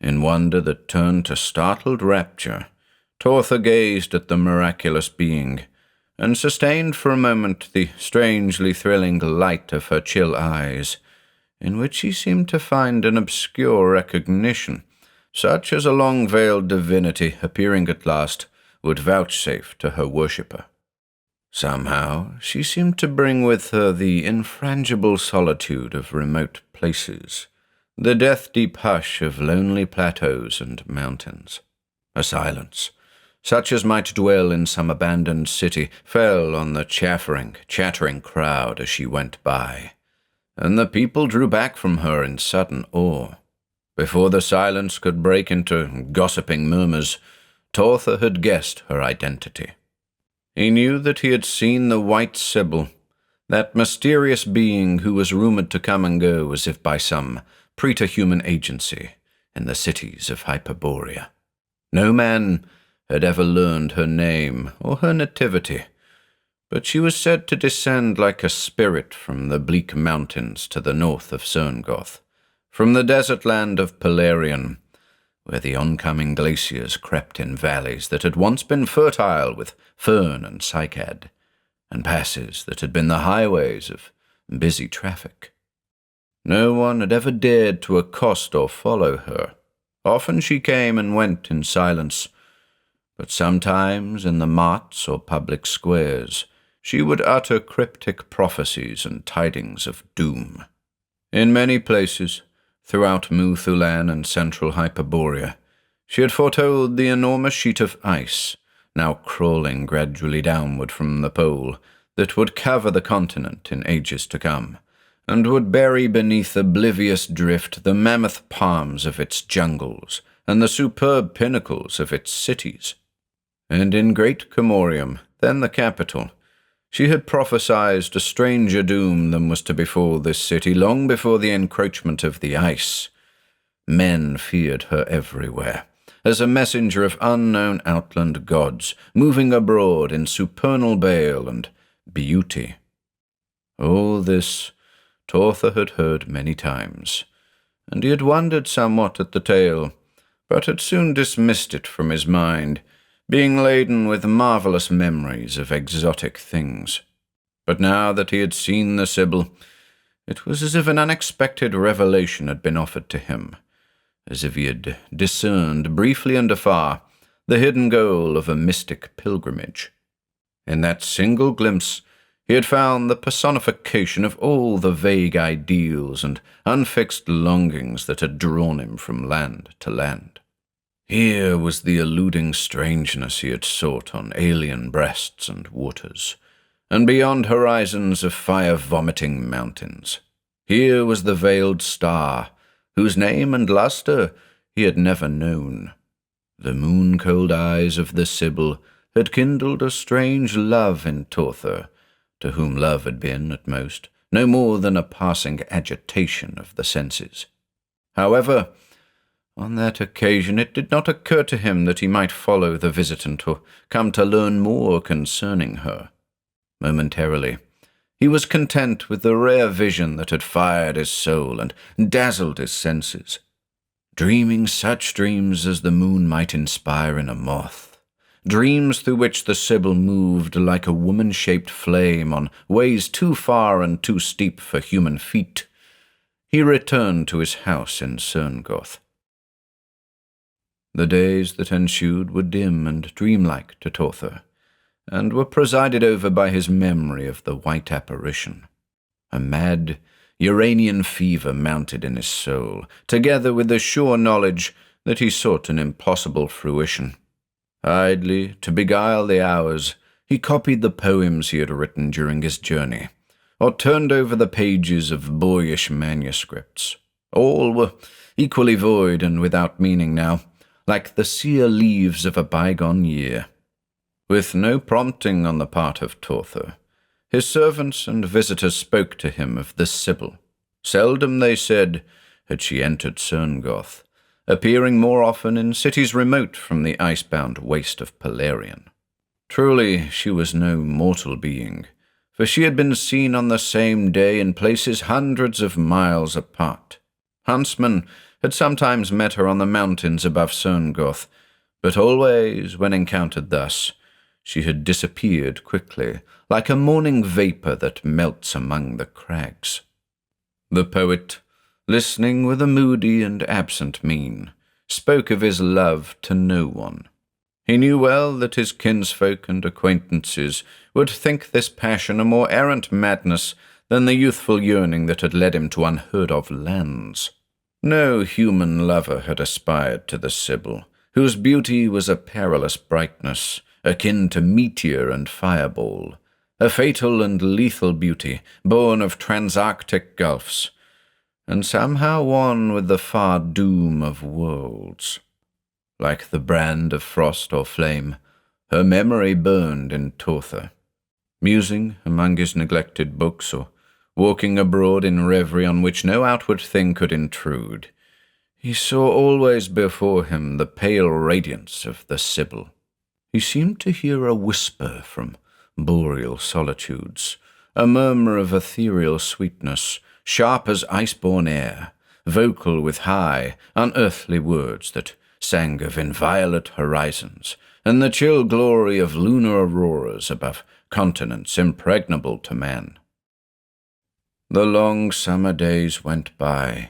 S1: In wonder that turned to startled rapture, Tortha gazed at the miraculous being, and sustained for a moment the strangely thrilling light of her chill eyes, in which she seemed to find an obscure recognition, such as a long-veiled divinity appearing at last would vouchsafe to her worshipper. Somehow she seemed to bring with her the infrangible solitude of remote places, the death-deep hush of lonely plateaus and mountains. A silence, such as might dwell in some abandoned city, fell on the chattering crowd as she went by, and the people drew back from her in sudden awe. Before the silence could break into gossiping murmurs, Tortha had guessed her identity. He knew that he had seen the White Sybil, that mysterious being who was rumored to come and go as if by some preterhuman agency in the cities of Hyperborea. No man had ever learned her name or her nativity, but she was said to descend like a spirit from the bleak mountains to the north of Cerngoth, from the desert land of Pelarion, where the oncoming glaciers crept in valleys that had once been fertile with fern and cycad, and passes that had been the highways of busy traffic. No one had ever dared to accost or follow her. Often she came and went in silence, but sometimes in the marts or public squares she would utter cryptic prophecies and tidings of doom. In many places, throughout Wuthoqquan and central Hyperborea, she had foretold the enormous sheet of ice, now crawling gradually downward from the pole, that would cover the continent in ages to come, and would bury beneath oblivious drift the mammoth palms of its jungles and the superb pinnacles of its cities. And in Great Comorium, then the capital, she had prophesied a stranger doom than was to befall this city long before the encroachment of the ice. Men feared her everywhere, as a messenger of unknown outland gods, moving abroad in supernal bale and beauty. All this Tortha had heard many times, and he had wondered somewhat at the tale, but had soon dismissed it from his mind, being laden with marvelous memories of exotic things. But now that he had seen the Sybil, it was as if an unexpected revelation had been offered to him, as if he had discerned, briefly and afar, the hidden goal of a mystic pilgrimage. In that single glimpse, he had found the personification of all the vague ideals and unfixed longings that had drawn him from land to land. Here was the eluding strangeness he had sought on alien breasts and waters, and beyond horizons of fire-vomiting mountains. Here was the veiled star, whose name and lustre he had never known. The moon-cold eyes of the Sybil had kindled a strange love in Tortha, to whom love had been, at most, no more than a passing agitation of the senses. However, on that occasion it did not occur to him that he might follow the visitant or come to learn more concerning her. Momentarily, he was content with the rare vision that had fired his soul and dazzled his senses, dreaming such dreams as the moon might inspire in a moth, dreams through which the Sybil moved like a woman-shaped flame on ways too far and too steep for human feet. He returned to his house in Cerngoth. The days that ensued were dim and dreamlike to Tortha, and were presided over by his memory of the white apparition. A mad, Uranian fever mounted in his soul, together with the sure knowledge that he sought an impossible fruition. Idly, to beguile the hours, he copied the poems he had written during his journey, or turned over the pages of boyish manuscripts. All were equally void and without meaning now, like the sere leaves of a bygone year. With no prompting on the part of Tortha, his servants and visitors spoke to him of the Sybil. Seldom, they said, had she entered Cerngoth, appearing more often in cities remote from the icebound waste of Pelarion. Truly, she was no mortal being, for she had been seen on the same day in places hundreds of miles apart. Huntsmen had sometimes met her on the mountains above Cerngoth, But always, when encountered thus, she had disappeared quickly, like a morning vapour that melts among the crags. The poet, listening with a moody and absent mien, spoke of his love to no one. He knew well that his kinsfolk and acquaintances would think this passion a more errant madness than the youthful yearning that had led him to unheard-of lands. No human lover had aspired to the Sybil, whose beauty was a perilous brightness, akin to meteor and fireball, a fatal and lethal beauty, born of transarctic gulfs, and somehow one with the far doom of worlds. Like the brand of frost or flame, her memory burned in Tortha. Musing among his neglected books, or walking abroad in reverie on which no outward thing could intrude, he saw always before him the pale radiance of the Sybil. He seemed to hear a whisper from boreal solitudes, a murmur of ethereal sweetness, sharp as ice-born air, vocal with high, unearthly words that sang of inviolate horizons and the chill glory of lunar auroras above continents impregnable to man. The long summer days went by,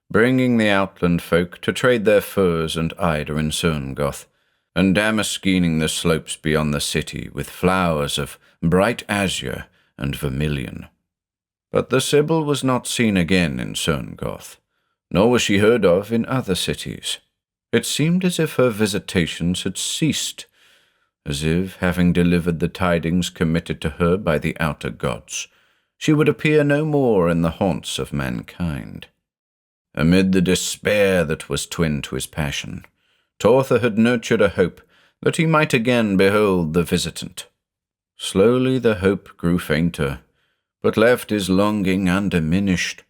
S1: bringing the outland folk to trade their furs and eider in Cerngoth, and damascening the slopes beyond the city with flowers of bright azure and vermilion. But the Sybil was not seen again in Cerngoth, nor was she heard of in other cities. It seemed as if her visitations had ceased, as if, having delivered the tidings committed to her by the outer gods, she would appear no more in the haunts of mankind. Amid the despair that was twin to his passion, Tortha had nurtured a hope that he might again behold the visitant. Slowly the hope grew fainter, but left his longing undiminished.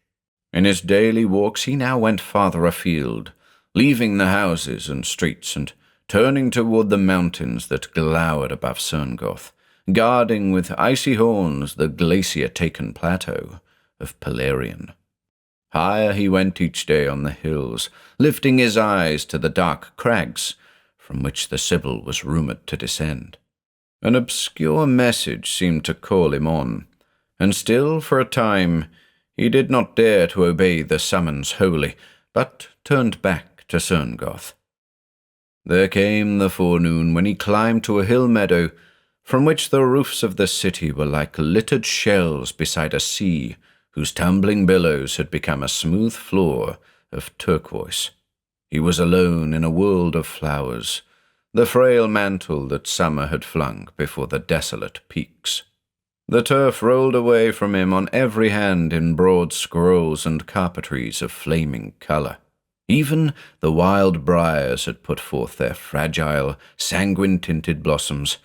S1: In his daily walks he now went farther afield, leaving the houses and streets and turning toward the mountains that glowered above Cerngoth, guarding with icy horns the glacier-taken plateau of Pelarian. Higher he went each day on the hills, lifting his eyes to the dark crags from which the Sybil was rumoured to descend. An obscure message seemed to call him on, and still for a time he did not dare to obey the summons wholly, but turned back to Cerngoth. There came the forenoon when he climbed to a hill meadow from which the roofs of the city were like littered shells beside a sea whose tumbling billows had become a smooth floor of turquoise. He was alone in a world of flowers, the frail mantle that summer had flung before the desolate peaks. The turf rolled away from him on every hand in broad scrolls and carpentries of flaming colour. Even the wild briars had put forth their fragile, sanguine-tinted blossoms,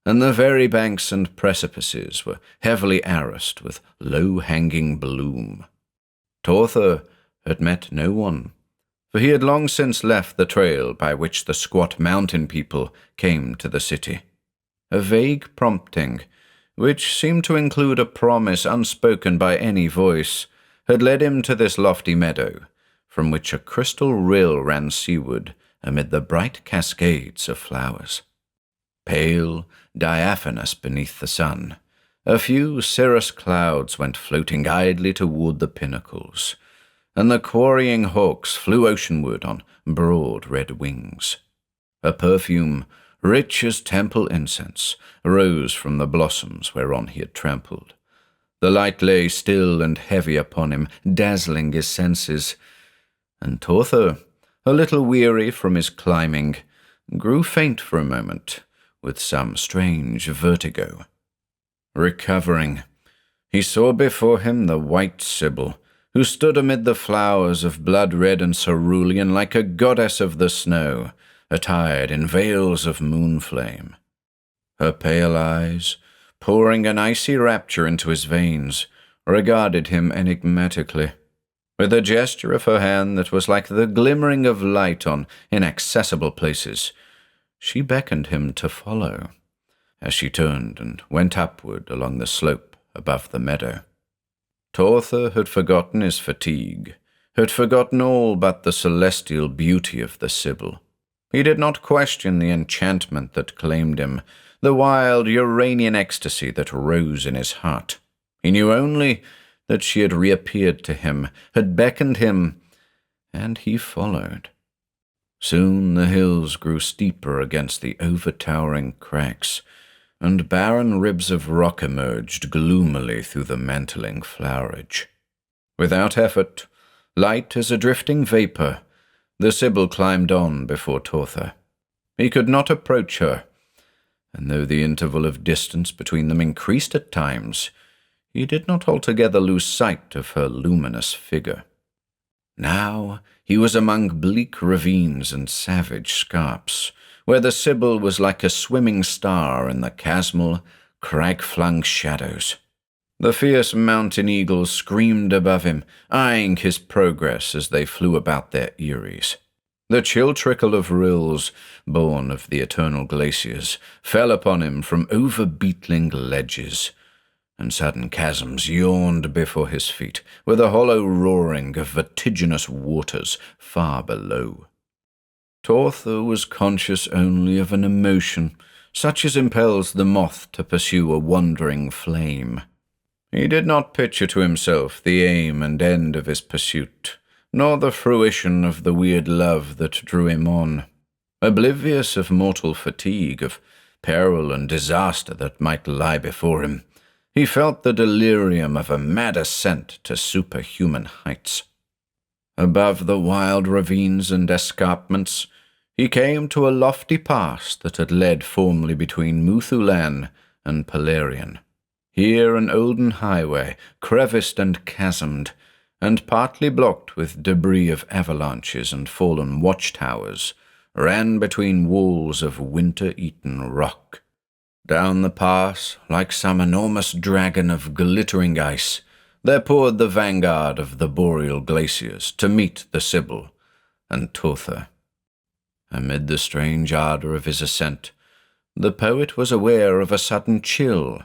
S1: and the very banks and precipices were heavily arrased with low-hanging bloom. Tortha had met no one, for he had long since left the trail by which the squat mountain people came to the city. A vague prompting, which seemed to include a promise unspoken by any voice, had led him to this lofty meadow, from which a crystal rill ran seaward amid the bright cascades of flowers. Pale, diaphanous beneath the sun, a few cirrus clouds went floating idly toward the pinnacles, and the quarrying hawks flew oceanward on broad red wings. A perfume, rich as temple incense, rose from the blossoms whereon he had trampled. The light lay still and heavy upon him, dazzling his senses, and Tortha, a little weary from his climbing, grew faint for a moment, with some strange vertigo. Recovering, he saw before him the White Sybil, who stood amid the flowers of blood-red and cerulean like a goddess of the snow, attired in veils of moonflame. Her pale eyes, pouring an icy rapture into his veins, regarded him enigmatically. With a gesture of her hand that was like the glimmering of light on inaccessible places, she beckoned him to follow, as she turned and went upward along the slope above the meadow. Tortha had forgotten his fatigue, had forgotten all but the celestial beauty of the Sybil. He did not question the enchantment that claimed him, the wild Uranian ecstasy that rose in his heart. He knew only that she had reappeared to him, had beckoned him, and he followed. Soon the hills grew steeper against the overtowering cracks, and barren ribs of rock emerged gloomily through the mantling flowerage. Without effort, light as a drifting vapour, the Sybil climbed on before Tortha. He could not approach her, and though the interval of distance between them increased at times, he did not altogether lose sight of her luminous figure. Now he was among bleak ravines and savage scarps, where the Sybil was like a swimming star in the chasmal, crag-flung shadows. The fierce mountain eagles screamed above him, eyeing his progress as they flew about their eyries. The chill trickle of rills, born of the eternal glaciers, fell upon him from over-beetling ledges, and sudden chasms yawned before his feet, with a hollow roaring of vertiginous waters far below. Tortha was conscious only of an emotion, such as impels the moth to pursue a wandering flame. He did not picture to himself the aim and end of his pursuit, nor the fruition of the weird love that drew him on. Oblivious of mortal fatigue, of peril and disaster that might lie before him, he felt the delirium of a mad ascent to superhuman heights. Above the wild ravines and escarpments, he came to a lofty pass that had led formerly between Wuthoqquan and Pelarian. Here an olden highway, creviced and chasmed, and partly blocked with debris of avalanches and fallen watchtowers, ran between walls of winter-eaten rock. Down the pass, like some enormous dragon of glittering ice, there poured the vanguard of the boreal glaciers to meet the Sybil and Tortha. Amid the strange ardour of his ascent, the poet was aware of a sudden chill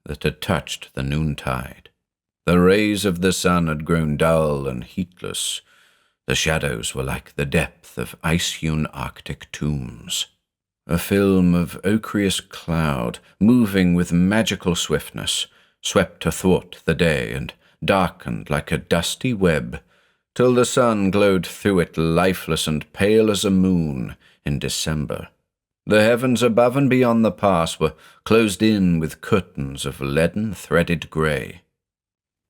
S1: that had touched the noontide. The rays of the sun had grown dull and heatless. The shadows were like the depth of ice-hewn Arctic tombs. A film of ochreous cloud, moving with magical swiftness, swept athwart the day and darkened like a dusty web, till the sun glowed through it lifeless and pale as a moon in December. The heavens above and beyond the pass were closed in with curtains of leaden-threaded grey.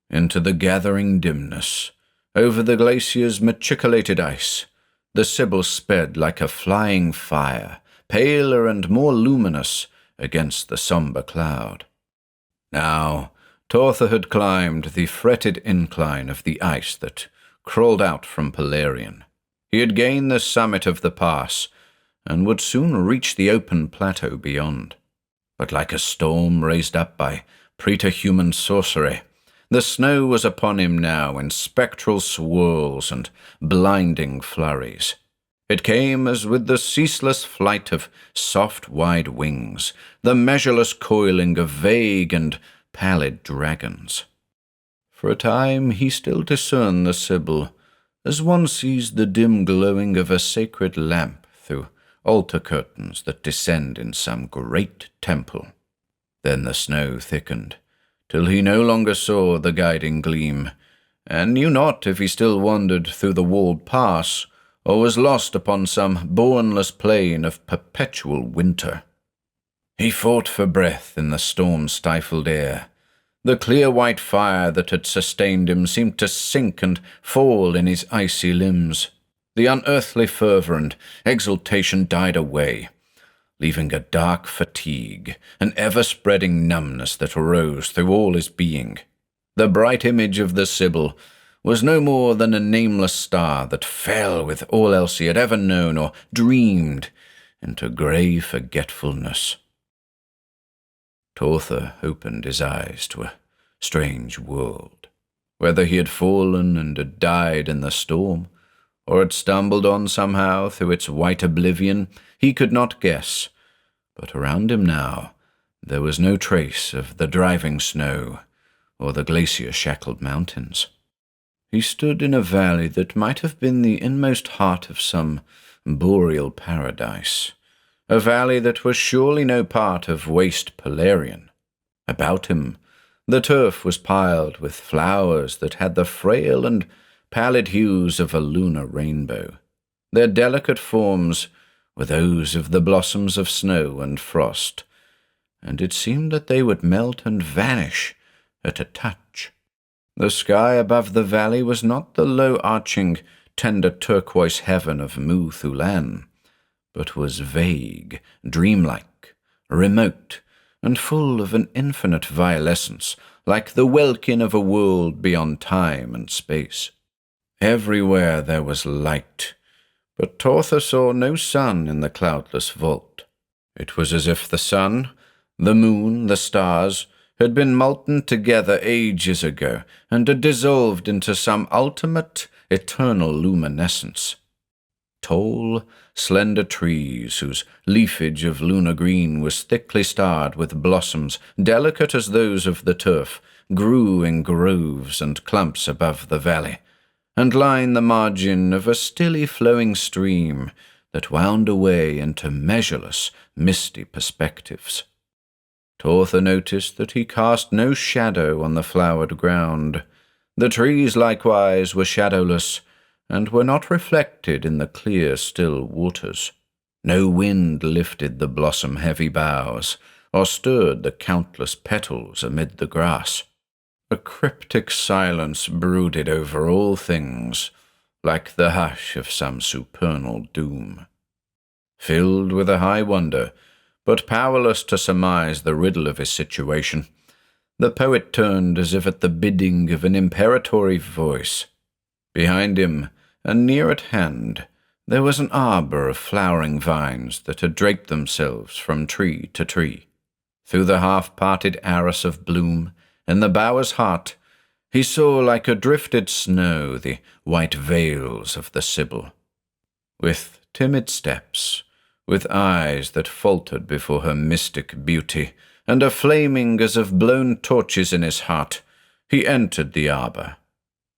S1: Into the gathering dimness, over the glacier's matriculated ice, the Sybil sped like a flying fire, paler and more luminous against the sombre cloud. Now, Tortha had climbed the fretted incline of the ice that crawled out from Pelarian. He had gained the summit of the pass, and would soon reach the open plateau beyond. But like a storm raised up by preterhuman sorcery, the snow was upon him now in spectral swirls and blinding flurries. It came as with the ceaseless flight of soft wide wings, the measureless coiling of vague and pallid dragons. For a time he still discerned the Sybil, as one sees the dim glowing of a sacred lamp through altar curtains that descend in some great temple. Then the snow thickened, till he no longer saw the guiding gleam, and knew not if he still wandered through the walled pass, or was lost upon some bournless plain of perpetual winter. He fought for breath in the storm-stifled air. The clear white fire that had sustained him seemed to sink and fall in his icy limbs. The unearthly fervour and exultation died away, leaving a dark fatigue, an ever-spreading numbness that rose through all his being. The bright image of the Sybil was no more than a nameless star that fell with all else he had ever known or dreamed into grey forgetfulness. Tortha opened his eyes to a strange world. Whether he had fallen and had died in the storm, or had stumbled on somehow through its white oblivion, he could not guess, but around him now there was no trace of the driving snow or the glacier-shackled mountains. He stood in a valley that might have been the inmost heart of some boreal paradise, a valley that was surely no part of waste Polarian. About him, the turf was piled with flowers that had the frail and pallid hues of a lunar rainbow. Their delicate forms were those of the blossoms of snow and frost, and it seemed that they would melt and vanish at a touch. The sky above the valley was not the low-arching, tender turquoise heaven of Wuthoqquan, but was vague, dreamlike, remote, and full of an infinite violescence, like the welkin of a world beyond time and space. Everywhere there was light, but Tortha saw no sun in the cloudless vault. It was as if the sun, the moon, the stars, had been molten together ages ago and had dissolved into some ultimate, eternal luminescence. Tall, slender trees, whose leafage of lunar green was thickly starred with blossoms delicate as those of the turf, grew in groves and clumps above the valley, and lined the margin of a stilly flowing stream that wound away into measureless, misty perspectives. Tortha noticed that he cast no shadow on the flowered ground. The trees likewise were shadowless, and were not reflected in the clear, still waters. No wind lifted the blossom-heavy boughs, or stirred the countless petals amid the grass. A cryptic silence brooded over all things, like the hush of some supernal doom. Filled with a high wonder, but powerless to surmise the riddle of his situation, the poet turned as if at the bidding of an imperatory voice. Behind him, and near at hand, there was an arbor of flowering vines that had draped themselves from tree to tree. Through the half-parted arras of bloom, in the bower's heart, he saw like a drifted snow the white veils of the Sybil. With timid steps, with eyes that faltered before her mystic beauty, and a flaming as of blown torches in his heart, he entered the arbor.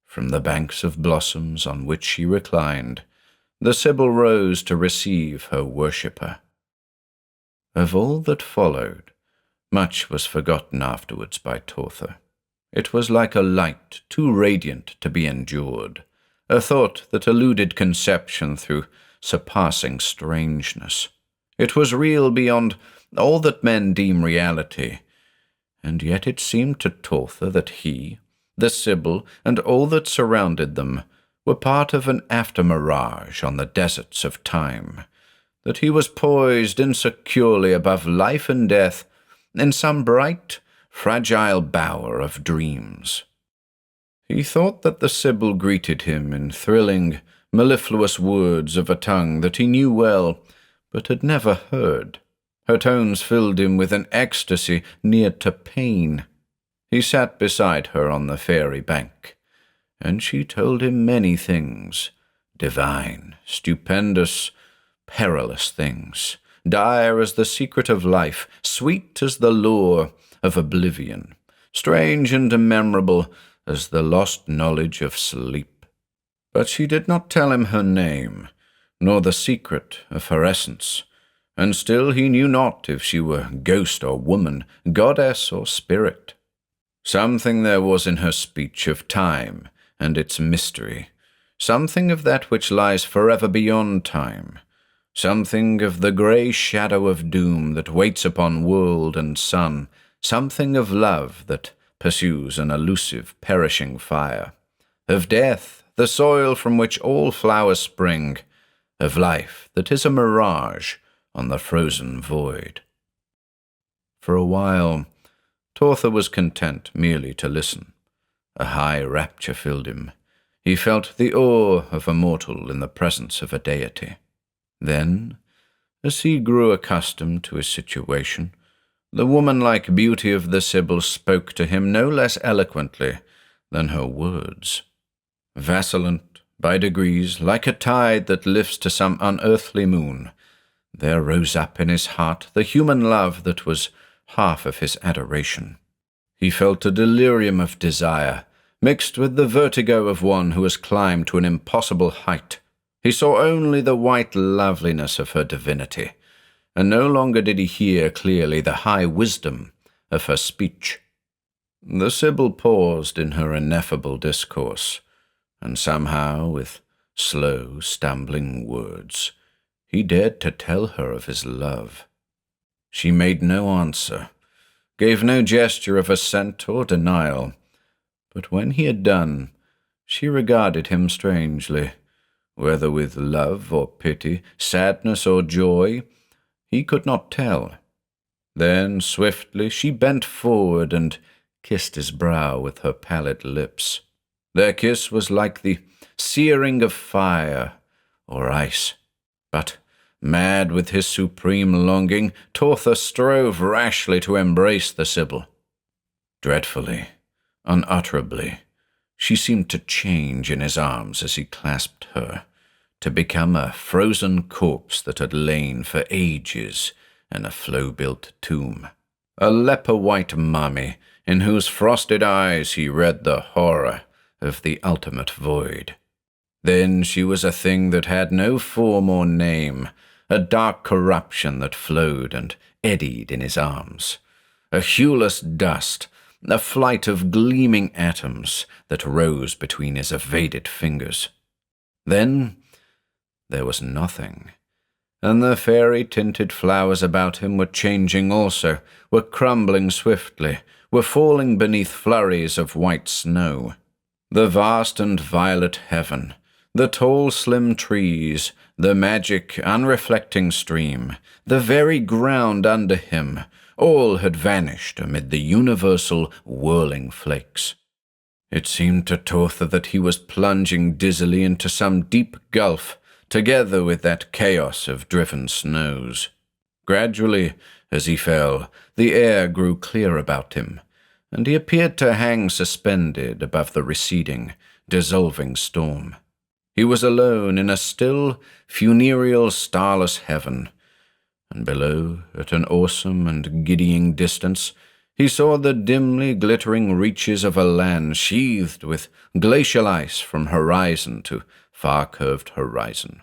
S1: From the banks of blossoms on which she reclined, the Sybil rose to receive her worshipper. Of all that followed, much was forgotten afterwards by Tortha. It was like a light too radiant to be endured, a thought that eluded conception through surpassing strangeness. It was real beyond all that men deem reality, and yet it seemed to Tortha that he, the Sybil, and all that surrounded them were part of an after-mirage on the deserts of time, that he was poised insecurely above life and death in some bright, fragile bower of dreams. He thought that the Sybil greeted him in thrilling, mellifluous words of a tongue that he knew well, but had never heard. Her tones filled him with an ecstasy near to pain. He sat beside her on the fairy bank, and she told him many things, divine, stupendous, perilous things, dire as the secret of life, sweet as the lure of oblivion, strange and memorable as the lost knowledge of sleep. But she did not tell him her name, nor the secret of her essence, and still he knew not if she were ghost or woman, goddess or spirit. Something there was in her speech of time and its mystery, something of that which lies forever beyond time, something of the grey shadow of doom that waits upon world and sun, something of love that pursues an elusive, perishing fire, of death, the soil from which all flowers spring, of life that is a mirage on the frozen void. For a while, Tortha was content merely to listen. A high rapture filled him. He felt the awe of a mortal in the presence of a deity. Then, as he grew accustomed to his situation, the woman-like beauty of the Sybil spoke to him no less eloquently than her words. Vacillant, by degrees, like a tide that lifts to some unearthly moon, there rose up in his heart the human love that was half of his adoration. He felt a delirium of desire, mixed with the vertigo of one who has climbed to an impossible height. He saw only the white loveliness of her divinity, and no longer did he hear clearly the high wisdom of her speech. The Sybil paused in her ineffable discourse, and somehow, with slow, stumbling words, he dared to tell her of his love. She made no answer, gave no gesture of assent or denial, but when he had done, she regarded him strangely, whether with love or pity, sadness or joy, he could not tell. Then, swiftly, she bent forward and kissed his brow with her pallid lips. Their kiss was like the searing of fire or ice. But, mad with his supreme longing, Tortha strove rashly to embrace the Sybil. Dreadfully, unutterably, she seemed to change in his arms as he clasped her, to become a frozen corpse that had lain for ages in a flow-built tomb, a leper-white mummy in whose frosted eyes he read the horror of the ultimate void. Then she was a thing that had no form or name, a dark corruption that flowed and eddied in his arms, a hueless dust, a flight of gleaming atoms that rose between his evaded fingers. Then there was nothing, and the fairy-tinted flowers about him were changing also, were crumbling swiftly, were falling beneath flurries of white snow. The vast and violet heaven, the tall slim trees, the magic unreflecting stream, the very ground under him, all had vanished amid the universal whirling flakes. It seemed to Tortha that he was plunging dizzily into some deep gulf, together with that chaos of driven snows. Gradually, as he fell, the air grew clear about him, and he appeared to hang suspended above the receding, dissolving storm. He was alone in a still, funereal, starless heaven, and below, at an awesome and giddying distance, he saw the dimly glittering reaches of a land sheathed with glacial ice from horizon to far-curved horizon.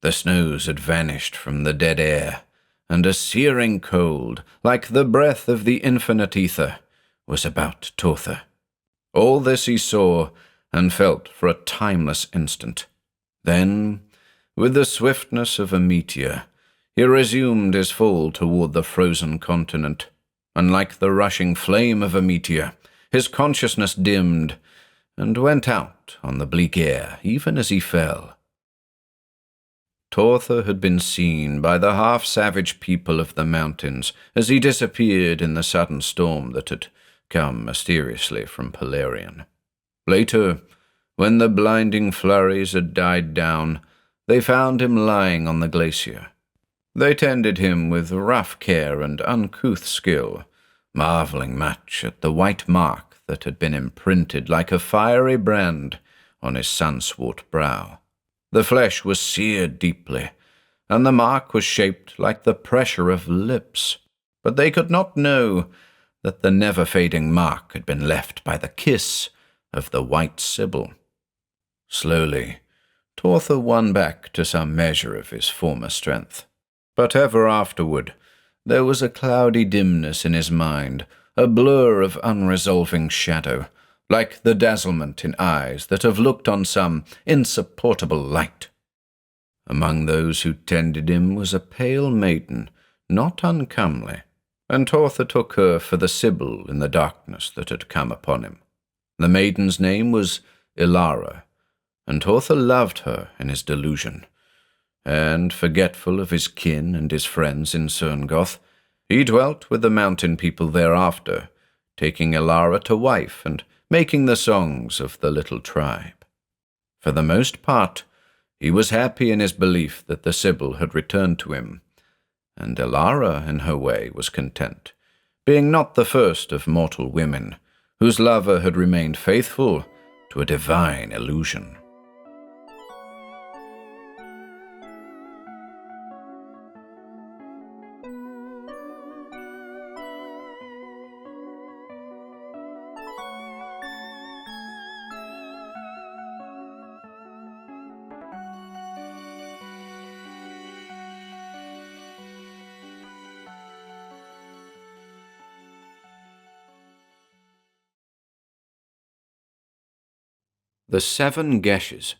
S1: The snows had vanished from the dead air, and a searing cold, like the breath of the infinite ether, was about Tortha. All this he saw and felt for a timeless instant. Then, with the swiftness of a meteor, he resumed his fall toward the frozen continent, and like the rushing flame of a meteor, his consciousness dimmed and went out on the bleak air even as he fell. Tortha had been seen by the half-savage people of the mountains as he disappeared in the sudden storm that had come mysteriously from Polarian. Later, when the blinding flurries had died down, they found him lying on the glacier. They tended him with rough care and uncouth skill, marveling much at the white mark that had been imprinted like a fiery brand on his sun-swart brow. The flesh was seared deeply, and the mark was shaped like the pressure of lips, but they could not know that the never-fading mark had been left by the kiss of the White Sybil. Slowly, Tortha won back to some measure of his former strength, but ever afterward there was a cloudy dimness in his mind, a blur of unresolving shadow, like the dazzlement in eyes that have looked on some insupportable light. Among those who tended him was a pale maiden, not uncomely, and Tortha took her for the Sybil in the darkness that had come upon him. The maiden's name was Ilara, and Tortha loved her in his delusion, and, forgetful of his kin and his friends in Cerngoth, he dwelt with the mountain people thereafter, taking Ilara to wife and making the songs of the little tribe. For the most part, he was happy in his belief that the Sybil had returned to him, and Ilara, in her way, was content, being not the first of mortal women, whose lover had remained faithful to a divine illusion. The Seven Geases.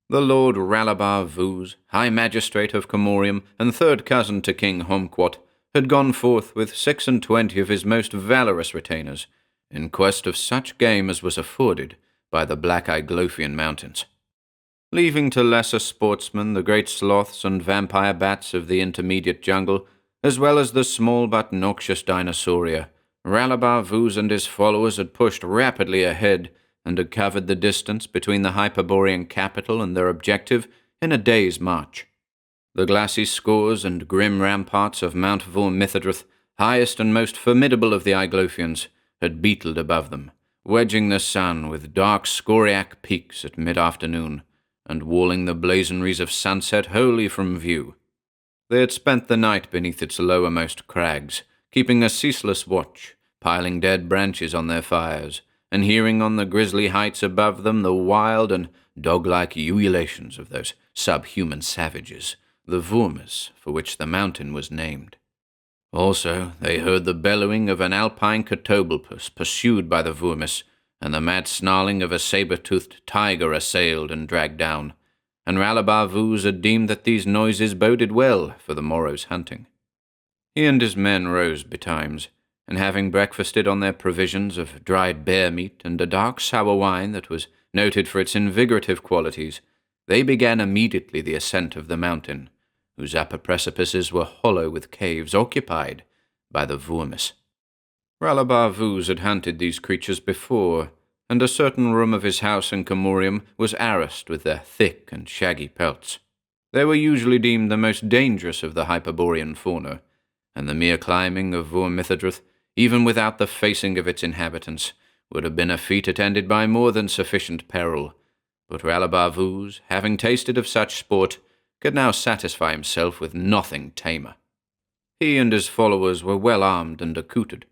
S1: The Lord Ralabar Vuz, High Magistrate of Comorium and third cousin to King Homquat, had gone forth with 26 of his most valorous retainers, in quest of such game as was afforded by the Black Iglothian mountains. Leaving to lesser sportsmen the great sloths and vampire bats of the intermediate jungle, as well as the small but noxious dinosauria, Ralabar Vuz and his followers had pushed rapidly ahead and had covered the distance between the Hyperborean capital and their objective in a day's march. The glassy scores and grim ramparts of Mount Vul-Mithadrith, highest and most formidable of the Iglothians, had beetled above them, wedging the sun with dark scoriac peaks at mid-afternoon, and walling the blazonries of sunset wholly from view. They had spent the night beneath its lowermost crags, keeping a ceaseless watch, piling dead branches on their fires, and hearing on the grisly heights above them the wild and dog-like ululations of those subhuman savages, the Vurmis, for which the mountain was named. Also, they heard the bellowing of an alpine catobelpus pursued by the Vurmis, and the mad snarling of a saber-toothed tiger assailed and dragged down, and Ralabar Vuz had deemed that these noises boded well for the morrow's hunting. He and his men rose betimes, and having breakfasted on their provisions of dried bear meat and a dark sour wine that was noted for its invigorative qualities, they began immediately the ascent of the mountain, whose upper precipices were hollow with caves occupied by the Vurmis. Ralabar Vuz had hunted these creatures before, and a certain room of his house in Comorium was harassed with their thick and shaggy pelts. They were usually deemed the most dangerous of the Hyperborean fauna, and the mere climbing of Vur-Mithadrith, even without the facing of its inhabitants, would have been a feat attended by more than sufficient peril. But Ralabar Vuz, having tasted of such sport, could now satisfy himself with nothing tamer. He and his followers were well armed and accoutred.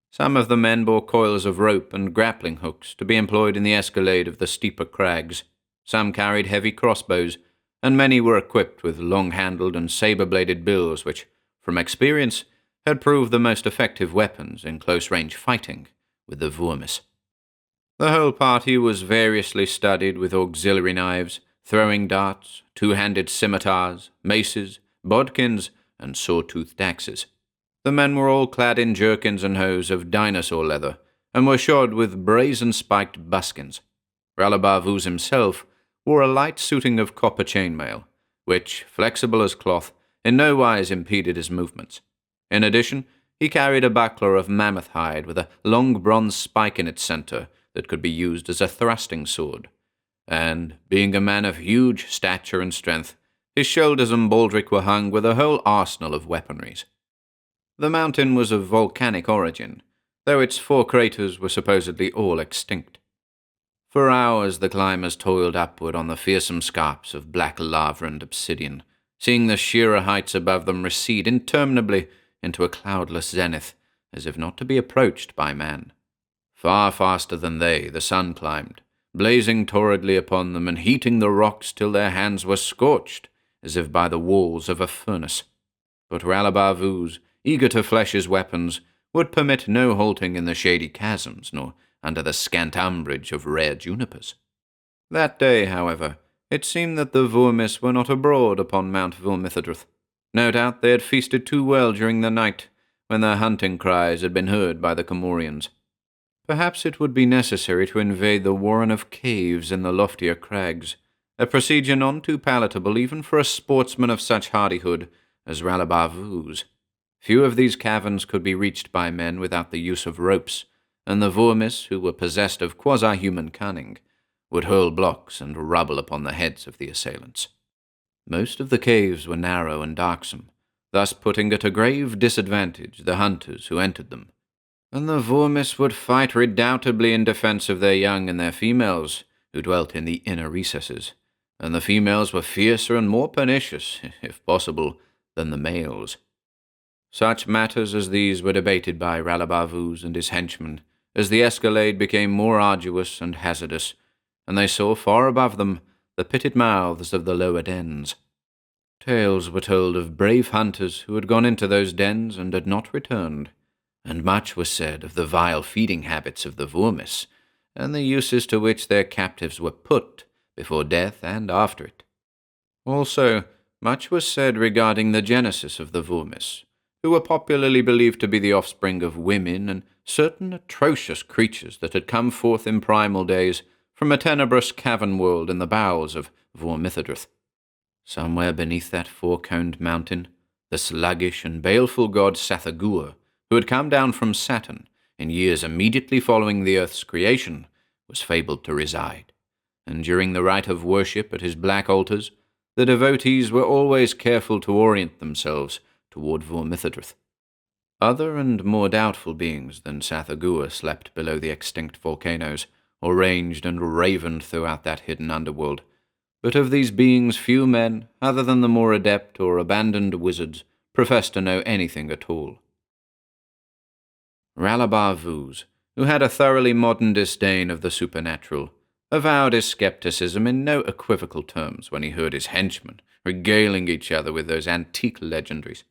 S1: Some of the men bore coils of rope and grappling hooks to be employed in the escalade of the steeper crags. Some carried heavy crossbows, and many were equipped with long-handled and saber-bladed bills which, from experience, had proved the most effective weapons in close-range fighting with the Vurmis. The whole party was variously studded with auxiliary knives, throwing darts, two-handed scimitars, maces, bodkins, and saw-toothed axes. The men were all clad in jerkins and hose of dinosaur leather, and were shod with brazen-spiked buskins. Ralabar Vuz himself wore a light suiting of copper chainmail, which, flexible as cloth, in no wise impeded his movements. In addition, he carried a buckler of mammoth hide with a long bronze spike in its center that could be used as a thrusting sword, and, being a man of huge stature and strength, his shoulders and baldric were hung with a whole arsenal of weaponries. The mountain was of volcanic origin, though its 4 craters were supposedly all extinct. For hours the climbers toiled upward on the fearsome scarps of black lava and obsidian, seeing the sheerer heights above them recede interminably into a cloudless zenith, as if not to be approached by man. Far faster than they, the sun climbed, blazing torridly upon them and heating the rocks till their hands were scorched, as if by the walls of a furnace. But Ralabar Vuz, eager to flesh his weapons, would permit no halting in the shady chasms, nor under the scant umbrage of rare junipers. That day, however, it seemed that the Vurmis were not abroad upon Mount Vul-Mithadrith. No doubt they had feasted too well during the night, when their hunting cries had been heard by the Comorians. Perhaps it would be necessary to invade the warren of caves in the loftier crags, a procedure none too palatable even for a sportsman of such hardihood as Ralabar Vuz. Few of these caverns could be reached by men without the use of ropes, and the Vurmis, who were possessed of quasi-human cunning, would hurl blocks and rubble upon the heads of the assailants. Most of the caves were narrow and darksome, thus putting at a grave disadvantage the hunters who entered them, and the Vurmis would fight redoubtably in defense of their young and their females, who dwelt in the inner recesses, and the females were fiercer and more pernicious, if possible, than the males. Such matters as these were debated by Ralabar Vuz and his henchmen, as the escalade became more arduous and hazardous, and they saw far above them the pitted mouths of the lower dens. Tales were told of brave hunters who had gone into those dens and had not returned, and much was said of the vile feeding habits of the Vormis, and the uses to which their captives were put, before death and after it. Also, much was said regarding the genesis of the Vormis, who were popularly believed to be the offspring of women and certain atrocious creatures that had come forth in primal days from a tenebrous cavern world in the bowels of Vormithidrith. Somewhere beneath that four-coned mountain, the sluggish and baleful god Sathagua, who had come down from Saturn in years immediately following the earth's creation, was fabled to reside, and during the rite of worship at his black altars, the devotees were always careful to orient themselves toward Vormithidrith. Other and more doubtful beings than Sathagua slept below the extinct volcanoes, or ranged and ravened throughout that hidden underworld, but of these beings few men, other than the more adept or abandoned wizards, professed to know anything at all. Ralabar-Vuz, who had a thoroughly modern disdain of the supernatural, avowed his skepticism in no equivocal terms when he heard his henchmen regaling each other with those antique legendaries.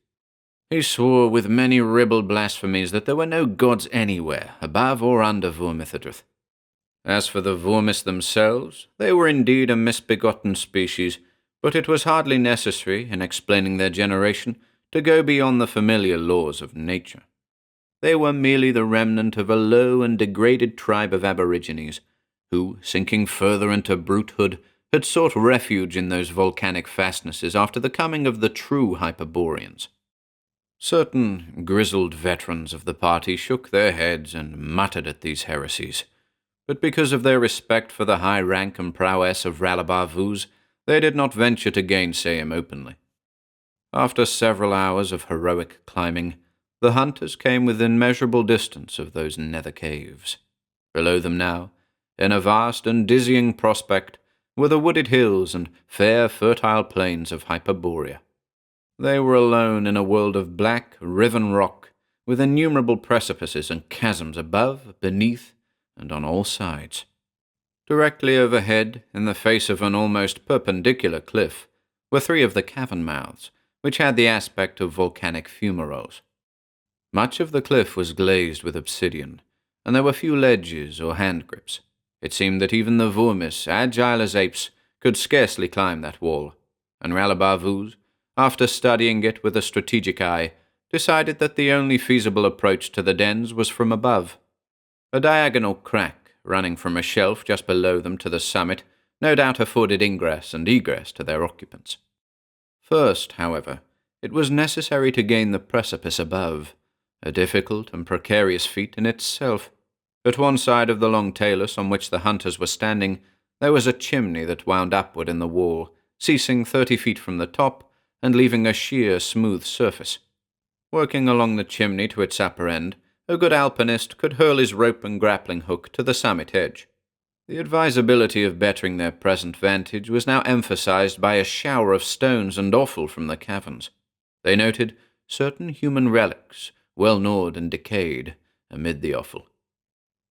S1: He swore with many ribald blasphemies that there were no gods anywhere, above or under Vormithidrith. As for the Vormis themselves, they were indeed a misbegotten species, but it was hardly necessary, in explaining their generation, to go beyond the familiar laws of nature. They were merely the remnant of a low and degraded tribe of aborigines, who, sinking further into brutehood, had sought refuge in those volcanic fastnesses after the coming of the true Hyperboreans. Certain grizzled veterans of the party shook their heads and muttered at these heresies, but because of their respect for the high rank and prowess of Ralabar-Vuz, they did not venture to gainsay him openly. After several hours of heroic climbing, the hunters came within measurable distance of those nether caves. Below them now, in a vast and dizzying prospect, were the wooded hills and fair, fertile plains of Hyperborea. They were alone in a world of black, riven rock, with innumerable precipices and chasms above, beneath, and on all sides. Directly overhead, in the face of an almost perpendicular cliff, were three of the cavern mouths, which had the aspect of volcanic fumaroles. Much of the cliff was glazed with obsidian, and there were few ledges or hand grips. It seemed that even the Vormis, agile as apes, could scarcely climb that wall, and Ralabar-Vuz, after studying it with a strategic eye, decided that the only feasible approach to the dens was from above. A diagonal crack, running from a shelf just below them to the summit, no doubt afforded ingress and egress to their occupants. First, however, it was necessary to gain the precipice above, a difficult and precarious feat in itself. At one side of the long talus on which the hunters were standing, there was a chimney that wound upward in the wall, ceasing 30 feet from the top and leaving a sheer, smooth surface. Working along the chimney to its upper end, a good alpinist could hurl his rope and grappling hook to the summit edge. The advisability of bettering their present vantage was now emphasized by a shower of stones and offal from the caverns. They noted certain human relics, well gnawed and decayed, amid the offal.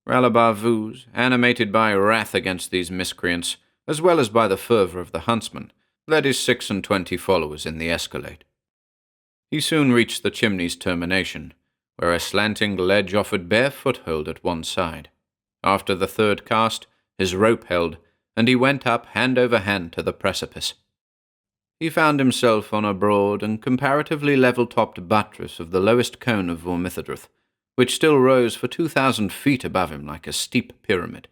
S1: Ralabar-Vuz, animated by wrath against these miscreants, as well as by the fervour of the huntsman, led his 26 followers in the escalade. He soon reached the chimney's termination, where a slanting ledge offered bare foothold at one side. After the third cast, his rope held, and he went up hand over hand to the precipice. He found himself on a broad and comparatively level-topped buttress of the lowest cone of Vormithidrith, which still rose for 2,000 feet above him like a steep pyramid.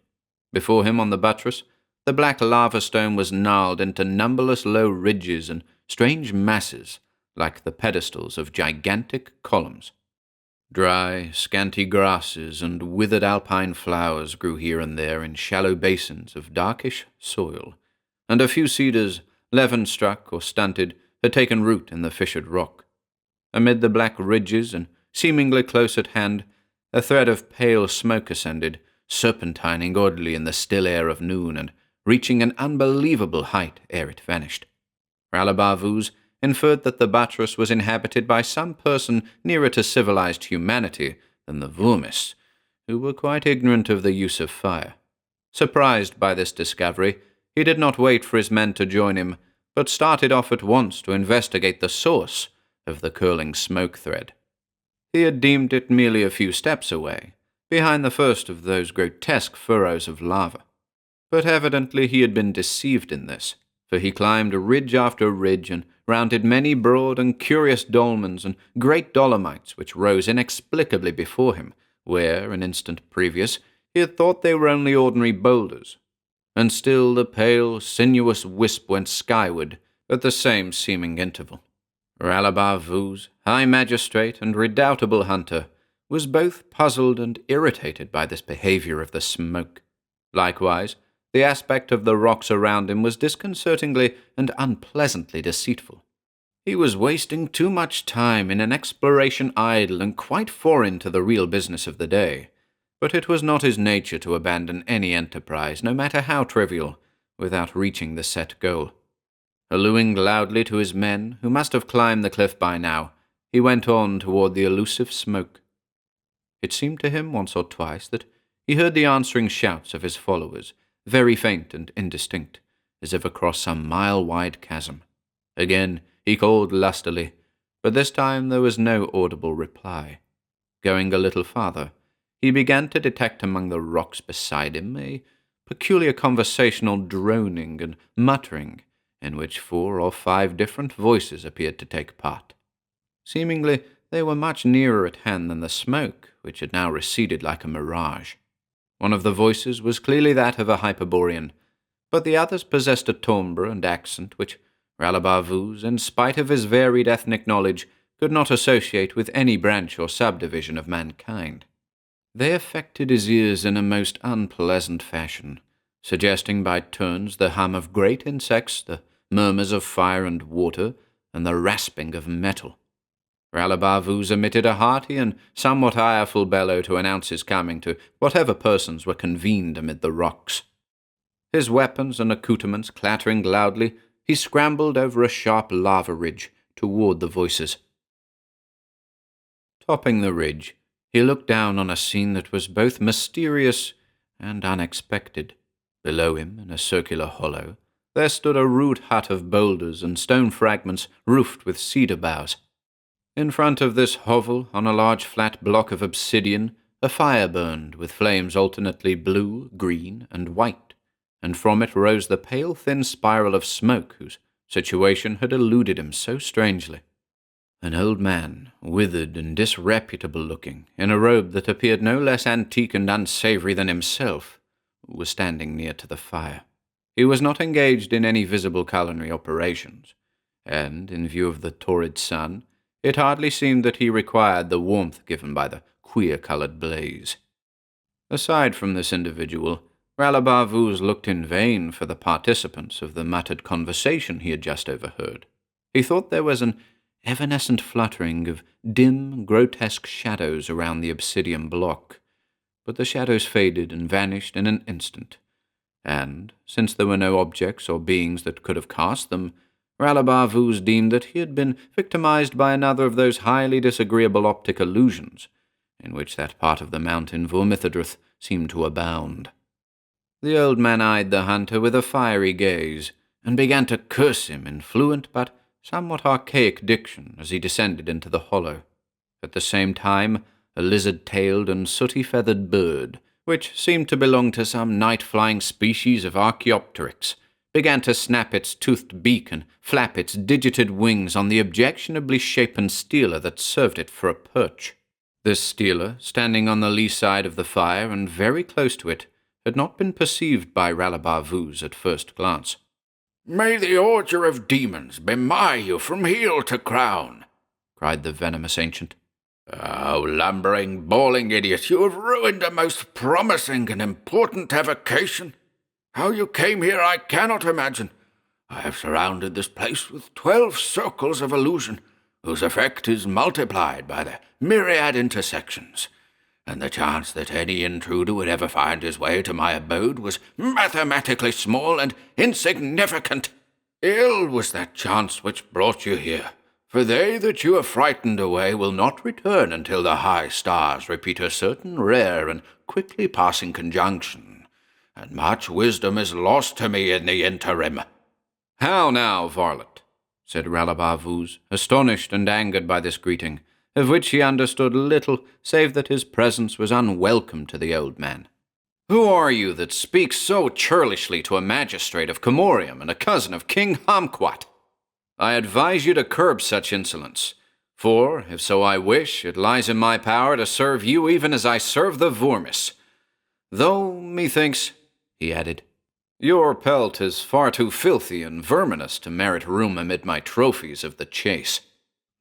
S1: Before him on the buttress, the black lava stone was gnarled into numberless low ridges and strange masses, like the pedestals of gigantic columns. Dry, scanty grasses and withered alpine flowers grew here and there in shallow basins of darkish soil, and a few cedars, leaven-struck or stunted, had taken root in the fissured rock. Amid the black ridges and seemingly close at hand, a thread of pale smoke ascended, serpentining oddly in the still air of noon and reaching an unbelievable height ere it vanished. Ralabar-Vuz inferred that the buttress was inhabited by some person nearer to civilized humanity than the Vormis, who were quite ignorant of the use of fire. Surprised by this discovery, he did not wait for his men to join him, but started off at once to investigate the source of the curling smoke thread. He had deemed it merely a few steps away, behind the first of those grotesque furrows of lava. But evidently he had been deceived in this, for he climbed ridge after ridge and rounded many broad and curious dolmens and great dolomites which rose inexplicably before him, where, an instant previous, he had thought they were only ordinary boulders. And still the pale, sinuous wisp went skyward at the same seeming interval. Ralabar Vuz, high magistrate and redoubtable hunter, was both puzzled and irritated by this behavior of the smoke. Likewise, the aspect of the rocks around him was disconcertingly and unpleasantly deceitful. He was wasting too much time in an exploration idle and quite foreign to the real business of the day, but it was not his nature to abandon any enterprise, no matter how trivial, without reaching the set goal. Hallooing loudly to his men, who must have climbed the cliff by now, he went on toward the elusive smoke. It seemed to him once or twice that he heard the answering shouts of his followers, very faint and indistinct, as if across some mile-wide chasm. Again he called lustily, but this time there was no audible reply. Going a little farther, he began to detect among the rocks beside him a peculiar conversational droning and muttering, in which 4 or 5 different voices appeared to take part. Seemingly, they were much nearer at hand than the smoke, which had now receded like a mirage. One of the voices was clearly that of a Hyperborean, but the others possessed a timbre and accent which Ralabar Vuz, in spite of his varied ethnic knowledge, could not associate with any branch or subdivision of mankind. They affected his ears in a most unpleasant fashion, suggesting by turns the hum of great insects, the murmurs of fire and water, and the rasping of metal. Ralabar Vuz emitted a hearty and somewhat ireful bellow to announce his coming to whatever persons were convened amid the rocks. His weapons and accoutrements clattering loudly, he scrambled over a sharp lava ridge toward the voices. Topping the ridge, he looked down on a scene that was both mysterious and unexpected. Below him, in a circular hollow, there stood a rude hut of boulders and stone fragments roofed with cedar boughs. In front of this hovel, on a large flat block of obsidian, a fire burned with flames alternately blue, green, and white, and from it rose the pale thin spiral of smoke whose situation had eluded him so strangely. An old man, withered and disreputable-looking, in a robe that appeared no less antique and unsavory than himself, was standing near to the fire. He was not engaged in any visible culinary operations, and, in view of the torrid sun, it hardly seemed that he required the warmth given by the queer-colored blaze. Aside from this individual, Ralabar Vuz looked in vain for the participants of the muttered conversation he had just overheard. He thought there was an evanescent fluttering of dim, grotesque shadows around the obsidian block, but the shadows faded and vanished in an instant, and, since there were no objects or beings that could have cast them, Ralabar Vuz deemed that he had been victimized by another of those highly disagreeable optic illusions, in which that part of the mountain Vormithidrith seemed to abound. The old man eyed the hunter with a fiery gaze, and began to curse him in fluent but somewhat archaic diction as he descended into the hollow. At the same time, a lizard-tailed and sooty-feathered bird, which seemed to belong to some night-flying species of Archaeopteryx, began to snap its toothed beak and flap its digited wings on the objectionably shapen stealer that served it for a perch. This stealer, standing on the lee side of the fire and very close to it, had not been perceived by Ralabar Vuz at first glance.
S2: "May the order of demons bemy you from heel to crown!" cried the venomous ancient. "Oh, lumbering, bawling idiot, you have ruined a most promising and important avocation. How you came here I cannot imagine. I have surrounded this place with 12 circles of illusion, whose effect is multiplied by their myriad intersections, and the chance that any intruder would ever find his way to my abode was mathematically small and insignificant. Ill was that chance which brought you here, for they that you have frightened away will not return until the high stars repeat a certain rare and quickly passing conjunction, and much wisdom is lost to me in the interim."
S1: "How now, varlet?" said Ralabar Vuz, astonished and angered by this greeting, of which he understood little save that his presence was unwelcome to the old man. "Who are you that speaks so churlishly to a magistrate of Comorium and a cousin of King Hamquat? I advise you to curb such insolence, for, if so I wish, it lies in my power to serve you even as I serve the Vormis. Though, methinks," he added, "your pelt is far too filthy and verminous to merit room amid my trophies of the chase."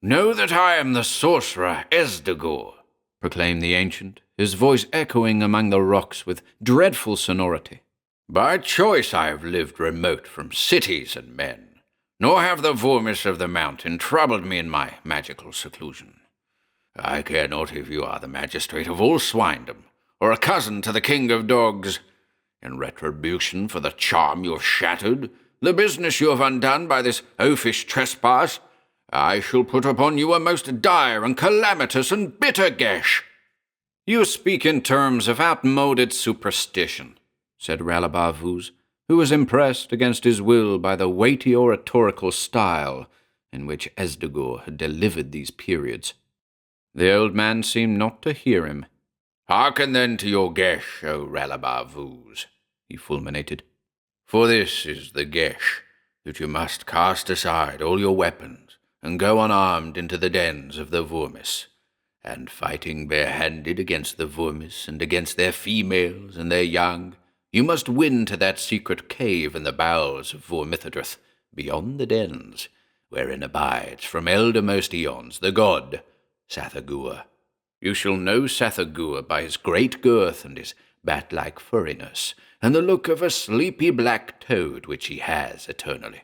S2: "Know that I am the sorcerer Esdagor,"
S1: proclaimed the ancient, his voice echoing among the rocks with dreadful sonority.
S2: "By choice I have lived remote from cities and men, nor have the Vormis of the mountain troubled me in my magical seclusion. I care not if you are the magistrate of all swinedom, or a cousin to the king of dogs. In retribution for the charm you have shattered, the business you have undone by this oafish trespass, I shall put upon you a most dire and calamitous and bitter gesh."
S1: "You speak in terms of outmoded superstition," said Ralabavuz, who was impressed against his will by the weighty oratorical style in which Esdagor had delivered these periods. The old man seemed not to hear him.
S2: "Hearken then to your gesh, O Ralabavuz," he fulminated. "For this is the gesh, that you must cast aside all your weapons and go unarmed into the dens of the Vormis, and fighting barehanded against the Vormis and against their females and their young, you must win to that secret cave in the bowels of Vormithidrith, beyond the dens, wherein abides from eldermost eons the god Sathagua. You shall know Sathagua by his great girth and his bat-like furriness, and the look of a sleepy black toad which he has eternally.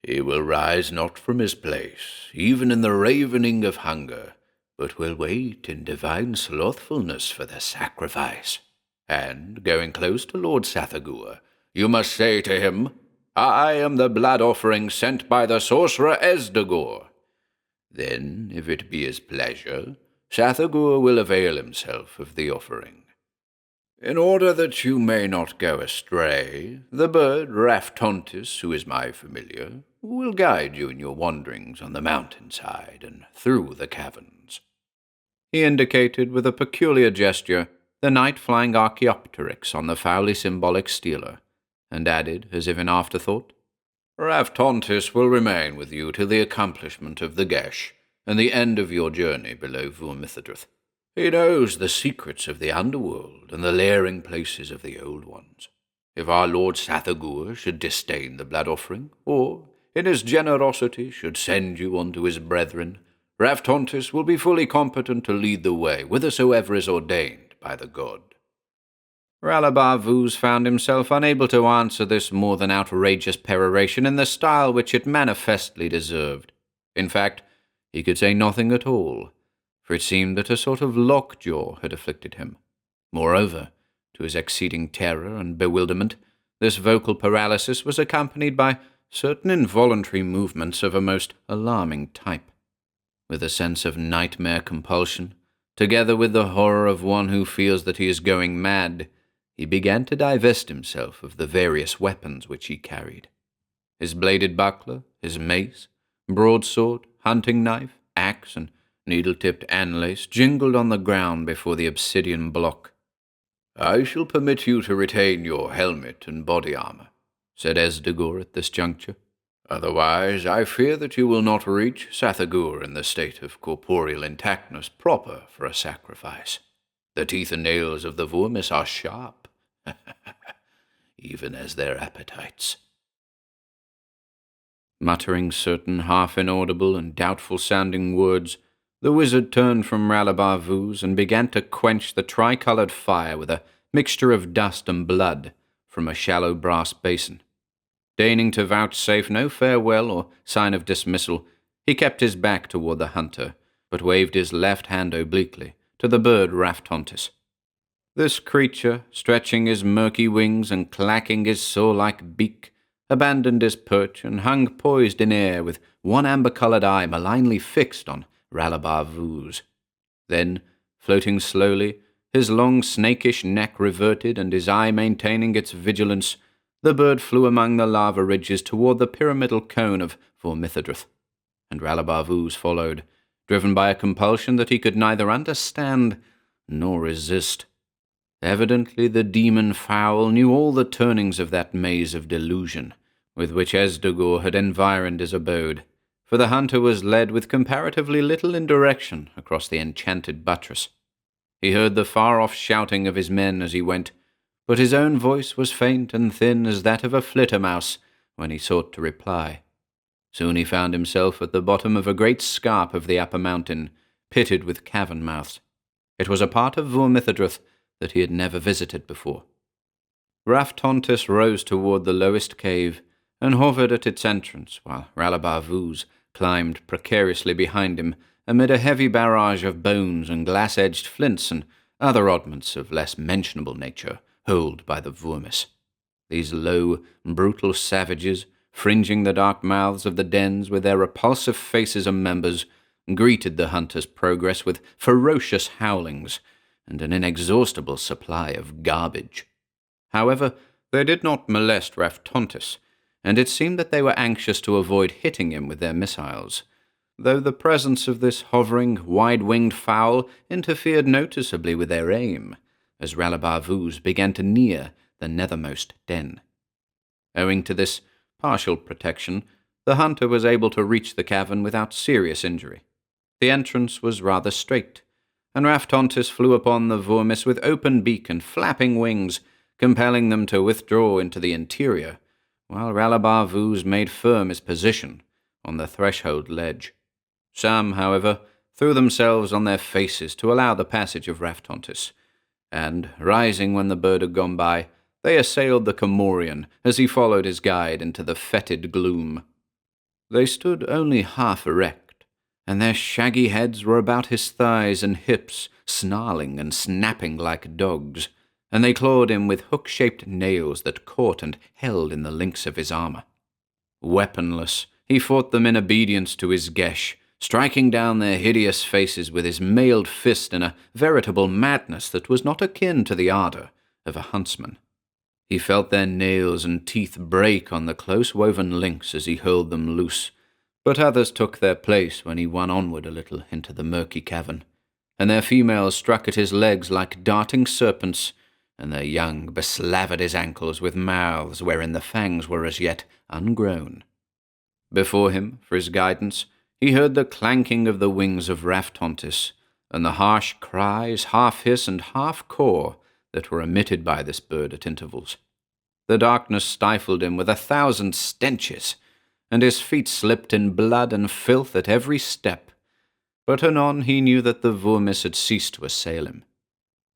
S2: He will rise not from his place, even in the ravening of hunger, but will wait in divine slothfulness for the sacrifice. And, going close to Lord Sathagua, you must say to him, 'I am the blood-offering sent by the sorcerer Esdagor.' Then, if it be his pleasure, Sathagua will avail himself of the offering. In order that you may not go astray, the bird Raftontis, who is my familiar, will guide you in your wanderings on the mountainside and through the caverns." He indicated with a peculiar gesture the night-flying Archaeopteryx on the foully symbolic stealer, and added, as if in afterthought, "Raftontis will remain with you till the accomplishment of the gesh and the end of your journey below Vormithidrith. He knows the secrets of the underworld and the lairing places of the old ones. If our Lord Sathagua should disdain the blood-offering, or, in his generosity, should send you on to his brethren, Raftontis will be fully competent to lead the way whithersoever is ordained by the god." Ralabavuz found himself unable to answer this more than outrageous peroration in the style which it manifestly deserved. In fact, he could say nothing at all, for it seemed that a sort of lockjaw had afflicted him. Moreover, to his exceeding terror and bewilderment, this vocal paralysis was accompanied by certain involuntary movements of a most alarming type. With a sense of nightmare compulsion, together with the horror of one who feels that he is going mad, he began to divest himself of the various weapons which he carried. His bladed buckler, his mace, broadsword, hunting knife, axe, and needle-tipped anlace jingled on the ground before the obsidian block. "I shall permit you to retain your helmet and body armor," said Esdagor at this juncture. "Otherwise, I fear that you will not reach Sathagua in the state of corporeal intactness proper for a sacrifice. The teeth and nails of the Vormis are sharp, even as their appetites." Muttering certain half-inaudible and doubtful-sounding words, the wizard turned from Ralabavuz and began to quench the tricolored fire with a mixture of dust and blood from a shallow brass basin. Deigning to vouchsafe no farewell or sign of dismissal, he kept his back toward the hunter, but waved his left hand obliquely to the bird Raftontis. This creature, stretching his murky wings and clacking his saw-like beak, abandoned his perch and hung poised in air with one amber-colored eye malignly fixed on Ralabavuz. Then, floating slowly, his long snakish neck reverted and his eye maintaining its vigilance, the bird flew among the lava ridges toward the pyramidal cone of Vormithidrith, and Ralabavuz followed,
S1: driven by a compulsion that he could neither understand nor resist. Evidently the demon fowl knew all the turnings of that maze of delusion with which Esdogor had environed his abode, for the hunter was led with comparatively little indirection across the enchanted buttress. He heard the far-off shouting of his men as he went, but his own voice was faint and thin as that of a flittermouse when he sought to reply. Soon he found himself at the bottom of a great scarp of the upper mountain, pitted with cavern mouths. It was a part of Vormithidrith that he had never visited before. Raftontis rose toward the lowest cave and hovered at its entrance, while Ralabar-Vuz climbed precariously behind him amid a heavy barrage of bones and glass-edged flints and other oddments of less mentionable nature holed by the Vormis. These low, brutal savages, fringing the dark mouths of the dens with their repulsive faces and members, greeted the hunter's progress with ferocious howlings and an inexhaustible supply of garbage. However, they did not molest Raftontis, and it seemed that they were anxious to avoid hitting him with their missiles, though the presence of this hovering, wide-winged fowl interfered noticeably with their aim, as Ralabar-Vuz began to near the nethermost den. Owing to this partial protection, the hunter was able to reach the cavern without serious injury. The entrance was rather straight, and Raftontis flew upon the Vormis with open beak and flapping wings, compelling them to withdraw into the interior, while Ralabar-Vuz made firm his position on the threshold ledge. Some, however, threw themselves on their faces to allow the passage of Raftontis, and, rising when the bird had gone by, they assailed the Comorian as he followed his guide into the fetid gloom. They stood only half erect, and their shaggy heads were about his thighs and hips, snarling and snapping like dogs, and they clawed him with hook-shaped nails that caught and held in the links of his armor. Weaponless, he fought them in obedience to his gesh, striking down their hideous faces with his mailed fist in a veritable madness that was not akin to the ardor of a huntsman. He felt their nails and teeth break on the close-woven links as he hurled them loose, but others took their place when he won onward a little into the murky cavern, and their females struck at his legs like darting serpents, and their young beslavered his ankles with mouths wherein the fangs were as yet ungrown. Before him, for his guidance, he heard the clanking of the wings of Raftontis, and the harsh cries, half hiss and half caw, that were emitted by this bird at intervals. The darkness stifled him with 1,000 stenches, and his feet slipped in blood and filth at every step, but anon he knew that the Vormis had ceased to assail him.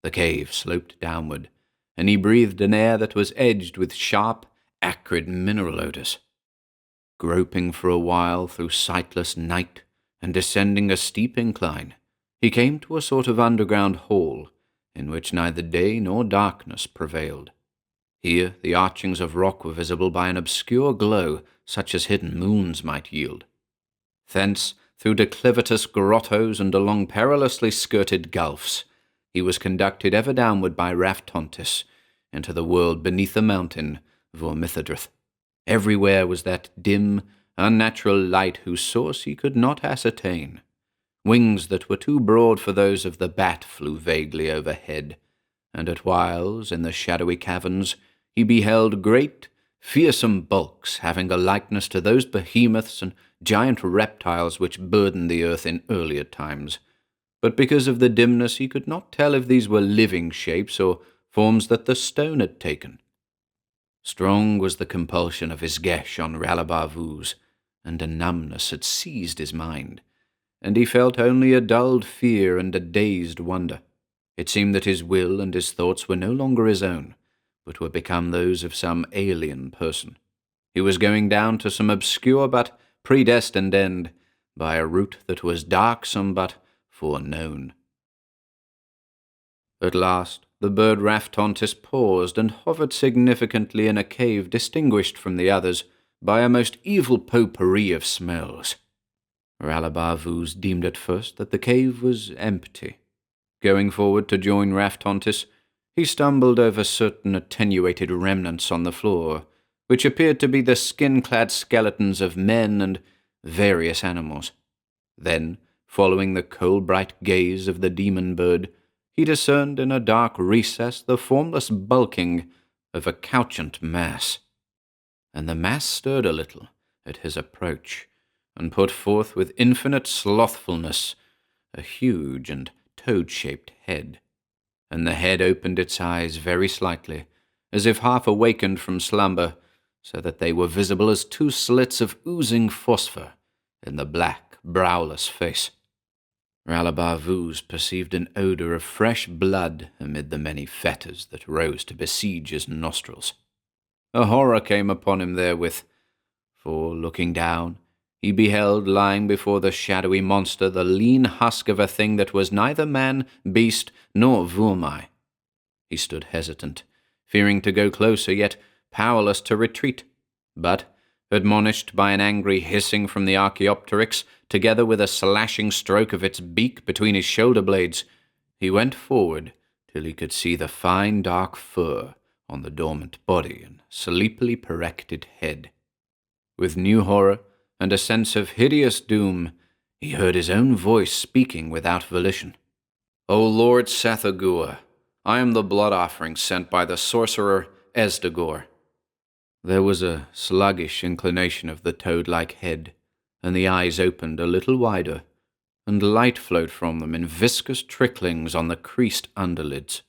S1: The cave sloped downward, and he breathed an air that was edged with sharp, acrid mineral odors. Groping for a while through sightless night, and descending a steep incline, he came to a sort of underground hall, in which neither day nor darkness prevailed. Here the archings of rock were visible by an obscure glow such as hidden moons might yield. Thence, through declivitous grottos and along perilously skirted gulfs, he was conducted ever downward by Raftontis into the world beneath the mountain, Vormithidrith. Everywhere was that dim, unnatural light whose source he could not ascertain. Wings that were too broad for those of the bat flew vaguely overhead, and at whiles, in the shadowy caverns, he beheld great, fearsome bulks having a likeness to those behemoths and giant reptiles which burdened the earth in earlier times. But because of the dimness he could not tell if these were living shapes or forms that the stone had taken. Strong was the compulsion of his gesh on Ralabar-Vuz, and a numbness had seized his mind, and he felt only a dulled fear and a dazed wonder. It seemed that his will and his thoughts were no longer his own, but were become those of some alien person. He was going down to some obscure but predestined end, by a route that was darksome but foreknown. At last the bird Raftontis paused and hovered significantly in a cave distinguished from the others by a most evil potpourri of smells. Ralabar-Vuz deemed at first that the cave was empty. Going forward to join Raftontis, he stumbled over certain attenuated remnants on the floor, which appeared to be the skin-clad skeletons of men and various animals. Then, following the coal-bright gaze of the demon bird, he discerned in a dark recess the formless bulking of a couchant mass. And the mass stirred a little at his approach, and put forth with infinite slothfulness a huge and toad-shaped head. And the head opened its eyes very slightly, as if half awakened from slumber, so that they were visible as two slits of oozing phosphor in the black, browless face. Ralabavuz perceived an odor of fresh blood amid the many fetters that rose to besiege his nostrils. A horror came upon him therewith, for, looking down, he beheld lying before the shadowy monster the lean husk of a thing that was neither man, beast, nor Vurmai. He stood hesitant, fearing to go closer, yet powerless to retreat. But, admonished by an angry hissing from the Archaeopteryx, together with a slashing stroke of its beak between his shoulder blades, he went forward till he could see the fine dark fur on the dormant body and sleepily erected head. With new horror and a sense of hideous doom, he heard his own voice speaking without volition. "O Lord Sathagua, I am the blood offering sent by the sorcerer Esdagor." There was a sluggish inclination of the toad-like head, and the eyes opened a little wider, and light flowed from them in viscous tricklings on the creased underlids.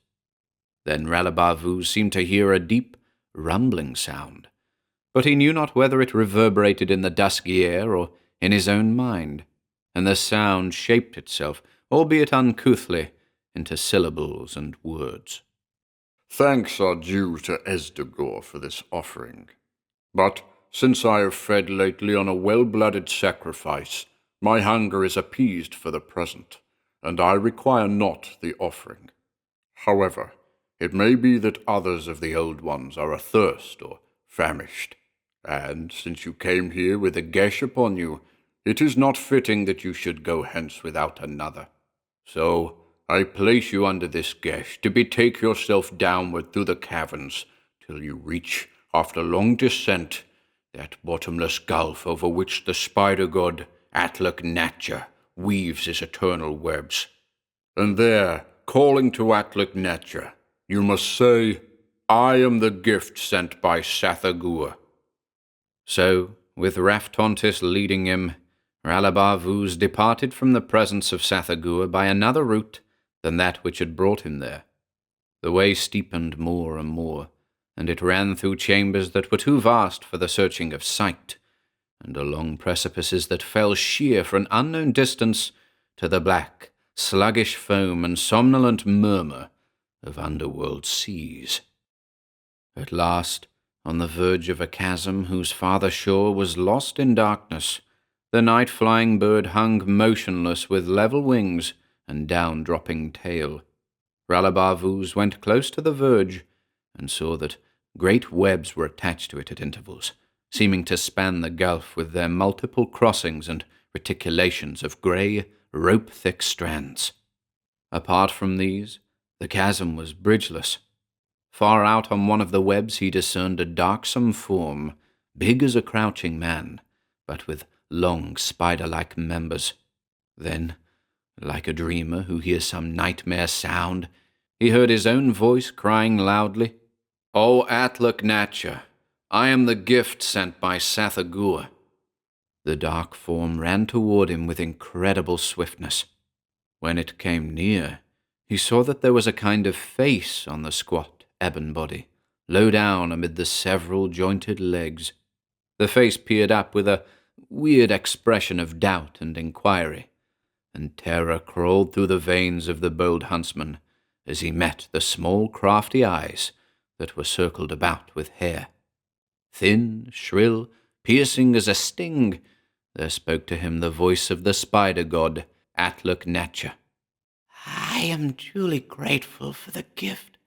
S1: Then Ralabavuz seemed to hear a deep, rumbling sound, but he knew not whether it reverberated in the dusky air or in his own mind, and the sound shaped itself, albeit uncouthly, into syllables and words.
S3: "Thanks are due to Esdagor for this offering. But, since I have fed lately on a well-blooded sacrifice, my hunger is appeased for the present, and I require not the offering. However, it may be that others of the old ones are athirst or famished, and, since you came here with a gesh upon you, it is not fitting that you should go hence without another. So, I place you under this gesh to betake yourself downward through the caverns till you reach, after long descent, that bottomless gulf over which the spider-god Atluk-Natcha weaves his eternal webs. And there, calling to Atluk-Natcha, you must say, 'I am the gift sent by Sathagua.'"
S1: So, with Raftontis leading him, Ralabavuz departed from the presence of Sathagua by another route than that which had brought him there. The way steepened more and more, and it ran through chambers that were too vast for the searching of sight, and along precipices that fell sheer for an unknown distance to the black, sluggish foam and somnolent murmur of underworld seas. At last, on the verge of a chasm whose farther shore was lost in darkness, the night-flying bird hung motionless with level wings and down-dropping tail. Ralabavuz went close to the verge and saw that great webs were attached to it at intervals, seeming to span the gulf with their multiple crossings and reticulations of grey, rope-thick strands. Apart from these, the chasm was bridgeless. Far out on one of the webs he discerned a darksome form, big as a crouching man, but with long spider-like members. Then, like a dreamer who hears some nightmare sound, he heard his own voice crying loudly, "O Atluk-Natcha, I am the gift sent by Sathagua." The dark form ran toward him with incredible swiftness. When it came near, he saw that there was a kind of face on the squat ebon body, low down amid the several jointed legs. The face peered up with a weird expression of doubt and inquiry, and terror crawled through the veins of the bold huntsman as he met the small crafty eyes that were circled about with hair. Thin, shrill, piercing as a sting, there spoke to him the voice of the spider-god Atluk-Natcha.
S4: "I am duly grateful for the gift,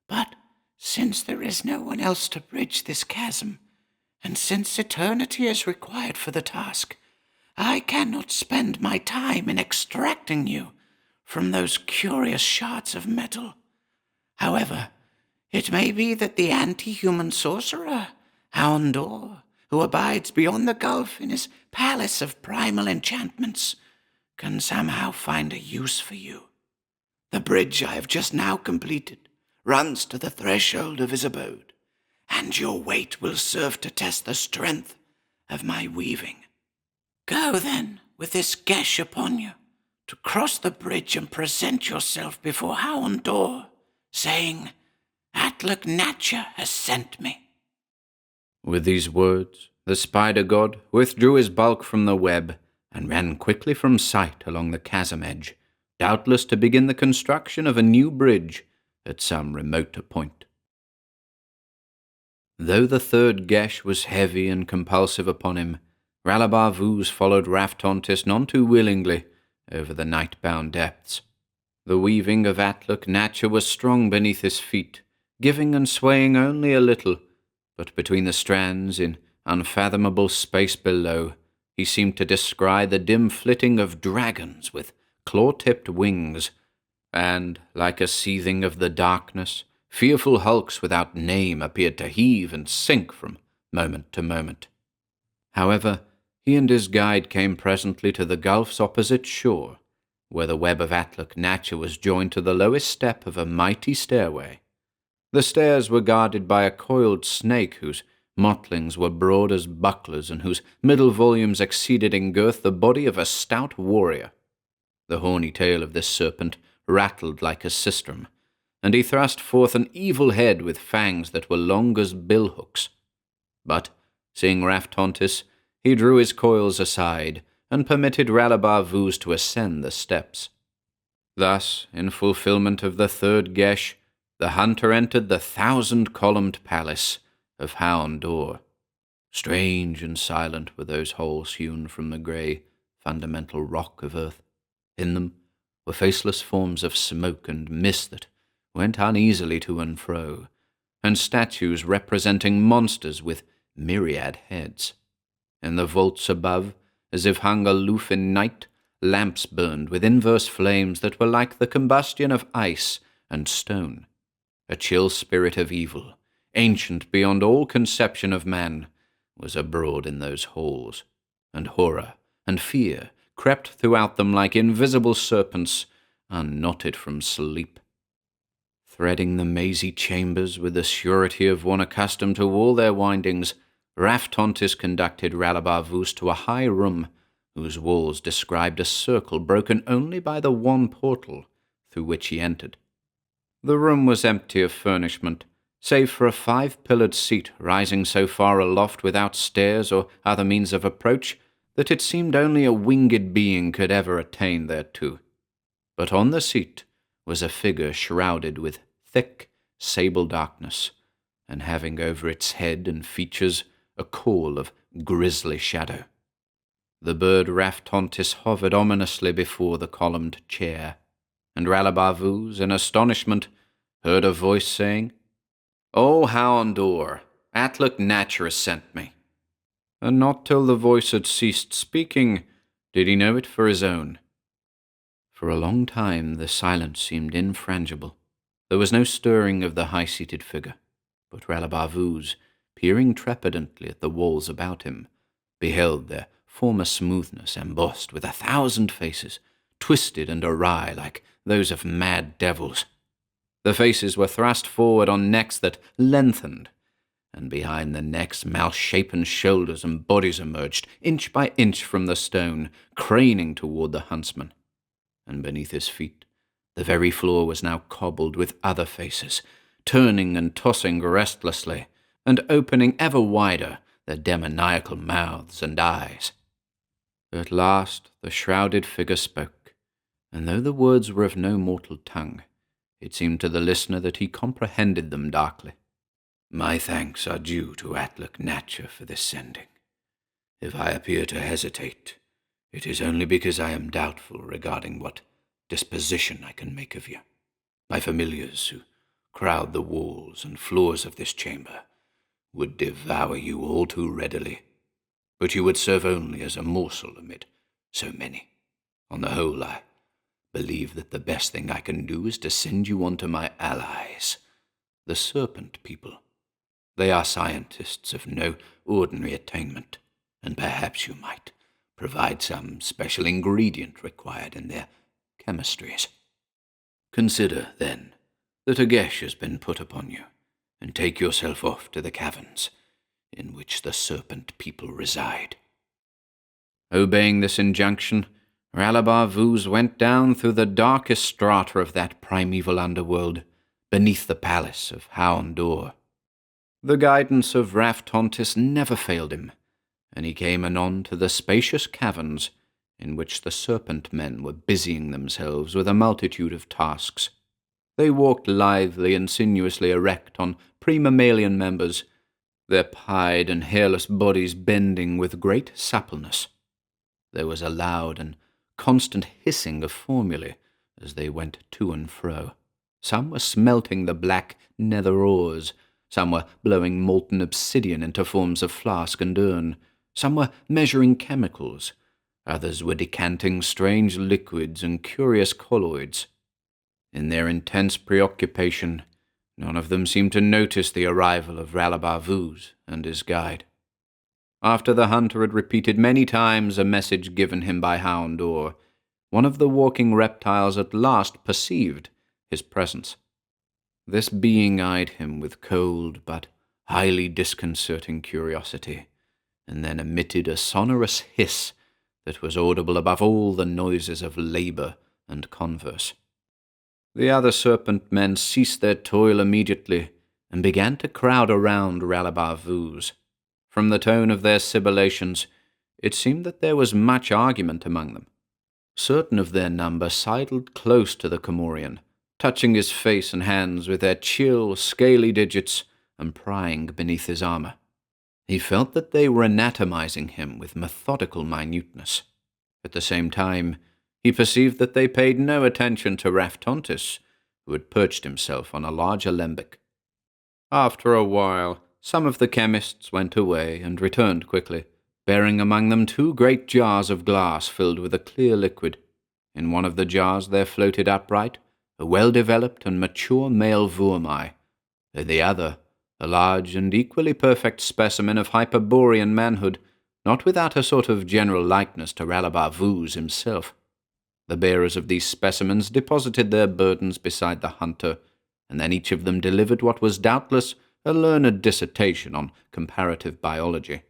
S4: but since there is no one else to bridge this chasm, and since eternity is required for the task, I cannot spend my time in extracting you from those curious shards of metal. However, it may be that the anti-human sorcerer, Houndor, who abides beyond the gulf in his palace of primal enchantments, can somehow find a use for you. The bridge I have just now completed runs to the threshold of his abode, and your weight will serve to test the strength of my weaving. Go then, with this gesh upon you, to cross the bridge and present yourself before Houndor, saying, Atluk Natcha has sent me.
S1: With these words, the spider god withdrew his bulk from the web and ran quickly from sight along the chasm edge, doubtless to begin the construction of a new bridge at some remoter point. Though the third gesh was heavy and compulsive upon him, Ralabar Vuz followed Raftontis none too willingly over the night-bound depths. The weaving of Atluk Natcha was strong beneath his feet, giving and swaying only a little, but between the strands in unfathomable space below, he seemed to descry the dim flitting of dragons with claw-tipped wings, and, like a seething of the darkness, fearful hulks without name appeared to heave and sink from moment to moment. However, he and his guide came presently to the gulf's opposite shore, where the web of Atluk Natcha was joined to the lowest step of a mighty stairway. The stairs were guarded by a coiled snake whose mottlings were broad as bucklers and whose middle volumes exceeded in girth the body of a stout warrior. The horny tail of this serpent rattled like a sistrum, and he thrust forth an evil head with fangs that were long as billhooks. But, seeing Raftontis, he drew his coils aside and permitted Ralabar Vuz to ascend the steps. Thus, in fulfillment of the third gesh, the hunter entered the 1,000-columned palace of Houndor. Strange and silent were those halls hewn from the grey, fundamental rock of earth. In them were faceless forms of smoke and mist that went uneasily to and fro, and statues representing monsters with myriad heads. In the vaults above, as if hung aloof in night, lamps burned with inverse flames that were like the combustion of ice and stone. A chill spirit of evil, ancient beyond all conception of man, was abroad in those halls, and horror and fear crept throughout them like invisible serpents unknotted from sleep. Threading the mazy chambers with the surety of one accustomed to all their windings, Raftontis conducted Ralabar Vuz to a high room whose walls described a circle broken only by the one portal through which he entered. The room was empty of furnishment, save for a 5-pillared seat rising so far aloft without stairs or other means of approach that it seemed only a winged being could ever attain thereto. But on the seat was a figure shrouded with thick, sable darkness, and having over its head and features a caul of grisly shadow. The bird Raftontis hovered ominously before the columned chair, and Ralabar Vuz, in astonishment, heard a voice saying, "O Houndor, Atluk Natcha has sent me." And not till the voice had ceased speaking did he know it for his own. For a long time the silence seemed infrangible. There was no stirring of the high-seated figure, but Ralabar Vuz, peering trepidantly at the walls about him, beheld their former smoothness embossed with 1,000 faces, twisted and awry like those of mad devils. The faces were thrust forward on necks that lengthened, and behind the necks malshapen shoulders and bodies emerged, inch by inch from the stone, craning toward the huntsman. And beneath his feet, the very floor was now cobbled with other faces, turning and tossing restlessly, and opening ever wider their demoniacal mouths and eyes. At last the shrouded figure spoke, and though the words were of no mortal tongue, it seemed to the listener that he comprehended them darkly. "My thanks are due to Atluk Natcha for this sending. If I appear to hesitate, it is only because I am doubtful regarding what disposition I can make of you. My familiars who crowd the walls and floors of this chamber would devour you all too readily, but you would serve only as a morsel amid so many. On the whole, I believe that the best thing I can do is to send you on to my allies, the Serpent People. They are scientists of no ordinary attainment, and perhaps you might provide some special ingredient required in their chemistries. Consider, then, that a gesh has been put upon you, and take yourself off to the caverns in which the serpent people reside." Obeying this injunction, Ralabar Vuz went down through the darkest strata of that primeval underworld, beneath the palace of Hound-Dor. The guidance of Raftontis never failed him, and he came anon to the spacious caverns in which the serpent men were busying themselves with a multitude of tasks. They walked lithely and sinuously erect on pre-mammalian members, their pied and hairless bodies bending with great suppleness. There was a loud and constant hissing of formulae as they went to and fro. Some were smelting the black nether ores, some were blowing molten obsidian into forms of flask and urn, some were measuring chemicals, others were decanting strange liquids and curious colloids. In their intense preoccupation, none of them seemed to notice the arrival of Ralabar Vuz and his guide. After the hunter had repeated many times a message given him by Hound-Dor, one of the walking reptiles at last perceived his presence. This being eyed him with cold but highly disconcerting curiosity, and then emitted a sonorous hiss that was audible above all the noises of labour and converse. The other serpent men ceased their toil immediately, and began to crowd around Ralabar Vuz. From the tone of their sibilations, it seemed that there was much argument among them. Certain of their number sidled close to the Comorian, touching his face and hands with their chill, scaly digits and prying beneath his armour. He felt that they were anatomizing him with methodical minuteness. At the same time, he perceived that they paid no attention to Raftontis, who had perched himself on a large alembic. After a while, some of the chemists went away and returned quickly, bearing among them 2 great jars of glass filled with a clear liquid. In one of the jars there floated upright a well-developed and mature male Vuomai. In the other, a large and equally perfect specimen of Hyperborean manhood, not without a sort of general likeness to Ralabar Vuz himself. The bearers of these specimens deposited their burdens beside the hunter, and then each of them delivered what was doubtless a learned dissertation on comparative biology.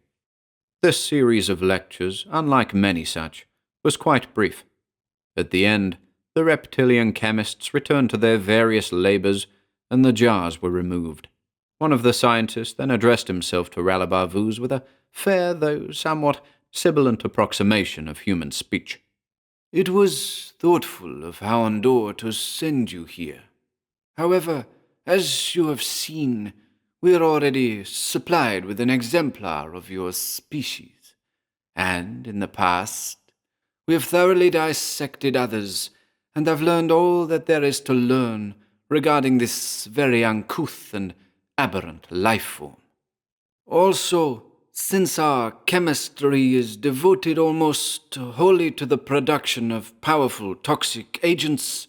S1: This series of lectures, unlike many such, was quite brief. At the end, the reptilian chemists returned to their various labours, and the jars were removed. One of the scientists then addressed himself to Ralabar Vuz with a fair, though somewhat sibilant approximation of human speech. "It was thoughtful of Hound-Dor to send you here. However, as you have seen, we are already supplied with an exemplar of your species, and in the past we have thoroughly dissected others and have learned all that there is to learn regarding this very uncouth and aberrant life form. Also, since our chemistry is devoted almost wholly to the production of powerful toxic agents,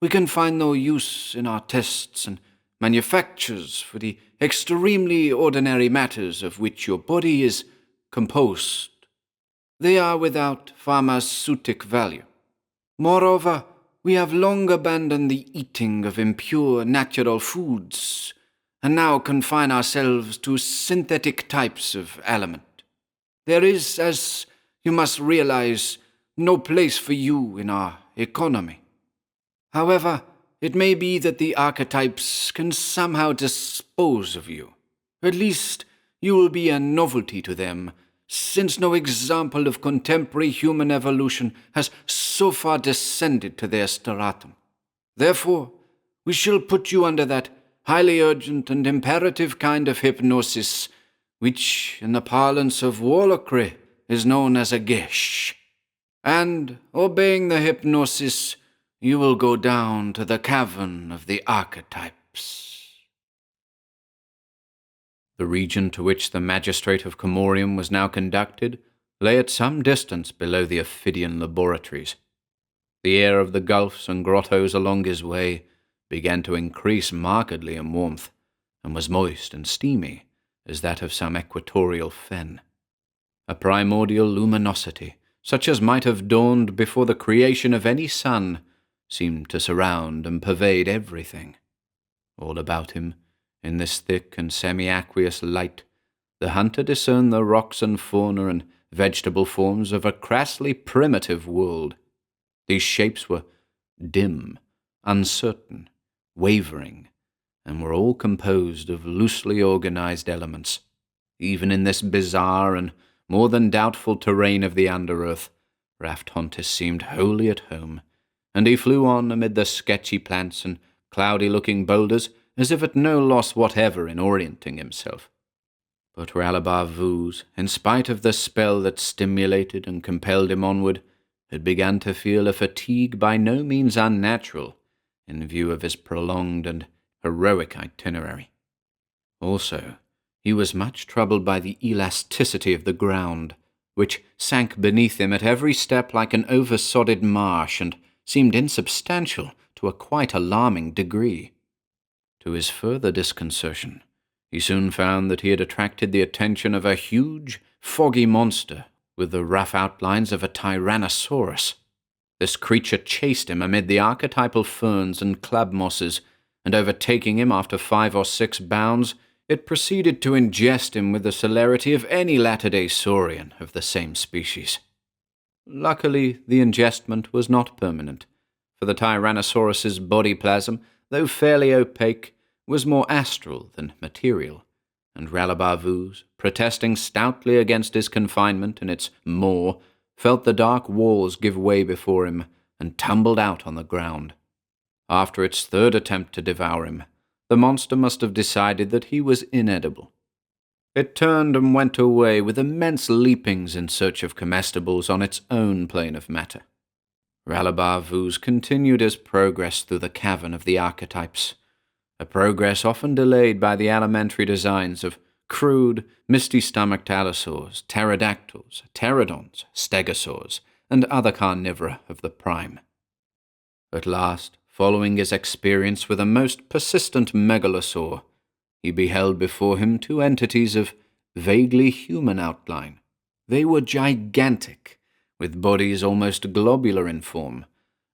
S1: we can find no use in our tests and manufactures for the extremely ordinary matters of which your body is composed. They are without pharmaceutic value. Moreover, we have long abandoned the eating of impure natural foods, and now confine ourselves to synthetic types of aliment. There is, as you must realize, no place for you in our economy. However, it may be that the archetypes can somehow dispose of you. At least, you will be a novelty to them, since no example of contemporary human evolution has so far descended to their stratum. Therefore, we shall put you under that highly urgent and imperative kind of hypnosis, which, in the parlance of warlockry, is known as a gesh. And, obeying the hypnosis, you will go down to the cavern of the archetypes." The region to which the magistrate of Comorium was now conducted lay at some distance below the Ophidian laboratories. The air of the gulfs and grottos along his way began to increase markedly in warmth, and was moist and steamy as that of some equatorial fen. A primordial luminosity such as might have dawned before the creation of any sun, seemed to surround and pervade everything. All about him, in this thick and semi-aqueous light, the hunter discerned the rocks and fauna and vegetable forms of a crassly primitive world. These shapes were dim, uncertain, wavering, and were all composed of loosely organized elements. Even in this bizarre and more than doubtful terrain of the under-earth, Raftontis seemed wholly at home, and he flew on amid the sketchy plants and cloudy-looking boulders as if at no loss whatever in orienting himself. But Ralabar Vuz, in spite of the spell that stimulated and compelled him onward, had begun to feel a fatigue by no means unnatural in view of his prolonged and heroic itinerary. Also, he was much troubled by the elasticity of the ground, which sank beneath him at every step like an oversodded marsh and seemed insubstantial to a quite alarming degree. To his further disconcertion, he soon found that he had attracted the attention of a huge, foggy monster with the rough outlines of a tyrannosaurus. This creature chased him amid the archetypal ferns and club mosses, and overtaking him after 5 or 6 bounds, it proceeded to ingest him with the celerity of any latter-day saurian of the same species. Luckily, the ingestment was not permanent, for the Tyrannosaurus's body plasm, though fairly opaque, was more astral than material, and Ralabar Vuz, protesting stoutly against his confinement in its maw, felt the dark walls give way before him and tumbled out on the ground. After its third attempt to devour him, the monster must have decided that he was inedible. It turned and went away with immense leapings in search of comestibles on its own plane of matter. Ralabar Vuz continued his progress through the cavern of the archetypes, a progress often delayed by the elementary designs of crude, misty-stomached allosaurs, pterodactyls, pterodons, stegosaurs, and other carnivora of the prime. At last, following his experience with a most persistent megalosaur, he beheld before him 2 entities of vaguely human outline. They were gigantic, with bodies almost globular in form,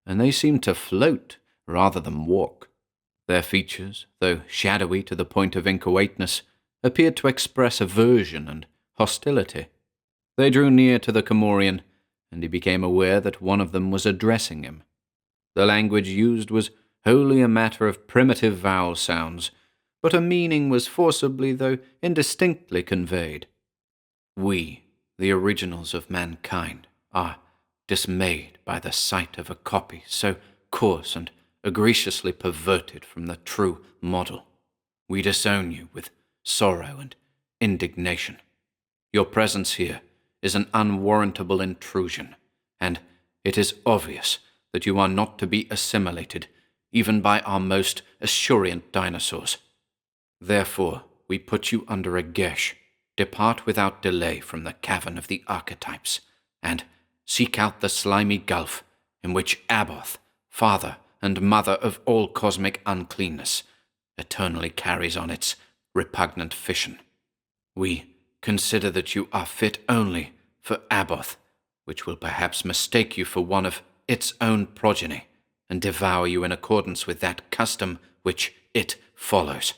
S1: and they seemed to float rather than walk. Their features, though shadowy to the point of inchoateness, appeared to express aversion and hostility. They drew near to the Comorian, and he became aware that one of them was addressing him. The language used was wholly a matter of primitive vowel sounds, but a meaning was forcibly, though indistinctly, conveyed. We, the originals of mankind, are dismayed by the sight of a copy so coarse and egregiously perverted from the true model. We disown you with sorrow and indignation. Your presence here is an unwarrantable intrusion, and it is obvious that you are not to be assimilated, even by our most assurient dinosaurs. Therefore, we put you under a gesh. Depart without delay from the cavern of the archetypes, and seek out the slimy gulf in which Aboth, father and mother of all cosmic uncleanness, eternally carries on its repugnant fission. We consider that you are fit only for Aboth, which will perhaps mistake you for one of its own progeny, and devour you in accordance with that custom which it follows.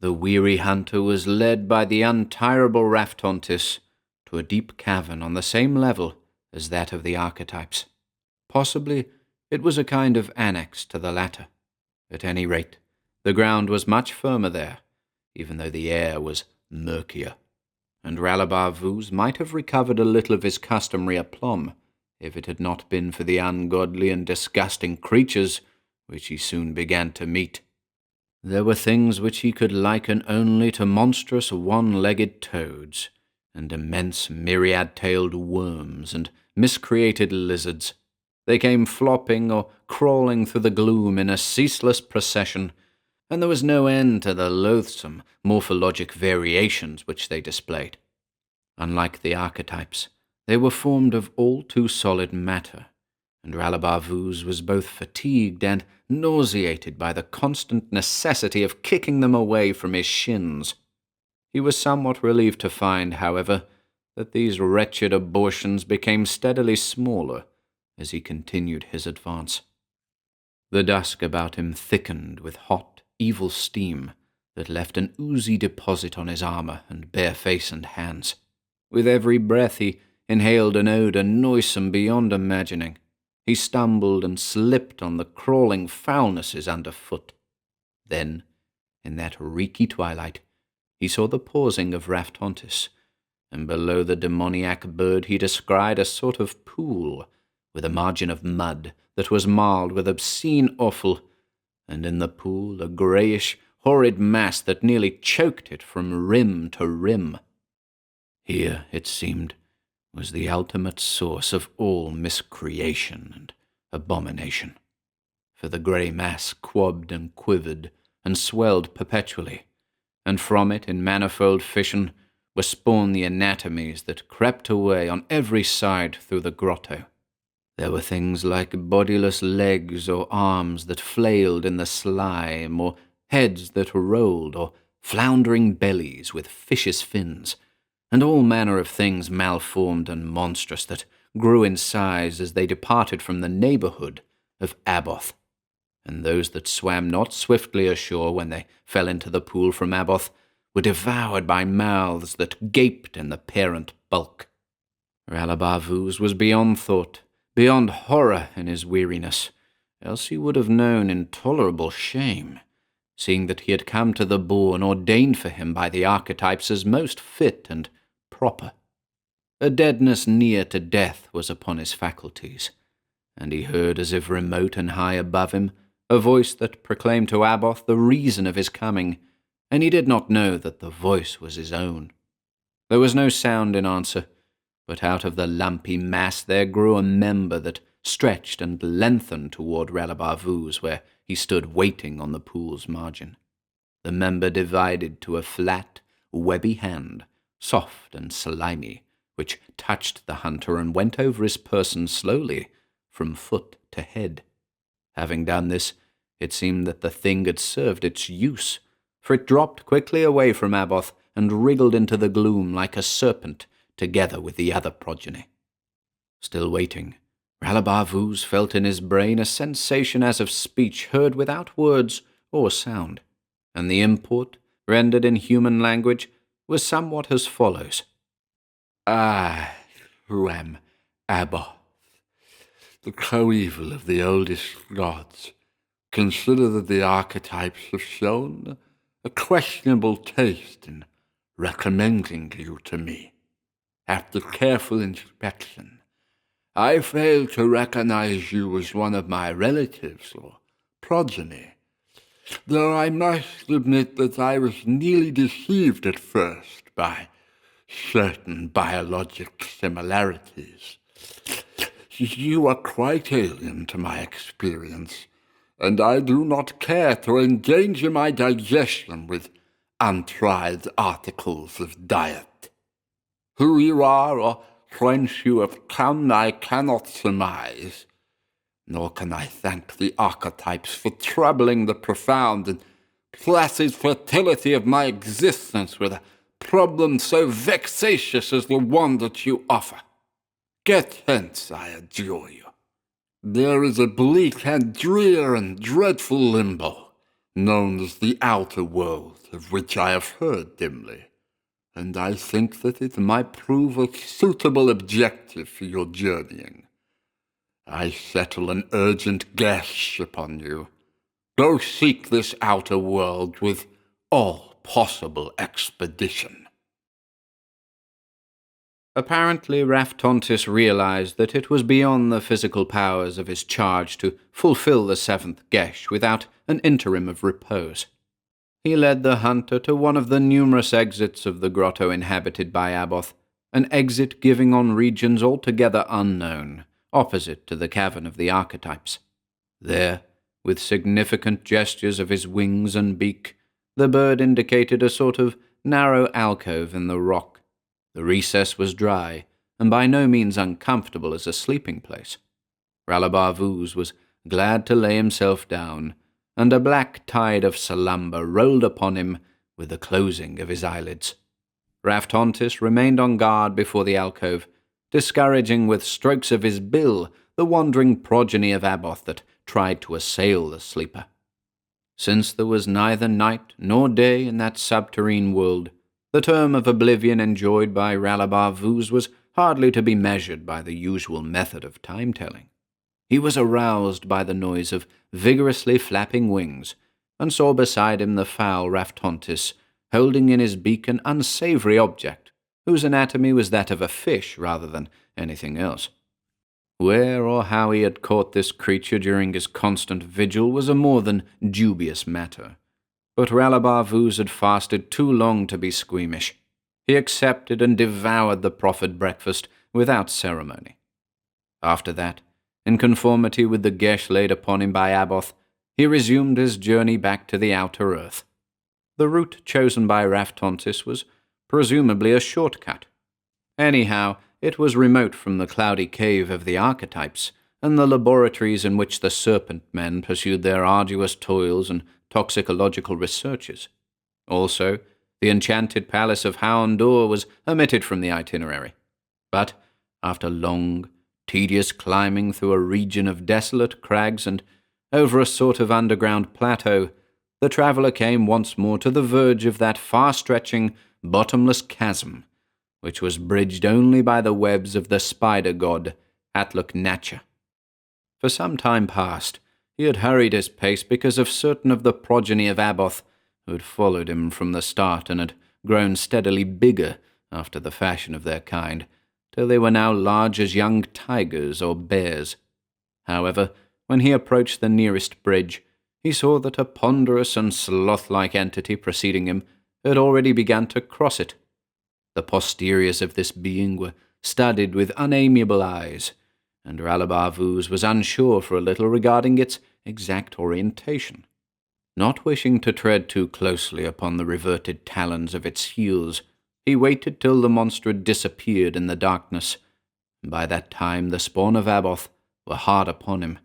S1: The weary hunter was led by the untirable Raftontis to a deep cavern on the same level as that of the archetypes. Possibly it was a kind of annex to the latter. At any rate, the ground was much firmer there, even though the air was murkier, and Ralabar Vuz might have recovered a little of his customary aplomb if it had not been for the ungodly and disgusting creatures which he soon began to meet. There were things which he could liken only to monstrous one-legged toads, and immense myriad-tailed worms and miscreated lizards. They came flopping or crawling through the gloom in a ceaseless procession, and there was no end to the loathsome morphologic variations which they displayed. Unlike the archetypes, they were formed of all too solid matter, and Ralabar Vuz was both fatigued and nauseated by the constant necessity of kicking them away from his shins. He was somewhat relieved to find, however, that these wretched abortions became steadily smaller as he continued his advance. The dusk about him thickened with hot, evil steam that left an oozy deposit on his armor and bare face and hands. With every breath he inhaled an odor noisome beyond imagining. He stumbled and slipped on the crawling foulnesses underfoot. Then, in that reeky twilight, he saw the pausing of Raftontis, and below the demoniac bird he descried a sort of pool with a margin of mud that was marred with obscene offal, and in the pool a greyish, horrid mass that nearly choked it from rim to rim. Here, it seemed, was the ultimate source of all miscreation and abomination, for the grey mass quabbed and quivered and swelled perpetually, and from it in manifold fission were spawned the anatomies that crept away on every side through the grotto. There were things like bodiless legs or arms that flailed in the slime, or heads that rolled, or floundering bellies with fishes' fins, and all manner of things malformed and monstrous that grew in size as they departed from the neighbourhood of Aboth. And those that swam not swiftly ashore when they fell into the pool from Aboth were devoured by mouths that gaped in the parent bulk. Ralabavus was beyond thought, beyond horror in his weariness, else he would have known intolerable shame, seeing that he had come to the bourne ordained for him by the archetypes as most fit and proper. A deadness near to death was upon his faculties, and he heard, as if remote and high above him, a voice that proclaimed to Aboth the reason of his coming, and he did not know that the voice was his own. There was no sound in answer, but out of the lumpy mass there grew a member that stretched and lengthened toward Ralabavus, where he stood waiting on the pool's margin. The member divided to a flat, webby hand, soft and slimy, which touched the hunter and went over his person slowly, from foot to head. Having done this, it seemed that the thing had served its use, for it dropped quickly away from Aboth and wriggled into the gloom like a serpent, together with the other progeny. Still waiting, Ralabavus felt in his brain a sensation as of speech heard without words or sound, and the import, rendered in human language, was somewhat as follows.
S3: I, who am Aboth, the coeval of the oldest gods, consider that the archetypes have shown a questionable taste in recommending you to me. After careful inspection, I fail to recognize you as one of my relatives or progeny, though I must admit that I was nearly deceived at first by certain biologic similarities. You are quite alien to my experience, and I do not care to endanger my digestion with untried articles of diet. Who you are or whence you have come I cannot surmise, nor can I thank the archetypes for troubling the profound and placid fertility of my existence with a problem so vexatious as the one that you offer. Get hence, I adjure you. There is a bleak and drear and dreadful limbo, known as the outer world, of which I have heard dimly, and I think that it might prove a suitable objective for your journeying. I settle an urgent guess upon you. Go seek this outer world with all possible expedition.
S1: Apparently Raftontis realized that it was beyond the physical powers of his charge to fulfill the seventh gesh without an interim of repose. He led the hunter to one of the numerous exits of the grotto inhabited by Aboth, an exit giving on regions altogether unknown, opposite to the cavern of the archetypes. There, with significant gestures of his wings and beak, the bird indicated a sort of narrow alcove in the rock. The recess was dry, and by no means uncomfortable as a sleeping place. Ralabavus was glad to lay himself down, and a black tide of slumber rolled upon him with the closing of his eyelids. Raftontis remained on guard before the alcove, discouraging with strokes of his bill the wandering progeny of Aboth that tried to assail the sleeper. Since there was neither night nor day in that subterrene world, the term of oblivion enjoyed by Ralabar Vuz was hardly to be measured by the usual method of time-telling. He was aroused by the noise of vigorously flapping wings, and saw beside him the foul Raftontis, holding in his beak an unsavory object, whose anatomy was that of a fish rather than anything else. Where or how he had caught this creature during his constant vigil was a more than dubious matter, but Ralabar Vuz had fasted too long to be squeamish. He accepted and devoured the proffered breakfast without ceremony. After that, in conformity with the gesh laid upon him by Aboth, he resumed his journey back to the outer earth. The route chosen by Raftontis was presumably a shortcut. Anyhow, it was remote from the cloudy cave of the archetypes, and the laboratories in which the serpent men pursued their arduous toils and toxicological researches. Also, the enchanted palace of Houndour was omitted from the itinerary. But, after long, tedious climbing through a region of desolate crags and over a sort of underground plateau, the traveller came once more to the verge of that far-stretching, bottomless chasm, which was bridged only by the webs of the spider-god Atluk-Natcha. For some time past, he had hurried his pace because of certain of the progeny of Aboth who had followed him from the start and had grown steadily bigger after the fashion of their kind, till they were now large as young tigers or bears. However, when he approached the nearest bridge, he saw that a ponderous and sloth-like entity preceding him had already begun to cross it. The posteriors of this being were studded with unamiable eyes, and Ralabar Vuz was unsure for a little regarding its exact orientation. Not wishing to tread too closely upon the reverted talons of its heels, he waited till the monster had disappeared in the darkness, and by that time the spawn of Aboth were hard upon him.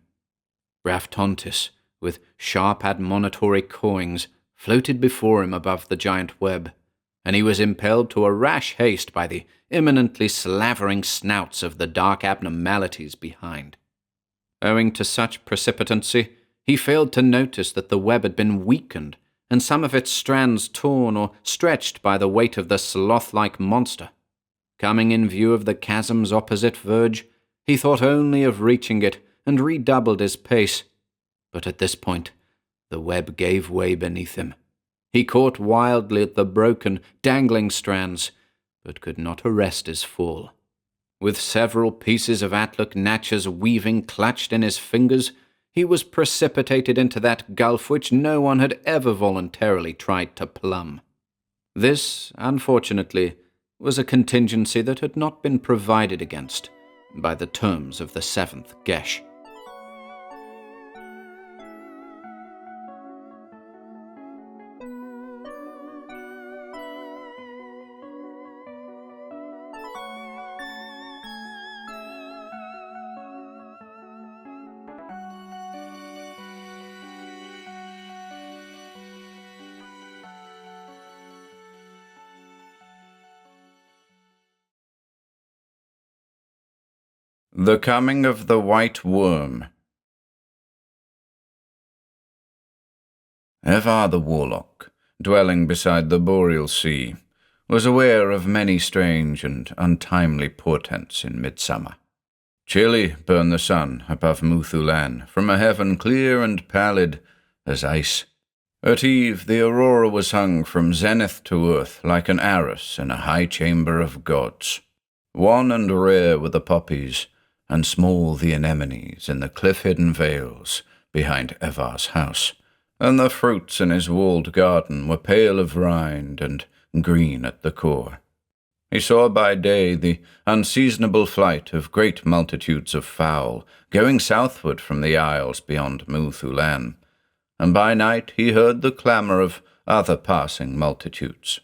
S1: Raftontis, with sharp admonitory cawings, floated before him above the giant web, and he was impelled to a rash haste by the imminently slavering snouts of the dark abnormalities behind. Owing to such precipitancy, he failed to notice that the web had been weakened, and some of its strands torn or stretched by the weight of the sloth-like monster. Coming in view of the chasm's opposite verge, he thought only of reaching it, and redoubled his pace. But at this point, the web gave way beneath him. He caught wildly at the broken, dangling strands, but could not arrest his fall. With several pieces of Atluk-Natcha's weaving clutched in his fingers, he was precipitated into that gulf which no one had ever voluntarily tried to plumb. This, unfortunately, was a contingency that had not been provided against by the terms of the seventh gesh.
S2: The Coming of the White Worm. Evar the Warlock, dwelling beside the Boreal Sea, was aware of many strange and untimely portents in midsummer. Chilly burned the sun above Muthulan from a heaven clear and pallid as ice. At eve the aurora was hung from zenith to earth like an arras in a high chamber of gods. Wan and rare were the poppies, and small the anemones in the cliff-hidden vales behind Evar's house, and the fruits in his walled garden were pale of rind and green at the core. He saw by day the unseasonable flight of great multitudes of fowl going southward from the isles beyond Muthulan, and by night he heard the clamour of other passing multitudes.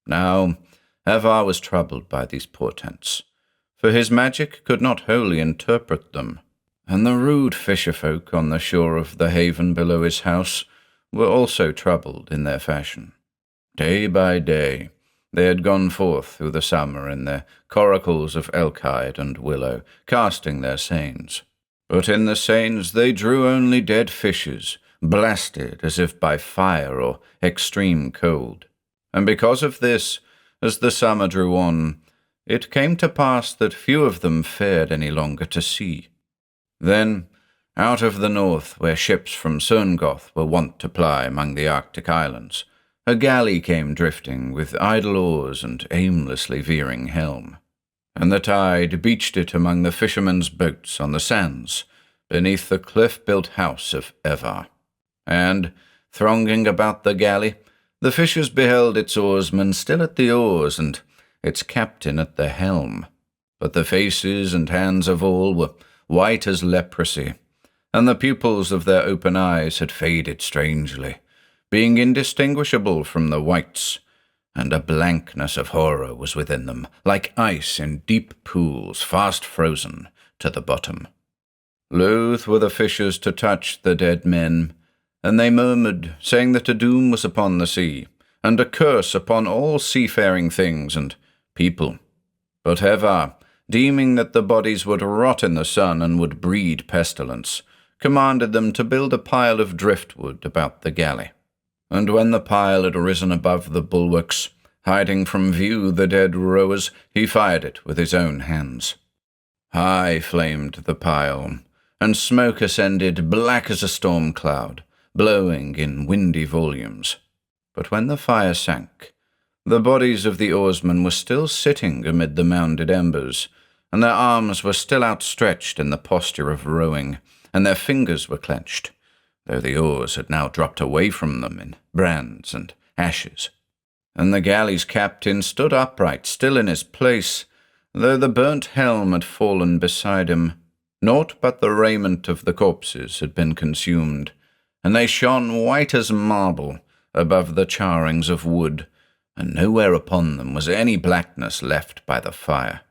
S2: Now Evar was troubled by these portents, for his magic could not wholly interpret them, and the rude fisher-folk on the shore of the haven below his house were also troubled in their fashion. Day by day,
S1: They had gone forth through the summer in their coracles of elkide and willow, casting their seines. But in the seines they drew only dead fishes, blasted as if by fire or extreme cold. And because of this, as the summer drew on, it came to pass that few of them fared any longer to sea. Then, out of the north, where ships from Cerngoth were wont to ply among the Arctic islands, a galley came drifting with idle oars and aimlessly veering helm, and the tide beached it among the fishermen's boats on the sands, beneath the cliff-built house of Evar. And, thronging about the galley, the fishers beheld its oarsmen still at the oars and its captain at the helm. But the faces and hands of all were white as leprosy, and the pupils of their open eyes had faded strangely, being indistinguishable from the whites, and a blankness of horror was within them, like ice in deep pools fast frozen to the bottom. Loath were the fishers to touch the dead men, and they murmured, saying that a doom was upon the sea, and a curse upon all seafaring things and people. But Evar, deeming that the bodies would rot in the sun and would breed pestilence, commanded them to build a pile of driftwood about the galley. And when the pile had risen above the bulwarks, hiding from view the dead rowers, he fired it with his own hands. High flamed the pile, and smoke ascended black as a storm cloud, blowing in windy volumes. But when the fire sank, the bodies of the oarsmen were still sitting amid the mounded embers, and their arms were still outstretched in the posture of rowing, and their fingers were clenched, though the oars had now dropped away from them in brands and ashes. And the galley's captain stood upright, still in his place, though the burnt helm had fallen beside him. Naught but the raiment of the corpses had been consumed, and they shone white as marble above the charrings of wood, and nowhere upon them was any blackness left by the fire.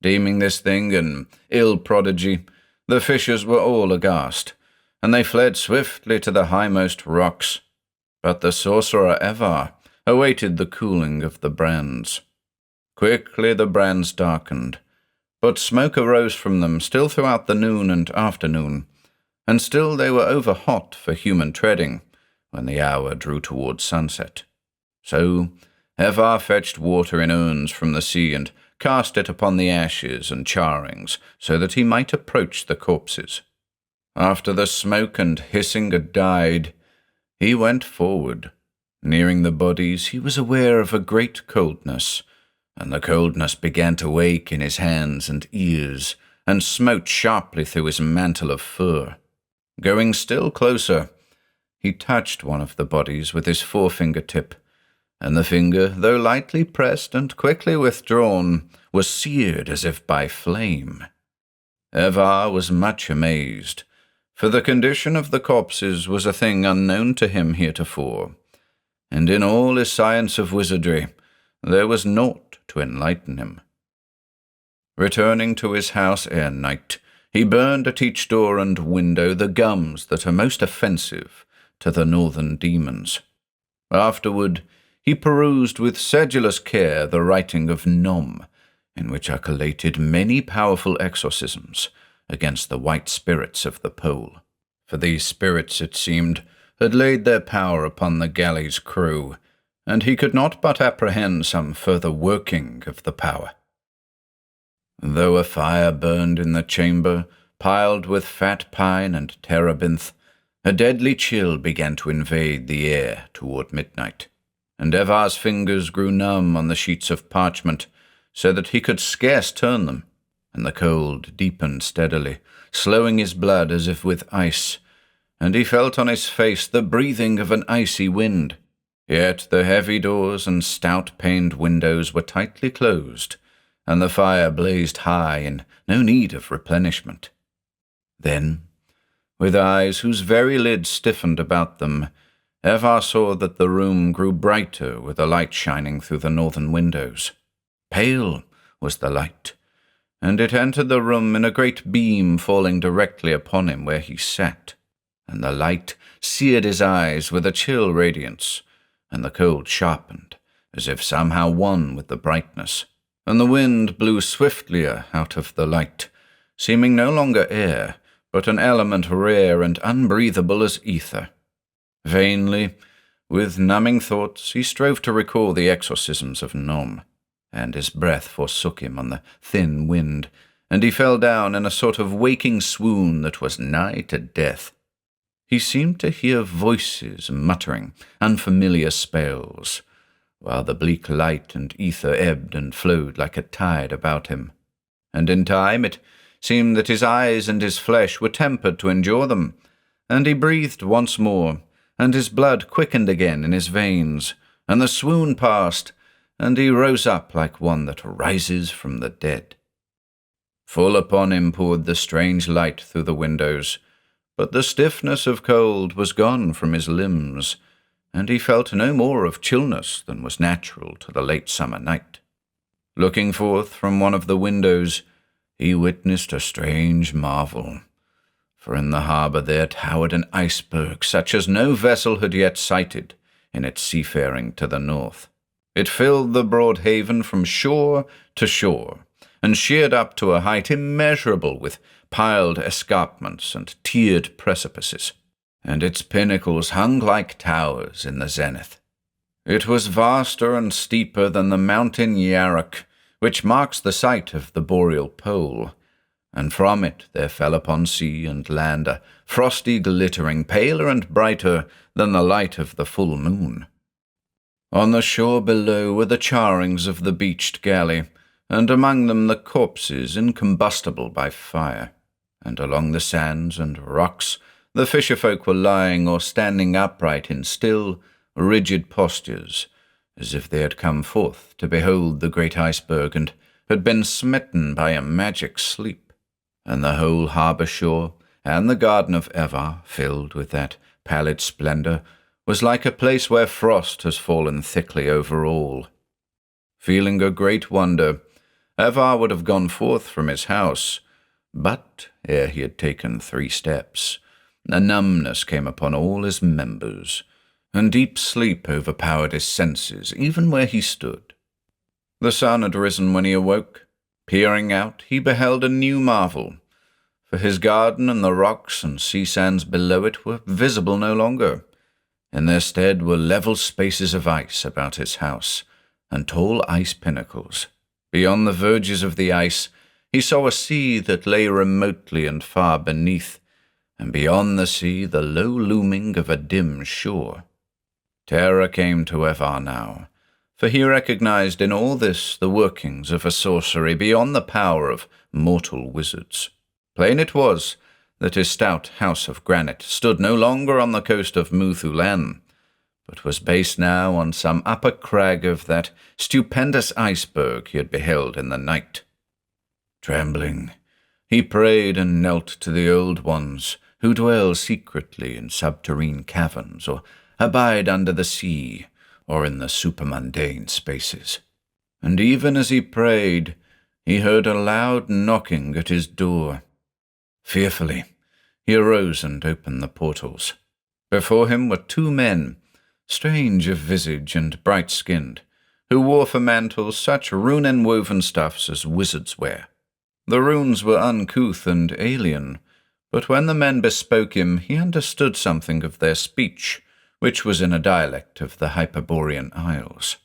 S1: Deeming this thing an ill prodigy, the fishers were all aghast, and they fled swiftly to the highmost rocks. But the sorcerer Evar awaited the cooling of the brands. Quickly the brands darkened, but smoke arose from them still throughout the noon and afternoon, and still they were over hot for human treading when the hour drew towards sunset. So Evar fetched water in urns from the sea and cast it upon the ashes and charrings, so that he might approach the corpses. After the smoke and hissing had died, he went forward. Nearing the bodies, he was aware of a great coldness, and the coldness began to wake in his hands and ears, and smote sharply through his mantle of fur. Going still closer, he touched one of the bodies with his forefinger tip, and the finger, though lightly pressed and quickly withdrawn, was seared as if by flame. Evar was much amazed, for the condition of the corpses was a thing unknown to him heretofore, and in all his science of wizardry there was naught to enlighten him. Returning to his house ere night, he burned at each door and window the gums that are most offensive to the northern demons. Afterward, he perused with sedulous care the writing of Nom, in which are collated many powerful exorcisms against the white spirits of the pole. For these spirits, it seemed, had laid their power upon the galley's crew, and he could not but apprehend some further working of the power. Though a fire burned in the chamber, piled with fat pine and terebinth, a deadly chill began to invade the air toward midnight, and Evar's fingers grew numb on the sheets of parchment, so that he could scarce turn them, and the cold deepened steadily, slowing his blood as if with ice, and he felt on his face the breathing of an icy wind. Yet the heavy doors and stout-paned windows were tightly closed, and the fire blazed high in no need of replenishment. Then, with eyes whose very lids stiffened about them, Evar saw that the room grew brighter with the light shining through the northern windows. Pale was the light, and it entered the room in a great beam falling directly upon him where he sat, and the light seared his eyes with a chill radiance, and the cold sharpened as if somehow one with the brightness, and the wind blew swiftlier out of the light, seeming no longer air, but an element rare and unbreathable as ether. Vainly, with numbing thoughts, he strove to recall the exorcisms of Nom, and his breath forsook him on the thin wind, and he fell down in a sort of waking swoon that was nigh to death. He seemed to hear voices muttering unfamiliar spells, while the bleak light and ether ebbed and flowed like a tide about him. And in time it seemed that his eyes and his flesh were tempered to endure them, and he breathed once more, and his blood quickened again in his veins, and the swoon passed, and he rose up like one that rises from the dead. Full upon him poured the strange light through the windows, but the stiffness of cold was gone from his limbs, and he felt no more of chillness than was natural to the late summer night. Looking forth from one of the windows, he witnessed a strange marvel, for in the harbour there towered an iceberg such as no vessel had yet sighted in its seafaring to the north. It filled the broad haven from shore to shore, and sheered up to a height immeasurable with piled escarpments and tiered precipices, and its pinnacles hung like towers in the zenith. It was vaster and steeper than the mountain Yarrock, which marks the site of the boreal pole, and from it there fell upon sea and land a frosty glittering, paler and brighter than the light of the full moon. On the shore below were the charrings of the beached galley, and among them the corpses incombustible by fire, and along the sands and rocks the fisher-folk were lying or standing upright in still, rigid postures, as if they had come forth to behold the great iceberg and had been smitten by a magic sleep, and the whole harbour shore and the garden of Evar, filled with that pallid splendour, was like a place where frost has fallen thickly over all. Feeling a great wonder, Evar would have gone forth from his house, but ere he had taken 3 steps, a numbness came upon all his members, and deep sleep overpowered his senses even where he stood. The sun had risen when he awoke. Peering out, he beheld a new marvel, for his garden and the rocks and sea sands below it were visible no longer. In their stead were level spaces of ice about his house, and tall ice pinnacles. Beyond the verges of the ice, he saw a sea that lay remotely and far beneath, and beyond the sea the low looming of a dim shore. Terror came to Evar now, for he recognized in all this the workings of a sorcery beyond the power of mortal wizards. Plain it was that his stout house of granite stood no longer on the coast of Wuthoqquan, but was based now on some upper crag of that stupendous iceberg he had beheld in the night. Trembling, he prayed and knelt to the old ones who dwell secretly in subterrene caverns or abide under the sea or in the supermundane spaces. And even as he prayed, he heard a loud knocking at his door. Fearfully, he arose and opened the portals. Before him were 2 men, strange of visage and bright-skinned, who wore for mantles such rune-enwoven stuffs as wizards wear. The runes were uncouth and alien, but when the men bespoke him, he understood something of their speech, which was in a dialect of the Hyperborean Isles.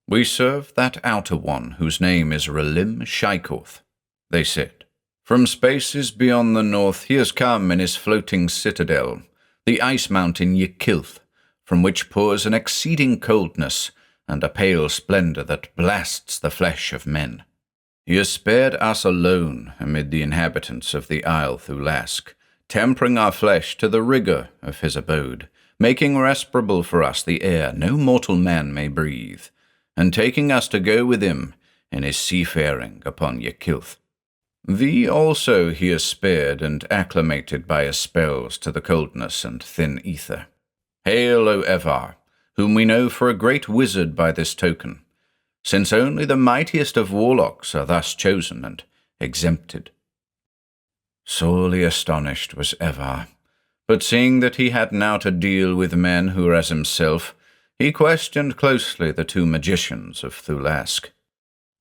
S1: "We serve that outer one whose name is Relim Shaikoth," they said. "From spaces beyond the north he has come in his floating citadel, the ice mountain Ykilth, from which pours an exceeding coldness and a pale splendour that blasts the flesh of men. He has spared us alone amid the inhabitants of the Isle Thulask, tempering our flesh to the rigour of his abode, making respirable for us the air no mortal man may breathe, and taking us to go with him in his seafaring upon Ykilth. Thee also he has spared and acclimated by his spells to the coldness and thin ether. Hail, O Evar, whom we know for a great wizard by this token, since only the mightiest of warlocks are thus chosen and exempted." Sorely astonished was Evar, but seeing that he had now to deal with men who were as himself, he questioned closely the two magicians of Thulask.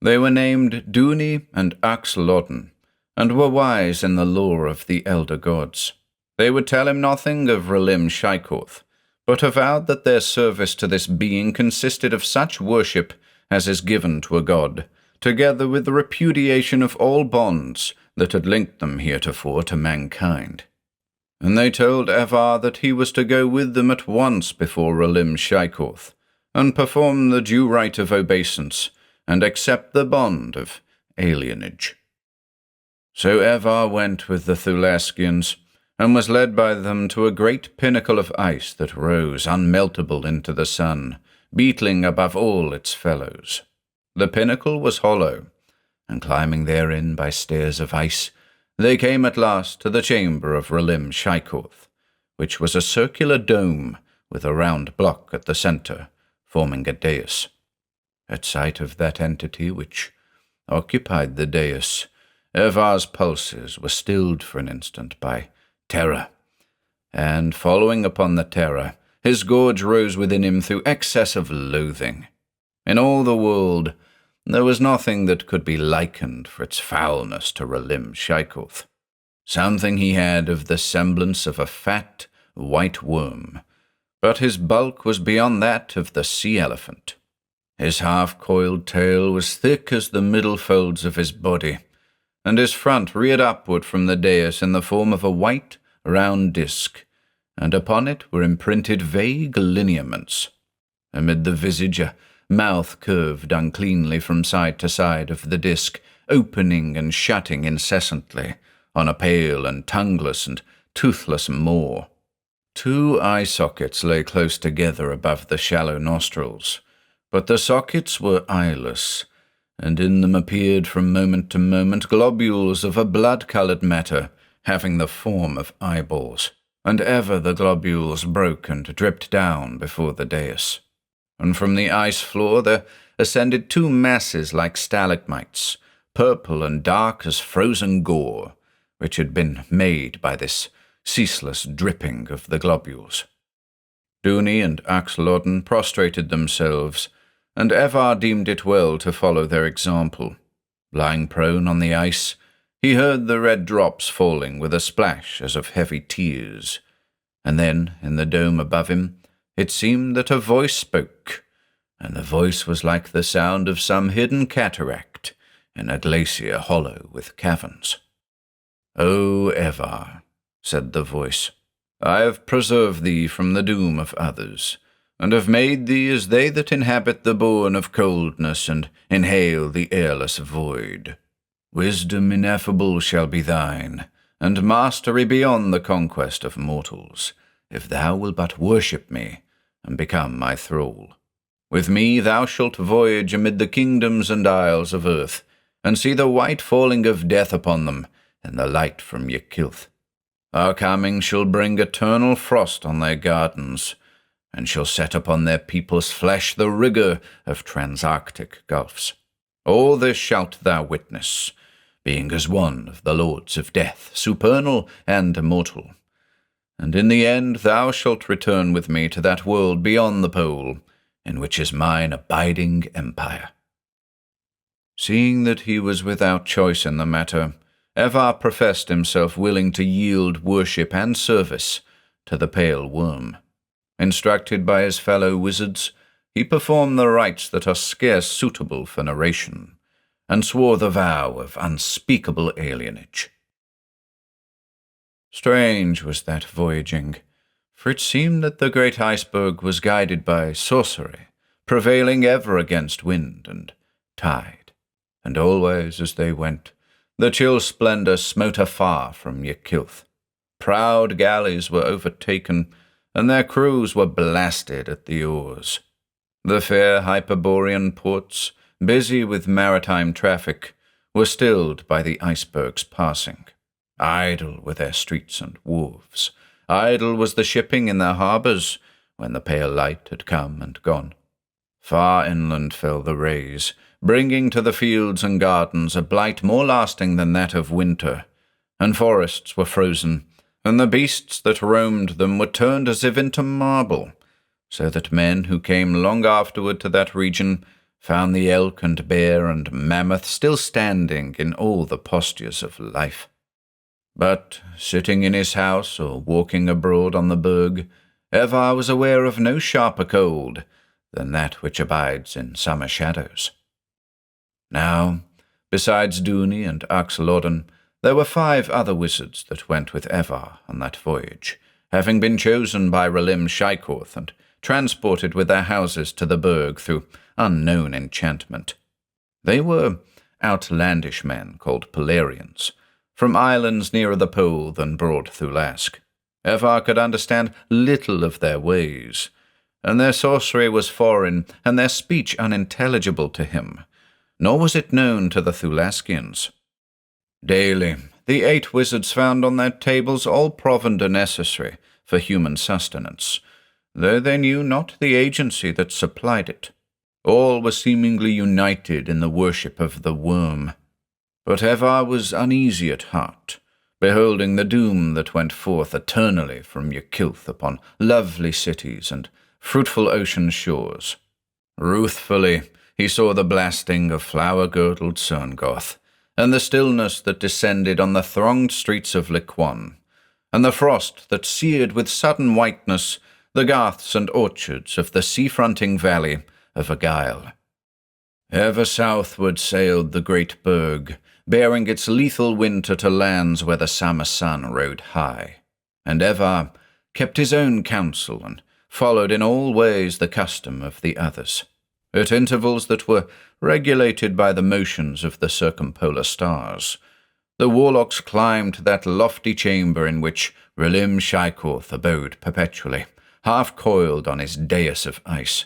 S1: They were named Duni and Axelodden, and were wise in the lore of the elder gods. They would tell him nothing of Relim Shaikoth, but avowed that their service to this being consisted of such worship as is given to a god, together with the repudiation of all bonds that had linked them heretofore to mankind. And they told Evar that he was to go with them at once before Relim Shaikoth, and perform the due rite of obeisance, and accept the bond of alienage. So Evar went with the Thulaskians, and was led by them to a great pinnacle of ice that rose unmeltable into the sun, beetling above all its fellows. The pinnacle was hollow, and climbing therein by stairs of ice, they came at last to the chamber of Relim Shaikoth, which was a circular dome with a round block at the centre, forming a dais. At sight of that entity which occupied the dais, Evar's pulses were stilled for an instant by terror, and, following upon the terror, his gorge rose within him through excess of loathing. In all the world, there was nothing that could be likened for its foulness to Relim Shaikoth. Something he had of the semblance of a fat, white worm, but his bulk was beyond that of the sea elephant. His half-coiled tail was thick as the middle folds of his body, and his front reared upward from the dais in the form of a white, round disk, and upon it were imprinted vague lineaments. Amid the visage a mouth curved uncleanly from side to side of the disk, opening and shutting incessantly, on a pale and tongueless and toothless maw. 2 eye sockets lay close together above the shallow nostrils, but the sockets were eyeless, and in them appeared from moment to moment globules of a blood-coloured matter, having the form of eyeballs, and ever the globules broke and dripped down before the dais. And from the ice floor there ascended 2 masses like stalagmites, purple and dark as frozen gore, which had been made by this ceaseless dripping of the globules. Duni and Axelodden prostrated themselves, and Evar deemed it well to follow their example. Lying prone on the ice, he heard the red drops falling with a splash as of heavy tears, and then, in the dome above him, it seemed that a voice spoke, and the voice was like the sound of some hidden cataract in a glacier hollow with caverns. "O Evar," said the voice, "I have preserved thee from the doom of others, and have made thee as they that inhabit the bourne of coldness and inhale the airless void. Wisdom ineffable shall be thine, and mastery beyond the conquest of mortals, if thou wilt but worship me and become my thrall. With me thou shalt voyage amid the kingdoms and isles of earth, and see the white falling of death upon them, and the light from Ykilth. Our coming shall bring eternal frost on their gardens, and shall set upon their people's flesh the rigour of transarctic gulfs. All this shalt thou witness, being as one of the lords of death, supernal and immortal. And in the end thou shalt return with me to that world beyond the pole, in which is mine abiding empire." Seeing that he was without choice in the matter, Evar professed himself willing to yield worship and service to the pale worm. Instructed by his fellow wizards, he performed the rites that are scarce suitable for narration, and swore the vow of unspeakable alienage. Strange was that voyaging, for it seemed that the great iceberg was guided by sorcery, prevailing ever against wind and tide, and always as they went, the chill splendour smote afar from Ykilth. Proud galleys were overtaken, and their crews were blasted at the oars. The fair Hyperborean ports, busy with maritime traffic, were stilled by the iceberg's passing. Idle were their streets and wharves. Idle was the shipping in their harbours, when the pale light had come and gone. Far inland fell the rays, bringing to the fields and gardens a blight more lasting than that of winter, and forests were frozen, and the beasts that roamed them were turned as if into marble, so that men who came long afterward to that region found the elk and bear and mammoth still standing in all the postures of life. But, sitting in his house or walking abroad on the berg, Evar was aware of no sharper cold than that which abides in summer shadows. Now, besides Dooney and Axelodden, there were 5 other wizards that went with Evar on that voyage, having been chosen by Relim Shaikoth and transported with their houses to the berg through unknown enchantment. They were outlandish men called Polarians, from islands nearer the pole than broad Thulask. Evar could understand little of their ways, and their sorcery was foreign and their speech unintelligible to him, nor was it known to the Thulaskians. Daily, the 8 wizards found on their tables all provender necessary for human sustenance, though they knew not the agency that supplied it. All were seemingly united in the worship of the worm. But Evar was uneasy at heart, beholding the doom that went forth eternally from Ykilth upon lovely cities and fruitful ocean shores. Ruthfully he saw the blasting of flower-girdled Cerngoth, and the stillness that descended on the thronged streets of Liquan, and the frost that seared with sudden whiteness the garths and orchards of the sea-fronting valley of Agail. Ever southward sailed the great berg, bearing its lethal winter to lands where the summer sun rode high, and Evar kept his own counsel and followed in all ways the custom of the others, at intervals that were regulated by the motions of the circumpolar stars. The warlocks climbed that lofty chamber in which Relim Shaikoth abode perpetually, half-coiled on his dais of ice.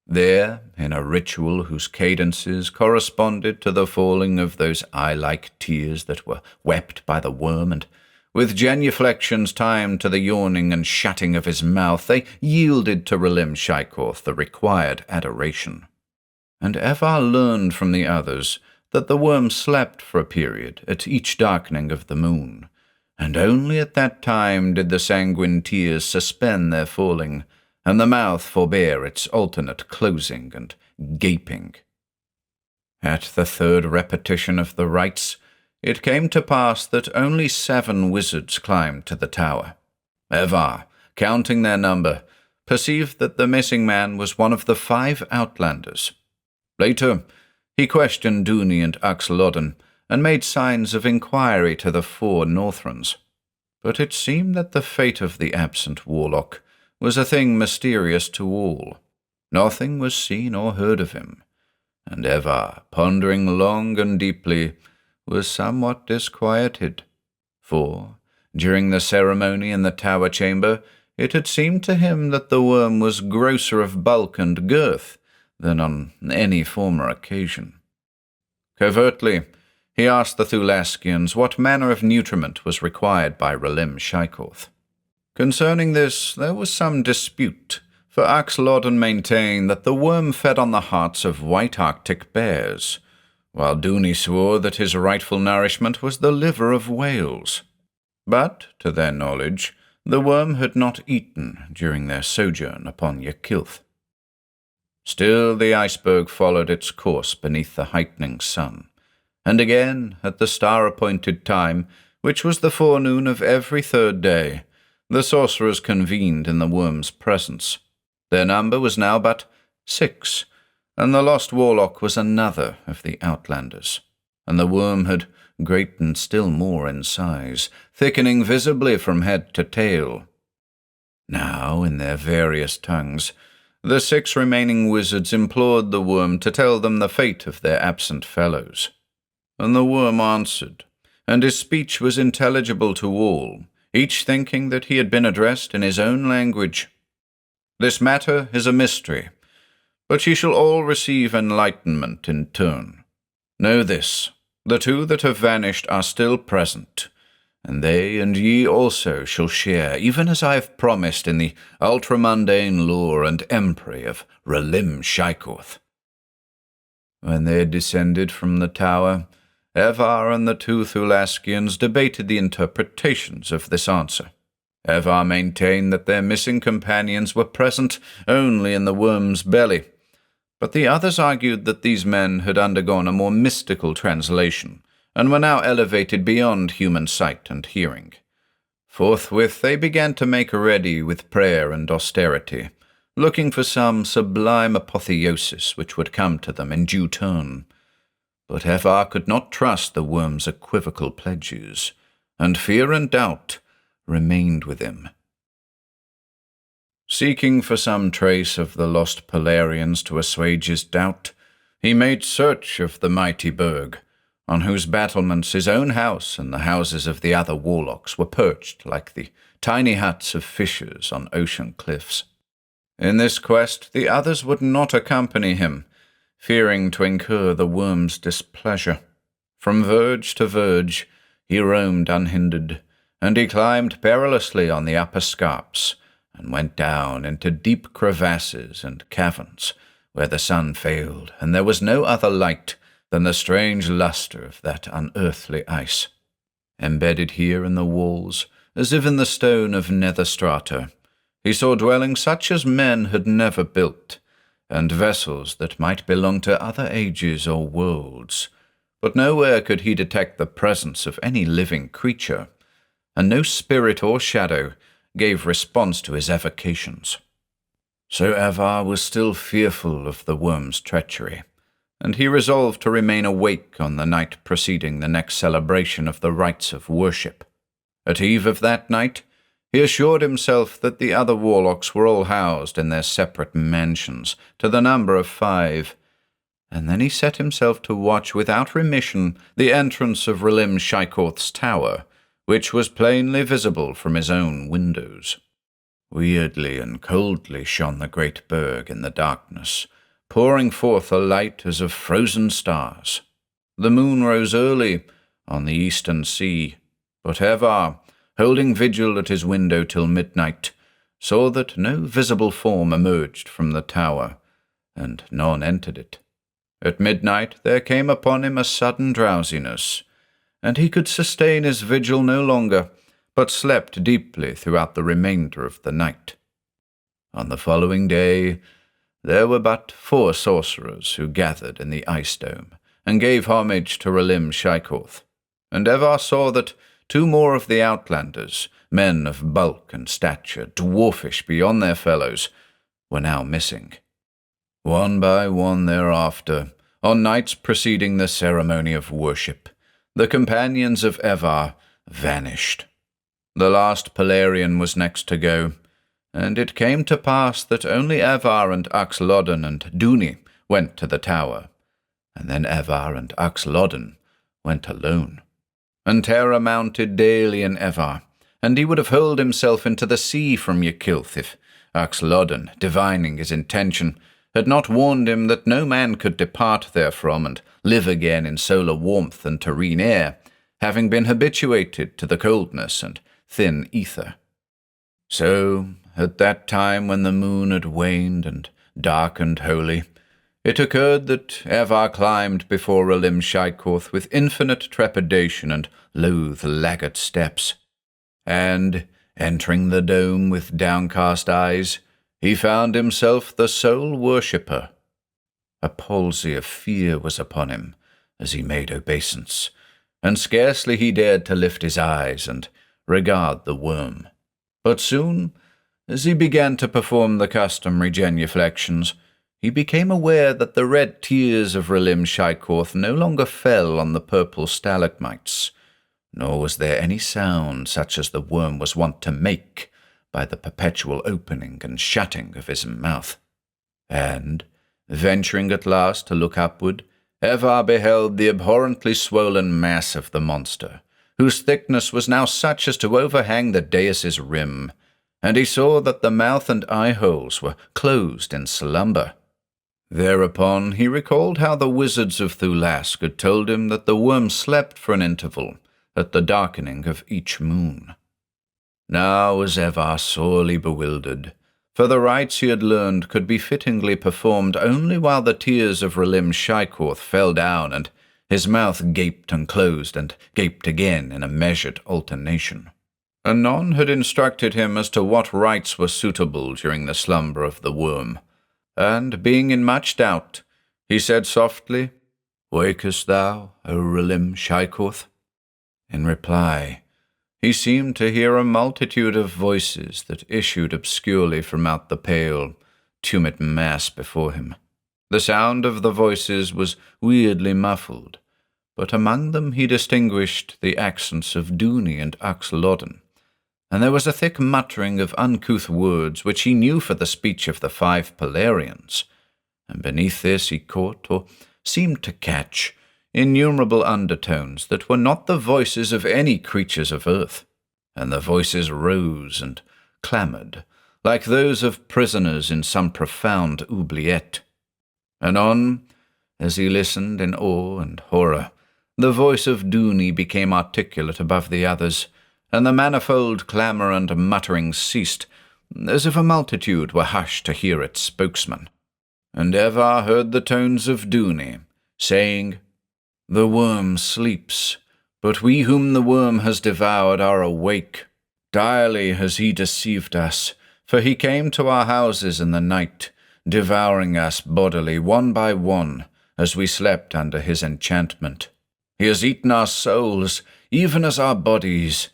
S1: There, in a ritual whose cadences corresponded to the falling of those eye-like tears that were wept by the worm, and with genuflections timed to the yawning and shutting of his mouth, they yielded to Relim Shaikoth the required adoration. And Evar learned from the others that the worm slept for a period at each darkening of the moon, and only at that time did the sanguine tears suspend their falling, and the mouth forbear its alternate closing and gaping. At the 3rd repetition of the rites, it came to pass that only 7 wizards climbed to the tower. Evar, counting their number, perceived that the missing man was one of the 5 outlanders. Later, he questioned Dooney and Axelodden, and made signs of inquiry to the 4 Northrons. But it seemed that the fate of the absent warlock was a thing mysterious to all. Nothing was seen or heard of him, and Evar, pondering long and deeply, was somewhat disquieted, for, during the ceremony in the tower chamber, it had seemed to him that the worm was grosser of bulk and girth than on any former occasion. Covertly, he asked the Thulaskians what manner of nutriment was required by Relim Shaikoth. Concerning this, there was some dispute, for Axelodden maintained that the worm fed on the hearts of white Arctic bears, while Dooney swore that his rightful nourishment was the liver of whales. But, to their knowledge, the worm had not eaten during their sojourn upon Ykilth. Still the iceberg followed its course beneath the heightening sun, and again, at the star-appointed time, which was the forenoon of every 3rd day, the sorcerers convened in the worm's presence. Their number was now but 6, and the lost warlock was another of the outlanders, and the worm had greatened still more in size, thickening visibly from head to tail. Now, in their various tongues, the 6 remaining wizards implored the worm to tell them the fate of their absent fellows. And the worm answered, and his speech was intelligible to all, each thinking that he had been addressed in his own language. This matter is a mystery, but ye shall all receive enlightenment in turn. Know this, the 2 that have vanished are still present, and they and ye also shall share, even as I have promised in the ultramundane lore and empery of Relim Shaikoth. When they had descended from the tower, Evar and the 2 Thulaskians debated the interpretations of this answer. Evar maintained that their missing companions were present only in the worm's belly, but the others argued that these men had undergone a more mystical translation, and were now elevated beyond human sight and hearing. Forthwith they began to make ready with prayer and austerity, looking for some sublime apotheosis which would come to them in due turn. But Evar could not trust the worm's equivocal pledges, and fear and doubt remained with him. Seeking for some trace of the lost Polarians to assuage his doubt, he made search of the mighty burg, on whose battlements his own house and the houses of the other warlocks were perched like the tiny huts of fishers on ocean cliffs. In this quest the others would not accompany him, fearing to incur the worm's displeasure. From verge to verge he roamed unhindered, and he climbed perilously on the upper scarps, and went down into deep crevasses and caverns, where the sun failed, and there was no other light than the strange lustre of that unearthly ice. Embedded here in the walls, as if in the stone of nether strata, he saw dwellings such as men had never built, and vessels that might belong to other ages or worlds, but nowhere could he detect the presence of any living creature, and no spirit or shadow gave response to his evocations. So Evar was still fearful of the worm's treachery, and he resolved to remain awake on the night preceding the next celebration of the rites of worship. At eve of that night, he assured himself that the other warlocks were all housed in their separate mansions, to the number of 5, and then he set himself to watch without remission the entrance of Relim Shaikorth's tower, which was plainly visible from his own windows. Weirdly and coldly shone the great burg in the darkness, pouring forth a light as of frozen stars. The moon rose early on the eastern sea, but Evar, holding vigil at his window till midnight, saw that no visible form emerged from the tower, and none entered it. At midnight there came upon him a sudden drowsiness, and he could sustain his vigil no longer, but slept deeply throughout the remainder of the night. On the following day there were but 4 sorcerers who gathered in the ice dome, and gave homage to Relim Shaikorth, and Evar saw that 2 more of the outlanders, men of bulk and stature dwarfish beyond their fellows, were now missing. One by one thereafter, on nights preceding the ceremony of worship, the companions of Evar vanished. The last Polarian was next to go, and it came to pass that only Evar and Uxlodden and Dooney went to the tower, and then Evar and Uxlodden went alone. And terror mounted daily in Evar, and he would have hurled himself into the sea from Ykilth if Uxlodden, divining his intention, had not warned him that no man could depart therefrom and live again in solar warmth and terrene air, having been habituated to the coldness and thin ether. So, at that time when the moon had waned and darkened wholly, it occurred that Evar climbed before Relim Shaikorth with infinite trepidation and loath laggard steps, and, entering the dome with downcast eyes, he found himself the sole worshipper. A palsy of fear was upon him as he made obeisance, and scarcely he dared to lift his eyes and regard the worm. But soon, as he began to perform the customary genuflections, he became aware that the red tears of Relim Shaikorth no longer fell on the purple stalagmites, nor was there any sound such as the worm was wont to make by the perpetual opening and shutting of his mouth. And, venturing at last to look upward, Evar beheld the abhorrently swollen mass of the monster, whose thickness was now such as to overhang the dais' rim, and he saw that the mouth and eye-holes were closed in slumber. Thereupon he recalled how the wizards of Thulask had told him that the worm slept for an interval at the darkening of each moon. Now was Evar sorely bewildered, for the rites he had learned could be fittingly performed only while the tears of Relim Shaikorth fell down and his mouth gaped and closed and gaped again in a measured alternation. Anon had instructed him as to what rites were suitable during the slumber of the worm, and, being in much doubt, he said softly, "Wakest thou, O Relim Shaikoth?" In reply, he seemed to hear a multitude of voices that issued obscurely from out the pale, tumid mass before him. The sound of the voices was weirdly muffled, but among them he distinguished the accents of Dooney and Axelodden, and there was a thick muttering of uncouth words which he knew for the speech of the 5 Polarians, and beneath this he caught, or seemed to catch, innumerable undertones that were not the voices of any creatures of earth, and the voices rose and clamoured, like those of prisoners in some profound oubliette. Anon, as he listened in awe and horror, the voice of Dooney became articulate above the others, and the manifold clamour and muttering ceased, as if a multitude were hushed to hear its spokesman. And Evar heard the tones of Dooney, saying, "The worm sleeps, but we whom the worm has devoured are awake. Direly has he deceived us, for he came to our houses in the night, devouring us bodily one by one, as we slept under his enchantment. He has eaten our souls, even as our bodies,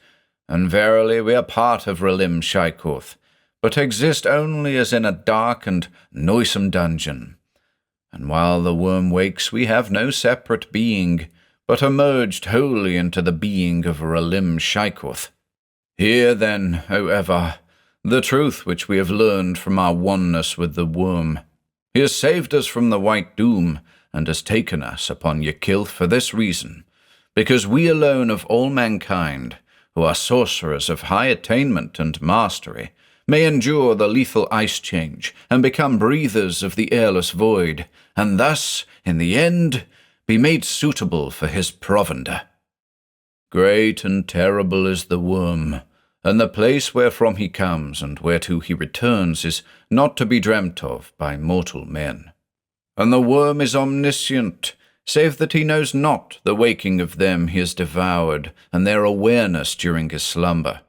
S1: and verily we are part of Relim Shaikoth, but exist only as in a dark and noisome dungeon. And while the worm wakes, we have no separate being, but are merged wholly into the being of Relim Shaikoth. Hear then, O Evar, the truth which we have learned from our oneness with the worm. He has saved us from the White Doom, and has taken us upon Ykilth for this reason, because we alone of all mankind, who are sorcerers of high attainment and mastery, may endure the lethal ice change, and become breathers of the airless void, and thus, in the end, be made suitable for his provender. Great and terrible is the worm, and the place wherefrom he comes and whereto he returns is not to be dreamt of by mortal men. And the worm is omniscient, save that he knows not the waking of them he has devoured, and their awareness during his slumber.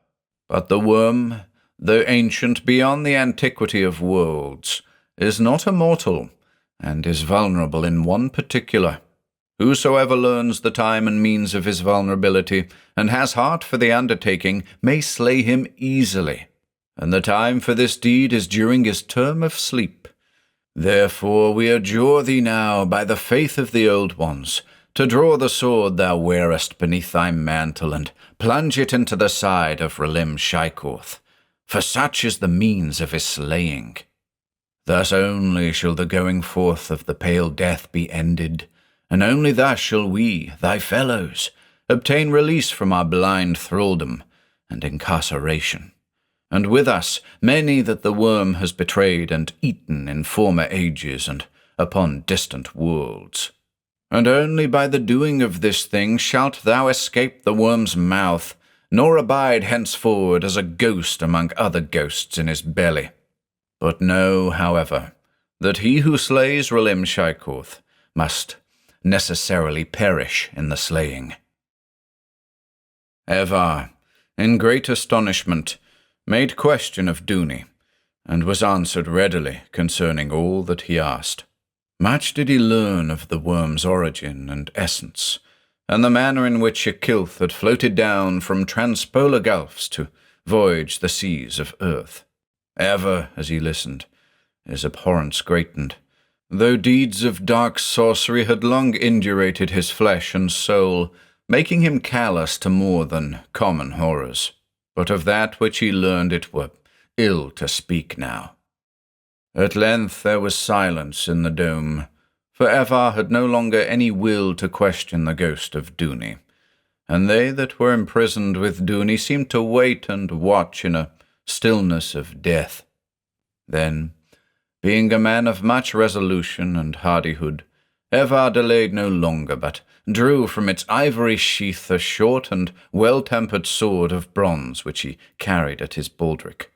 S1: But the worm, though ancient beyond the antiquity of worlds, is not immortal, and is vulnerable in one particular. Whosoever learns the time and means of his vulnerability, and has heart for the undertaking, may slay him easily, and the time for this deed is during his term of sleep. Therefore we adjure thee now, by the faith of the old ones, to draw the sword thou wearest beneath thy mantle, and plunge it into the side of Relim Shaikoth, for such is the means of his slaying. Thus only shall the going forth of the pale death be ended, and only thus shall we, thy fellows, obtain release from our blind thraldom and incarceration, and with us many that the worm has betrayed and eaten in former ages and upon distant worlds. And only by the doing of this thing shalt thou escape the worm's mouth, nor abide henceforward as a ghost among other ghosts in his belly. But know, however, that he who slays Relim Shaikoth must necessarily perish in the slaying." Evar, in great astonishment, made question of Dooney, and was answered readily concerning all that he asked. Much did he learn of the worm's origin and essence, and the manner in which Ykilth had floated down from transpolar gulfs to voyage the seas of earth. Ever, as he listened, his abhorrence greatened, though deeds of dark sorcery had long indurated his flesh and soul, making him callous to more than common horrors. But of that which he learned it were ill to speak now. At length there was silence in the dome, for Evar had no longer any will to question the ghost of Dooney, and they that were imprisoned with Dooney seemed to wait and watch in a stillness of death. Then, being a man of much resolution and hardihood, Evar delayed no longer, but drew from its ivory sheath a short and well-tempered sword of bronze which he carried at his baldric.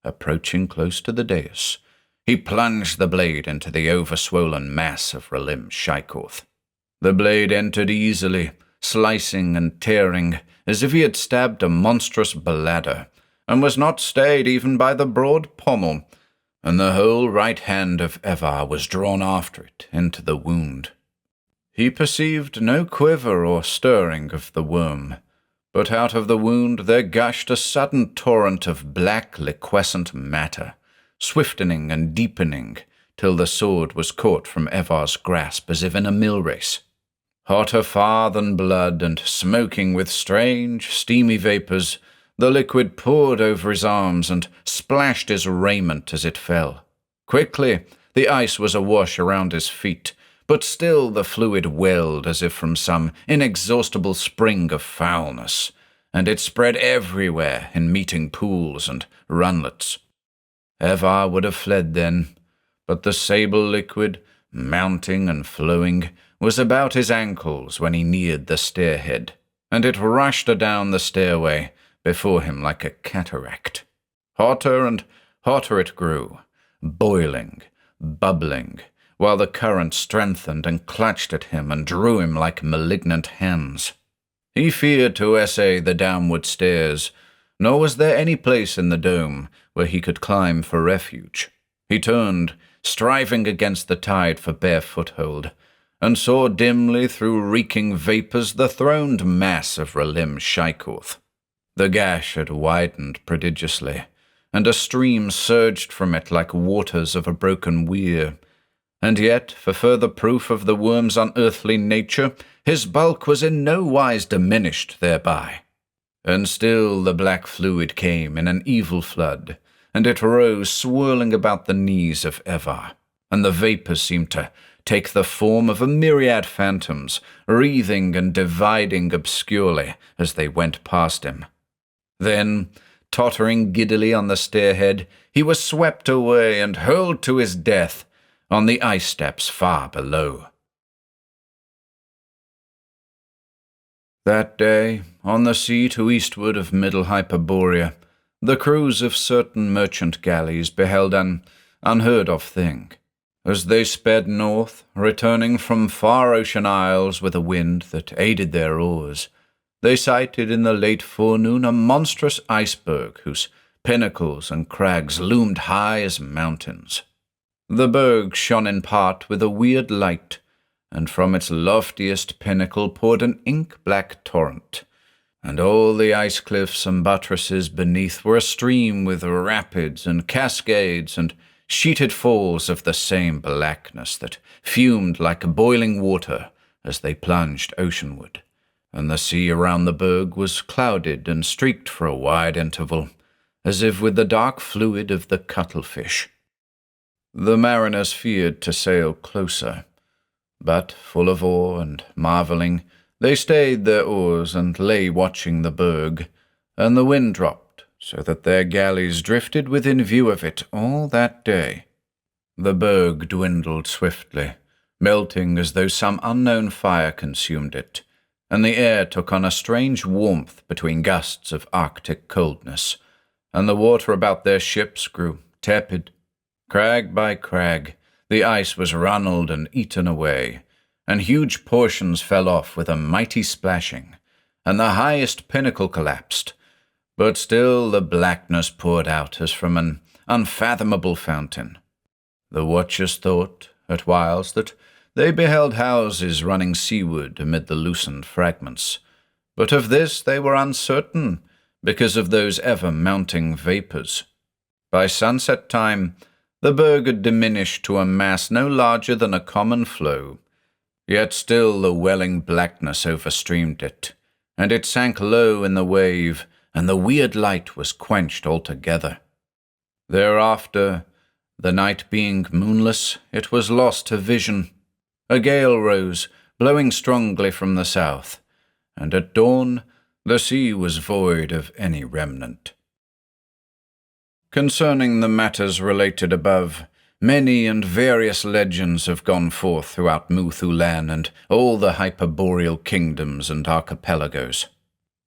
S1: Approaching close to the dais, he plunged the blade into the overswollen mass of Relim Shaikoth. The blade entered easily, slicing and tearing, as if he had stabbed a monstrous bladder, and was not stayed even by the broad pommel, and the whole right hand of Evar was drawn after it into the wound. He perceived no quiver or stirring of the worm, but out of the wound there gushed a sudden torrent of black liquescent matter, swiftening and deepening, till the sword was caught from Evar's grasp as if in a mill race. Hotter far than blood, and smoking with strange, steamy vapours, the liquid poured over his arms and splashed his raiment as it fell. Quickly the ice was awash around his feet, but still the fluid welled as if from some inexhaustible spring of foulness, and it spread everywhere in meeting pools and runlets. Evar would have fled then, but the sable liquid, mounting and flowing, was about his ankles when he neared the stairhead, and it rushed adown the stairway before him like a cataract. Hotter and hotter it grew, boiling, bubbling, while the current strengthened and clutched at him and drew him like malignant hands. He feared to essay the downward stairs, nor was there any place in the dome where he could climb for refuge. He turned, striving against the tide for bare foothold, and saw dimly through reeking vapours the throned mass of Relim Shaikorth. The gash had widened prodigiously, and a stream surged from it like waters of a broken weir, and yet, for further proof of the worm's unearthly nature, his bulk was in no wise diminished thereby. And still the black fluid came in an evil flood, and it rose swirling about the knees of Evar, and the vapours seemed to take the form of a myriad phantoms, wreathing and dividing obscurely as they went past him. Then, tottering giddily on the stairhead, he was swept away and hurled to his death on the ice steps far below. That day, on the sea to eastward of Middle Hyperborea, the crews of certain merchant galleys beheld an unheard-of thing. As they sped north, returning from far ocean isles with a wind that aided their oars, they sighted in the late forenoon a monstrous iceberg whose pinnacles and crags loomed high as mountains. The berg shone in part with a weird light, and from its loftiest pinnacle poured an ink-black torrent, and all the ice cliffs and buttresses beneath were astream with rapids and cascades and sheeted falls of the same blackness that fumed like boiling water as they plunged oceanward, and the sea around the berg was clouded and streaked for a wide interval, as if with the dark fluid of the cuttlefish. The mariners feared to sail closer, but, full of awe and marvelling, they stayed their oars and lay watching the berg, and the wind dropped, so that their galleys drifted within view of it all that day. The berg dwindled swiftly, melting as though some unknown fire consumed it, and the air took on a strange warmth between gusts of arctic coldness, and the water about their ships grew tepid. Crag by crag, the ice was runnelled and eaten away, and huge portions fell off with a mighty splashing, and the highest pinnacle collapsed, but still the blackness poured out as from an unfathomable fountain. The watchers thought, at whiles, that they beheld houses running seaward amid the loosened fragments, but of this they were uncertain, because of those ever-mounting vapours. By sunset time, the berg had diminished to a mass no larger than a common floe, yet still the welling blackness overstreamed it, and it sank low in the wave, and the weird light was quenched altogether. Thereafter, the night being moonless, it was lost to vision. A gale rose, blowing strongly from the south, and at dawn the sea was void of any remnant. Concerning the matters related above, many and various legends have gone forth throughout Wuthoqquan and all the hyperboreal kingdoms and archipelagos.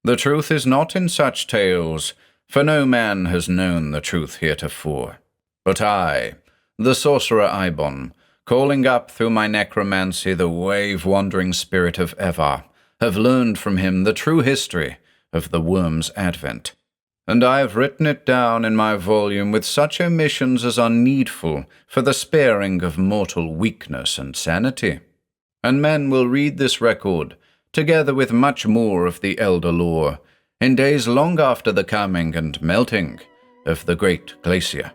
S1: The truth is not in such tales, for no man has known the truth heretofore. But I, the sorcerer Eibon, calling up through my necromancy the wave-wandering spirit of Evar, have learned from him the true history of the worm's advent, and I have written it down in my volume with such omissions as are needful for the sparing of mortal weakness and sanity. And men will read this record, together with much more of the elder lore, in days long after the coming and melting of the great glacier.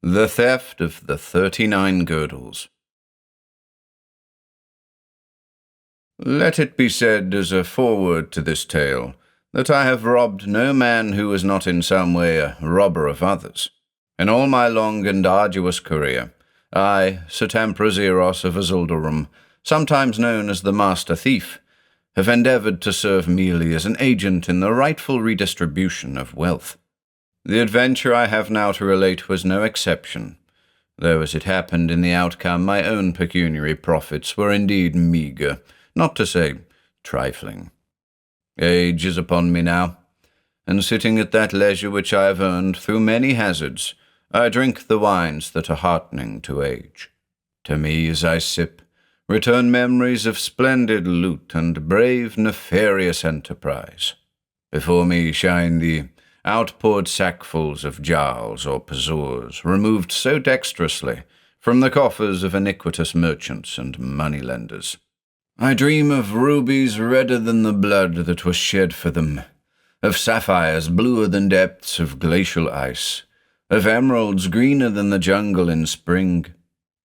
S1: The Theft of the 39 Girdles. Let it be said as a foreword to this tale that I have robbed no man who was not in some way a robber of others. In all my long and arduous career, I, Satampra Zeiros of Avoosl, sometimes known as the Master Thief, have endeavored to serve merely as an agent in the rightful redistribution of wealth. The adventure I have now to relate was no exception, though as it happened in the outcome my own pecuniary profits were indeed meagre, not to say trifling. Age is upon me now, and sitting at that leisure which I have earned through many hazards, I drink the wines that are heartening to age. To me, as I sip, return memories of splendid loot and brave nefarious enterprise. Before me shine the outpoured sackfuls of jars or pazurs, removed so dexterously from the coffers of iniquitous merchants and moneylenders. I dream of rubies redder than the blood that was shed for them, of sapphires bluer than depths of glacial ice, of emeralds greener than the jungle in spring.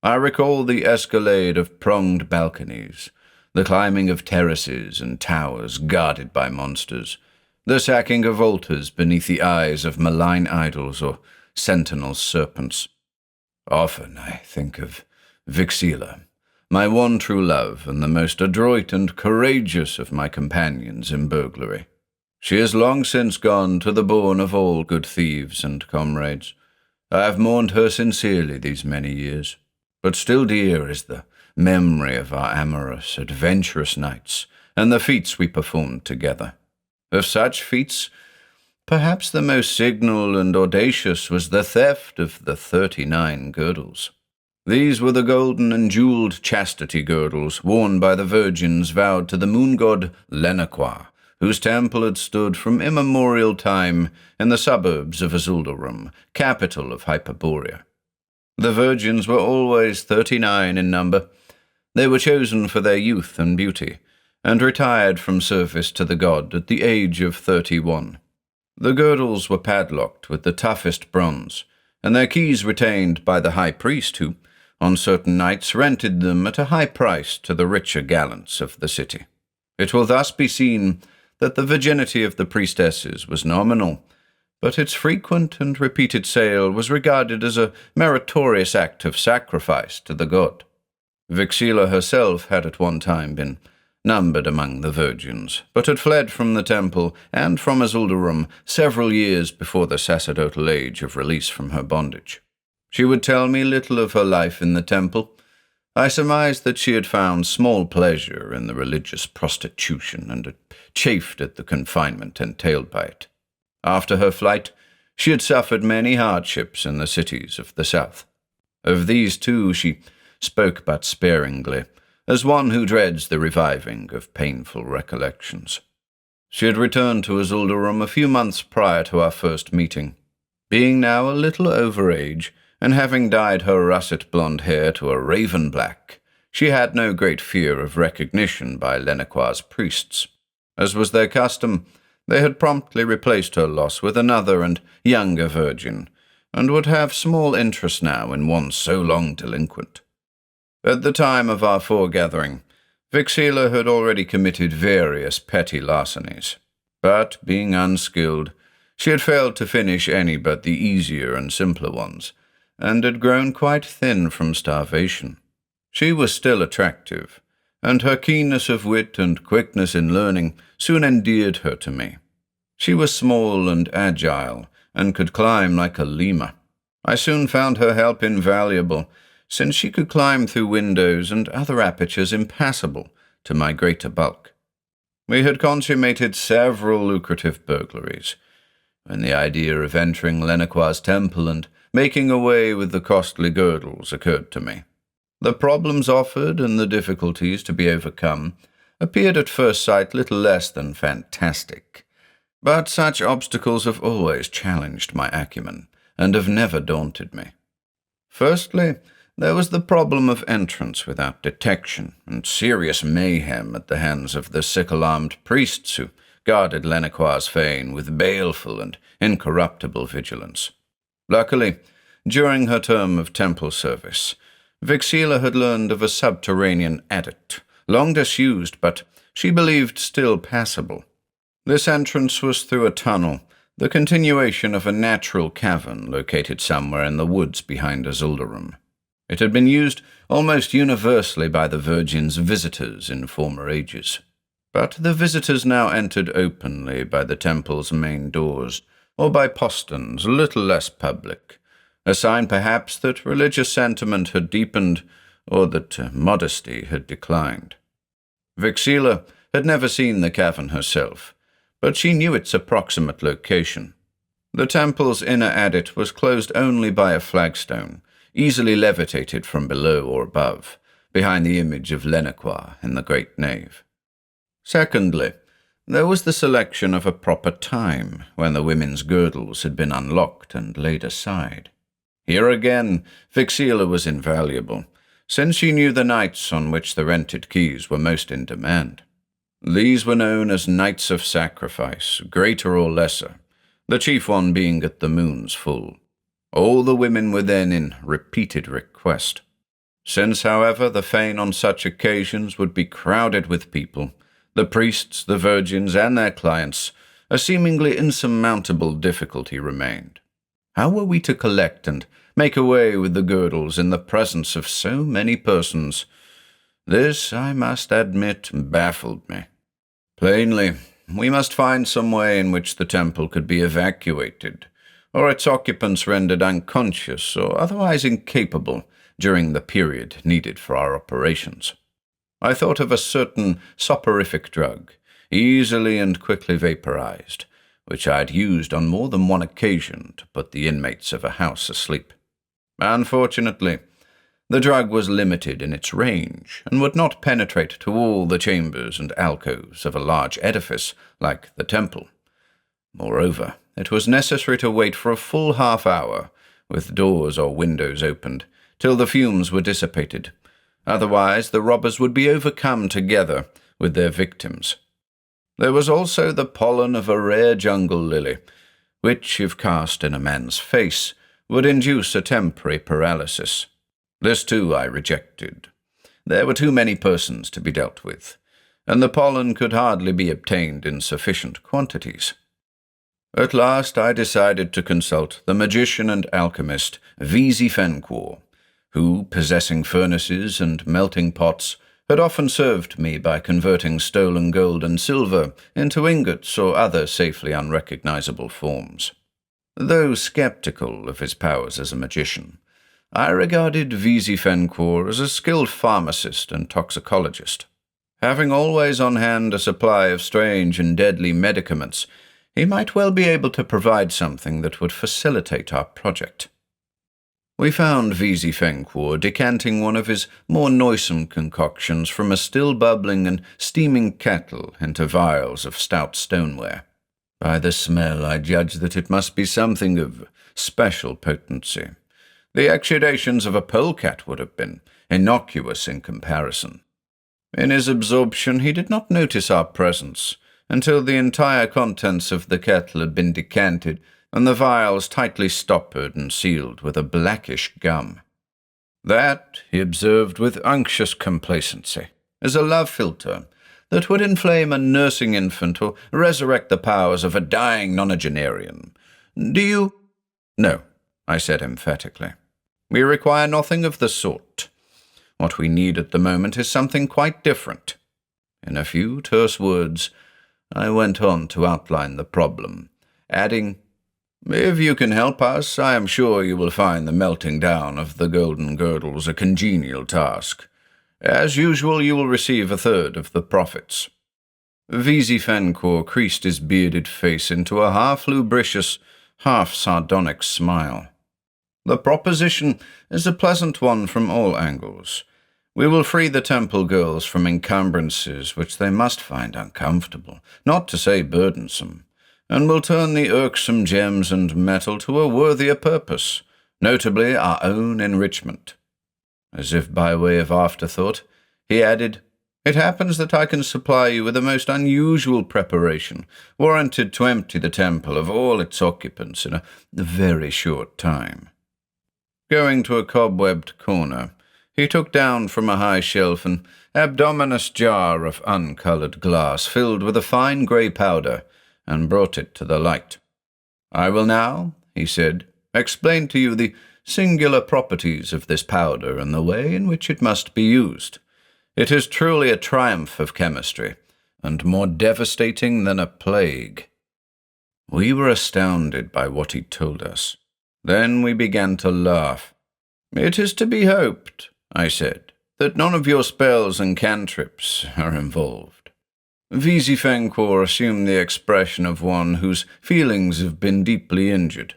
S1: I recall the escalade of pronged balconies, the climbing of terraces and towers guarded by monsters, the sacking of altars beneath the eyes of malign idols or sentinel serpents. Often I think of Vixila, my one true love and the most adroit and courageous of my companions in burglary. She is long since gone to the bourne of all good thieves and comrades. I have mourned her sincerely these many years, but still dear is the memory of our amorous, adventurous nights and the feats we performed together. Of such feats, perhaps the most signal and audacious was the theft of the 39 girdles. These were the golden and jewelled chastity girdles worn by the virgins vowed to the moon god Wuthoqquan, whose temple had stood from immemorial time in the suburbs of Avoosl, capital of Hyperborea. The virgins were always 39 in number. They were chosen for their youth and beauty, and retired from service to the god at the age of 31. The girdles were padlocked with the toughest bronze, and their keys retained by the high priest who, on certain nights, rented them at a high price to the richer gallants of the city. It will thus be seen that the virginity of the priestesses was nominal, but its frequent and repeated sale was regarded as a meritorious act of sacrifice to the god. Vixila herself had at one time been numbered among the virgins, but had fled from the temple and from Avoosl several years before the sacerdotal age of release from her bondage. She would tell me little of her life in the temple. I surmised that she had found small pleasure in the religious prostitution and had chafed at the confinement entailed by it. After her flight, she had suffered many hardships in the cities of the south. Of these, too, she spoke but sparingly, as one who dreads the reviving of painful recollections. She had returned to Avoosl a few months prior to our first meeting. Being now a little over age, and having dyed her russet blonde hair to a raven black, she had no great fear of recognition by Wuthoqquan's priests. As was their custom, they had promptly replaced her loss with another and younger virgin, and would have small interest now in one so long delinquent. At the time of our foregathering, Vixila had already committed various petty larcenies, but, being unskilled, she had failed to finish any but the easier and simpler ones, and had grown quite thin from starvation. She was still attractive, and her keenness of wit and quickness in learning soon endeared her to me. She was small and agile, and could climb like a lemur. I soon found her help invaluable, since she could climb through windows and other apertures impassable to my greater bulk. We had consummated several lucrative burglaries, when the idea of entering Lennequois' temple and making away with the costly girdles occurred to me. The problems offered and the difficulties to be overcome appeared at first sight little less than fantastic, but such obstacles have always challenged my acumen and have never daunted me. Firstly, there was the problem of entrance without detection and serious mayhem at the hands of the sickle-armed priests who guarded Lennequois' fane with baleful and incorruptible vigilance. Luckily, during her term of temple service, Vixila had learned of a subterranean adit, long disused, but she believed still passable. This entrance was through a tunnel, the continuation of a natural cavern located somewhere in the woods behind Azuldarum. It had been used almost universally by the Virgin's visitors in former ages. But the visitors now entered openly by the temple's main doors, or by posterns little less public, a sign perhaps that religious sentiment had deepened or that modesty had declined. Vixila had never seen the cavern herself, but she knew its approximate location. The temple's inner adit was closed only by a flagstone, easily levitated from below or above, behind the image of Lennequois in the great nave. Secondly, there was the selection of a proper time when the women's girdles had been unlocked and laid aside. Here again, Vixila was invaluable, since she knew the nights on which the rented keys were most in demand. These were known as nights of sacrifice, greater or lesser, the chief one being at the moon's full. All the women were then in repeated request. Since, however, the fane on such occasions would be crowded with people, the priests, the virgins, and their clients, a seemingly insurmountable difficulty remained. How were we to collect and make away with the girdles in the presence of so many persons? This, I must admit, baffled me. Plainly, we must find some way in which the temple could be evacuated, or its occupants rendered unconscious or otherwise incapable during the period needed for our operations. I thought of a certain soporific drug, easily and quickly vaporized, which I had used on more than one occasion to put the inmates of a house asleep. Unfortunately, the drug was limited in its range and would not penetrate to all the chambers and alcoves of a large edifice like the temple. Moreover, it was necessary to wait for a full half-hour, with doors or windows opened, till the fumes were dissipated. Otherwise, the robbers would be overcome together with their victims. There was also the pollen of a rare jungle lily, which, if cast in a man's face, would induce a temporary paralysis. This, too, I rejected. There were too many persons to be dealt with, and the pollen could hardly be obtained in sufficient quantities. At last I decided to consult the magician and alchemist Avoosl, who, possessing furnaces and melting pots, had often served me by converting stolen gold and silver into ingots or other safely unrecognizable forms. Though skeptical of his powers as a magician, I regarded Avoosl as a skilled pharmacist and toxicologist. Having always on hand a supply of strange and deadly medicaments, he might well be able to provide something that would facilitate our project. We found Avoosl decanting one of his more noisome concoctions from a still bubbling and steaming kettle into vials of stout stoneware. By the smell I judged that it must be something of special potency. The exudations of a polecat would have been innocuous in comparison. In his absorption he did not notice our presence until the entire contents of the kettle had been decanted and the vials tightly stoppered and sealed with a blackish gum. That, he observed with unctuous complacency, is a love philtre that would inflame a nursing infant or resurrect the powers of a dying nonagenarian. Do you— No, I said emphatically. We require nothing of the sort. What we need at the moment is something quite different." In a few terse words, I went on to outline the problem, adding, "If you can help us, I am sure you will find the melting down of the golden girdles a congenial task. As usual, you will receive a third of the profits." Fencor creased his bearded face into a half-lubricious, half-sardonic smile. "The proposition is a pleasant one from all angles. We will free the temple girls from encumbrances which they must find uncomfortable, not to say burdensome, and will turn the irksome gems and metal to a worthier purpose, notably our own enrichment." As if by way of afterthought, he added, "It happens that I can supply you with a most unusual preparation, warranted to empty the temple of all its occupants in a very short time." Going to a cobwebbed corner, he took down from a high shelf an abdominous jar of uncoloured glass filled with a fine grey powder, and brought it to the light. "I will now," he said, "explain to you the singular properties of this powder and the way in which it must be used. It is truly a triumph of chemistry, and more devastating than a plague." We were astounded by what he told us. Then we began to laugh. "It is to be hoped," I said, "that none of your spells and cantrips are involved." Fencor assumed the expression of one whose feelings have been deeply injured.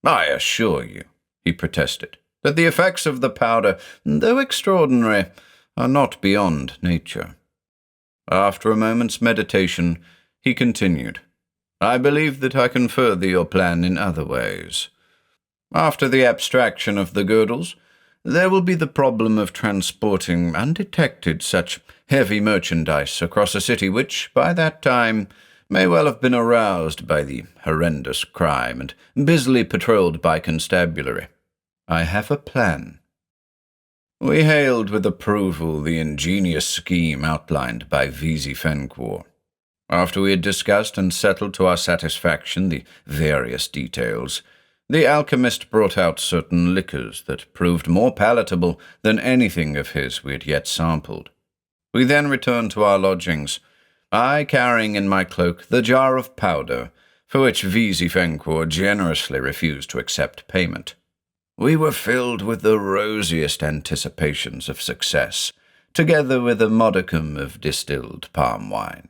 S1: "I assure you," he protested, "that the effects of the powder, though extraordinary, are not beyond nature." After a moment's meditation, he continued, "I believe that I can further your plan in other ways. After the abstraction of the girdles, there will be the problem of transporting undetected such heavy merchandise across a city which, by that time, may well have been aroused by the horrendous crime and busily patrolled by constabulary. I have a plan." We hailed with approval the ingenious scheme outlined by Fencor. After we had discussed and settled to our satisfaction the various details, the alchemist brought out certain liquors that proved more palatable than anything of his we had yet sampled. We then returned to our lodgings, I carrying in my cloak the jar of powder, for which Fencor generously refused to accept payment. We were filled with the rosiest anticipations of success, together with a modicum of distilled palm wine.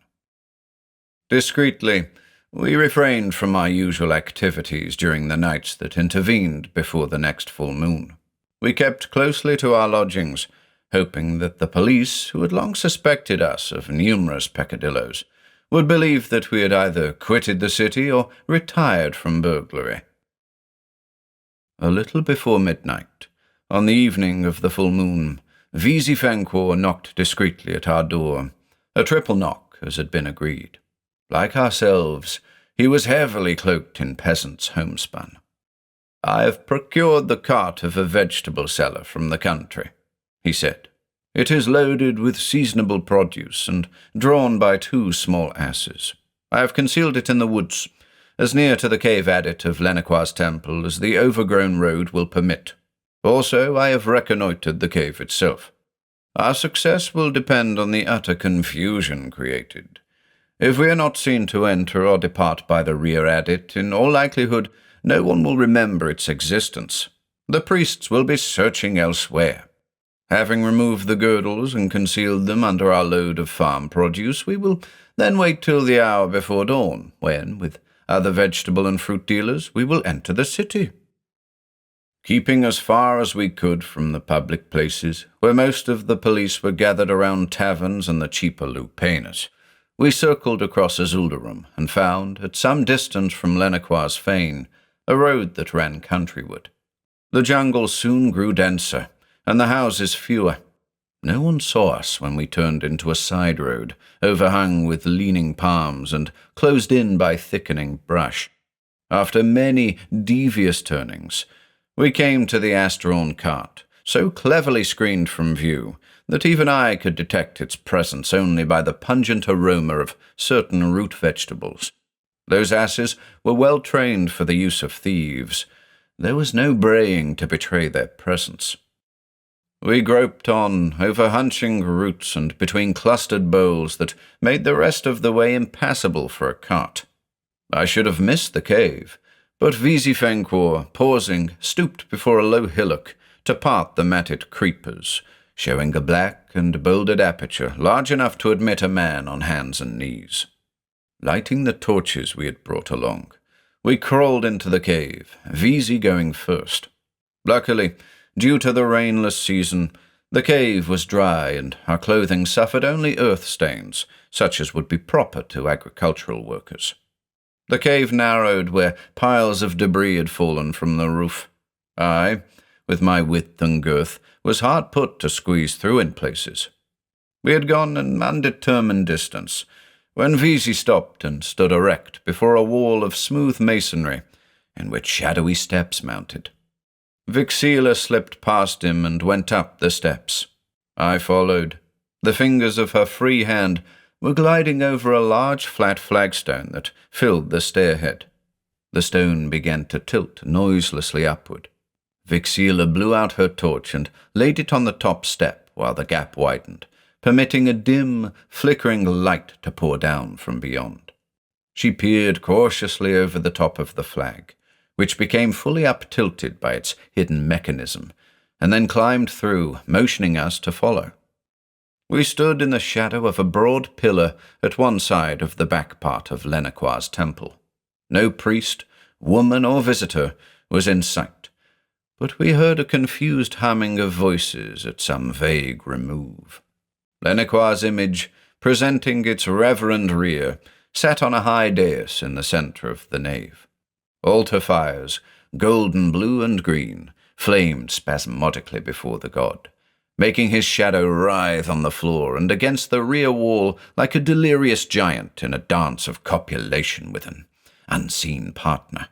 S1: Discreetly, we refrained from our usual activities during the nights that intervened before the next full moon. We kept closely to our lodgings, hoping that the police, who had long suspected us of numerous peccadilloes, would believe that we had either quitted the city or retired from burglary. A little before midnight, on the evening of the full moon, Fencor knocked discreetly at our door, a triple knock, as had been agreed. Like ourselves, he was heavily cloaked in peasant's homespun. "I have procured the cart of a vegetable seller from the country," he said. "It is loaded with seasonable produce and drawn by 2 small asses. I have concealed it in the woods, as near to the cave adit of Lenequa's temple as the overgrown road will permit. Also, I have reconnoitred the cave itself. Our success will depend on the utter confusion created. If we are not seen to enter or depart by the rear adit, in all likelihood no one will remember its existence. The priests will be searching elsewhere. Having removed the girdles and concealed them under our load of farm produce, we will then wait till the hour before dawn, when, with other vegetable and fruit dealers, we will enter the city." Keeping as far as we could from the public places, where most of the police were gathered around taverns and the cheaper lupanas, we circled across Avoosl and found, at some distance from Lenequa's fane, a road that ran countryward. The jungle soon grew denser, and the houses fewer. No one saw us when we turned into a side road, overhung with leaning palms and closed in by thickening brush. After many devious turnings, we came to the ass-drawn cart, so cleverly screened from view that even I could detect its presence only by the pungent aroma of certain root vegetables. Those asses were well trained for the use of thieves. There was no braying to betray their presence. We groped on, over hunching roots and between clustered boles that made the rest of the way impassable for a cart. I should have missed the cave, but Visifenquor, pausing, stooped before a low hillock to part the matted creepers, showing a black and bolded aperture large enough to admit a man on hands and knees. Lighting the torches we had brought along, we crawled into the cave, Visi going first. Luckily, due to the rainless season, the cave was dry and our clothing suffered only earth stains, such as would be proper to agricultural workers. The cave narrowed where piles of debris had fallen from the roof. I, with my width and girth, was hard put to squeeze through in places. We had gone an undetermined distance, when Visi stopped and stood erect before a wall of smooth masonry, in which shadowy steps mounted. Vixila slipped past him and went up the steps. I followed. The fingers of her free hand were gliding over a large flat flagstone that filled the stairhead. The stone began to tilt noiselessly upward. Vixila blew out her torch and laid it on the top step while the gap widened, permitting a dim, flickering light to pour down from beyond. She peered cautiously over the top of the flag, which became fully up-tilted by its hidden mechanism, and then climbed through, motioning us to follow. We stood in the shadow of a broad pillar at one side of the back part of Lennequar's temple. No priest, woman, or visitor was in sight, but we heard a confused humming of voices at some vague remove. Lennequar's image, presenting its reverend rear, sat on a high dais in the centre of the nave. Altar fires, golden, blue, and green, flamed spasmodically before the god, making his shadow writhe on the floor and against the rear wall like a delirious giant in a dance of copulation with an unseen partner.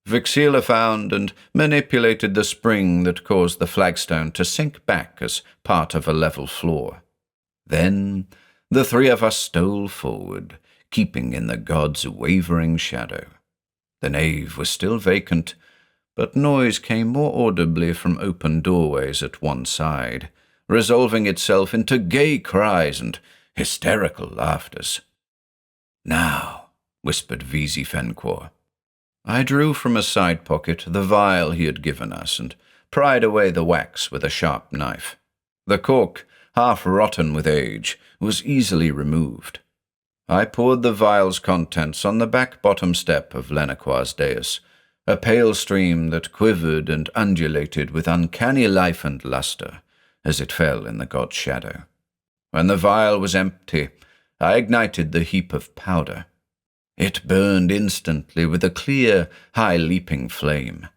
S1: Vixila found and manipulated the spring that caused the flagstone to sink back as part of a level floor. Then the three of us stole forward, keeping in the god's wavering shadow. The nave was still vacant, but noise came more audibly from open doorways at one side, resolving itself into gay cries and hysterical laughters. "Now," whispered Visifenquor. I drew from a side pocket the vial he had given us and pried away the wax with a sharp knife. The cork, half rotten with age, was easily removed. I poured the vial's contents on the back-bottom step of Lennequar's dais, a pale stream that quivered and undulated with uncanny life and luster as it fell in the god's shadow. When the vial was empty, I ignited the heap of powder. It burned instantly with a clear, high-leaping flame.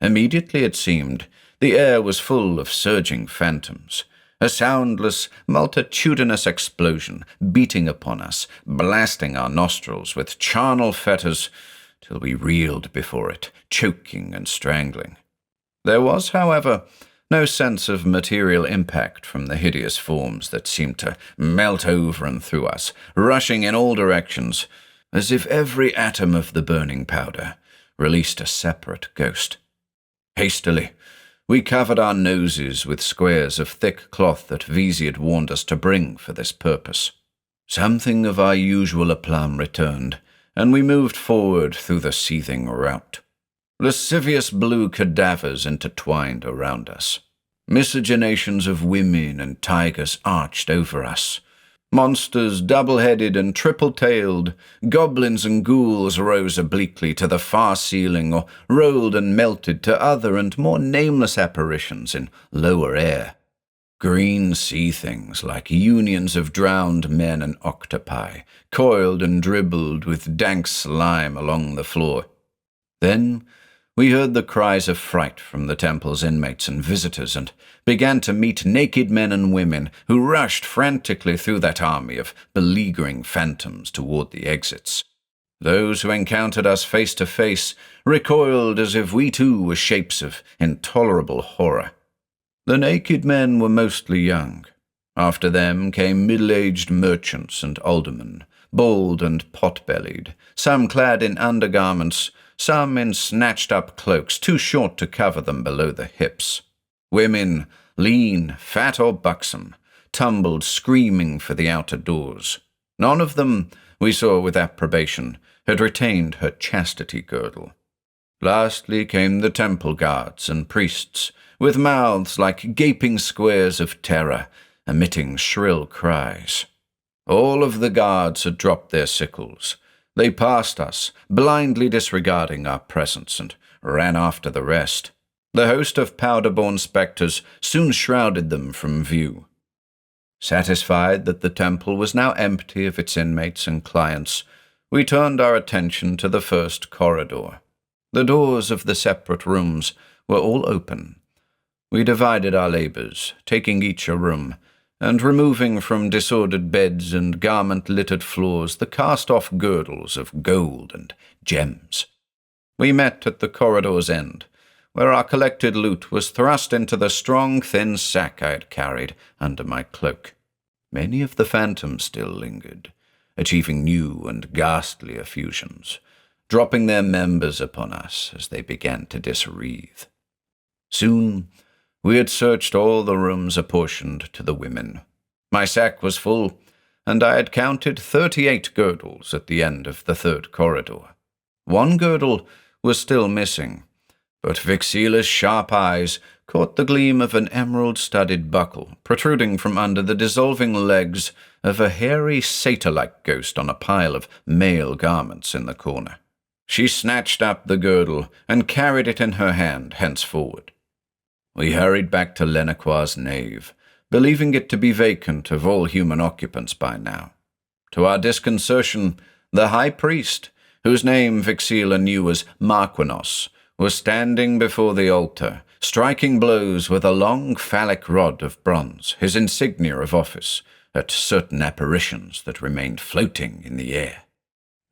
S1: Immediately, it seemed, the air was full of surging phantoms, a soundless, multitudinous explosion beating upon us, blasting our nostrils with charnel fetters till we reeled before it, choking and strangling. There was, however, no sense of material impact from the hideous forms that seemed to melt over and through us, rushing in all directions, as if every atom of the burning powder released a separate ghost. Hastily, we covered our noses with squares of thick cloth that Visi had warned us to bring for this purpose. Something of our usual aplomb returned, and we moved forward through the seething rout. Lascivious blue cadavers intertwined around us. Miscegenations of women and tigers arched over us. Monsters, double-headed and triple-tailed, goblins and ghouls rose obliquely to the far ceiling or rolled and melted to other and more nameless apparitions in lower air. Green sea things like unions of drowned men and octopi coiled and dribbled with dank slime along the floor. Then we heard the cries of fright from the temple's inmates and visitors and began to meet naked men and women who rushed frantically through that army of beleaguering phantoms toward the exits. Those who encountered us face to face recoiled as if we too were shapes of intolerable horror. The naked men were mostly young. After them came middle-aged merchants and aldermen, bald and pot-bellied, some clad in undergarments, some in snatched-up cloaks too short to cover them below the hips. Women, lean, fat or buxom, tumbled screaming for the outer doors. None of them, we saw with approbation, had retained her chastity girdle. Lastly came the temple guards and priests, with mouths like gaping squares of terror, emitting shrill cries. All of the guards had dropped their sickles. They passed us, blindly disregarding our presence, and ran after the rest. The host of powder-born spectres soon shrouded them from view. Satisfied that the temple was now empty of its inmates and clients, we turned our attention to the first corridor. The doors of the separate rooms were all open. We divided our labors, taking each a room, and removing from disordered beds and garment-littered floors the cast-off girdles of gold and gems. We met at the corridor's end, where our collected loot was thrust into the strong, thin sack I had carried under my cloak. Many of the phantoms still lingered, achieving new and ghastlier fusions, dropping their members upon us as they began to diswreathe. Soon, we had searched all the rooms apportioned to the women. My sack was full, and I had counted 38 girdles at the end of the third corridor. One girdle was still missing, but Vixila's sharp eyes caught the gleam of an emerald-studded buckle protruding from under the dissolving legs of a hairy satyr-like ghost on a pile of male garments in the corner. She snatched up the girdle and carried it in her hand henceforward. We hurried back to Lenaqur's nave, believing it to be vacant of all human occupants by now. To our disconcertion, the high priest, whose name Vixila knew as Marquinos, was standing before the altar, striking blows with a long phallic rod of bronze, his insignia of office, at certain apparitions that remained floating in the air.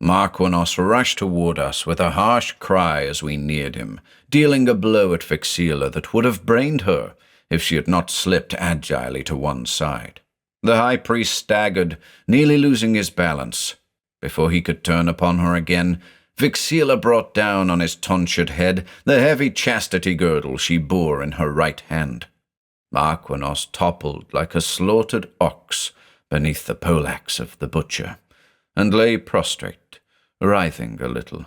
S1: Marquinos rushed toward us with a harsh cry as we neared him, dealing a blow at Vixila that would have brained her if she had not slipped agilely to one side. The high priest staggered, nearly losing his balance. Before he could turn upon her again, Vixila brought down on his tonsured head the heavy chastity girdle she bore in her right hand. Marquinos toppled like a slaughtered ox beneath the poleaxe of the butcher, and lay prostrate, writhing a little.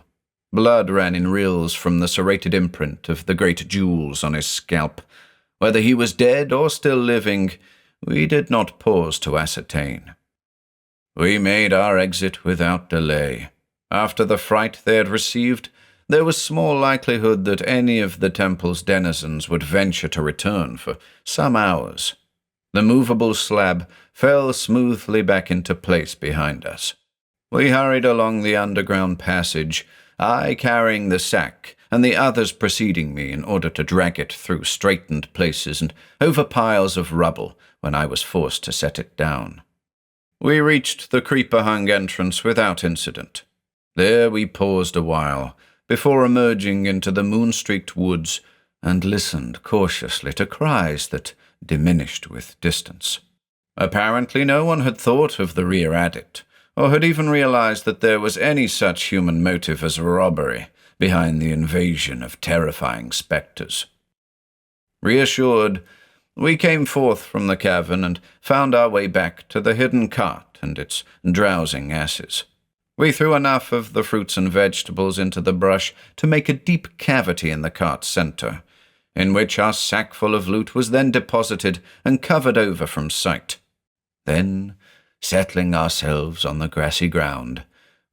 S1: Blood ran in rills from the serrated imprint of the great jewels on his scalp. Whether he was dead or still living, we did not pause to ascertain. We made our exit without delay. After the fright they had received, there was small likelihood that any of the temple's denizens would venture to return for some hours. The movable slab fell smoothly back into place behind us. We hurried along the underground passage, I carrying the sack, and the others preceding me in order to drag it through straightened places and over piles of rubble when I was forced to set it down. We reached the creeper-hung entrance without incident. There we paused a while, before emerging into the moon-streaked woods, and listened cautiously to cries that diminished with distance. Apparently no one had thought of the rear addict, or had even realized that there was any such human motive as robbery behind the invasion of terrifying spectres. Reassured, we came forth from the cavern and found our way back to the hidden cart and its drowsing asses. We threw enough of the fruits and vegetables into the brush to make a deep cavity in the cart's center, in which our sackful of loot was then deposited and covered over from sight. Then, settling ourselves on the grassy ground,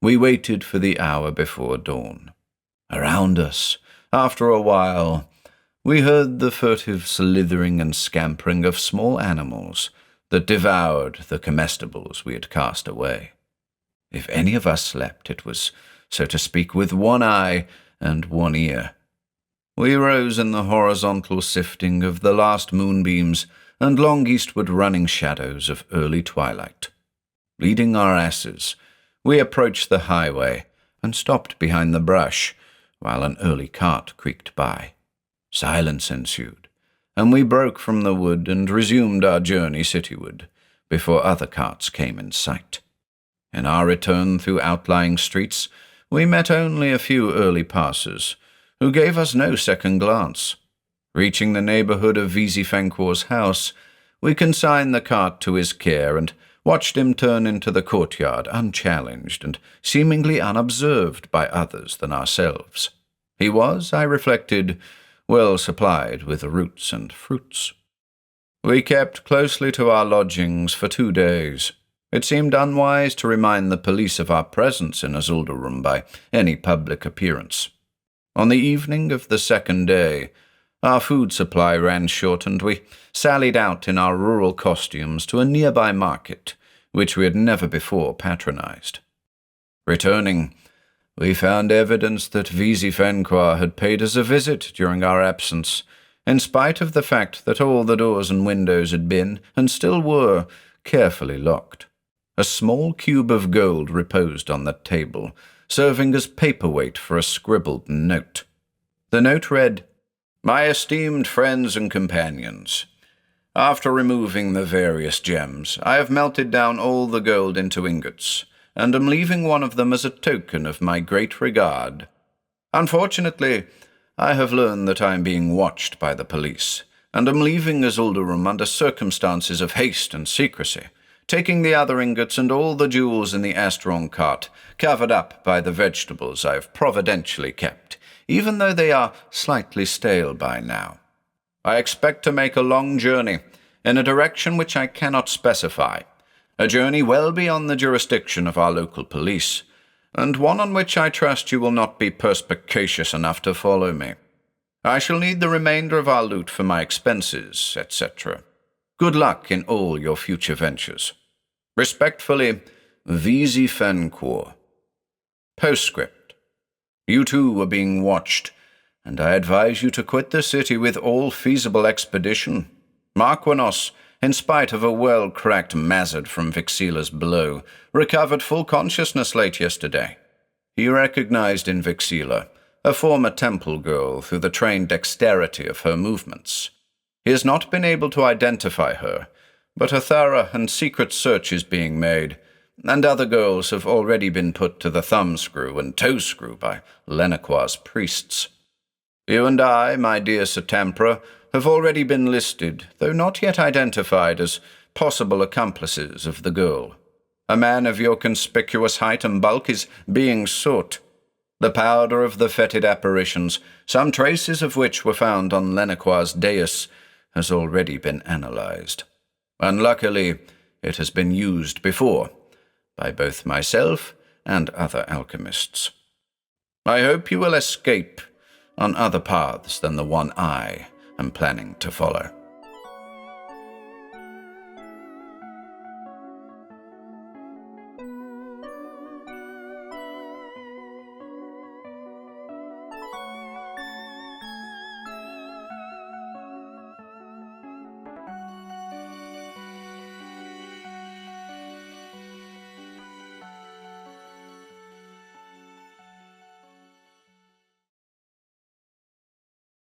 S1: we waited for the hour before dawn. Around us, after a while, we heard the furtive slithering and scampering of small animals that devoured the comestibles we had cast away. If any of us slept, it was, so to speak, with one eye and one ear. We rose in the horizontal sifting of the last moonbeams and long eastward running shadows of early twilight. Leading our asses, we approached the highway and stopped behind the brush while an early cart creaked by. Silence ensued, and we broke from the wood and resumed our journey cityward before other carts came in sight. In our return through outlying streets, we met only a few early passers, who gave us no second glance. Reaching the neighborhood of Visifenquor's house, we consigned the cart to his care and watched him turn into the courtyard unchallenged and seemingly unobserved by others than ourselves. He was, I reflected, well supplied with roots and fruits. We kept closely to our lodgings for 2 days. It seemed unwise to remind the police of our presence in Azuldarum by any public appearance. On the evening of the 2nd day, our food supply ran short, and we sallied out in our rural costumes to a nearby market, which we had never before patronized. Returning, we found evidence that Visifenquor had paid us a visit during our absence, in spite of the fact that all the doors and windows had been, and still were, carefully locked. A small cube of gold reposed on the table, serving as paperweight for a scribbled note. The note read, "My esteemed friends and companions, after removing the various gems, I have melted down all the gold into ingots, and am leaving one of them as a token of my great regard. Unfortunately, I have learned that I am being watched by the police, and am leaving Azuldarum under circumstances of haste and secrecy, taking the other ingots and all the jewels in the Astron cart, covered up by the vegetables I have providentially kept, even though they are slightly stale by now. I expect to make a long journey, in a direction which I cannot specify, a journey well beyond the jurisdiction of our local police, and one on which I trust you will not be perspicacious enough to follow me. I shall need the remainder of our loot for my expenses, etc. Good luck in all your future ventures. Respectfully, Visifenquor. Postscript. You too are being watched, and I advise you to quit the city with all feasible expedition. Marquinos, in spite of a well-cracked mazzard from Vixila's blow, recovered full consciousness late yesterday. He recognized in Vixila a former temple girl through the trained dexterity of her movements. He has not been able to identify her, but a thorough and secret search is being made, and other girls have already been put to the thumbscrew and toe-screw by Lenaqua's priests. You and I, my dear Satampra, have already been listed, though not yet identified, as possible accomplices of the girl. A man of your conspicuous height and bulk is being sought. The powder of the fetid apparitions, some traces of which were found on Lenaqua's dais, has already been analyzed. Unluckily, it has been used before, by both myself and other alchemists. I hope you will escape on other paths than the one I am planning to follow.